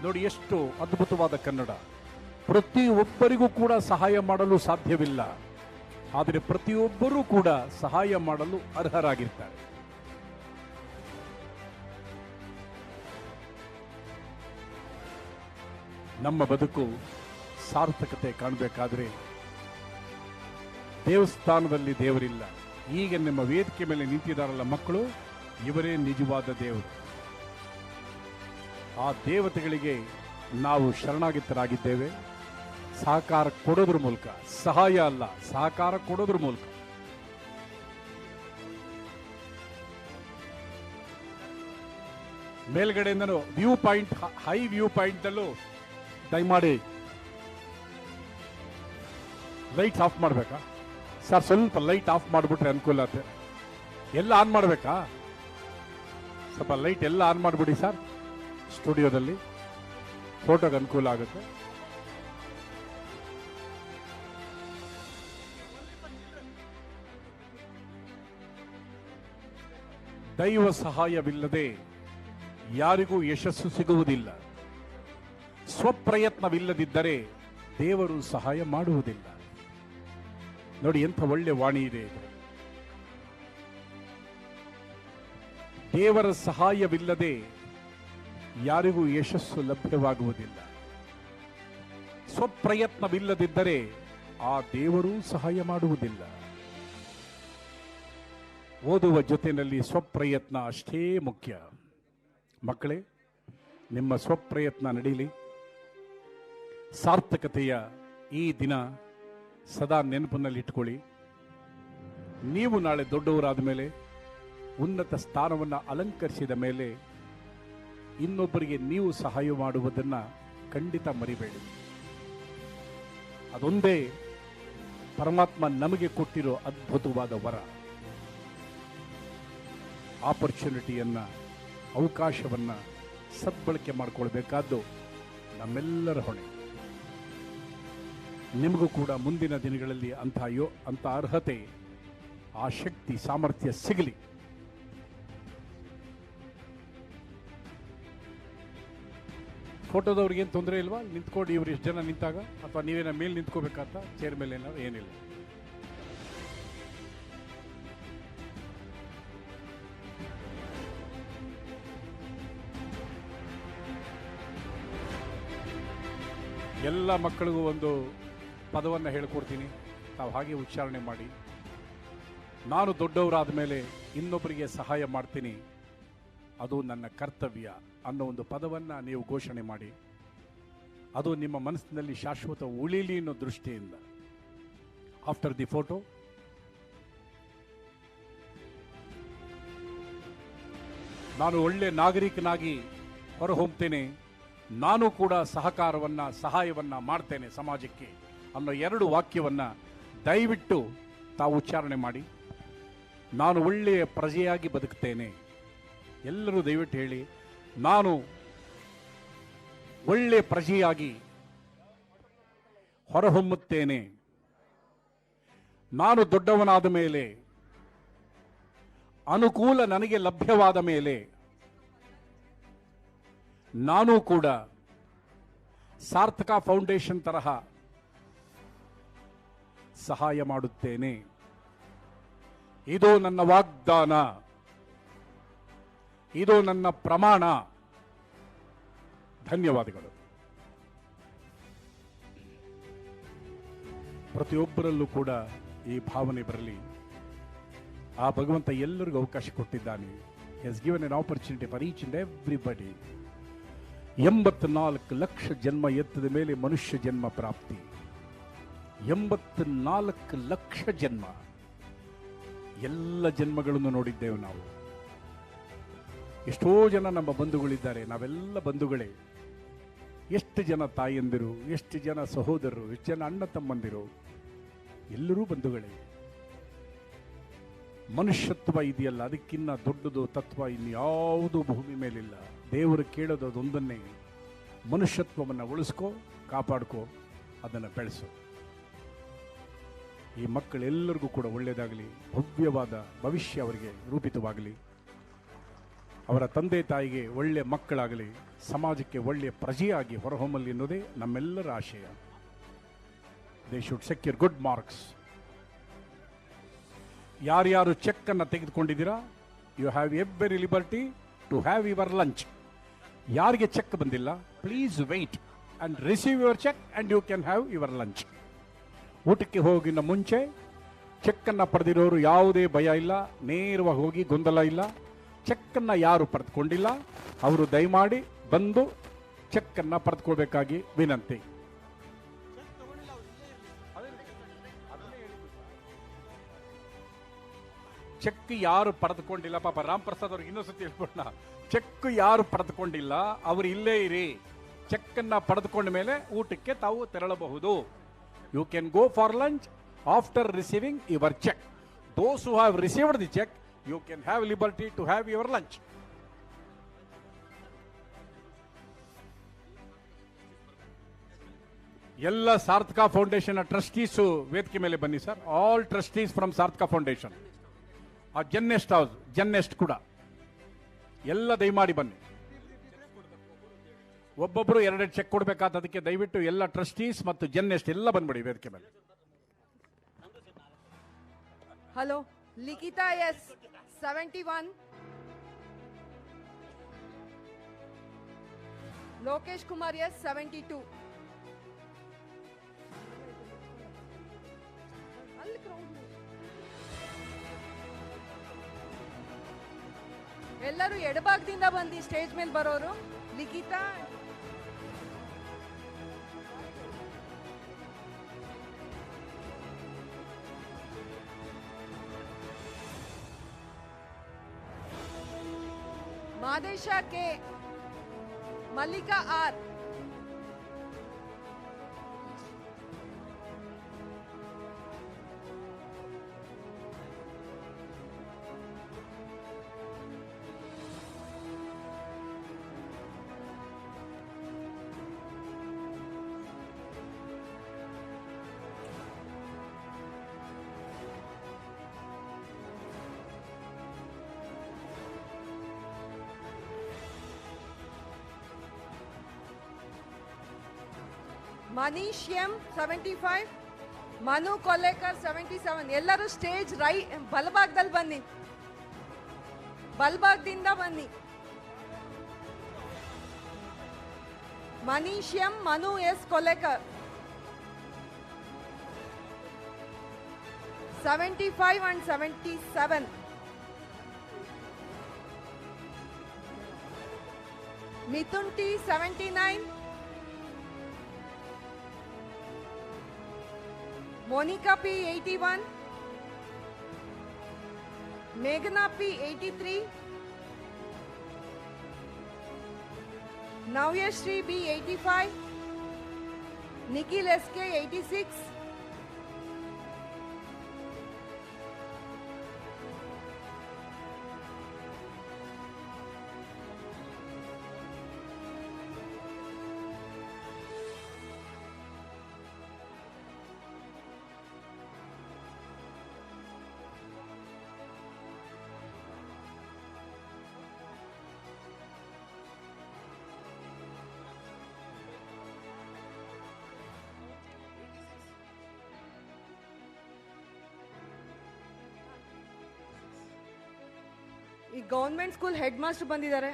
ನೋಡಿ ಎಷ್ಟು ಅದ್ಭುತವಾದ ಕನ್ನಡ. ಪ್ರತಿಯೊಬ್ಬರಿಗೂ ಕೂಡ ಸಹಾಯ ಮಾಡಲು ಸಾಧ್ಯವಿಲ್ಲ, ಆದರೆ ಪ್ರತಿಯೊಬ್ಬರೂ ಕೂಡ ಸಹಾಯ ಮಾಡಲು ಅರ್ಹರಾಗಿರ್ತಾರೆ. ನಮ್ಮ ಬದುಕು ಸಾರ್ಥಕತೆ ಕಾಣಬೇಕಾದ್ರೆ ದೇವಸ್ಥಾನದಲ್ಲಿ ದೇವರಿಲ್ಲ. ಈಗ ನಿಮ್ಮ ವೇದಿಕೆ ಮೇಲೆ ನಿಂತಿದ್ದಾರಲ್ಲ ಮಕ್ಕಳು, ಇವರೇ ನಿಜವಾದ ದೇವರು. ಆ ದೇವತೆಗಳಿಗೆ ನಾವು ಶರಣಾಗತರಾಗಿದ್ದೇವೆ. ಸಹಕಾರ ಕೊಡೋದ್ರ ಮೂಲಕ, ಸಹಾಯ ಅಲ್ಲ, ಸಹಕಾರ ಕೊಡೋದ್ರ ಮೂಲಕ. ಮೇಲ್ಗಡೆಯಿಂದನೂ view point, high view point ಅಲ್ಲೂ ದಯಮಾಡಿ ಲೈಟ್ ಆಫ್ ಮಾಡಬೇಕಾ ಸರ್? ಸ್ವಲ್ಪ ಲೈಟ್ ಆಫ್ ಮಾಡಿಬಿಟ್ರೆ ಅನುಕೂಲ ಆಗುತ್ತೆ. ಎಲ್ಲ ಆನ್ ಮಾಡಬೇಕಾ? ಸ್ವಲ್ಪ ಲೈಟ್ ಎಲ್ಲ ಆನ್ ಮಾಡಿಬಿಡಿ ಸರ್. ಸ್ಟುಡಿಯೋದಲ್ಲಿ ಫೋಟೋಗೆ ಅನುಕೂಲ ಆಗುತ್ತೆ. ದೈವ ಸಹಾಯವಿಲ್ಲದೆ ಯಾರಿಗೂ ಯಶಸ್ಸು ಸಿಗುವುದಿಲ್ಲ. ಸ್ವಪ್ರಯತ್ನವಿಲ್ಲದಿದ್ದರೆ ದೇವರು ಸಹಾಯ ಮಾಡುವುದಿಲ್ಲ. ನೋಡಿ ಎಂಥ ಒಳ್ಳೆ ವಾಣಿ ಇದೆ ಇದು. ದೇವರ ಸಹಾಯವಿಲ್ಲದೆ ಯಾರಿಗೂ ಯಶಸ್ಸು ಲಭ್ಯವಾಗುವುದಿಲ್ಲ. ಸ್ವಪ್ರಯತ್ನವಿಲ್ಲದಿದ್ದರೆ ಆ ದೇವರೂ ಸಹಾಯ ಮಾಡುವುದಿಲ್ಲ. ಓದುವ ಜೊತೆಯಲ್ಲಿ ಸ್ವಪ್ರಯತ್ನ ಅಷ್ಟೇ ಮುಖ್ಯ. ಮಕ್ಕಳೇ, ನಿಮ್ಮ ಸ್ವಪ್ರಯತ್ನ ನಡೀಲಿ. ಸಾರ್ಥಕತೆಯ ಈ ದಿನ ಸದಾ ನೆನಪಿನಲ್ಲಿಟ್ಕೊಳ್ಳಿ. ನೀವು ನಾಳೆ ದೊಡ್ಡವರಾದ ಮೇಲೆ, ಉನ್ನತ ಸ್ಥಾನವನ್ನು ಅಲಂಕರಿಸಿದ ಮೇಲೆ ಇನ್ನೊಬ್ಬರಿಗೆ ನೀವು ಸಹಾಯ ಮಾಡುವುದನ್ನು ಖಂಡಿತ ಮರಿಬೇಡಿ. ಅದೊಂದೇ ಪರಮಾತ್ಮ ನಮಗೆ ಕೊಟ್ಟಿರೋ ಅದ್ಭುತವಾದ ವರ. ಆಪರ್ಚುನಿಟಿಯನ್ನು, ಅವಕಾಶವನ್ನು ಸದ್ಬಳಕೆ ಮಾಡಿಕೊಳ್ಬೇಕಾದ್ದು ನಮ್ಮೆಲ್ಲರ ಹೊಣೆ. ನಿಮಗೂ ಕೂಡ ಮುಂದಿನ ದಿನಗಳಲ್ಲಿ ಅಂಥ ಅರ್ಹತೆ, ಆ ಶಕ್ತಿ, ಸಾಮರ್ಥ್ಯ ಸಿಗಲಿ. ಫೋಟೋದವ್ರಿಗೇನು ತೊಂದರೆ ಇಲ್ವಾ? ನಿಂತ್ಕೊಂಡು ಇವ್ರು ಎಷ್ಟು ಜನ ನಿಂತಾಗ, ಅಥವಾ ನೀವೇನ ಮೇಲೆ ನಿಂತ್ಕೋಬೇಕಂತ ಚೇರ್ ಮೇಲೆ ಏನಾದ್ರು? ಏನಿಲ್ಲ. ಎಲ್ಲ ಮಕ್ಕಳಿಗೂ ಒಂದು ಪದವನ್ನು ಹೇಳ್ಕೊಡ್ತೀನಿ, ತಾವು ಹಾಗೆ ಉಚ್ಚಾರಣೆ ಮಾಡಿ. ನಾನು ದೊಡ್ಡವರಾದ ಮೇಲೆ ಇನ್ನೊಬ್ಬರಿಗೆ ಸಹಾಯ ಮಾಡ್ತೀನಿ, ಅದು ನನ್ನ ಕರ್ತವ್ಯ ಅನ್ನೋ ಒಂದು ಪದವನ್ನು ನೀವು ಘೋಷಣೆ ಮಾಡಿ. ಅದು ನಿಮ್ಮ ಮನಸ್ಸಿನಲ್ಲಿ ಶಾಶ್ವತ ಉಳಿಲಿ ಅನ್ನೋ ದೃಷ್ಟಿಯಿಂದ. ಆಫ್ಟರ್ ದಿ ಫೋಟೋ ನಾನು ಒಳ್ಳೆ ನಾಗರಿಕನಾಗಿ ಹೊರಹೊಮ್ತೇನೆ, ನಾನು ಕೂಡ ಸಹಾಯವನ್ನು ಮಾಡ್ತೇನೆ ಸಮಾಜಕ್ಕೆ ಅನ್ನೋ 2 ವಾಕ್ಯವನ್ನು ದಯವಿಟ್ಟು ತಾವು ಉಚ್ಚಾರಣೆ ಮಾಡಿ. ನಾನು ಒಳ್ಳೆಯ ಪ್ರಜೆಯಾಗಿ ಬದುಕ್ತೇನೆ. ಎಲ್ಲರೂ ದಯವಿಟ್ಟು ಹೇಳಿ, ನಾನು ಒಳ್ಳೆಯ ಪ್ರಜೆಯಾಗಿ ಹೊರಹೊಮ್ಮುತ್ತೇನೆ. ನಾನು ದೊಡ್ಡವನಾದ ಮೇಲೆ, ಅನುಕೂಲ ನನಗೆ ಲಭ್ಯವಾದ ಮೇಲೆ ನಾನು ಕೂಡ ಸಾರ್ಥಕ ಫೌಂಡೇಶನ್ ತರಹ ಸಹಾಯ ಮಾಡುತ್ತೇನೆ. ಇದು ನನ್ನ ವಾಗ್ದಾನ, ಇದು ನನ್ನ ಪ್ರಮಾಣ. ಧನ್ಯವಾದಗಳು. ಪ್ರತಿಯೊಬ್ಬರಲ್ಲೂ ಕೂಡ ಈ ಭಾವನೆ ಬರಲಿ. ಆ ಭಗವಂತ ಎಲ್ಲರಿಗೂ ಅವಕಾಶ ಕೊಟ್ಟಿದ್ದಾನೆ. He has given an opportunity for each and everybody. 84 lakh ಜನ್ಮ ಎತ್ತದ ಮೇಲೆ ಮನುಷ್ಯ ಜನ್ಮ ಪ್ರಾಪ್ತಿ. 84 ಲಕ್ಷ ಜನ್ಮ. ಎಲ್ಲ ಜನ್ಮಗಳನ್ನು ನೋಡಿದ್ದೇವೆ ನಾವು. ಎಷ್ಟೋ ಜನ ನಮ್ಮ ಬಂಧುಗಳಿದ್ದಾರೆ, ನಾವೆಲ್ಲ ಬಂಧುಗಳೇ. ಎಷ್ಟು ಜನ ತಾಯಂದಿರು, ಎಷ್ಟು ಜನ ಸಹೋದರರು, ಎಷ್ಟು ಜನ ಅಣ್ಣ ತಮ್ಮಂದಿರು, ಎಲ್ಲರೂ ಬಂಧುಗಳೇ. ಮನುಷ್ಯತ್ವ ಇದೆಯಲ್ಲ, ಅದಕ್ಕಿನ್ನ ದೊಡ್ಡದು ತತ್ವ ಇನ್ಯಾವುದೂ ಭೂಮಿ ಮೇಲಿಲ್ಲ. ದೇವರು ಕೇಳೋದು ಅದೊಂದನ್ನೇ, ಮನುಷ್ಯತ್ವವನ್ನು ಉಳಿಸ್ಕೋ, ಕಾಪಾಡ್ಕೋ, ಅದನ್ನು ಬೆಳೆಸು. ಈ ಮಕ್ಕಳೆಲ್ಲರಿಗೂ ಕೂಡ ಒಳ್ಳೆಯದಾಗಲಿ, ಭವ್ಯವಾದ ಭವಿಷ್ಯ ಅವರಿಗೆ ರೂಪಿತವಾಗಲಿ, ಅವರ ತಂದೆ ತಾಯಿಗೆ ಒಳ್ಳೆಯ ಮಕ್ಕಳಾಗಲಿ, ಸಮಾಜಕ್ಕೆ ಒಳ್ಳೆಯ ಪ್ರಜೆಯಾಗಿ ಹೊರಹೊಮ್ಮಲಿ ಅನ್ನೋದೇ ನಮ್ಮೆಲ್ಲರ ಆಶಯ. They should secure good marks ಯಾರ್ಯಾರು ಚೆಕ್ ಅನ್ನು ತೆಗೆದುಕೊಂಡಿದ್ದೀರಾ, you have every liberty to have your lunch. ಯಾರಿಗೆ ಚೆಕ್ ಬಂದಿಲ್ಲ, please wait and receive your cheque and you can have your lunch. ಊಟಕ್ಕೆ ಹೋಗಿನ ಮುಂಚೆ ಚೆಕ್ಕನ್ನು ಪಡೆದಿರೋರು ಯಾವುದೇ ಭಯ ಇಲ್ಲ, ನೇರವಾಗಿ ಹೋಗಿ ಗೊಂದಲ ಇಲ್ಲ. ಚೆಕ್ಕನ್ನು ಯಾರು ಪಡೆದುಕೊಂಡಿಲ್ಲ ಅವರು ದಯಮಾಡಿ ಬಂದು ಚೆಕ್ಕನ್ನು ಪಡೆದುಕೊಳ್ಬೇಕಾಗಿ ವಿನಂತಿ. ಚೆಕ್ ಯಾರು ಪಡೆದುಕೊಂಡಿಲ್ಲ, ಪಾಪ ರಾಮ್ ಪ್ರಸಾದ್ ಅವ್ರಿಗೆ ಇನ್ನೊಂದ್ಸತಿ ಹೇಳ್ಬಿಡೋಣ, ಚೆಕ್ ಯಾರು ಪಡೆದುಕೊಂಡಿಲ್ಲ ಅವರು ಇಲ್ಲೇ ಇರಿ. ಚೆಕ್ಕನ್ನು ಪಡೆದುಕೊಂಡ ಮೇಲೆ ಊಟಕ್ಕೆ ತಾವು ತೆರಳಬಹುದು. You can go for lunch after receiving your cheque. Those who have received the cheque, you can have liberty to have your lunch. ಎಲ್ಲ ಸಾರ್ಥಕ ಫೌಂಡೇಶನ್ ಟ್ರಸ್ಟೀಸು ವೇದಿಕೆ ಮೇಲೆ ಬನ್ನಿ sir. All trustees from Sarthaka foundation, ಆ ಜೆನ್ನೆಸ್ಟ್ ಹೌಸ್, ಜೆನ್ನೆಸ್ಟ್ ಕೂಡ ಎಲ್ಲ ದಯಮಾಡಿ ಬನ್ನಿ. ಒಬ್ಬೊಬ್ಬರು ಎರಡೆರಡು ಚೆಕ್ ಕೊಡಬೇಕಾದದಕ್ಕೆ ದಯವಿಟ್ಟು ಎಲ್ಲ ಟ್ರಸ್ಟೀಸ್ ಮತ್ತು ಜೆನ್ನೆಸ್ಟ್ ಎಲ್ಲ ಬಂದ್ಬಿಡಿ ವೇದಿಕೆ ಮೇಲೆ. Hello, Likhita S 71, Lokesh Kumar S 72. ಎಲ್ಲರೂ ಎಡಭಾಗದಿಂದ ಬಂದು ಸ್ಟೇಜ್ ಮೇಲೆ ಬರೋರು. Likhita, Madesha K, Mallika R, Manish M 75, Manu Kollekar 77. ಎಲ್ಲರೂ ಸ್ಟೇಜ್ ಬಲಭಾಗದಲ್ಲಿ ಬನ್ನಿ, ಬಲಭಾಗದಿಂದ ಬನ್ನಿ. Manish M, Manu S Kollekar 75 and 77. Mithun T 79, Monica P 81, Meghna P 83, Navyashri B 85, Nikhil SK 86, ಈ ಗವರ್ಮೆಂಟ್ ಸ್ಕೂಲ್ ಹೆಡ್ ಮಾಸ್ಟರ್ ಬಂದಿದ್ದಾರೆ.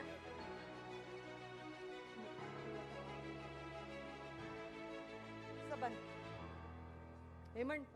Hemant,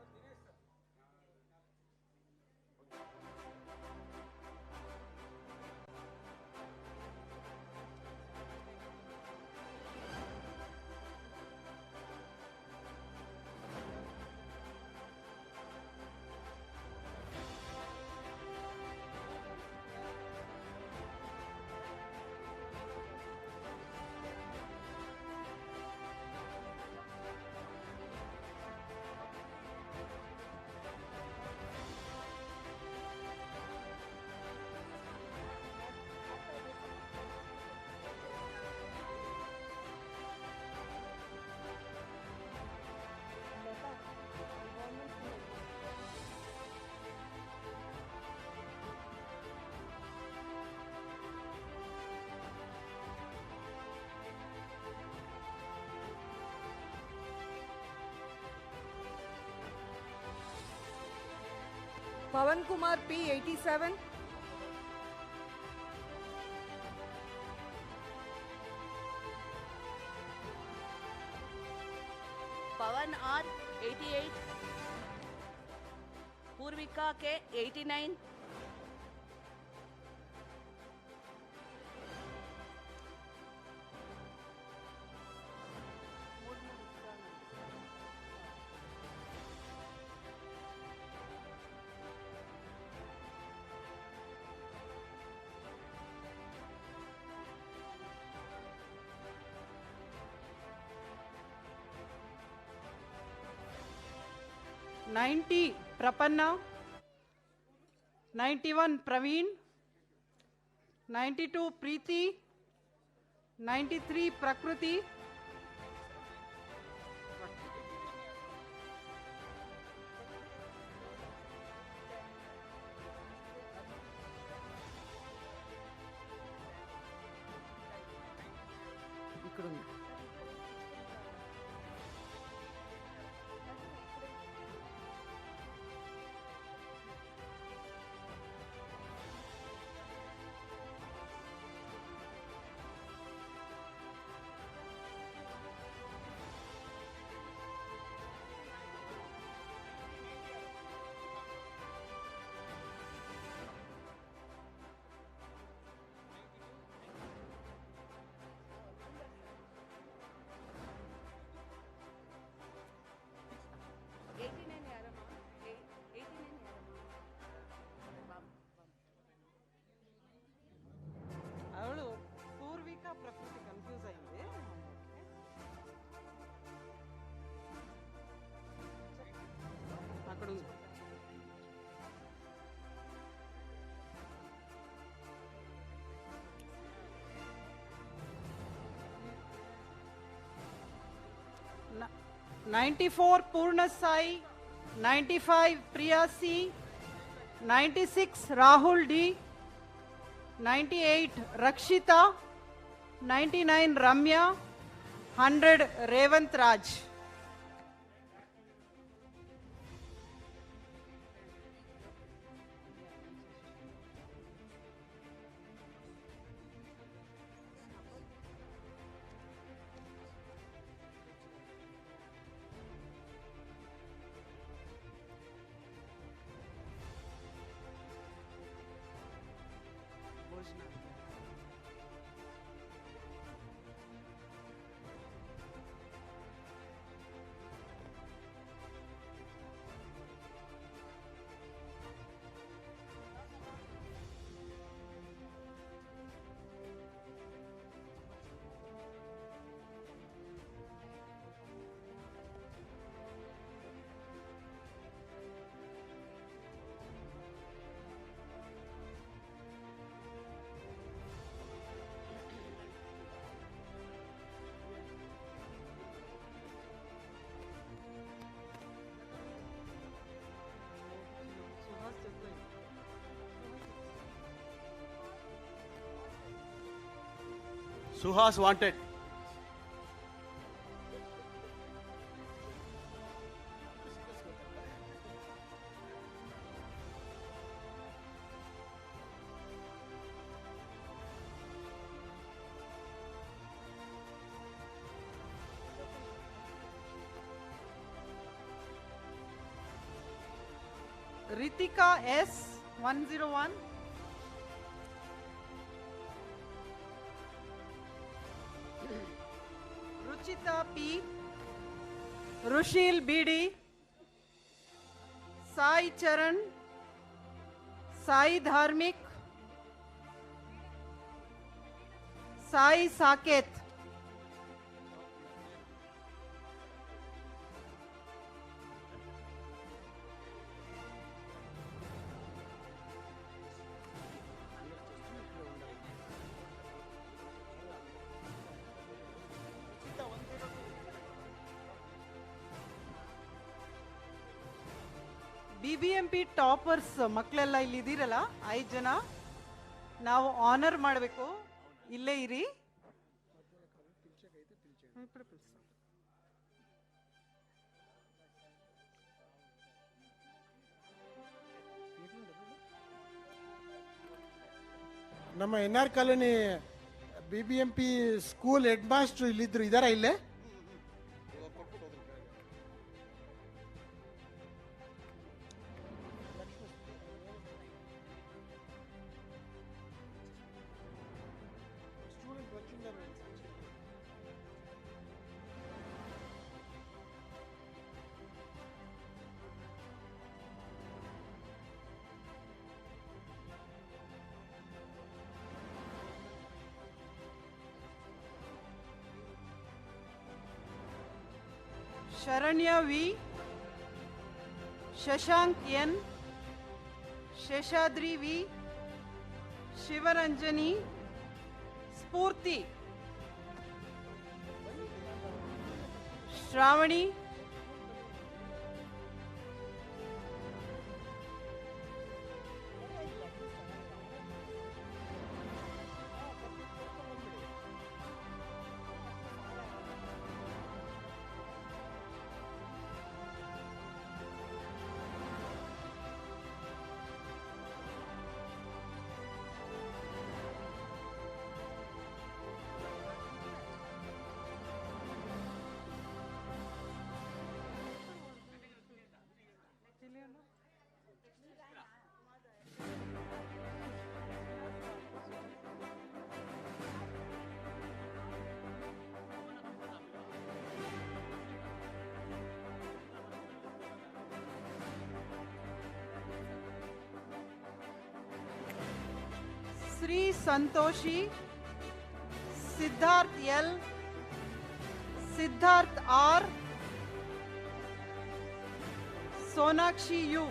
Pavan Kumar P 87, Pavan R 88, Purvika K 89, '90 Prapanna, '91 Praveen, '92 Preeti, '93 Prakruti, ఇక్కడ ఉంది. ಅವಳು ಪೂರ್ವಿಕಾ ಪ್ರಕೃತಿ ಕನ್ಫ್ಯೂಸ್ ಆಗಿದೆ. అక్కడ ఉంది. న- 94 Purna Sai, 95 Priya C, 96 Rahul D, 98 Rakshita, 99 Ramya, 100 Revant Raj. Suhas wanted. Ritika S 101, Ruchita P, Rushil BD, Sai Charan, Sai Dharmik, Sai Saket, BBMP toppers ಮಕ್ಕಳೆಲ್ಲ ಇಲ್ಲಿ ಇದ್ದೀರಲ್ಲ 5 ಜನ, ನಾವು ಆನರ್ ಮಾಡಬೇಕು. ಇಲ್ಲೇ ಇರಿ. ನಮ್ಮ NR colony BBMP school head master ಇಲ್ಲಿದ್ರು, ಇದಾರಾ ಇಲ್ಲೇ? Sharanya V, Shashank N, Seshadri V, Shivaranjani, Spoorthi, Shravani, Sri Santoshi, Siddharth L, Siddharth R, Sonakshi U.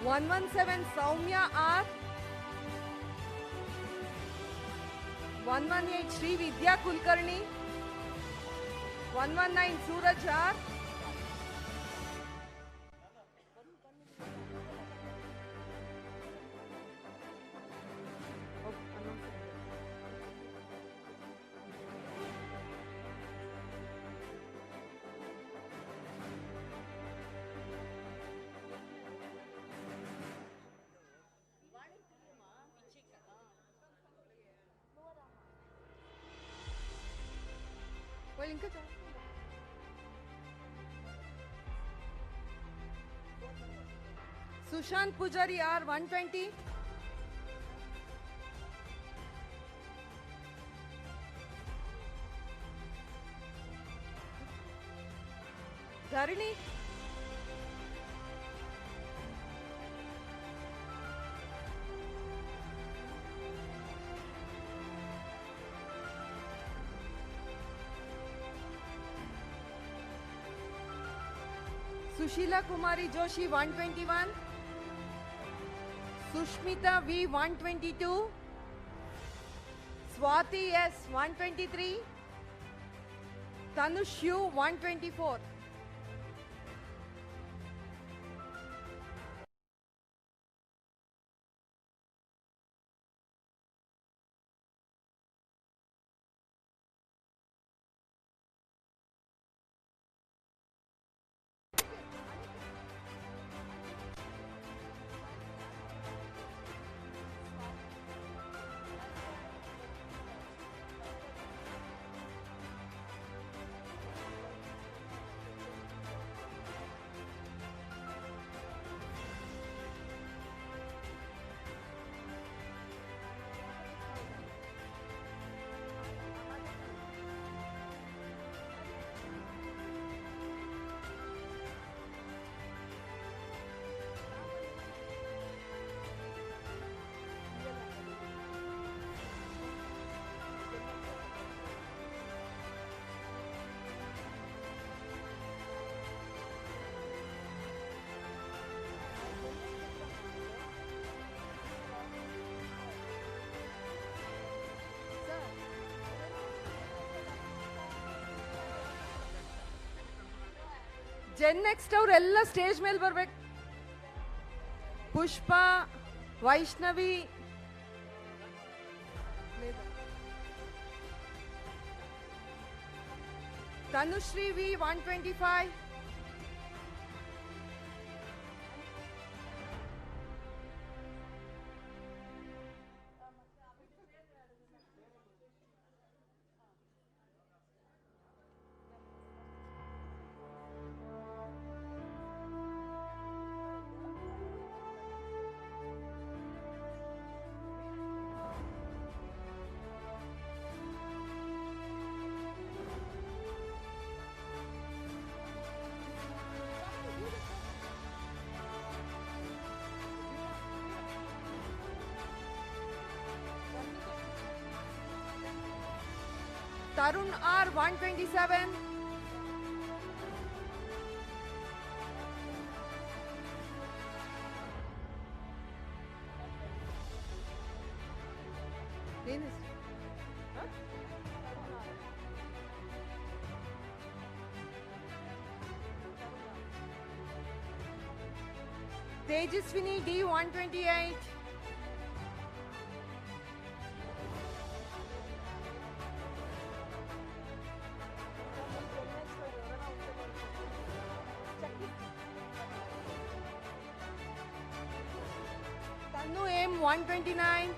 One 117 Soumya R, 118 Sri Vidya Kulkarni, 119 Suraj R, Sushant Pujari R 120, Dharini, Sushila Kumari Joshi 121, Sushmita V 122, Swati S 123, Tanush U 124. Then next ಅವರೆಲ್ಲ stage ಮೇಲೆ ಬರ್ಬೇಕು. Pushpa, Vaishnavi, Tanushree V 125, Tarun R 127, Tejaswini D 128, Tanu M 129,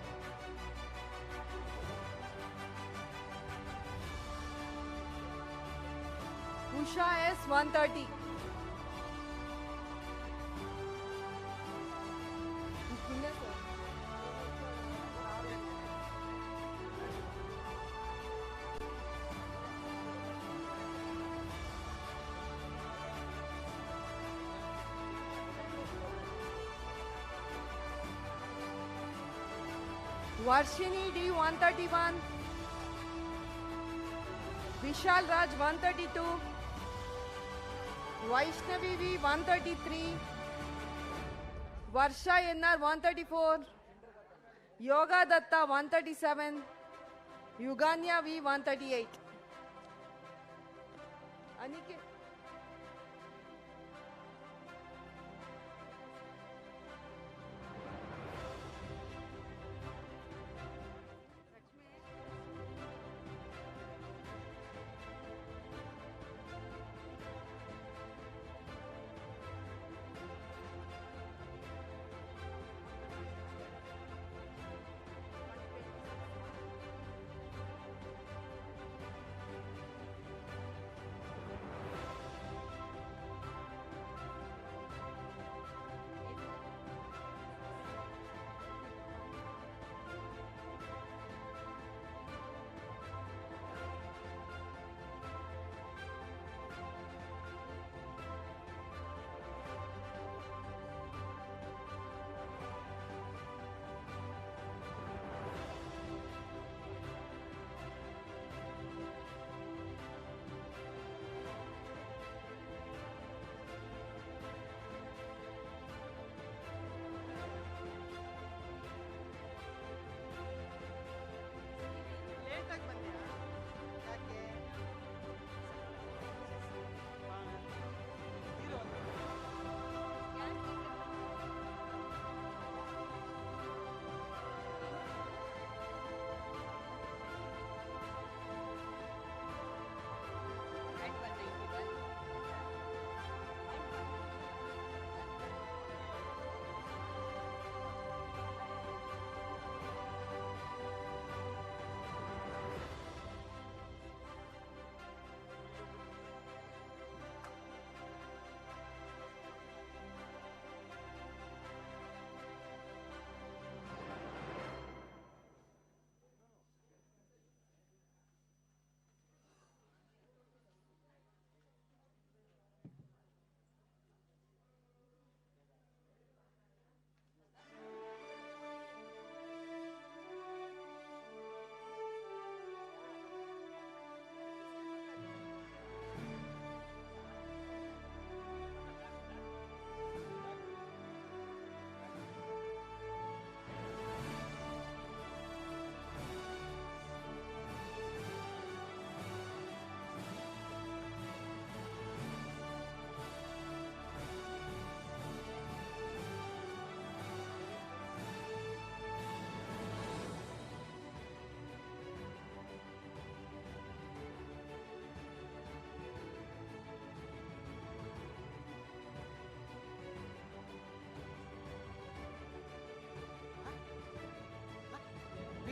Usha S 130. Varshini D 131, Vishal Raj 132, Vaishnavi V 133, Varsha NR 134, Yoga Datta 137, Yuganya V 138. Aniket.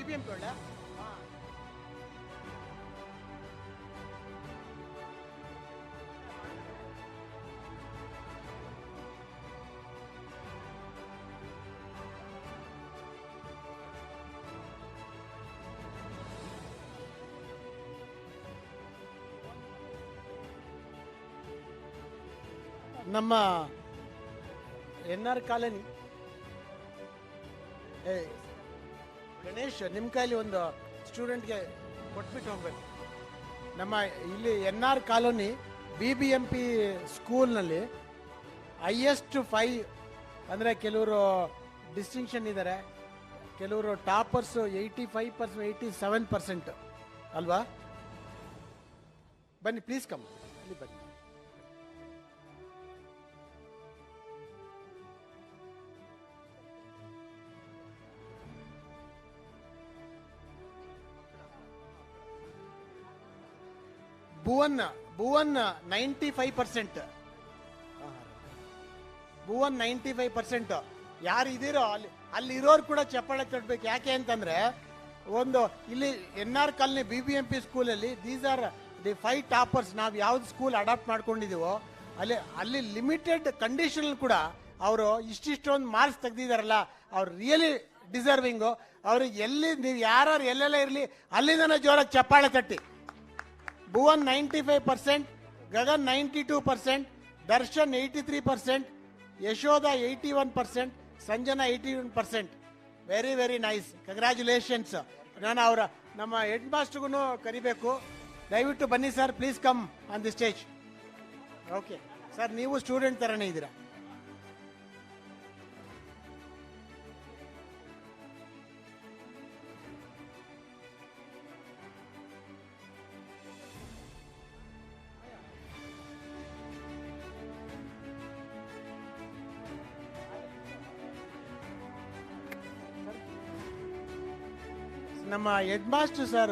BBMP ಒಳ್ಳೆ ನಮ್ಮ NR colony. Ganesh, ನಿಮ್ಮ ಕೈಲಿ ಒಂದು ಸ್ಟೂಡೆಂಟ್ಗೆ ಕೊಟ್ಬಿಟ್ಟು ಹೋಗ್ಬೇಕು. ನಮ್ಮ ಇಲ್ಲಿ NR ಕಾಲೋನಿ BBMP ಸ್ಕೂಲ್ನಲ್ಲಿ ಹೈಯೆಸ್ಟ್ 5 ಅಂದರೆ ಕೆಲವರು ಡಿಸ್ಟಿಂಕ್ಷನ್ ಇದ್ದಾರೆ, ಕೆಲವರು ಟಾಪರ್ಸು 85%, 87% ಅಲ್ವಾ? ಬನ್ನಿ ಪ್ಲೀಸ್ ಕಮ್, ಇಲ್ಲಿ ಬನ್ನಿ. ಭುವನ್ 95%. ಭುವನ್ 95%. ಯಾರು ಇದೀರೋ ಅಲ್ಲಿ ಇರೋರು ಕೂಡ ಚಪ್ಪಾಳೆ ತಟ್ಟಬೇಕು. ಯಾಕೆ ಅಂತಂದ್ರೆ ಒಂದು ಇಲ್ಲಿ NR ಕಾಲನಿ BBMP ಸ್ಕೂಲಲ್ಲಿ ದೀಸ್ ಆರ್ ದಿ 5 ಟಾಪರ್ಸ್. ನಾವು ಯಾವ್ದು ಸ್ಕೂಲ್ ಅಡಾಪ್ಟ್ ಮಾಡ್ಕೊಂಡಿದೀವೋ ಅಲ್ಲಿ ಲಿಮಿಟೆಡ್ ಕಂಡೀಷನ್ ಕೂಡ ಅವರು ಇಷ್ಟಿಷ್ಟೊಂದು ಮಾರ್ಕ್ಸ್ ತೆಗ್ದಿದಾರಲ್ಲ, ಅವ್ರು ರಿಯಲಿ ಡಿಸರ್ವಿಂಗು. ಅವ್ರಿಗೆ ಎಲ್ಲಿ ನೀವು ಯಾರು ಎಲ್ಲೆಲ್ಲ ಇರಲಿ ಅಲ್ಲಿಂದನೇ ಜೋರಾಗಿ ಚಪ್ಪಾಳೆ ತಟ್ಟಿ. Bhuvan 95%, Gagan 92%, Darshan 83%, Yashoda 81%, Sanjana 81%. Very very nice, congratulations. ನಾನು ನಮ್ಮ ಹೆಡ್ ಮಾಸ್ಟರ್ಗೂ ಕರಿಬೇಕು. ದಯವಿಟ್ಟು ಬನ್ನಿ sir, please come on the stage. Okay sir, ನೀವು ಸ್ಟೂಡೆಂಟ್ ಥರನೇ ಇದ್ದೀರಾ. ನಮ್ಮ ಹೆಡ್ ಮಾಸ್ಟರ್ ಸರ್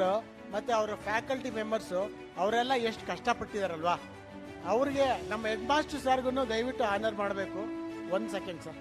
ಮತ್ತು ಅವರ ಫ್ಯಾಕಲ್ಟಿ ಮೆಂಬರ್ಸು ಅವರೆಲ್ಲ ಎಷ್ಟು ಕಷ್ಟಪಟ್ಟಿದಾರಲ್ವಾ, ಅವ್ರಿಗೆ ನಮ್ಮ ಹೆಡ್ ಮಾಸ್ಟರ್ ಸರ್ಗೂ ದಯವಿಟ್ಟು ಆನರ್ ಮಾಡಬೇಕು. 1 ಸೆಕೆಂಡ್ ಸರ್.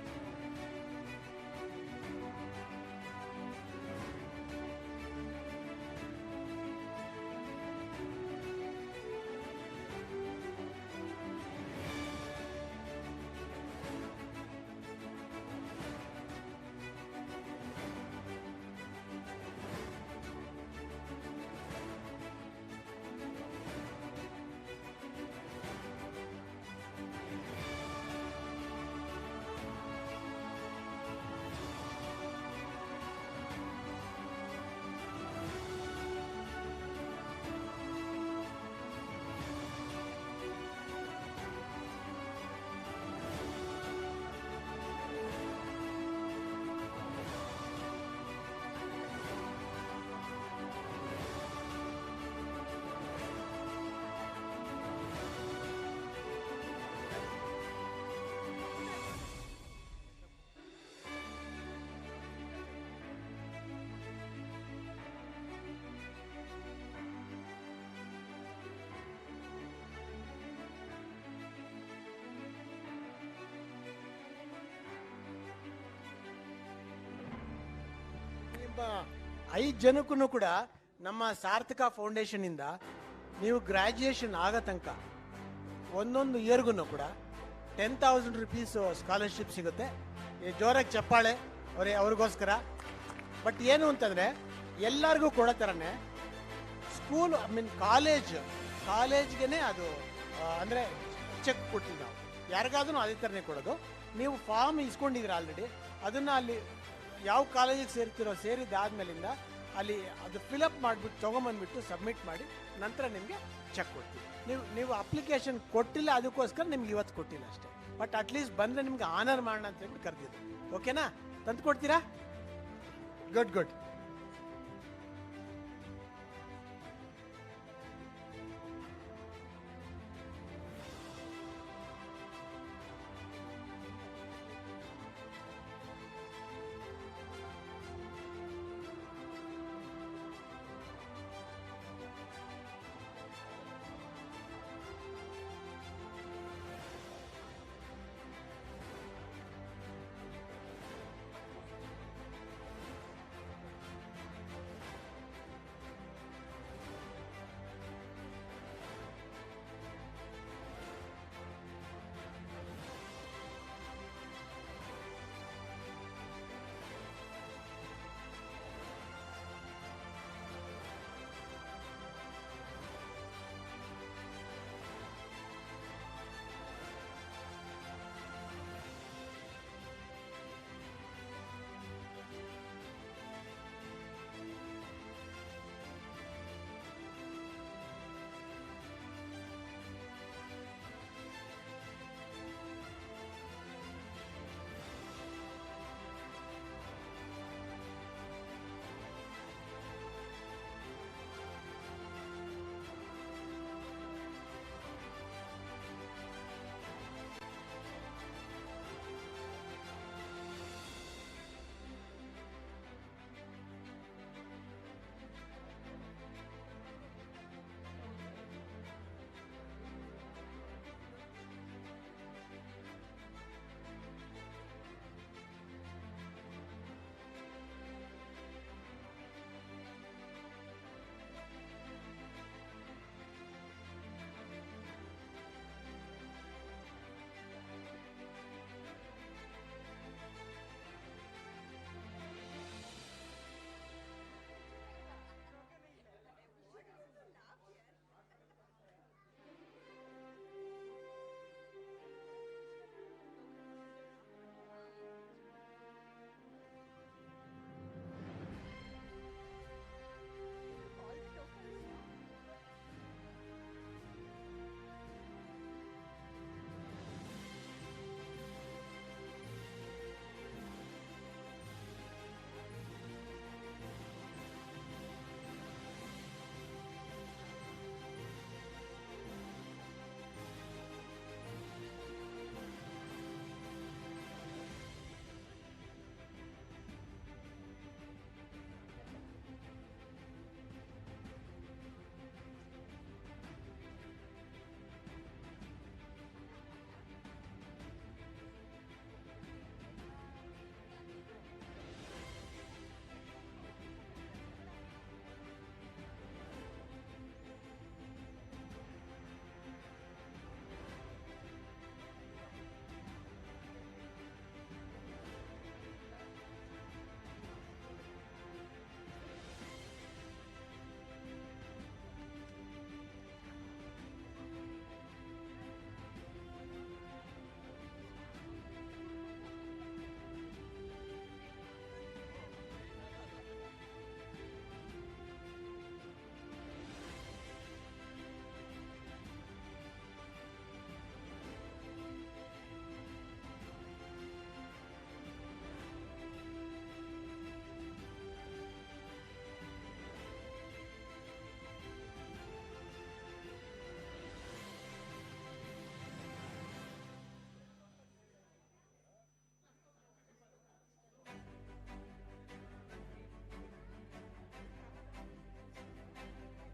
ನಿಮ್ಮ 5 ಜನಕ್ಕೂ ಕೂಡ ನಮ್ಮ ಸಾರ್ಥಕ ಫೌಂಡೇಶನ್ ಇಂದ ನೀವು ಗ್ರಾಜ್ಯುಯೇಷನ್ ಆಗೋ ತನಕ ಒಂದೊಂದು ಇಯರ್ಗೂ ಕೂಡ 10,000 rupees ಸ್ಕಾಲರ್ಶಿಪ್ ಸಿಗುತ್ತೆ. ಜೋರಾಗಿ ಚಪ್ಪಾಳೆ ಅವ್ರಿಗೋಸ್ಕರ. ಬಟ್ ಏನು ಅಂತಂದ್ರೆ ಎಲ್ಲರಿಗೂ ಕೊಡೋ ಥರನೇ ಸ್ಕೂಲ್ ಕಾಲೇಜ್ಗೆ ಅದು ಅಂದರೆ ಚೆಕ್ ಕೊಟ್ಟಿದ್ದು ನಾವು ಯಾರಿಗಾದ್ರೂ ಅದೇ ಥರನೇ ಕೊಡೋದು. ನೀವು ಫಾರ್ಮ್ ಇಸ್ಕೊಂಡಿದ್ದೀರ ಆಲ್ರೆಡಿ, ಅದನ್ನು ಅಲ್ಲಿ ಯಾವ ಕಾಲೇಜಿಗೆ ಸೇರ್ತಿರೋ ಸೇರಿದ್ದಾದ್ಮೇಲಿಂದ ಅಲ್ಲಿ ಅದು ಫಿಲಪ್ ಮಾಡಿಬಿಟ್ಟು ತೊಗೊಂಬಂದ್ಬಿಟ್ಟು ಸಬ್ಮಿಟ್ ಮಾಡಿ ನಂತರ ನಿಮಗೆ ಚೆಕ್ ಕೊಡ್ತೀವಿ. ನೀವು ಅಪ್ಲಿಕೇಶನ್ ಕೊಟ್ಟಿಲ್ಲ, ಅದಕ್ಕೋಸ್ಕರ ನಿಮ್ಗೆ ಇವತ್ತು ಕೊಟ್ಟಿಲ್ಲ ಅಷ್ಟೇ. ಬಟ್ ಅಟ್ಲೀಸ್ಟ್ ಬಂದರೆ ನಿಮ್ಗೆ ಆನರ್ ಮಾಡೋಣ ಅಂತ ಹೇಳ್ಬಿಟ್ಟು ಕರೆದಿದ್ದು. ಓಕೆನಾ? ತಂದು ಕೊಡ್ತೀರಾ? ಗುಡ್.